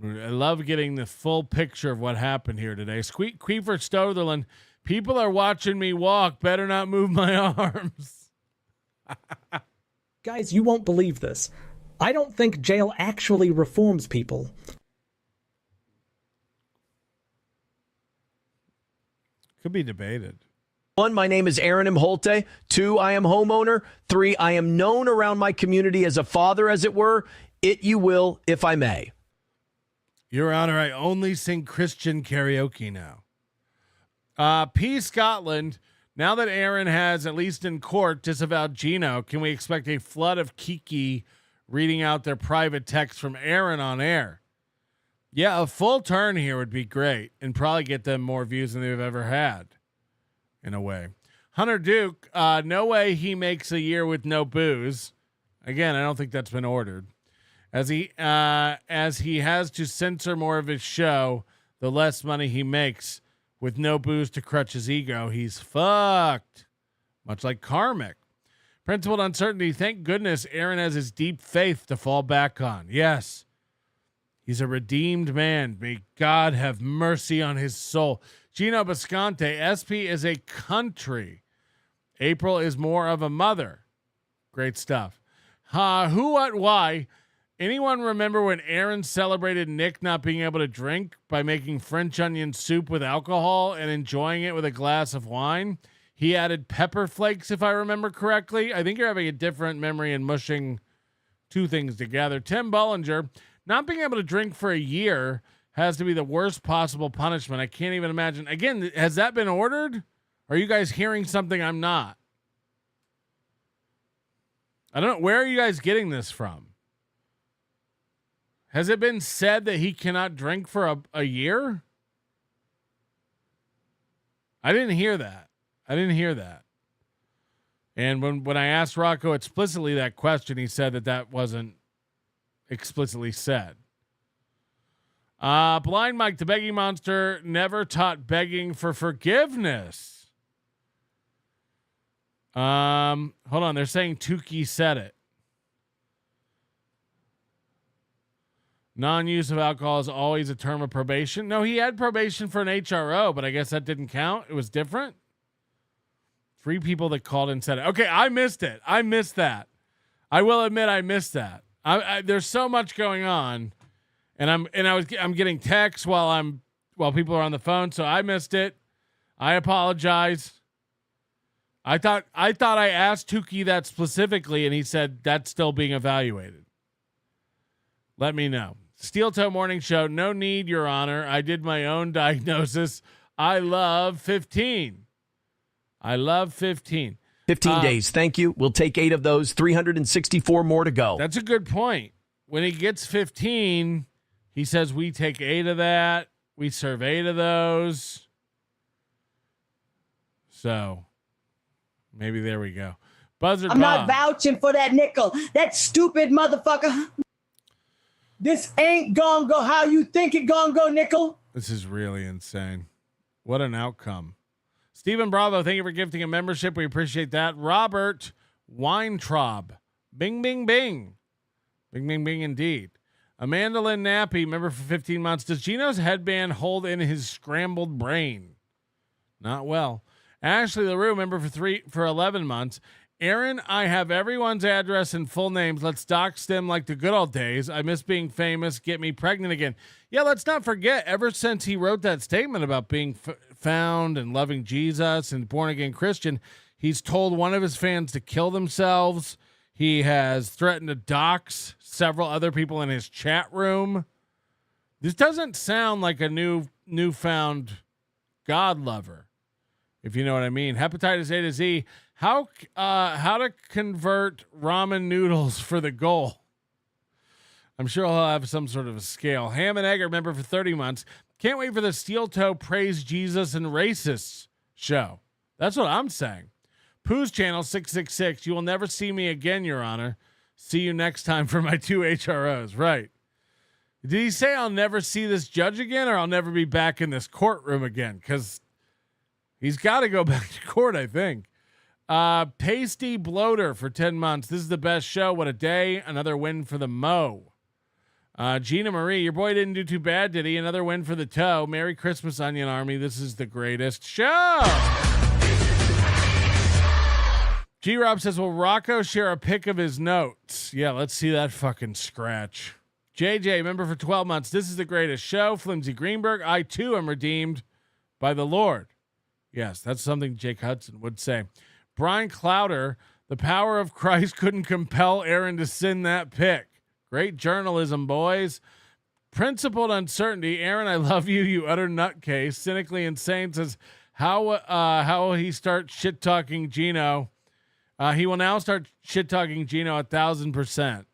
I love getting the full picture of what happened here today. Queefer Stotherland, people are watching me walk. Better not move my arms. Guys, you won't believe this. I don't think jail actually reforms people. Could be debated. 1, my name is Aaron Imholte. 2, I am homeowner. 3, I am known around my community as a father, as it were. It you will, if I may. Your Honor, I only sing Christian karaoke now. P. Scotland, now that Aaron has, at least in court, disavowed Gino, can we expect a flood of Kiki reading out their private text from Aaron on air? Yeah, a full turn here would be great and probably get them more views than they've ever had, in a way. Hunter Duke, no way he makes a year with no booze. Again, I don't think that's been ordered. As he has to censor more of his show, the less money he makes. With no booze to crutch his ego, he's fucked. Much like Karmic. Principled uncertainty. Thank goodness Aaron has his deep faith to fall back on. Yes. He's a redeemed man. May God have mercy on his soul. Gino Bisconte. SP is a country. April is more of a mother. Great stuff. Who, what, why? Anyone remember when Aaron celebrated Nick not being able to drink by making French onion soup with alcohol and enjoying it with a glass of wine? He added pepper flakes, if I remember correctly. I think you're having a different memory and mushing two things together. Tim Bollinger, not being able to drink for a year has to be the worst possible punishment. I can't even imagine. Again, has that been ordered? Are you guys hearing something I'm not? I don't know. Where are you guys getting this from? Has it been said that he cannot drink for a year? I didn't hear that. And when I asked Rocco explicitly that question, he said that wasn't explicitly said. Blind Mike, the begging monster, never taught begging for forgiveness. Hold on. They're saying Tukey said it. Non-use of alcohol is always a term of probation. No, he had probation for an HRO, but I guess that didn't count. It was different. 3 people that called and said it. Okay, I missed it. I missed that. I will admit I missed that. There's so much going on, and I'm getting texts while people are on the phone, so I missed it. I apologize. I thought I asked Tukey that specifically, and he said that's still being evaluated. Let me know. Steel Toe Morning Show. No need, Your Honor. I did my own diagnosis. I love 15. 15 days. Thank you. We'll take 8 of those. 364 more to go. That's a good point. When he gets 15, he says we take 8 of that. We serve 8 of those. So maybe there we go. Buzzard I'm Bob. not vouching for that nickel. That stupid motherfucker. This ain't gonna go how you think it gonna go, nickel. This is really insane. What an outcome. Stephen Bravo, thank you for gifting a membership. We appreciate that. Robert Weintraub. Bing, bing, bing. Bing, bing, bing indeed. Amanda Lynn Nappy, member for 15 months. Does Gino's headband hold in his scrambled brain? Not well. Ashley LaRue, member for 11 months. Aaron, I have everyone's address and full names. Let's dox them like the good old days. I miss being famous. Get me pregnant again. Yeah, let's not forget, ever since he wrote that statement about being found and loving Jesus and born-again Christian, he's told one of his fans to kill themselves. He has threatened to dox several other people in his chat room. This doesn't sound like a newfound God lover, if you know what I mean. Hepatitis A to Z. How to convert ramen noodles for the goal? I'm sure he'll have some sort of a scale. Ham and Egger, member for 30 months. Can't wait for the Steel Toe Praise Jesus and Racists show. That's what I'm saying. Pooh's channel 666. You will never see me again, Your Honor. See you next time for my 2 HROs. Right. Did he say I'll never see this judge again, or I'll never be back in this courtroom again? Because he's got to go back to court, I think. Pasty Bloater for 10 months. This is the best show. What a day. Another win for the Mo. Gina Marie, your boy didn't do too bad, did he? Another win for the Toe. Merry Christmas, Onion Army. This is the greatest show. G-Rob says, will Rocco share a pic of his notes? Yeah, let's see that fucking scratch. JJ, member for 12 months. This is the greatest show. Flimsy Greenberg, I too am redeemed by the Lord. Yes, that's something Jake Hudson would say. Brian Clowder, the power of Christ couldn't compel Aaron to send that pic. Great journalism, boys. Principled uncertainty. Aaron, I love you, you utter nutcase. Cynically insane says, how will he start shit talking Gino? He will now start shit talking Gino 1,000%.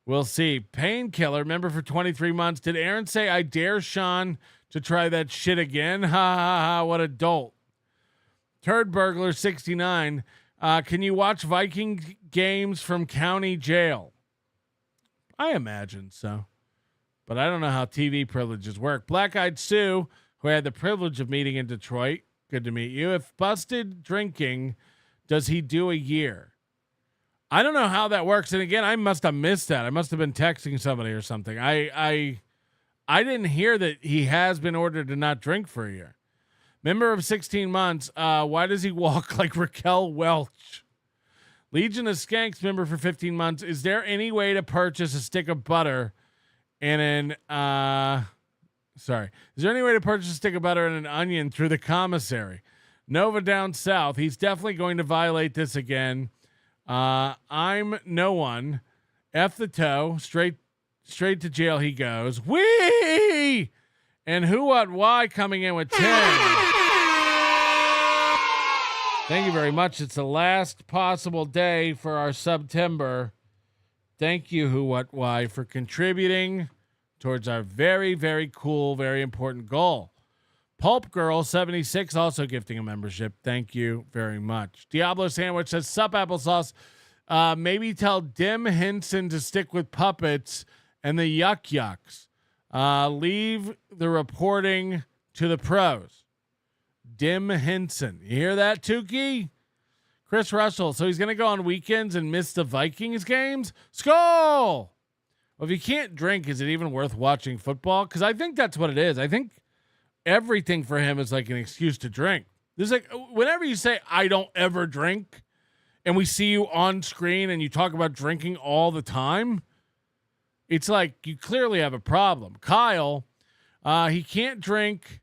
We'll see. Painkiller, member for 23 months. Did Aaron say I dare Sean to try that shit again? Ha ha ha! What a dolt. Turd Burglar 69. Can you watch Viking games from county jail? I imagine so, but I don't know how TV privileges work. Black Eyed Sue, who I had the privilege of meeting in Detroit. Good to meet you. If busted drinking, does he do a year? I don't know how that works. And again, I must have missed that. I must have been texting somebody or something. I didn't hear that he has been ordered to not drink for a year. Member of 16 months. Why does he walk like Raquel Welch? Legion of Skanks, member for 15 months. Is there any way to purchase a stick of butter and is there any way to purchase a stick of butter and an onion through the commissary? Nova down south. He's definitely going to violate this again. I'm no one. F the toe. Straight to jail he goes. Whee! And who, what, why coming in with 10. Thank you very much. It's the last possible day for our September. Thank you, who, what, why, for contributing towards our very, very cool, very important goal. Pulp Girl 76 also gifting a membership. Thank you very much. Diablo Sandwich says, sup, applesauce. Maybe tell Dim Henson to stick with puppets and the Yuck Yucks. Leave the reporting to the pros. Dim Henson. You hear that, Tukey? Chris Russell. So he's going to go on weekends and miss the Vikings games? Skull! Well, if you can't drink, is it even worth watching football? Because I think that's what it is. I think everything for him is like an excuse to drink. There's like, whenever you say, I don't ever drink, and we see you on screen and you talk about drinking all the time, it's like you clearly have a problem. Kyle, he can't drink,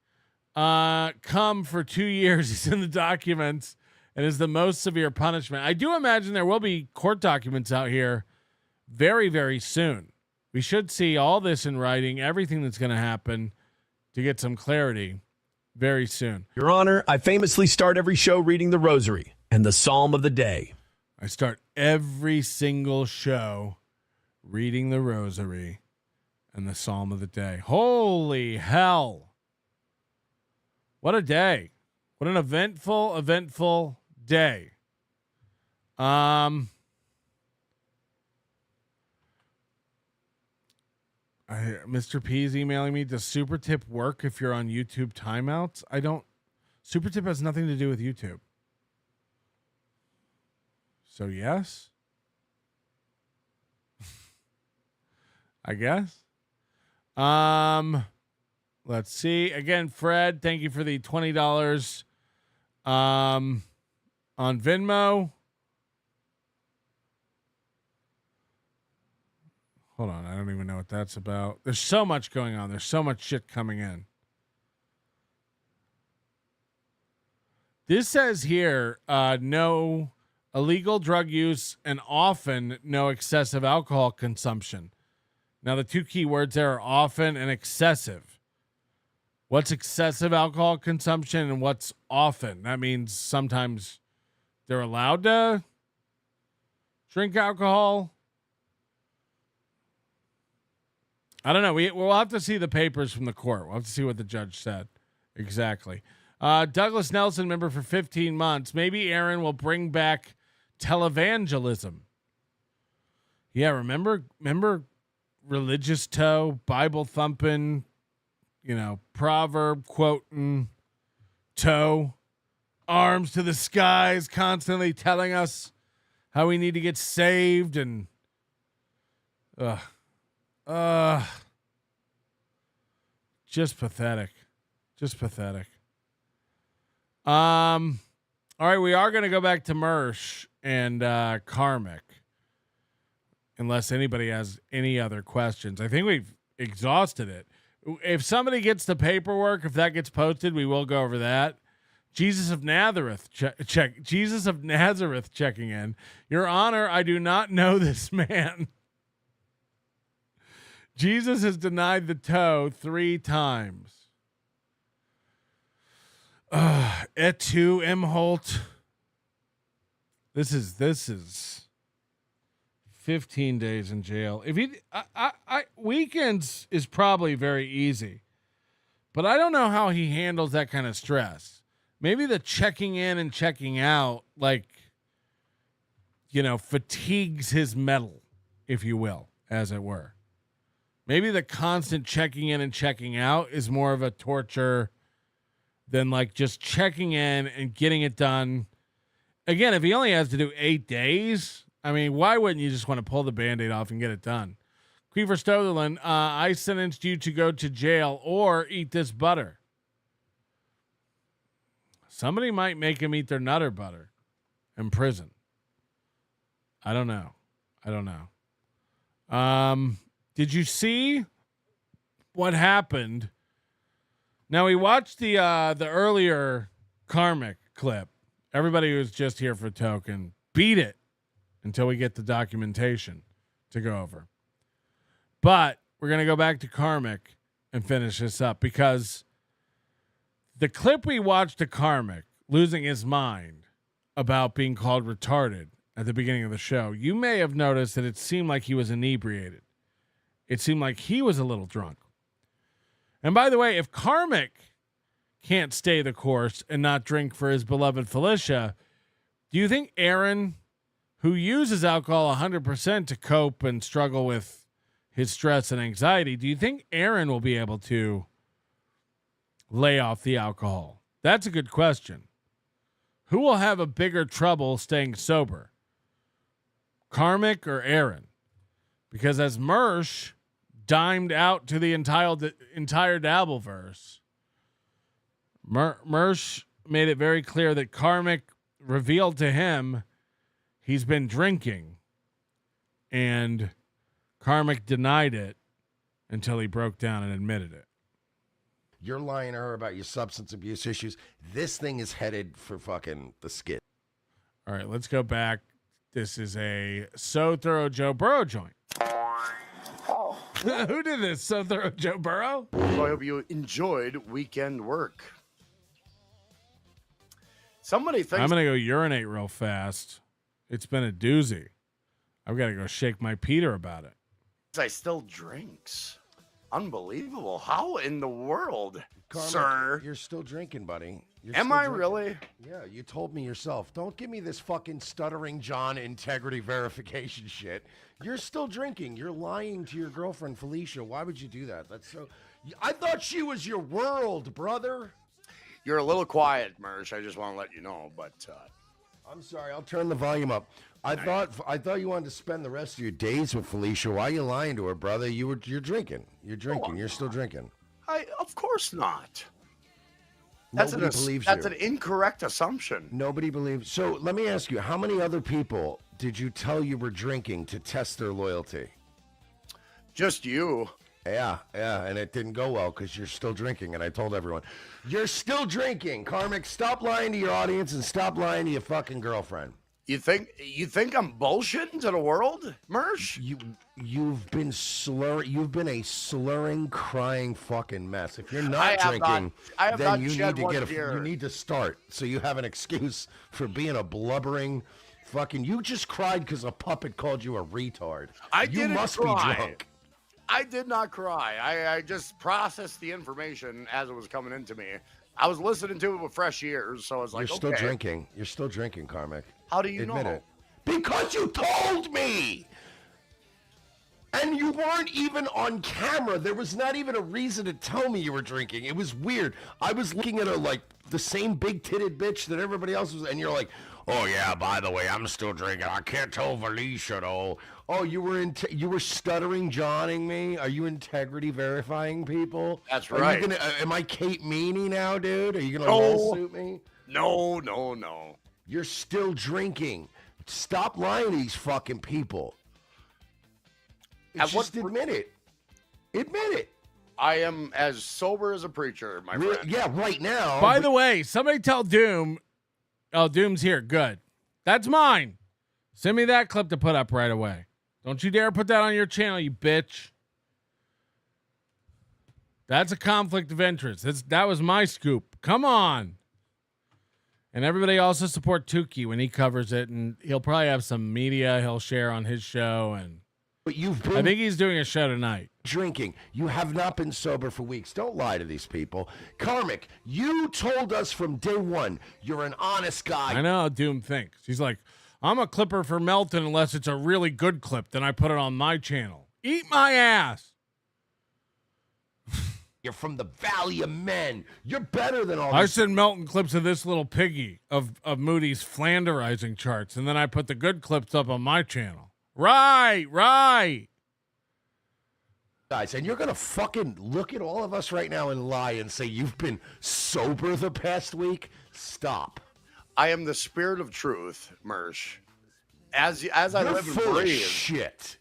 come for 2 years. He's in the documents and is the most severe punishment. I do imagine there will be court documents out here very, very soon. We should see all this in writing, everything that's going to happen to get some clarity very soon. Your Honor, I famously start every show reading the Rosary and the Psalm of the Day. I start every single show reading the Rosary and the Psalm of the Day. Holy hell. What a day. What an eventful day. Mr. P is emailing me. Does Super Tip work if you're on YouTube timeouts? Super Tip has nothing to do with YouTube. So yes. I guess. Let's see. Again, Fred, thank you for the $20 on Venmo. Hold on, I don't even know what that's about. There's so much going on. There's so much shit coming in. This says here, no illegal drug use and often no excessive alcohol consumption. Now, the two key words there are often and excessive. What's excessive alcohol consumption and what's often? That means sometimes they're allowed to drink alcohol. I don't know. We'll have to see the papers from the court. We'll have to see what the judge said. Exactly. Douglas Nelson, member for 15 months. Maybe Aaron will bring back televangelism. Yeah, remember religious toe, Bible thumping, proverb quoting toe, arms to the skies, constantly telling us how we need to get saved and just pathetic. Just pathetic. All right, we are going to go back to Mersh and Karmic. Unless anybody has any other questions. I think we've exhausted it. If somebody gets the paperwork, if that gets posted, we will go over that. Jesus of Nazareth, Jesus of Nazareth checking in. Your Honor, I do not know this man. Jesus has denied the toe 3 times. Et tu, Imholte. This is 15 days in jail. If he, weekends is probably very easy, but I don't know how he handles that kind of stress. Maybe the checking in and checking out, fatigues his mettle, if you will, as it were. Maybe the constant checking in and checking out is more of a torture than just checking in and getting it done. Again, if he only has to do 8 days, why wouldn't you just want to pull the Band-Aid off and get it done? Queever Stotherland, I sentenced you to go to jail or eat this butter. Somebody might make him eat their Nutter butter in prison. I don't know. Did you see what happened? Now, we watched the earlier Karmic clip. Everybody who was just here for token, beat it until we get the documentation to go over. But we're going to go back to Karmic and finish this up because the clip we watched of Karmic losing his mind about being called retarded at the beginning of the show, you may have noticed that it seemed like he was inebriated. It seemed like he was a little drunk. And by the way, if Karmic can't stay the course and not drink for his beloved Felicia, do you think Aaron, who uses alcohol 100% to cope and struggle with his stress and anxiety, do you think Aaron will be able to lay off the alcohol? That's a good question. Who will have a bigger trouble staying sober? Karmic or Aaron? Because as Mersh dimed out to the entire Dabbleverse, Mersh made it very clear that Karmic revealed to him he's been drinking, and Karmic denied it until he broke down and admitted it. You're lying to her about your substance abuse issues. This thing is headed for fucking the skid. All right, let's go back. This is a So Thorough Joe Burrow joint. Oh. Who did this? So Thorough Joe Burrow? So I hope you enjoyed weekend work. Somebody thinks I'm going to go urinate real fast. It's been a doozy. I've got to go shake my Peter about it. I still drinks. Unbelievable. How in the world, Karmic, sir? You're still drinking, buddy. Am I really? Yeah, you told me yourself. Don't give me this fucking stuttering John integrity verification shit. You're still drinking. You're lying to your girlfriend, Felicia. Why would you do that? That's so... I thought she was your world, brother. You're a little quiet, Mersh. I just want to let you know, but... I'm sorry. I'll turn the volume up. I thought you wanted to spend the rest of your days with Felicia. Why are you lying to her, brother? You're drinking. You're drinking. You're still drinking. Of course not. Nobody believes you. That's an incorrect assumption. Nobody believes. So let me ask you, how many other people did you tell you were drinking to test their loyalty? Just you. Yeah, and it didn't go well because you're still drinking, and I told everyone, you're still drinking. Karmic, stop lying to your audience and stop lying to your fucking girlfriend. You think I'm bullshitting to the world, Mersh? You've been a slurring, crying fucking mess. If you're not drinking, then you need to you need to start. So you have an excuse for being a blubbering fucking. You just cried because a puppet called you a retard. I didn't must cry. be drunk. I did not cry. I just processed the information as it was coming into me. I was listening to it with fresh ears, so I was like, You're still okay. drinking. You're still drinking, Karmic. How do you Admit know? it. Because you told me! And you weren't even on camera. There was not even a reason to tell me you were drinking. It was weird. I was looking at her like the same big-titted bitch that everybody else was, and you're like, oh yeah, by the way, I'm still drinking. I can't tell Felicia though. Oh, you were stuttering Johning me? Are you integrity verifying people? That's Are you right. am I Kate Meany now, dude? Are you gonna No. lawsuit me? No. You're still drinking. Stop lying to these fucking people. Just admit it. Admit it. I am as sober as a preacher, my friend. Yeah, right now. By the way, somebody tell Doom. Oh, Doom's here. Good. That's mine. Send me that clip to put up right away. Don't you dare put that on your channel, you bitch. That's a conflict of interest. That was my scoop. Come on. And everybody also support Tukey when he covers it, and he'll probably have some media he'll share on his show. And But you've been I think he's doing a show tonight. Drinking. You have not been sober for weeks. Don't lie to these people. Karmic, you told us from day one you're an honest guy. I know how Doom thinks. He's like, I'm a clipper for Melton unless it's a really good clip. Then I put it on my channel. Eat my ass. You're from the Valley of Men. You're better than all I this. send Melton clips of this little piggy of Moody's Flanderizing charts, and then I put the good clips up on my channel. Right. Guys, and you're going to fucking look at all of us right now and lie and say you've been sober the past week? Stop. I am the spirit of truth, Mersh. As I You're live and full of breathe. shit.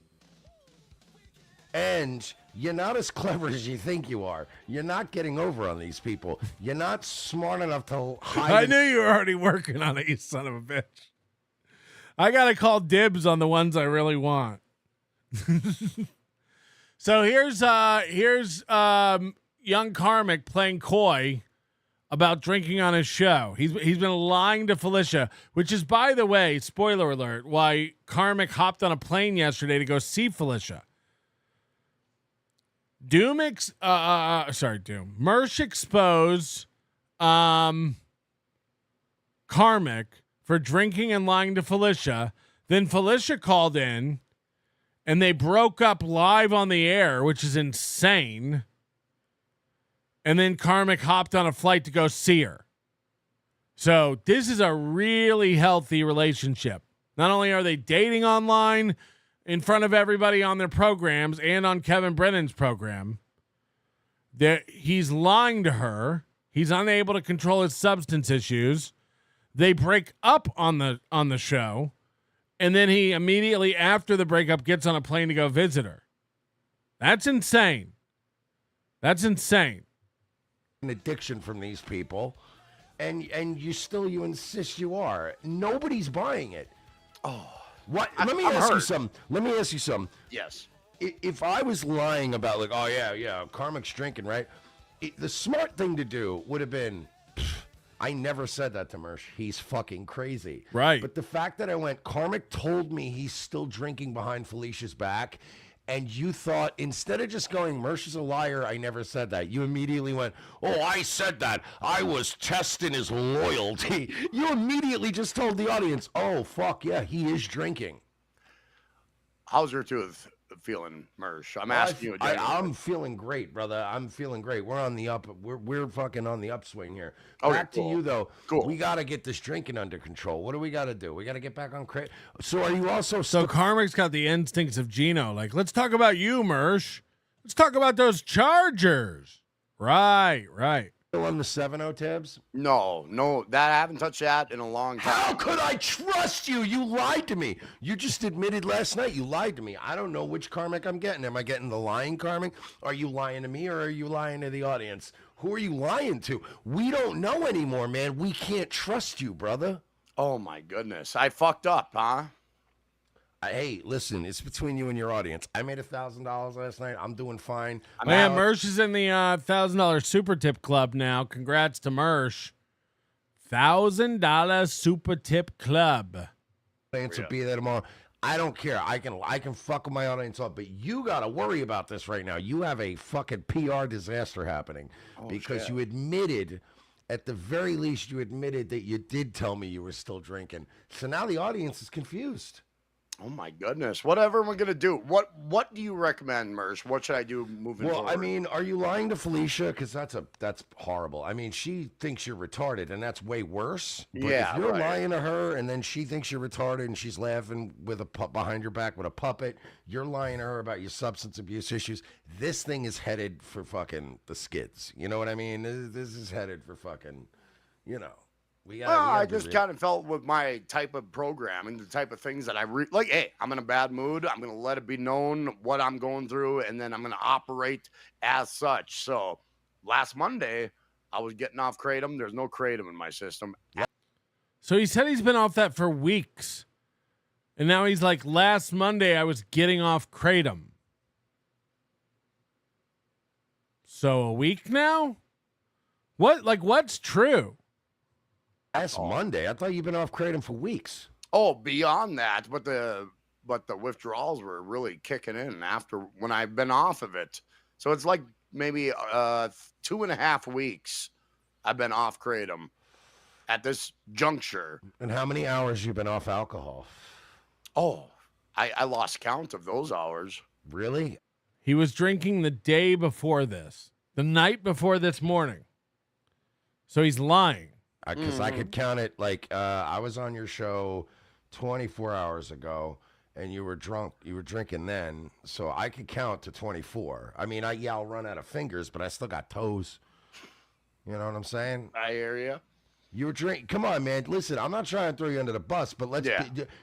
And you're not as clever as you think you are. You're not getting over on these people. You're not smart enough to hide. I knew you were already working on it, you son of a bitch. I got to call dibs on the ones I really want. So here's young Karmic playing coy about drinking on his show. He's been lying to Felicia, which is, by the way, spoiler alert, why Karmic hopped on a plane yesterday to go see Felicia. Mersh exposed Karmic for drinking and lying to Felicia. Then Felicia called in and they broke up live on the air, which is insane. And then Karmic hopped on a flight to go see her. So this is a really healthy relationship. Not only are they dating online in front of everybody on their programs and on Kevin Brennan's program, he's lying to her. He's unable to control his substance issues. They break up on the show, and then he immediately after the breakup gets on a plane to go visit her. That's insane. An addiction from these people, and you insist you are. Nobody's buying it. Oh, what? I'm Let me ask you hurt. something. Yes. If I was lying about like, oh yeah, Karmic's drinking, right? The smart thing to do would have been, I never said that to Mersh. He's fucking crazy. Right. But the fact that I went, Karmic told me he's still drinking behind Felicia's back, and you thought, instead of just going, Mersh is a liar, I never said that, you immediately went, oh, I said that. I was testing his loyalty. You immediately just told the audience, oh, fuck, yeah, he is drinking. How's your tooth feeling, Mersh? I'm asking you. I'm feeling great, brother. I'm feeling great. We're on the up. We're fucking on the upswing here. Okay, Back cool. to you though. Cool. We got to get this drinking under control. What do we got to do? We got to get back on crate. So are you also? So Karmic's got the instincts of Gino. Like, let's talk about you, Mersh. Let's talk about those Chargers. Right. Still on the 7-0 tabs? No, that I haven't touched that in a long time. How could I trust you? You lied to me. You just admitted last night you lied to me. I don't know which Karmic I'm getting. Am I getting the lying Karmic? Are you lying to me or are you lying to the audience? Who are you lying to? We don't know anymore, man. We can't trust you, brother. Oh my goodness, I fucked up, huh? Hey, listen, it's between you and your audience. I made $1,000 last night. I'm doing fine. Mersh is in the $1,000 super tip club now. Congrats to Mersh. $1,000 super tip club. Plans will be there tomorrow. I don't care. I can fuck with my audience up, but you got to worry about this right now. You have a fucking PR disaster happening because you admitted, at the very least, you admitted that you did tell me you were still drinking. So now the audience is confused. Oh my goodness! Whatever am I gonna do? What do you recommend, Mersh? What should I do moving forward? Well, I mean, are you lying to Felicia? Because that's horrible. I mean, she thinks you're retarded, and that's way worse. But Yeah, if you're right. lying to her, and then she thinks you're retarded, and she's laughing with behind your back with a puppet, you're lying to her about your substance abuse issues. This thing is headed for fucking the skids. You know what I mean? This is headed for fucking, you know. I just kind of felt with my type of programming, the type of things that I like. Hey, I'm in a bad mood. I'm going to let it be known what I'm going through, and then I'm going to operate as such. So last Monday, I was getting off kratom. There's no kratom in my system. So he said he's been off that for weeks. And now he's like, last Monday, I was getting off kratom. So a week now? What's true? Last Monday? I thought you've been off kratom for weeks. Oh, beyond that, but the withdrawals were really kicking in after when I've been off of it. So it's like maybe 2.5 weeks I've been off kratom at this juncture. And how many hours you been off alcohol? Oh, I lost count of those hours. Really? He was drinking the day before this, the night before this morning. So he's lying. Because I could count it like I was on your show 24 hours ago, and you were drunk. You were drinking then, so I could count to 24. I mean, I'll run out of fingers, but I still got toes. You know what I'm saying? I hear you. You were drinking. Come on, man. Listen, I'm not trying to throw you under the bus, but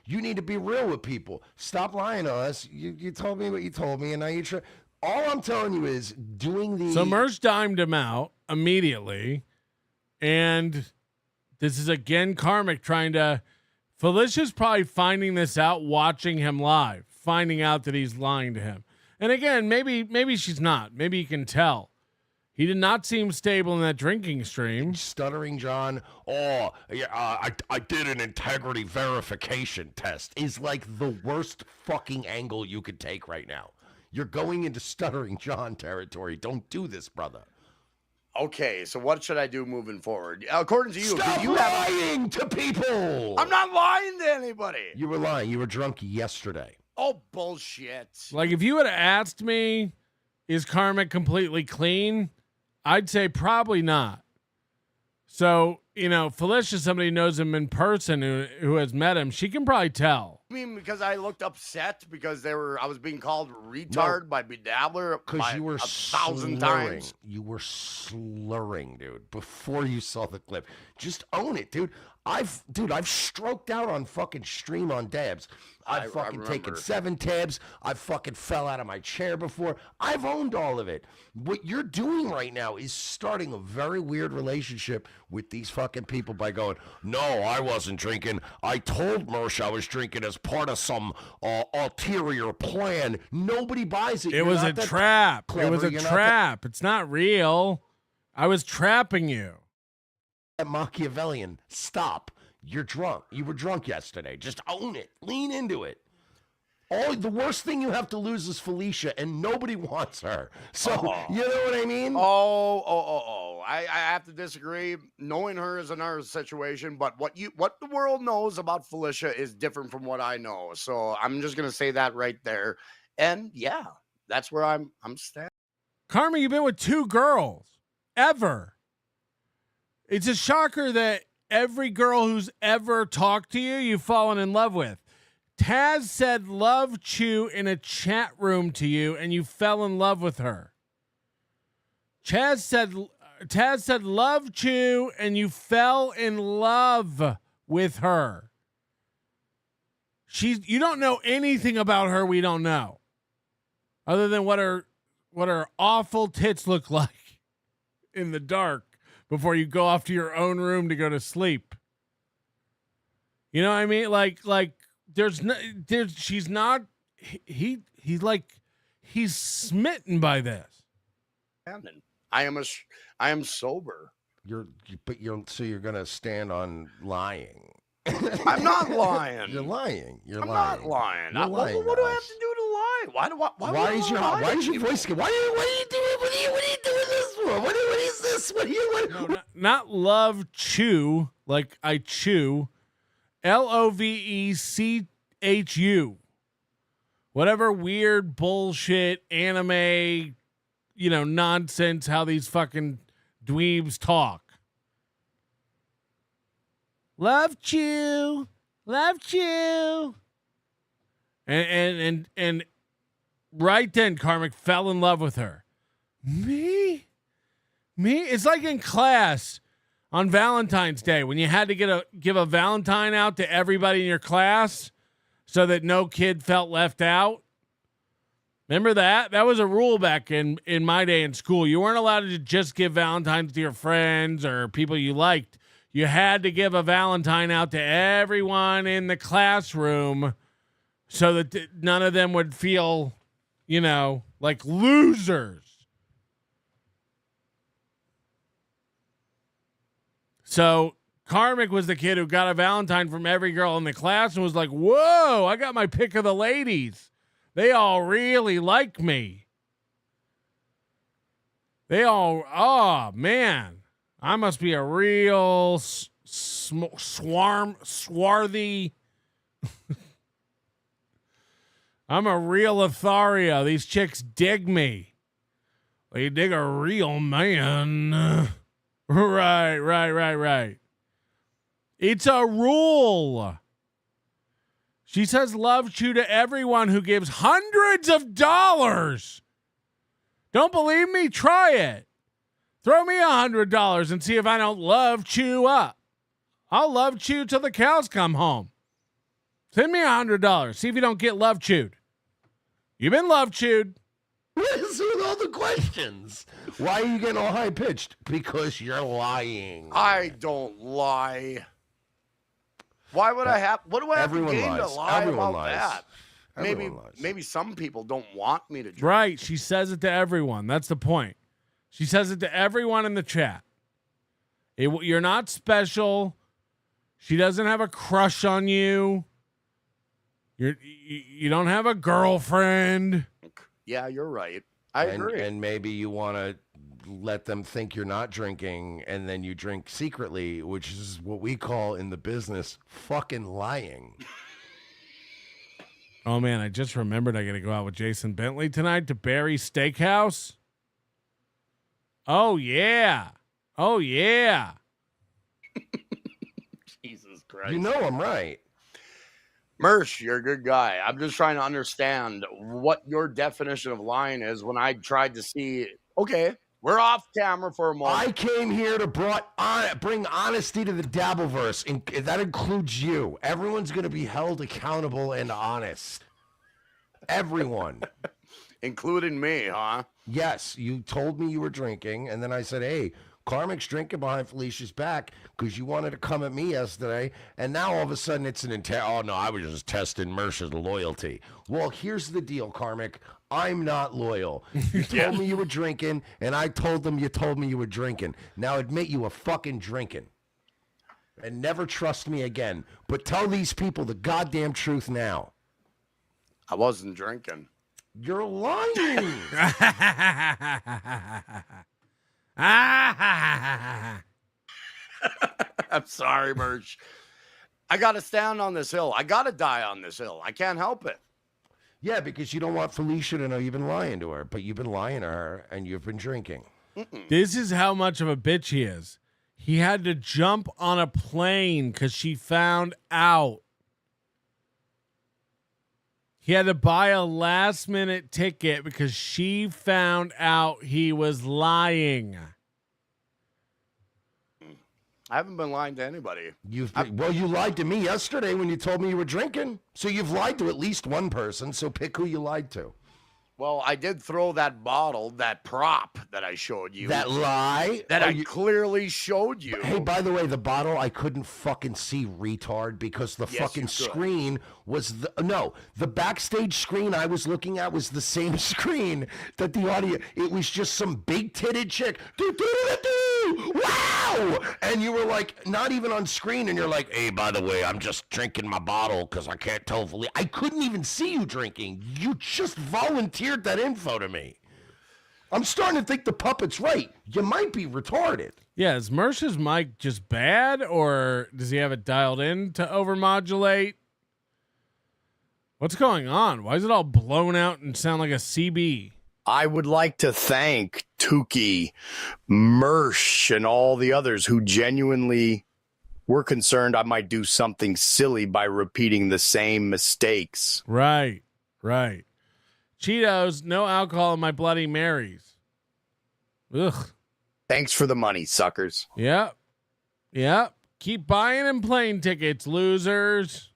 you need to be real with people. Stop lying to us. You told me what you told me, and now you try. All I'm telling you is doing the. So Merch dimed him out immediately, and this is again Karmic trying to. Felicia's probably finding this out, watching him live, finding out that he's lying to him. And again, maybe she's not. Maybe you can tell. He did not seem stable in that drinking stream. Stuttering John, I did an integrity verification test, is like the worst fucking angle you could take right now. You're going into Stuttering John territory. Don't do this, brother. Okay, so what should I do moving forward? According to you, Stop lying to people. I'm not lying to anybody. You were lying. You were drunk yesterday. Oh, bullshit. Like, if you had asked me, is Karmic completely clean? I'd say probably not. So, Felicia, somebody knows him in person who has met him. She can probably tell. I mean, because I looked upset because I was being called retard by Dabbler because you were 1,000 times. You were slurring, dude, before you saw the clip. Just own it, dude. I've stroked out on fucking stream on dabs. I've fucking taken 7 tabs. I fucking fell out of my chair before. I've owned all of it. What you're doing right now is starting a very weird relationship with these fucking people by going, no, I wasn't drinking. I told Mersh I was drinking as part of some ulterior plan. Nobody buys it. It was a trap. It was a trap. It's not real. I was trapping you. Machiavellian. Stop. You're drunk. You were drunk yesterday. Just own it. Lean into it. The worst thing you have to lose is Felicia, and nobody wants her. So, you know what I mean? I have to disagree. Knowing her is another situation, but what the world knows about Felicia is different from what I know. So I'm just gonna say that right there. And yeah, that's where I'm standing. Karma, you've been with 2 girls ever. It's a shocker that every girl who's ever talked to you, you've fallen in love with. Taz said love Chew in a chat room to you, and you fell in love with her. Taz said love Chew, and you fell in love with her. You don't know anything about her we don't know, other than what her awful tits look like in the dark before you go off to your own room to go to sleep. You know what I mean? Like she's not, he's smitten by this. I am sober. So you're going to stand on lying. I'm not lying. You're lying. You're I'm lying. not lying. You're lying. What do I have to do to lie? Why is your voice? What are you doing? What are you doing this for? What is this? What are you? No, not love chew like I chew. LOVECHU. Whatever weird bullshit anime, nonsense. How these fucking dweebs talk. Love chew. And right then, Karmic fell in love with her. Me? It's like in class on Valentine's Day when you had to give a Valentine out to everybody in your class so that no kid felt left out. Remember that? That was a rule back in my day in school. You weren't allowed to just give Valentines to your friends or people you liked. You had to give a Valentine out to everyone in the classroom so that none of them would feel, like losers. So Karmic was the kid who got a Valentine from every girl in the class and was like, whoa, I got my pick of the ladies. They all really like me. Oh, man. I must be a real swarthy. I'm a real Lothario. These chicks dig me. They dig a real man. Right. It's a rule. She says love chew to everyone who gives hundreds of dollars. Don't believe me? Try it. Throw me $100 and see if I don't love chew up. I'll love chew till the cows come home. Send me $100. See if you don't get love chewed. You've been love chewed. What is with all the questions? Why are you getting all high pitched? Because you're lying. I don't lie. Why would I have? What do I have to gain to lie about that? Maybe some people don't want me to drink. Right. She says it to everyone. That's the point. She says it to everyone in the chat. You're not special. She doesn't have a crush on you. You don't have a girlfriend. Yeah, you're right. I agree. And maybe you want to let them think you're not drinking, and then you drink secretly, which is what we call in the business fucking lying. Oh, man, I just remembered I got to go out with Jason Bentley tonight to Barry's Steakhouse. Oh, yeah. Jesus Christ. You know I'm right. Mersh, you're a good guy. I'm just trying to understand what your definition of lying is when I tried to see, okay, we're off camera for a moment. I came here to bring honesty to the Dabbleverse, and that includes you. Everyone's going to be held accountable and honest. Everyone. Including me, huh? Yes, you told me you were drinking, and then I said, hey, Karmic's drinking behind Felicia's back because you wanted to come at me yesterday, and now all of a sudden it's oh, no, I was just testing Mercer's loyalty. Well, here's the deal, Karmic. I'm not loyal. You told me you were drinking, and I told them you told me you were drinking. Now admit you were fucking drinking. And never trust me again. But tell these people the goddamn truth now. I wasn't drinking. You're lying. I'm sorry, Merch. I got to stand on this hill. I got to die on this hill. I can't help it. Yeah, because you don't want Felicia to know you've been lying to her, but you've been lying to her and you've been drinking. This is how much of a bitch he is. He had to jump on a plane because she found out. He had to buy a last-minute ticket because she found out he was lying. I haven't been lying to anybody. Well, you lied to me yesterday when you told me you were drinking. So you've lied to at least one person, so pick who you lied to. Well, I did throw that bottle, that prop that I showed you. That lie? That I clearly showed you. Hey, by the way, the bottle I couldn't fucking see, retard, because the fucking screen was the backstage screen I was looking at was the same screen that the audio. It was just some big-titted chick. Woo! Wow! And you were like, not even on screen, and you're like, hey, by the way, I'm just drinking my bottle because I can't tell Felicia. I couldn't even see you drinking. You just volunteered that info to me. I'm starting to think the puppet's right. You might be retarded. Yeah, is Mersh's mic just bad, or does he have it dialed in to overmodulate? What's going on? Why is it all blown out and sound like a CB? I would like to thank Tukey, Mersh, and all the others who genuinely were concerned I might do something silly by repeating the same mistakes. Right. Cheetos, no alcohol in my Bloody Marys. Ugh. Thanks for the money, suckers. Yep. Keep buying and plane tickets, losers.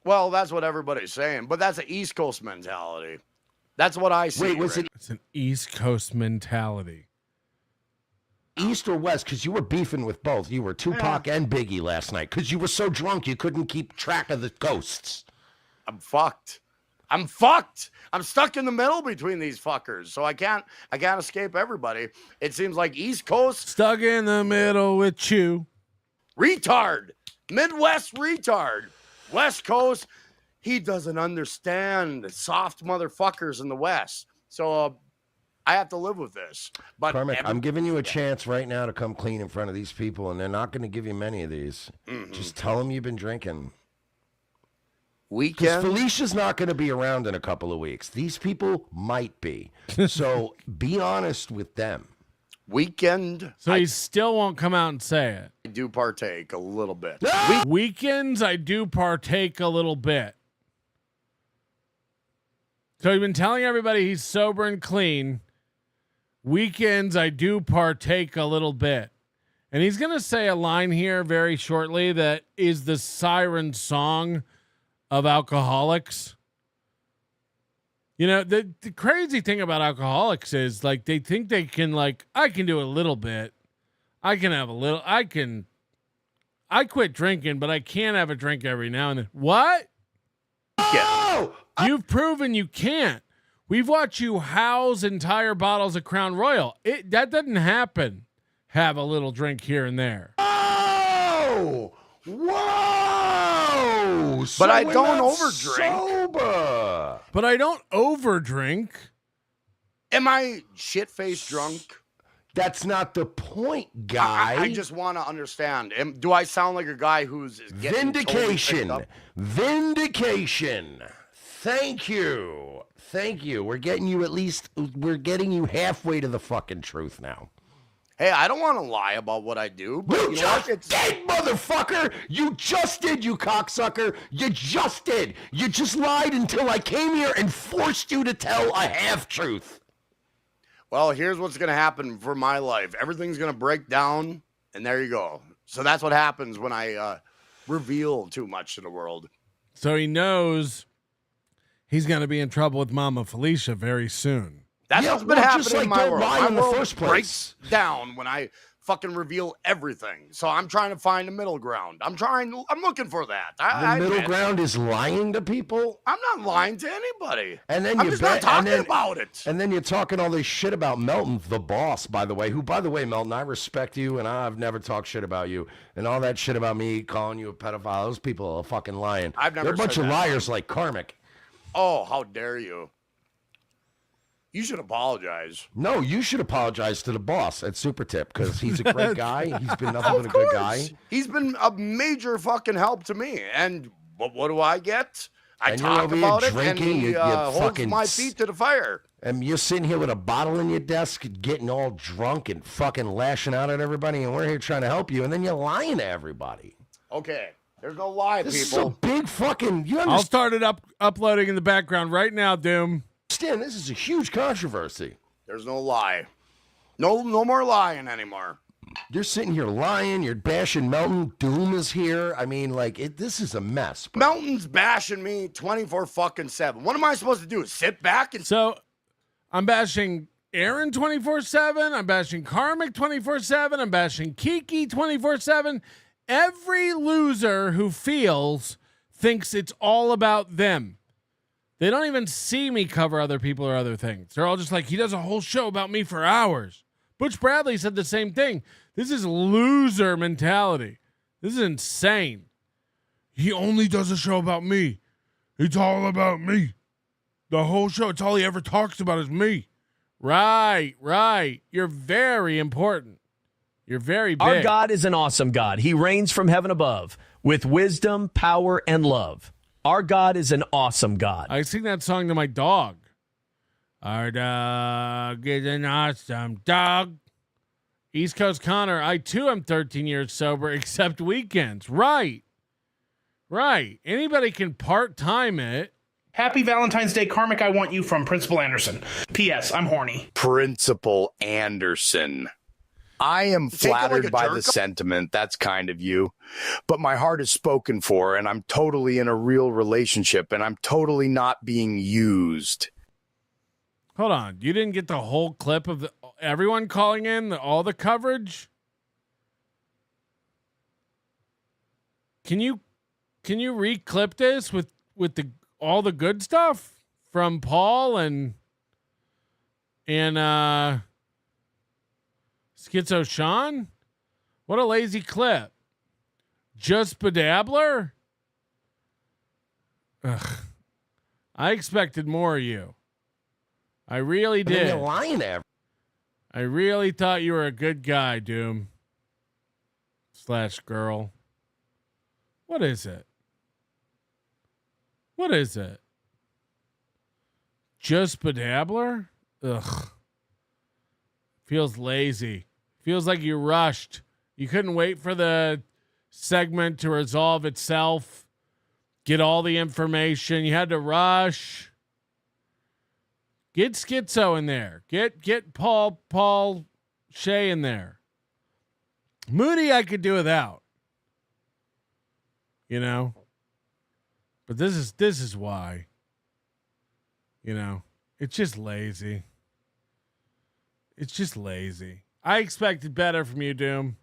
Well, that's what everybody's saying, but that's an East Coast mentality. That's what I see. Wait, was it It's an East Coast mentality. East or West? Because you were beefing with both. You were Tupac and Biggie last night because you were so drunk you couldn't keep track of the ghosts. I'm fucked. I'm stuck in the middle between these fuckers, so I can't escape everybody. It seems like East Coast stuck in the middle with you. Retard. Midwest retard. West Coast, he doesn't understand the soft motherfuckers in the West. So I have to live with this. But Karmic, I'm giving you a chance right now to come clean in front of these people, and they're not going to give you many of these. Just tell them you've been drinking. Because Felicia's not going to be around in a couple of weeks. These people might be. So be honest with them. Weekend. So he still won't come out and say it. I do partake a little bit. Weekends, I do partake a little bit. So he's been telling everybody he's sober and clean. Weekends, I do partake a little bit. And he's going to say a line here very shortly that is the siren song of alcoholics. You know, the crazy thing about alcoholics is like they think they can I can do a little bit. I can have a little. I quit drinking, but I can't have a drink every now and then. What? Oh! You've proven you can't. We've watched you house entire bottles of Crown Royal. That doesn't happen. Have a little drink here and there. Oh! Whoa! But So I we're don't not overdrink. Sober. But I don't overdrink. Am I shit-faced drunk? That's not the point, guy. I just want to understand. Do I sound like a guy who's getting Vindication. totally picked up? Vindication. Thank you. We're getting you halfway to the fucking truth now. Hey, I don't want to lie about what I do, but You just did, motherfucker! You just did, you cocksucker! You just did! You just lied until I came here and forced you to tell a half-truth. Well, here's what's going to happen for my life. Everything's going to break down, and there you go. So that's what happens when I reveal too much to the world. So he knows he's going to be in trouble with Mama Felicia very soon. That's what's been happening in my world. My in the world first place. breaks down when I fucking reveal everything. So I'm trying to find a middle ground. I'm looking for that. The middle ground is lying to people? I'm not lying to anybody. And then I'm just not talking about it. And then you're talking all this shit about Melton, the boss, by the way. Who, by the way, Melton, I respect you, and I've never talked shit about you. And all that shit about me calling you a pedophile, those people are fucking lying. I've never They're a bunch said of that. liars like Karmic. Oh, how dare you. You should apologize. No, you should apologize to the boss at Super Tip because he's a great guy. He's been nothing but a good guy. He's been a major fucking help to me. And what do I get? I And you're talk over here about it, and drinking, he you holds fucking my feet to the fire. And you're sitting here with a bottle in your desk, getting all drunk and fucking lashing out at everybody, and we're here trying to help you, and then you're lying to everybody. Okay, there's no lie, This people. is a big fucking. You I'll understand? start it uploading in the background right now, Doom. This is a huge controversy. There's no lie. No more lying anymore. You're sitting here lying. You're bashing Melton. Doom is here. I mean, this is a mess. Melton's bashing me 24/7. What am I supposed to do? Sit back and So I'm bashing Aaron 24/7. I'm bashing Karmic 24/7. I'm bashing Kiki 24/7. Every loser who thinks it's all about them. They don't even see me cover other people or other things. They're all just like, he does a whole show about me for hours. Butch Bradley said the same thing. This is loser mentality. This is insane. He only does a show about me. It's all about me. The whole show, it's all he ever talks about is me. Right. You're very important. You're very big. Our God is an awesome God. He reigns from heaven above with wisdom, power, and love. Our God is an awesome God. I sing that song to my dog. Our dog is an awesome dog. East Coast Connor, I too am 13 years sober except weekends. Right. Anybody can part-time it. Happy Valentine's Day, Karmic. I want you from Principal Anderson. P.S. I'm horny. Principal Anderson. I am flattered by the sentiment. That's kind of you. But my heart is spoken for, and I'm totally in a real relationship, and I'm totally not being used. Hold on. You didn't get the whole clip of everyone calling in, all the coverage? Can you re-clip this with all the good stuff from Paul and Schizo Sean? What a lazy clip. Just Bedabbler? Ugh. I expected more of you. I really did. You're lying there. I really thought you were a good guy, Doom. / girl. What is it? Just Bedabbler? Ugh. Feels lazy. Feels like you rushed. You couldn't wait for the segment to resolve itself. Get all the information. You had to rush. Get Schizo in there. Get Paul Shea in there. Moody I could do without. You know? But this is why. You know, it's just lazy. I expected better from you, Doom.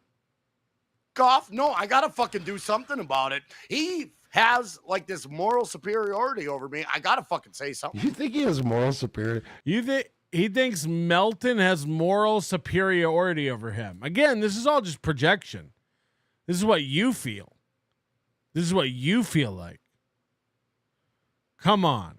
Goff, no, I gotta fucking do something about it. He has like this moral superiority over me. I gotta fucking say something. You think he has moral superiority? He thinks Melton has moral superiority over him. Again, this is all just projection. This is what you feel. This is what you feel like. Come on.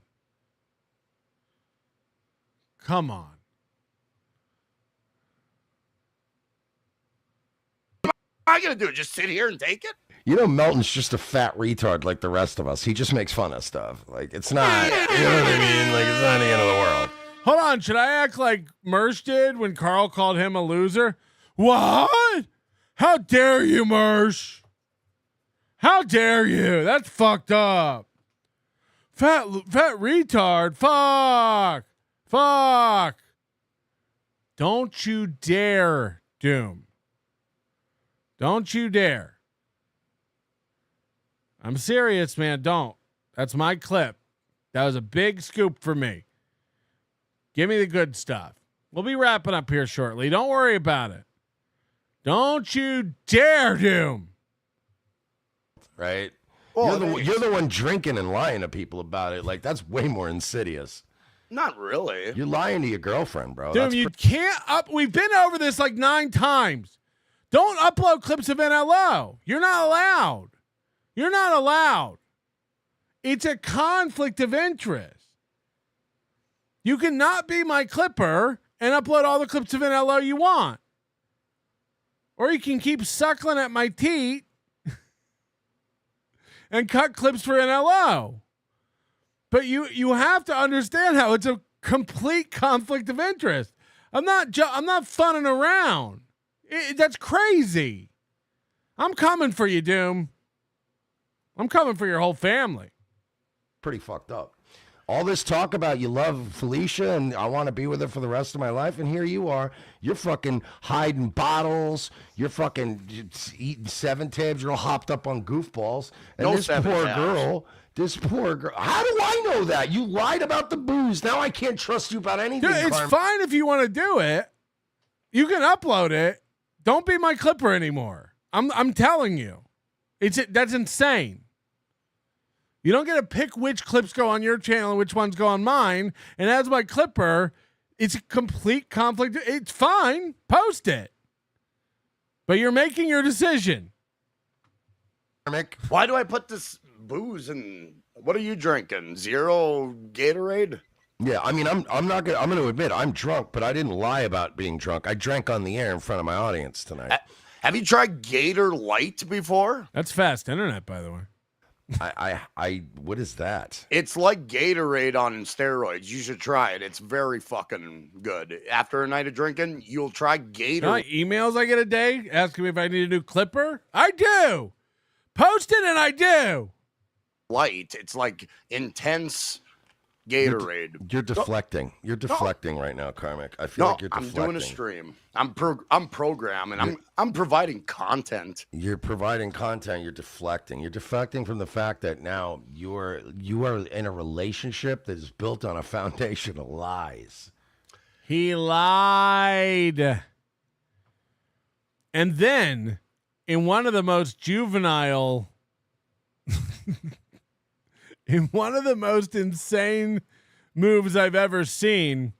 What am I gonna do? Just sit here and take it? You know, Melton's just a fat retard like the rest of us. He just makes fun of stuff. Like, it's not, you know what I mean? Like, it's not the end of the world. Hold on. Should I act like Mersh did when Carl called him a loser? What? How dare you, Mersh? How dare you? That's fucked up. Fat retard. Fuck. Don't you dare, Doom. Don't you dare. I'm serious, man. Don't. That's my clip. That was a big scoop for me. Give me the good stuff. We'll be wrapping up here shortly. Don't worry about it. Don't you dare, Doom. Right? You're the one drinking and lying to people about it. Like, that's way more insidious. Not really. You're lying to your girlfriend, bro. Doom, you can't we've been over this like 9 times. Don't upload clips of NLO. You're not allowed. It's a conflict of interest. You cannot be my clipper and upload all the clips of NLO you want. Or you can keep suckling at my teat and cut clips for NLO. But you have to understand how it's a complete conflict of interest. I'm not funning around. That's crazy. I'm coming for you, Doom. I'm coming for your whole family. Pretty fucked up. All this talk about you love Felicia and I want to be with her for the rest of my life, and here you are. You're fucking hiding bottles. You're fucking eating 7 tabs. You're all hopped up on goofballs. And No this 7 poor tabs. girl. How do I know that? You lied about the booze. Now I can't trust you about anything. Dude, it's fine if you want to do it. You can upload it. Don't be my clipper anymore. I'm telling you. That's insane. You don't get to pick which clips go on your channel and which ones go on mine. And as my clipper, It's a complete conflict. It's fine. Post it. But you're making your decision. Why do I put this booze in? What are you drinking? Zero Gatorade? Yeah, I mean, I'm going to admit I'm drunk, but I didn't lie about being drunk. I drank on the air in front of my audience tonight. Have you tried Gator Light before? That's fast internet, by the way. What is that? It's like Gatorade on steroids. You should try it. It's very fucking good. After a night of drinking, you'll try Gator. You know emails I get a day asking me if I need a new clipper? I do. Post it and I do. Light. It's like intense Gatorade. You're deflecting. You're deflecting right now, Karmic. I feel like you're deflecting. I'm doing a stream. I'm programming. I'm providing content. You're providing content. You're deflecting. You're deflecting from the fact that now you are in a relationship that is built on a foundation of lies. He lied. And then, in one of the most juvenile, in one of the most insane moves I've ever seen,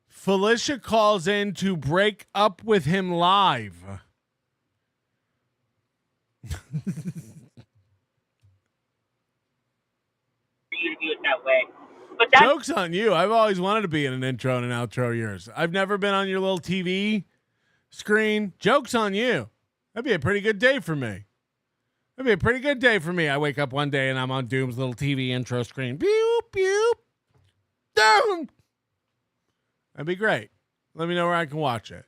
Felicia calls in to break up with him live. You to do it that way. But Joke's on you. I've always wanted to be in an intro and an outro of yours. I've never been on your little TV screen. Joke's on you. That'd be a pretty good day for me. That'd be a pretty good day for me. I wake up one day and I'm on Doom's little TV intro screen. Pew, pew, Doom. That'd be great. Let me know where I can watch it.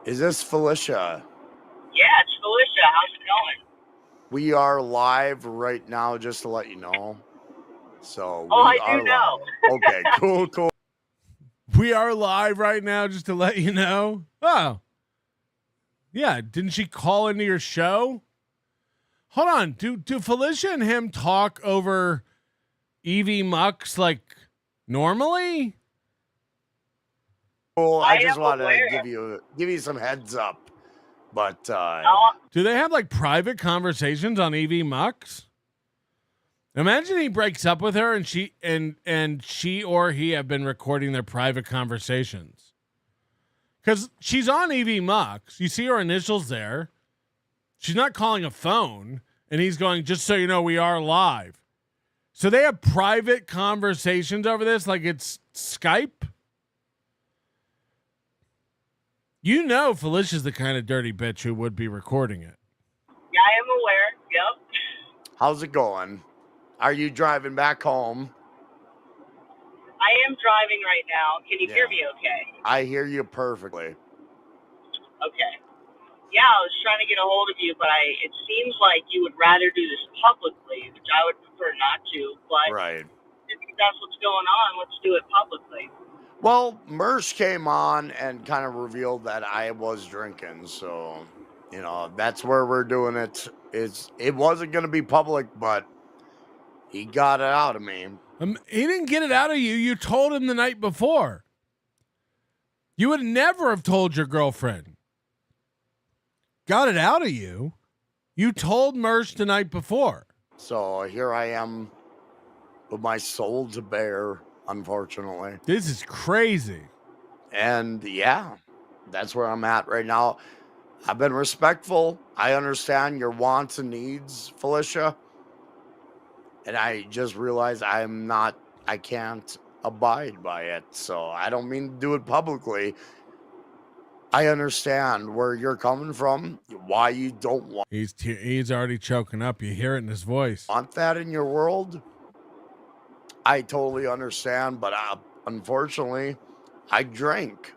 Is this Felicia? Yeah, it's Felicia. How's it going? We are live right now, just to let you know. So I do know. Okay, cool. We are live right now, just to let you know. Oh. Yeah, didn't she call into your show? Hold on. Do Felicia and him talk over EV Mucks like normally? Well, I just wanted to give you some heads up. But do they have like private conversations on EV Mucks? Imagine he breaks up with her and she or he have been recording their private conversations. Because she's on EV Mucks. You see her initials there. She's not calling a phone. And he's going, just so you know, we are live. So they have private conversations over this like it's Skype. You know Felicia's the kind of dirty bitch who would be recording it. Yeah, I am aware. Yep. How's it going? Are you driving back home? I am driving right now. Can you hear me okay? I hear you perfectly. Okay. Yeah, I was trying to get a hold of you, but it seems like you would rather do this publicly, which I would prefer not to. But right. If that's what's going on, let's do it publicly. Well, Mersh came on and kind of revealed that I was drinking, so that's where we're doing it. It wasn't going to be public, but he got it out of me. He didn't get it out of you. You told him the night before. You would never have told your girlfriend. Got it out of you. You told Mersh the night before. So here I am with my soul to bear, unfortunately. This is crazy. And yeah, that's where I'm at right now. I've been respectful. I understand your wants and needs, Felicia. And I just realized I can't abide by it. So I don't mean to do it publicly. I understand where you're coming from, why you don't want. He's already choking up. You hear it in his voice. Want that in your world? I totally understand, but unfortunately, I drank.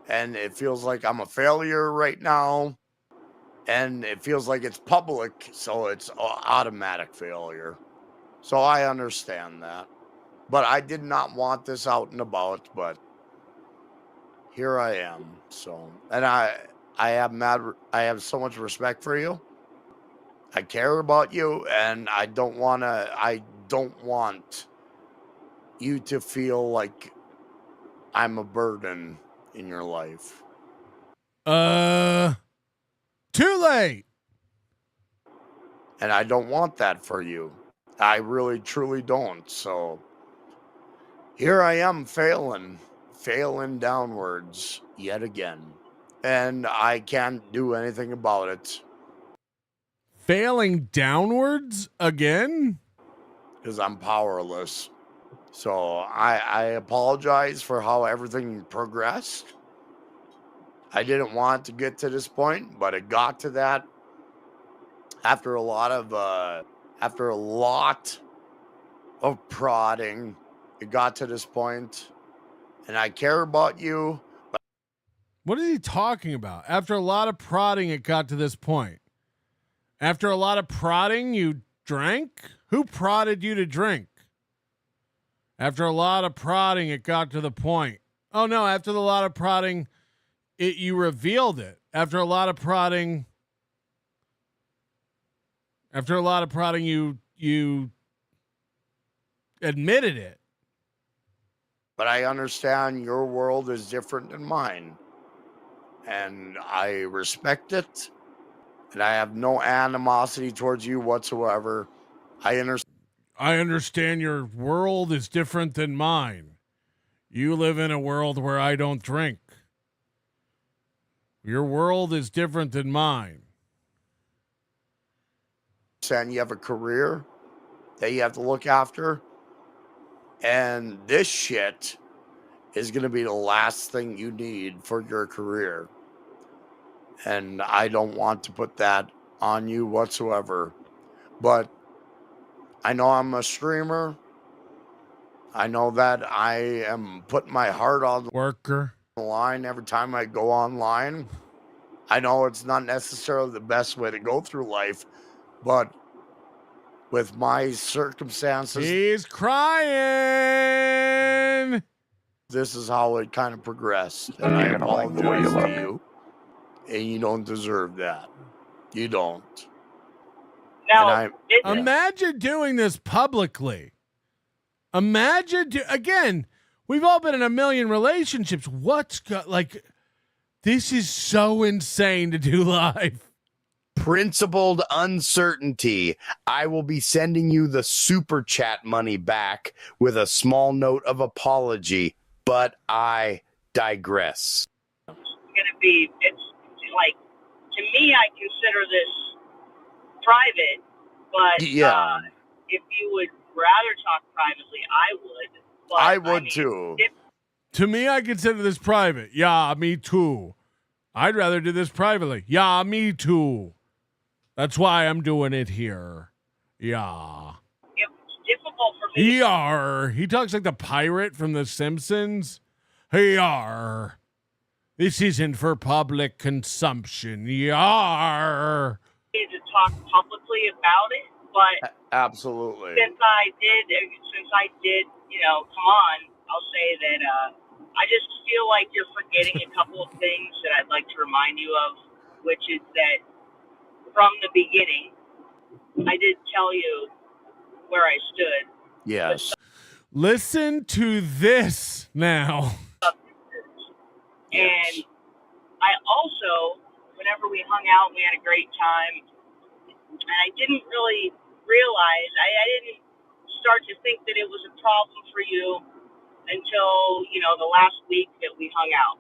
And it feels like I'm a failure right now. And it feels like it's public, so it's automatic failure. So I understand that. But I did not want this out and about, but here I am. So, and I have so much respect for you. I care about you, and I don't want you to feel like I'm a burden in your life. Too late. And I don't want that for you. I really, truly don't. So here I am failing downwards yet again. And I can't do anything about it. Failing downwards again? Because I'm powerless. So I apologize for how everything progressed. I didn't want to get to this point, but it got to that after a lot of prodding. It got to this point, and I care about you. What is he talking about? After a lot of prodding, it got to this point. After a lot of prodding, you drank? Who prodded you to drink? After a lot of prodding, it got to the point. Oh no, after a lot of prodding, you revealed it. After a lot of prodding, you admitted it. But I understand your world is different than mine. And I respect it. And I have no animosity towards you whatsoever. I understand your world is different than mine. You live in a world where I don't drink. Your world is different than mine. And you have a career that you have to look after. And this shit is going to be the last thing you need for your career. And I don't want to put that on you whatsoever. But I know I'm a streamer. I know that I am putting my heart on the line every time I go online. I know it's not necessarily the best way to go through life, but with my circumstances, he's crying. This is how it kind of progressed. And I apologize to you. And you don't deserve that. You don't. Now, imagine doing this publicly. Again, we've all been in a million relationships. This is so insane to do live. Principled uncertainty. I will be sending you the super chat money back with a small note of apology, but I digress. It's like, to me, I consider this private, but yeah. If you would rather talk privately, I would. But, I would too. To me, I consider this private. Yeah, me too. I'd rather do this privately. Yeah, me too. That's why I'm doing it here. Yeah. It's difficult for me. Yar. He talks like the pirate from The Simpsons. Yar. This isn't for public consumption. Yar. To talk publicly about it, but absolutely. Since I did, come on, I'll say that I just feel like you're forgetting a couple of things that I'd like to remind you of, which is that from the beginning, I did tell you where I stood. Yes. Listen to this now. And I also, whenever we hung out, we had a great time. And I didn't really realize, I didn't start to think that it was a problem for you until, the last week that we hung out.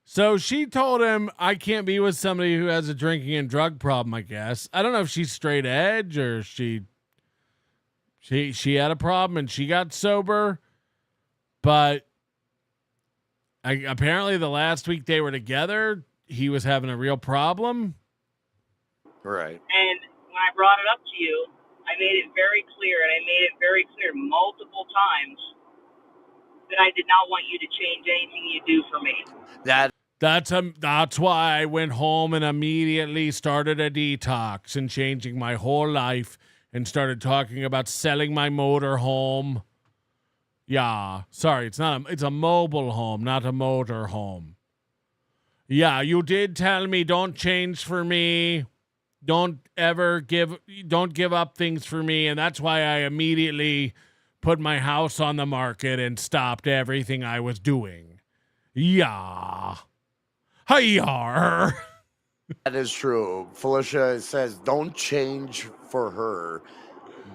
So she told him, I can't be with somebody who has a drinking and drug problem, I guess. I don't know if she's straight edge or she had a problem and she got sober. But apparently the last week they were together, he was having a real problem. Right. And when I brought it up to you, I made it very clear, and I made it very clear multiple times that I did not want you to change anything you do for me. That's why I went home and immediately started a detox and changing my whole life and started talking about selling my motor home. Yeah, sorry, it's a mobile home, not a motor home. Yeah, you did tell me don't change for me. Don't give up things for me, and that's why I immediately put my house on the market and stopped everything I was doing. Yeah. Hi-yar. That is true. Felicia says don't change for her,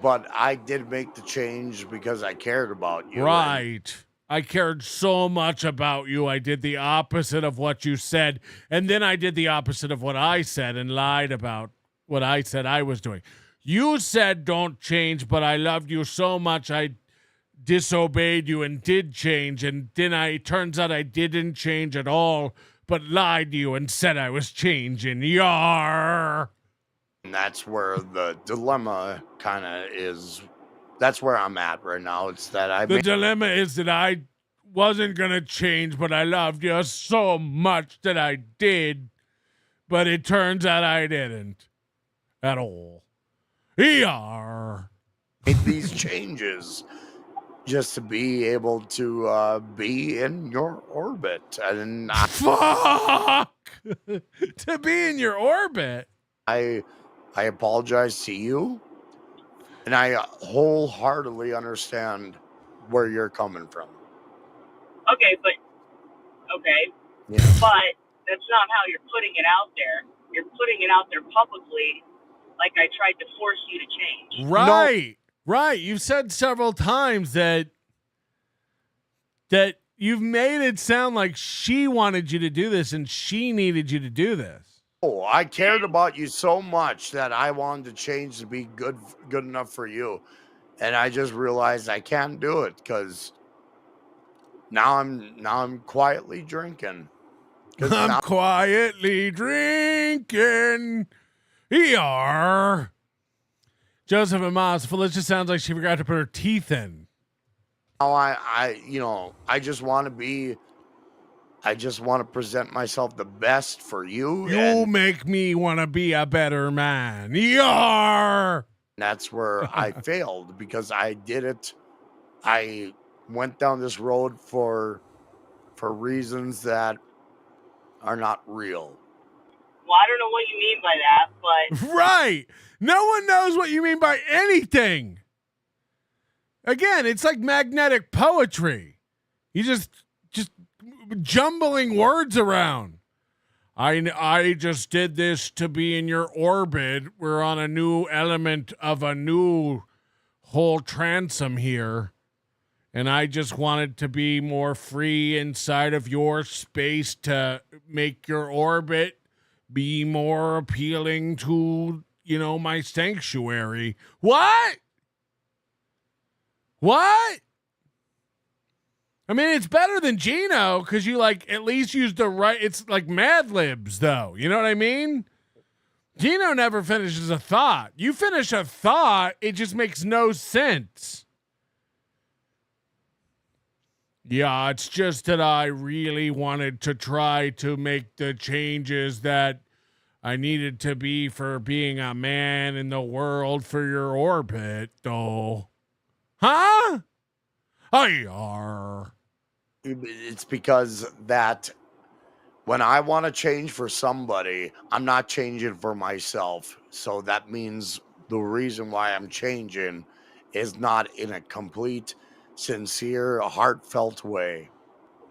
but I did make the change because I cared about you. Right. I cared so much about you. I did the opposite of what you said. And then I did the opposite of what I said and lied about what I said I was doing. You said don't change, but I loved you so much I disobeyed you and did change. And then turns out I didn't change at all, but lied to you and said I was changing. Yar. And that's where the dilemma kind of is. That's where I'm at right now. It's that The dilemma is that I wasn't going to change, but I loved you so much that I did. But it turns out I didn't at all. ER. made these changes just to be able to be in your orbit. And Fuck! To be in your orbit. I apologize to you. And I wholeheartedly understand where you're coming from. Okay, but that's not how you're putting it out there. You're putting it out there publicly, like I tried to force you to change. Right, right. You've said several times that you've made it sound like she wanted you to do this and she needed you to do this. Oh, I cared about you so much that I wanted to change to be good enough for you. And I just realized I can't do it because now I'm quietly drinking. I'm quietly drinking. ER. Joseph and Moss, Felicia sounds like she forgot to put her teeth in. Now I just want to present myself the best for you. You make me want to be a better man. ER. That's where I failed because I did it. I went down this road for reasons that are not real. Well, I don't know what you mean by that, but... Right. No one knows what you mean by anything. Again, it's like magnetic poetry. You just jumbling words around. I just did this to be in your orbit. We're on a new element of a new whole transom here. And I just wanted to be more free inside of your space to make your orbit be more appealing to, my sanctuary. What? What? I mean, it's better than Gino because you at least use the right. It's like Mad Libs, though. You know what I mean? Gino never finishes a thought. You finish a thought, it just makes no sense. Yeah, it's just that I really wanted to try to make the changes that I needed to be for being a man in the world for your orbit, though. Huh? It's because that when I want to change for somebody, I'm not changing for myself. So that means the reason why I'm changing is not in a complete, sincere, heartfelt way.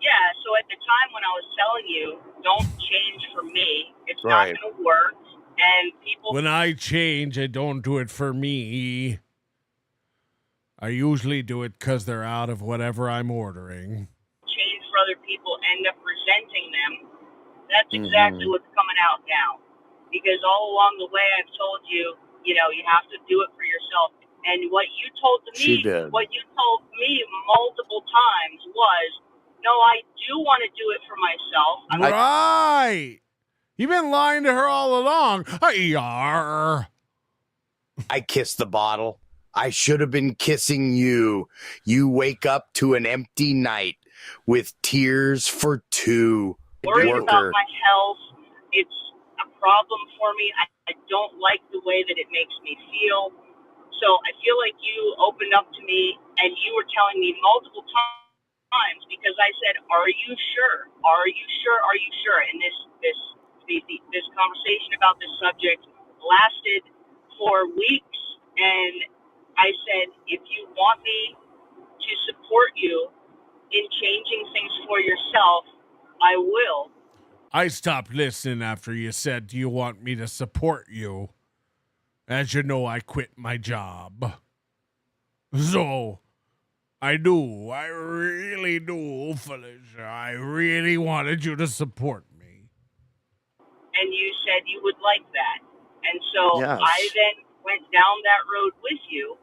Yeah, so at the time when I was telling you, don't change for me, it's Right. not going to work, and people... When I change, I don't do it for me. I usually do it because they're out of whatever I'm ordering. change for other people, end up resenting them, that's exactly what's coming out now. Because all along the way, I've told you, you have to do it for yourself. And what you told She did. what you told me multiple times was, no, I do want to do it for myself. Right. You've been lying to her all along. I kissed the bottle. I should have been kissing you. You wake up to an empty night with tears for two. Worried about my health. It's a problem for me. I don't like the way that it makes me feel. So I feel like you opened up to me and you were telling me multiple times because I said, are you sure? Are you sure? Are you sure? And this conversation about this subject lasted for weeks. And I said, if you want me to support you in changing things for yourself, I will. I stopped listening after you said, do you want me to support you? As you know, I quit my job. So, I really do, Felicia. I really wanted you to support me. And you said you would like that. And so Yes. I then went down that road with you,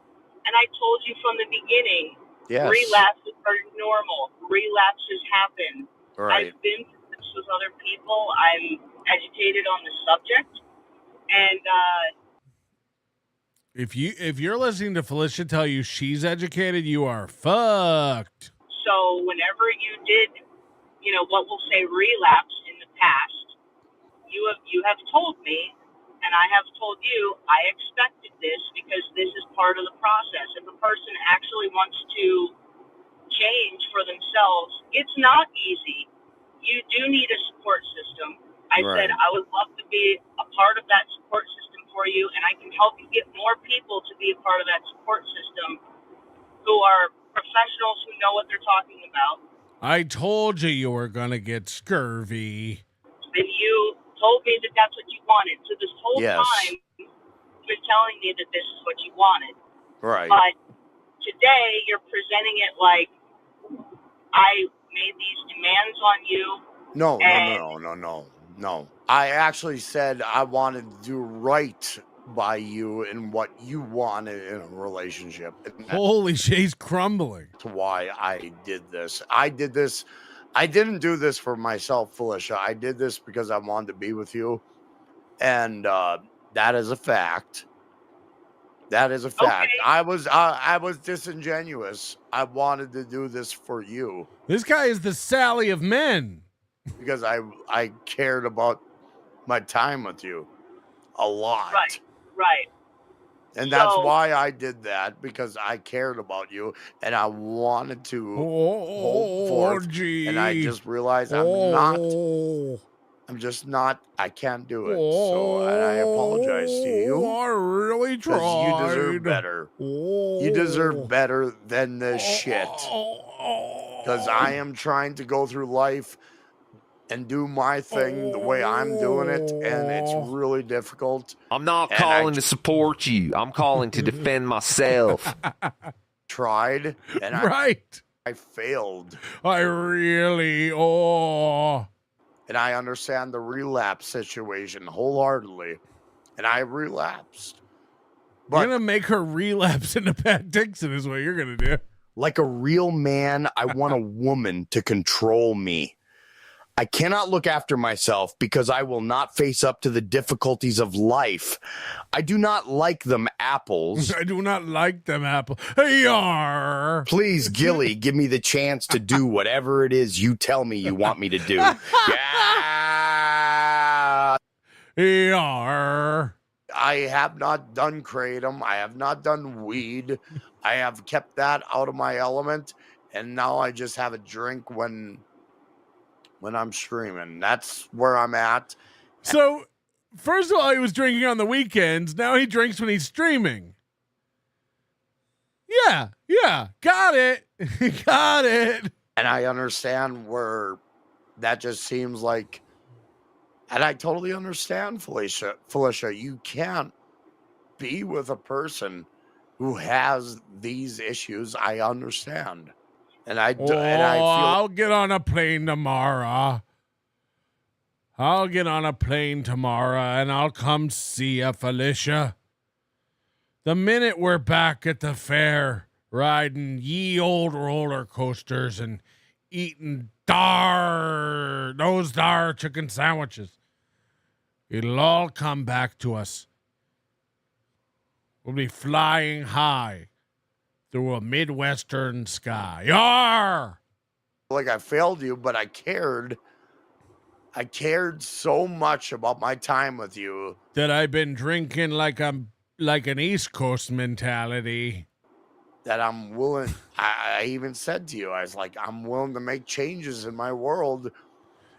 and I told you from the beginning, Yes. relapses are normal. Relapses happen. Right. I've been through this with other people. I'm educated on the subject, and If you're listening to Felicia tell you she's educated, you are fucked. so whenever you did, what we'll say relapse in the past, you have told me, and I have told you, I expected this because this is part of the process. If a person actually wants to change for themselves, it's not easy. You do need a support system. I Right. said I would love to be a part of that support system for you, and I can help you get more people to be a part of that support system who are professionals who know what they're talking about. I told you were going to get scurvy. And you told me that that's what you wanted. So this whole Yes. time, you've been telling me that this is what you wanted. Right. But today, you're presenting it like I made these demands on you. No. I actually said I wanted to do right by you and what you wanted in a relationship. And Holy shit, he's crumbling. that's why I did this. I didn't do this for myself, Felicia. I did this because I wanted to be with you. And that is a fact. That is a fact. Okay. I was disingenuous. I wanted to do this for you This guy is the Sally of men. because I cared about my time with you a lot. Right. And that's So- why I did that, because I cared about you and I wanted to hold forth. And I just realized I'm just not, I can't do it. So, and I apologize to you. I really tried. Because you deserve better. You deserve better than this shit. Because I am trying to go through life and do my thing the way I'm doing it, and it's really difficult. I'm not And calling to support you. I'm calling to defend myself. Tried, and I failed. I really, And I understand the relapse situation wholeheartedly. And I relapsed. You're going to make her relapse into Pat Dixon is what you're going to do. Like a real man, I want a woman to control me. I cannot look after myself because I will not face up to the difficulties of life. I do not like them apples. I do not like them apples. Yar. Please, Gilly, give me the chance to do whatever it is you tell me you want me to do. Yeah. Yar. I have not done kratom. I have not done weed. I have kept that out of my element. And now I just have a drink when I'm streaming. That's where I'm at. So, first of all, he was drinking on the weekends. Now he drinks when he's streaming. Yeah. Got it. Got it. And I understand where that just seems like, and I totally understand, Felicia. You can't be with a person who has these issues. I understand. And I feel I'll get on a plane tomorrow. And I'll come see you, Felicia. The minute we're back at the fair, riding ye old roller coasters and eating those chicken sandwiches, it'll all come back to us. We'll be flying high through a Midwestern sky. Yar! like I failed you, but I cared. I cared so much about my time with you that I've been drinking like an East Coast mentality. That I'm willing. I even said to you, I was like, I'm willing to make changes in my world.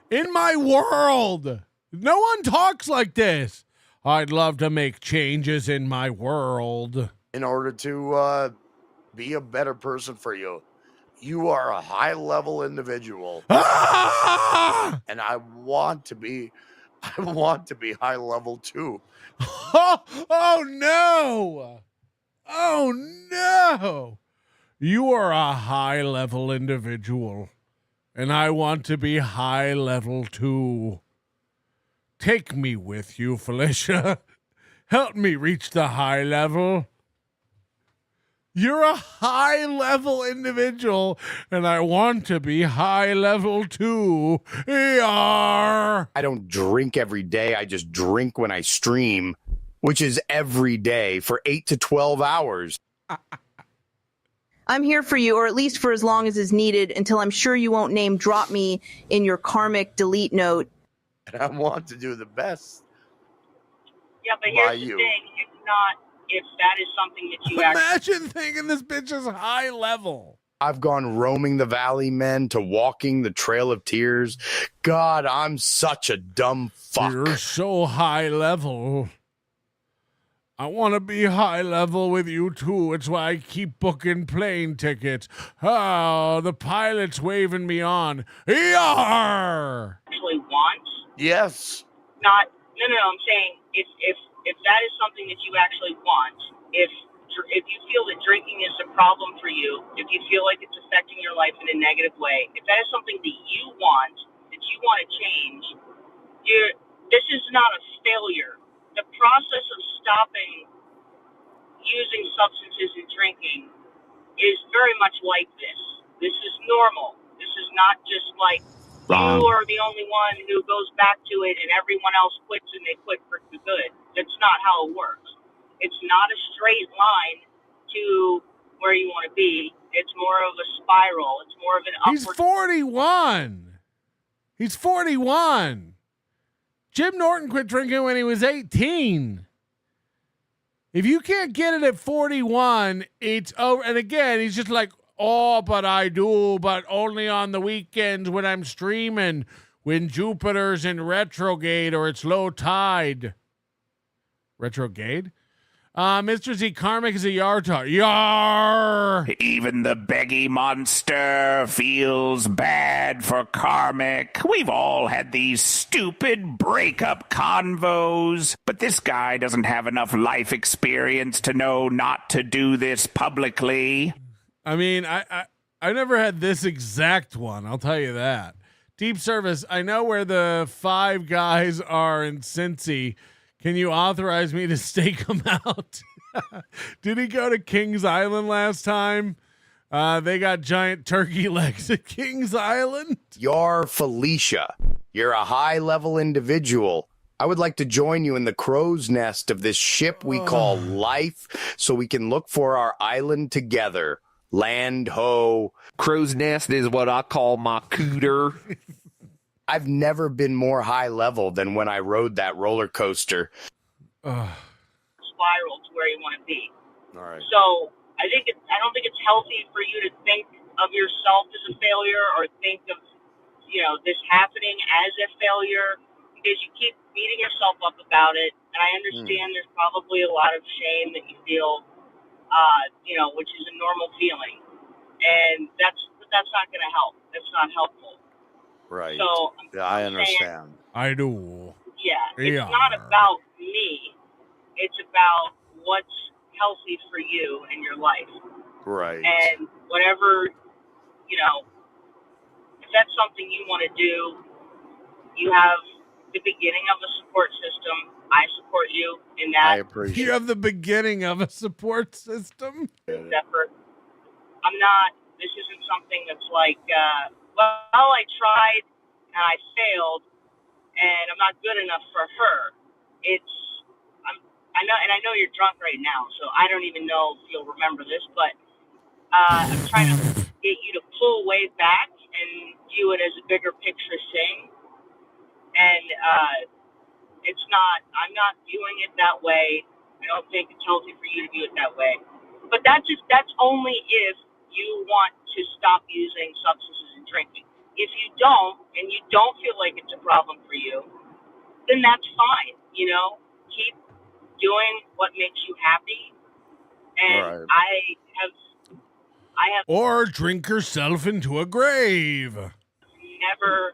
In my world, no one talks like this. I'd love to make changes in my world in order to be a better person for you. You are a high-level individual, and I want to be high-level too. Oh no! Oh, no. You are a high-level individual, and I want to be high-level too. Take me with you, Felicia. Help me reach the high level. You're a high-level individual, and I want to be high-level too. Yar! I don't drink every day. I just drink when I stream, which is every day for 8 to 12 hours. I'm here for you, or at least for as long as is needed, until I'm sure you won't name drop me in your karmic delete note. And I want to do the best. Yeah, but By here's the you. thing. If that is something that you actually... Imagine thinking this bitch is high level. I've gone roaming the valley, men, to walking the Trail of Tears. God, I'm such a dumb fuck. You're so high level. I want to be high level with you too. It's why I keep booking plane tickets. Oh, the pilot's waving me on. Yar! actually want. Yes. No, I'm saying if that is something that you actually want, if you feel that drinking is a problem for you, if you feel like it's affecting your life in a negative way, if that is something that you want to change, this is not a failure. The process of stopping using substances and drinking is very much like this. This is normal. This is not just like you are the only one who goes back to it and everyone else quits and they quit for good. That's not how it works. It's not a straight line to where you want to be. It's more of a spiral. It's more of an upward. He's 41. He's 41. Jim Norton quit drinking when he was 18. If you can't get it at 41, it's over. And again, he's just like, oh, but I do, but only on the weekends when I'm streaming, when Jupiter's in retrograde or it's low tide. Retrograde? Mr. Z, Karmic is a yartar. Yar! Even the beggy monster feels bad for Karmic. We've all had these stupid breakup convos, but this guy doesn't have enough life experience to know not to do this publicly. I mean, I never had this exact one, I'll tell you that. Deep Service, I know where the 5 guys are in Cincy. Can you authorize me to stake him out? Did he go to Kings Island last time? They got giant turkey legs at Kings Island. You're Felicia. You're a high-level individual. I would like to join you in the crow's nest of this ship we call life so we can look for our island together. Land ho. Crow's nest is what I call my cooter. I've never been more high level than when I rode that roller coaster. Spiral to where you want to be. All right. So I don't think it's healthy for you to think of yourself as a failure or think of, this happening as a failure because you keep beating yourself up about it. And I understand there's probably a lot of shame that you feel, which is a normal feeling. And that's not going to help. That's not helpful. Right. So I understand. I do. Yeah. It's not about me. It's about what's healthy for you in your life. Right. And whatever, if that's something you want to do, you have the beginning of a support system. I support you in that. I appreciate You have the beginning of a support system. Separate. This isn't something that's like, I tried and I failed and I'm not good enough for her. I know you're drunk right now, so I don't even know if you'll remember this, but I'm trying to get you to pull way back and view it as a bigger picture thing. And I'm not viewing it that way. I don't think it's healthy for you to view it that way. But that's only if you want to stop using substances and drinking. If you don't, and you don't feel like it's a problem for you, then that's fine. Keep doing what makes you happy. And right. I have or drink yourself into a grave. Never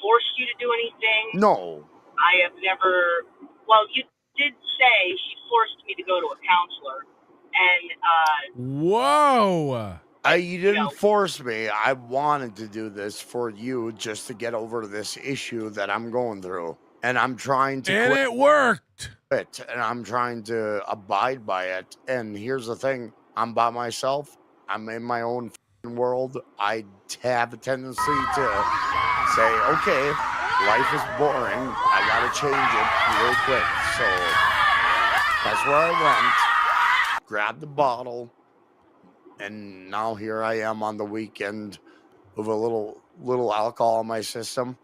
forced you to do anything. No. I have never. Well, you did say she forced me to go to a counselor, And Whoa. You didn't force me. I wanted to do this for you just to get over this issue that I'm going through. And I'm trying to And it worked. Quit, and I'm trying to abide by it. And here's the thing. I'm by myself. I'm in my own world. I have a tendency to say, okay, life is boring. I got to change it real quick. So that's where I went. Grabbed the bottle. And now here I am on the weekend with a little alcohol in my system.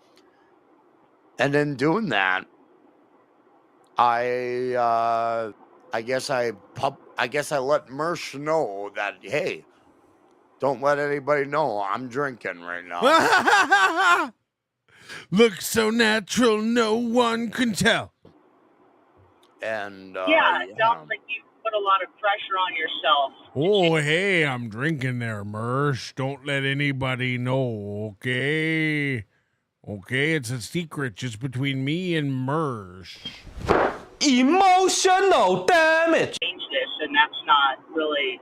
And then doing that, I guess I let Mersh know that, hey, don't let anybody know I'm drinking right now. Looks so natural, no one can tell. And it sounds like you put a lot of pressure on yourself. Oh, hey, I'm drinking there, Mersh. Don't let anybody know, okay? Okay, it's a secret just between me and Mersh. Emotional damage. Change this, and that's not really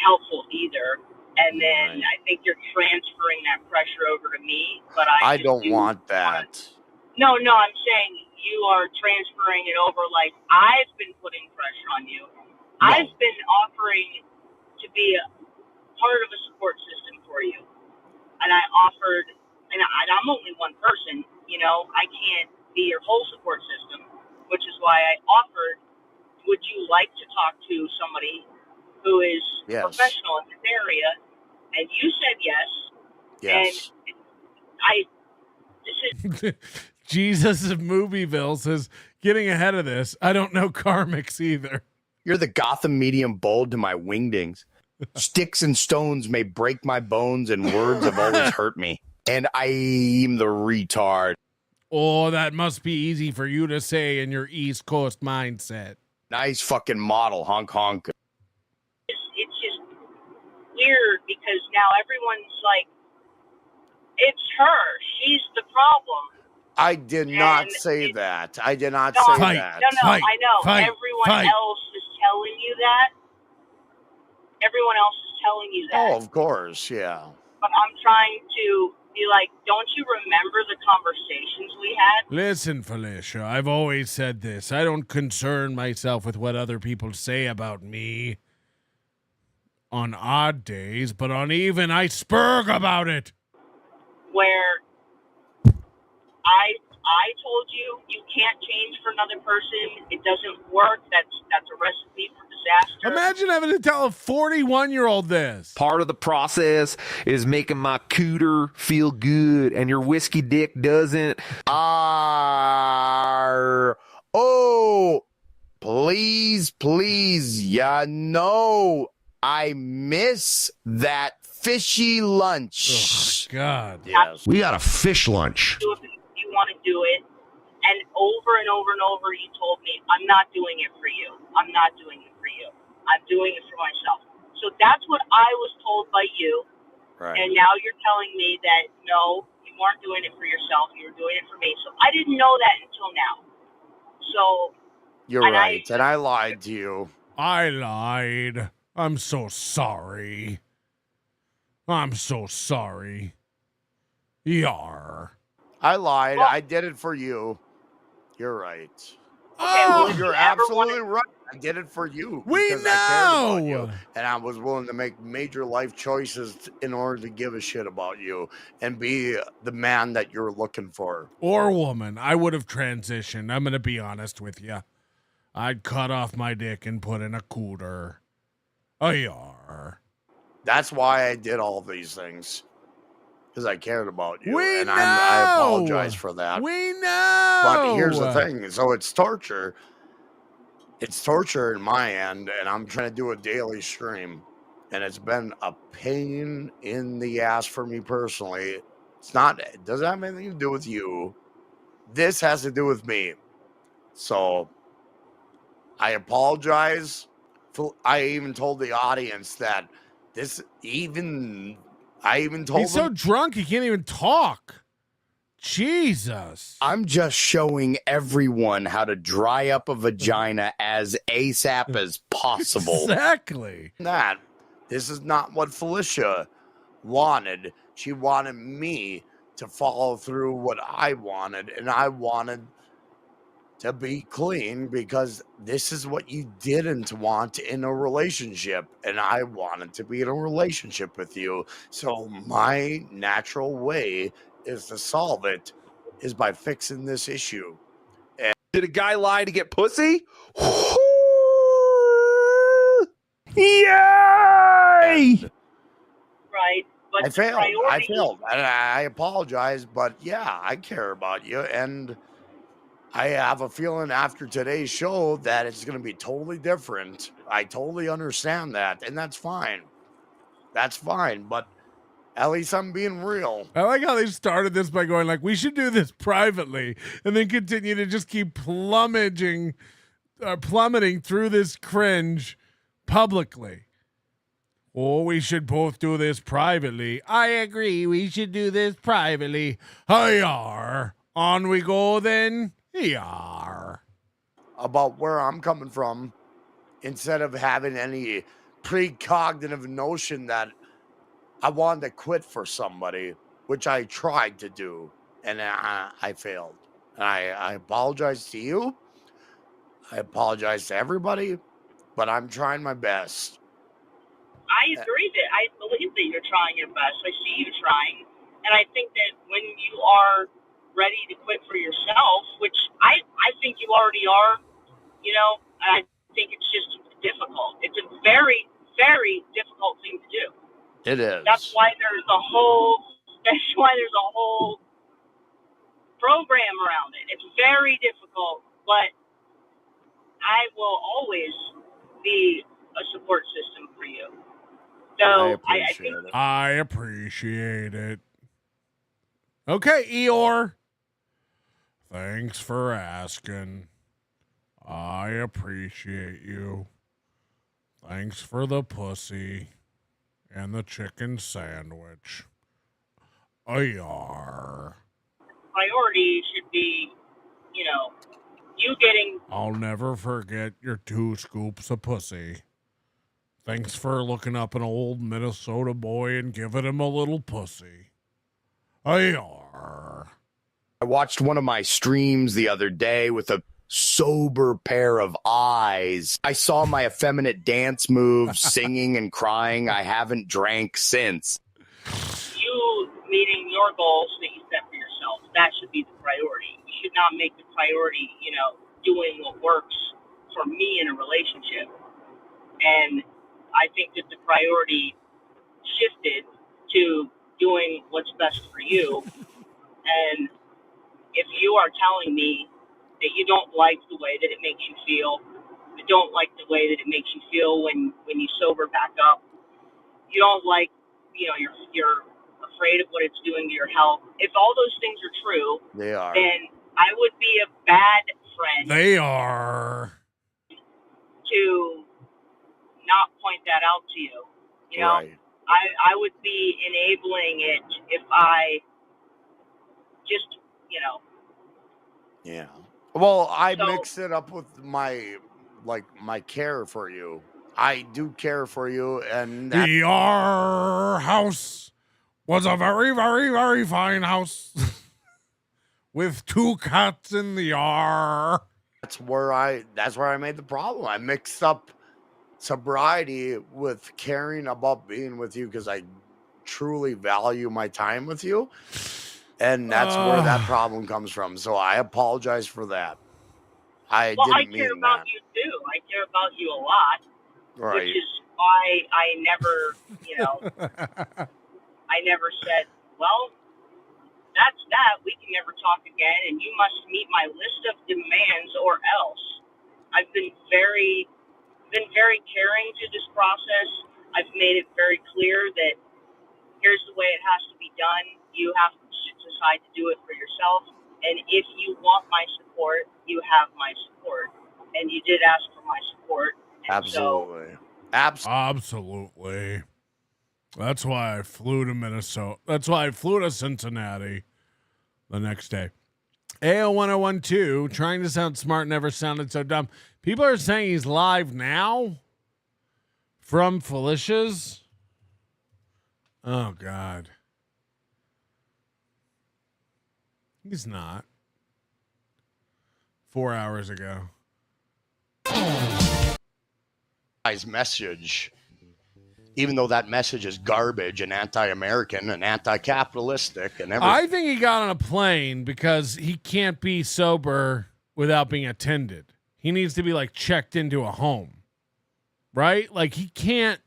helpful either. And then I think you're transferring that pressure over to me, but I don't want that. No, I'm saying you are transferring it over like I've been putting pressure on you. No. I've been offering to be a part of a support system for you. And I offered, and I'm only one person, I can't be your whole support system, which is why I offered, would you like to talk to somebody who is professional in this area? And you said yes. Yes. And this is Jesus of Moobyville says, getting ahead of this, I don't know Karmic's either. You're the Gotham medium bold to my wingdings. Sticks and stones may break my bones, and words have always hurt me. And I'm the retard. Oh, that must be easy for you to say in your East Coast mindset. Nice fucking model, honk honk. It's just weird because now everyone's like, it's her. She's the problem. I did not say that. I did not say that. No, I know. Everyone else is telling you that. Everyone else is telling you that. Oh, of course, yeah. But I'm trying to be like, don't you remember the conversations we had? Listen, Felicia, I've always said this. I don't concern myself with what other people say about me on odd days, but on even, I spurg about it. Where I told you can't change for another person. It doesn't work. That's a recipe for disaster. Imagine having to tell a 41-year-old this. Part of the process is making my cooter feel good, and your whiskey dick doesn't. Please, I miss that fishy lunch. Oh, God. Yes. We got a fish lunch. Do it if you want to do it. And over and over and over, you told me, I'm not doing it for you. I'm not doing it for you. I'm doing it for myself. So that's what I was told by you. Right. And now you're telling me that, no, you weren't doing it for yourself. You were doing it for me. So I didn't know that until now. So. You're right. And I lied to you. I lied. I'm so sorry. I'm so sorry. Yar. I lied. I did it for you. You're right. Oh, you're absolutely right. I did it for you. We because I cared about know. you, and I was willing to make major life choices in order to give a shit about you and be the man that you're looking for. Or woman. I would have transitioned. I'm going to be honest with you. I'd cut off my dick and put in a cooter. Yar. That's why I did all these things. Because I cared about you. We and know. I apologize for that. We know. But here's the thing. So it's torture. It's torture in my end. And I'm trying to do a daily stream. And it's been a pain in the ass for me personally. It doesn't have anything to do with you. This has to do with me. So I apologize. I even told the audience that I even told He's so drunk he can't even talk. Jesus. I'm just showing everyone how to dry up a vagina as ASAP as possible. Exactly. That this is not what Felicia wanted. She wanted me to follow through what I wanted, and I wanted to be clean because this is what you didn't want in a relationship, and I wanted to be in a relationship with you. So my natural way is to solve it is by fixing this issue. And Did a guy lie to get pussy? Yay! Right. But I failed. priority, And I apologize, but yeah, I care about you, and I have a feeling after today's show that it's going to be totally different. I totally understand that, and that's fine. That's fine, but at least I'm being real. I like how they started this by going like, we should do this privately, and then continue to just keep plummeting through this cringe publicly. Oh, we should both do this privately. I agree. We should do this privately. Hi-yar. On we go then. Yar. About where I'm coming from, instead of having any precognitive notion that I wanted to quit for somebody, which I tried to do, and I failed. And I apologize to you. I apologize to everybody, but I'm trying my best. I agree that I believe that you're trying your best. I see you trying. And I think that when you are ready to quit for yourself, which I think you already are, I think it's just difficult. It's a very, very difficult thing to do. It is. That's why there's a whole program around it. It's very difficult, but I will always be a support system for you. So I appreciate it. Okay, Eeyore. Thanks for asking. I appreciate you. Thanks for the pussy and the chicken sandwich. Ayar. Priority should be, you getting. I'll never forget your 2 scoops of pussy. Thanks for looking up an old Minnesota boy and giving him a little pussy. Ayar. I watched one of my streams the other day with a sober pair of eyes. I saw my effeminate dance moves, singing and crying. I haven't drank since. You meeting your goals that you set for yourself, that should be the priority. You should not make the priority, doing what works for me in a relationship. And I think that the priority shifted to doing what's best for you. And if you are telling me that you don't like the way that it makes you feel, you don't like the way that it makes you feel when you sober back up, you don't like, you're afraid of what it's doing to your health. If all those things are true, they are. Then I would be a bad friend. They are. To not point that out to you. Right. I would be enabling it if I just, Yeah. Well, I mix it up with my care for you. I do care for you, and Your house was a very, very, very fine house with 2 cats in the yard. That's where I made the problem. I mixed up sobriety with caring about being with you because I truly value my time with you. And that's where that problem comes from. So I apologize for that. I care about you too. I care about you a lot. Right. Which is why I never, I never said, well, that's that. We can never talk again, and you must meet my list of demands or else. I've been very caring through this process. I've made it very clear that here's the way it has to be done. You have to decide to do it for yourself. And if you want my support, you have my support. And you did ask for my support. Absolutely. Absolutely. That's why I flew to Minnesota. That's why I flew to Cincinnati. the next day. AO1012, trying to sound smart, never sounded so dumb. People are saying he's live now from Felicia's. Oh, God. He's not. 4 hours ago. Guy's message, even though that message is garbage and anti-American and anti-capitalistic and everything. I think he got on a plane because he can't be sober without being attended. He needs to be like checked into a home, right? Like he can't.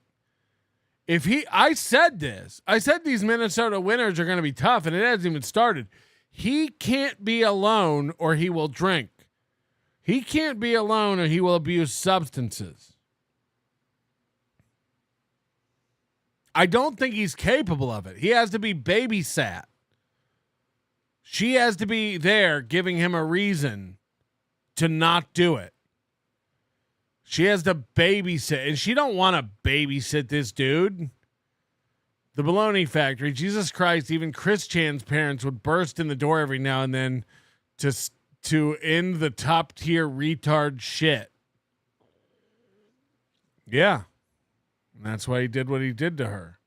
I said these Minnesota winters are going to be tough, and it hasn't even started. He can't be alone or he will drink. He can't be alone or he will abuse substances. I don't think he's capable of it. He has to be babysat. She has to be there giving him a reason to not do it. She has to babysit, and she don't want to babysit this dude. The Baloney Factory, Jesus Christ, even Chris Chan's parents would burst in the door every now and then to end the top tier retard shit. Yeah. And that's why he did what he did to her.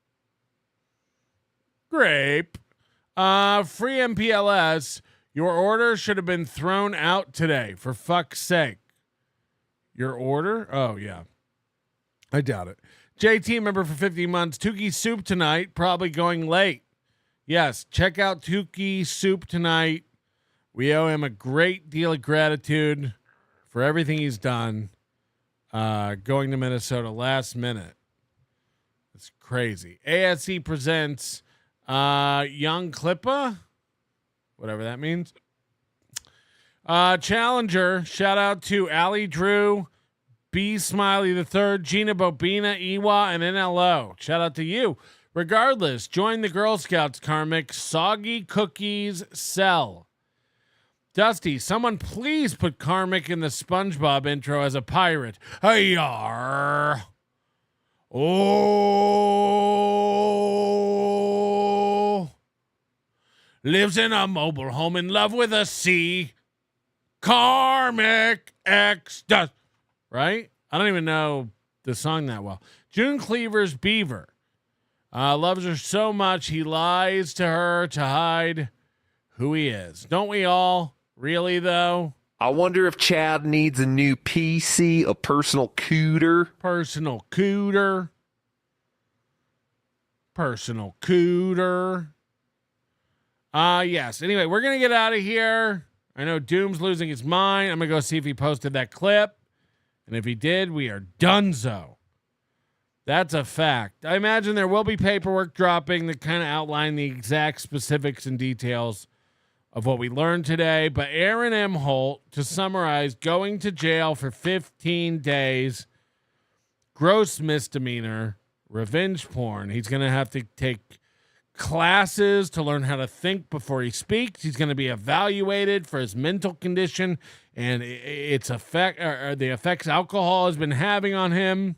Grape. Free MPLS. Your order should have been thrown out today, for fuck's sake. Your order? Oh, yeah. I doubt it. JT, member for 50 months. Tukey Soup tonight, probably going late. Yes, check out Tukey Soup tonight. We owe him a great deal of gratitude for everything he's done. Going to Minnesota last minute. It's crazy. ASE presents Young Klippa, whatever that means. Challenger, shout out to Allie Drew, B. Smiley III, Gina Bobina, Iwa, and NLO. Shout out to you. Regardless, join the Girl Scouts, Karmic. Soggy cookies sell. Dusty, someone please put Karmic in the SpongeBob intro as a pirate. Hey-yar. Oh. Lives in a mobile home in love with a sea. KarmicX does. Right? I don't even know the song that well. June Cleaver's Beaver. Loves her so much he lies to her to hide who he is. Don't we all? Really, though? I wonder if Chad needs a new PC, a personal cooter. Personal cooter. Personal cooter. Yes. Anyway, we're going to get out of here. I know Doom's losing his mind. I'm going to go see if he posted that clip. And if he did, we are donezo. That's a fact. I imagine there will be paperwork dropping that kind of outline the exact specifics and details of what we learned today. But Aaron Imholte, to summarize, going to jail for 15 days, gross misdemeanor, revenge porn. He's going to have to take classes to learn how to think before he speaks. He's going to be evaluated for his mental condition and its effect, or the effects alcohol has been having on him.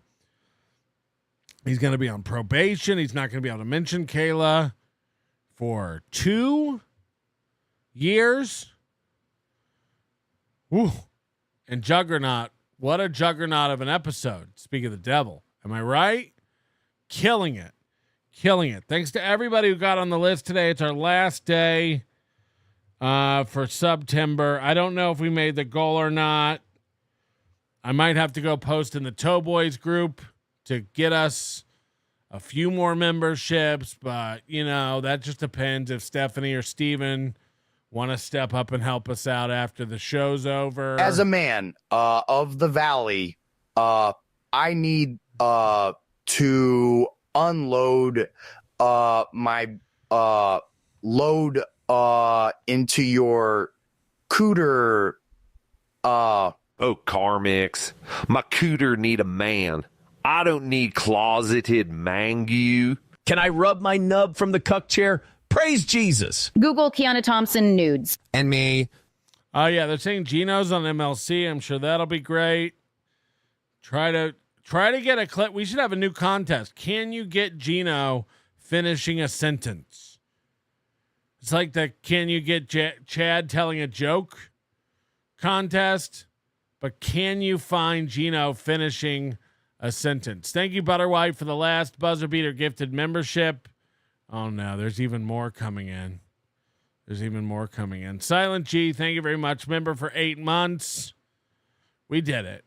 He's going to be on probation. He's not going to be able to mention Kayla for 2 years. Woo. And Juggernaut, what a juggernaut of an episode. Speak of the devil. Am I right? Killing it. Killing it. Thanks to everybody who got on the list today. It's our last day for September. I don't know if we made the goal or not. I might have to go post in the Towboys group to get us a few more memberships, but, you know, that just depends if Stephanie or Steven want to step up and help us out after the show's over. As a man of the Valley, I need to unload my load into your cooter. Oh, Karmic's. My cooter need a man. I don't need closeted mangu. Can I rub my nub from the cuck chair? Praise Jesus. Google Kiana Thompson nudes. And me. Oh, yeah, they're saying Gino's on MLC. I'm sure that'll be great. Try to get a clip. We should have a new contest. Can you get Gino finishing a sentence? It's like the can you get Chad telling a joke contest, but can you find Gino finishing a sentence? Thank you, Butterwife, for the last buzzer beater gifted membership. Oh no, there's even more coming in. Silent G, thank you very much. Member for 8 months. We did it.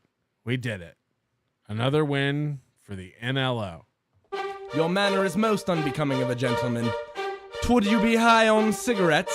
Another win for the NLO. Your manner is most unbecoming of a gentleman. Would you be high on cigarettes?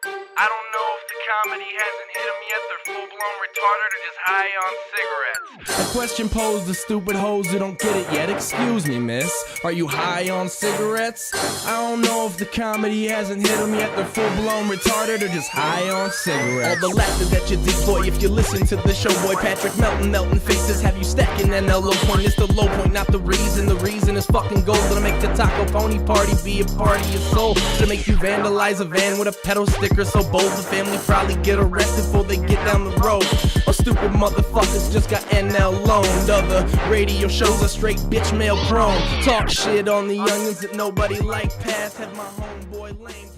I don't know if the comedy hasn't hit them yet. They're full-blown retarded or just high on cigarettes. A question posed to stupid hoes who don't get it yet. Excuse me, miss. Are you high on cigarettes? I don't know if the comedy hasn't hit them yet. They're full-blown retarded or just high on cigarettes. All the laughter that you deploy if you listen to the show, boy. Patrick melting faces have you stacking NLO point. It's the low point, not the reason. The reason is fucking gold. Gonna make the Taco Pony party be a party of soul. To make you vandalize a van with a pedal sticker so bold the family probably get arrested before they get down the road. Or stupid motherfuckers just got NL loaned. Other radio shows are straight bitch mail prone. Talk shit on the youngins that nobody like past. Have my homeboy lame.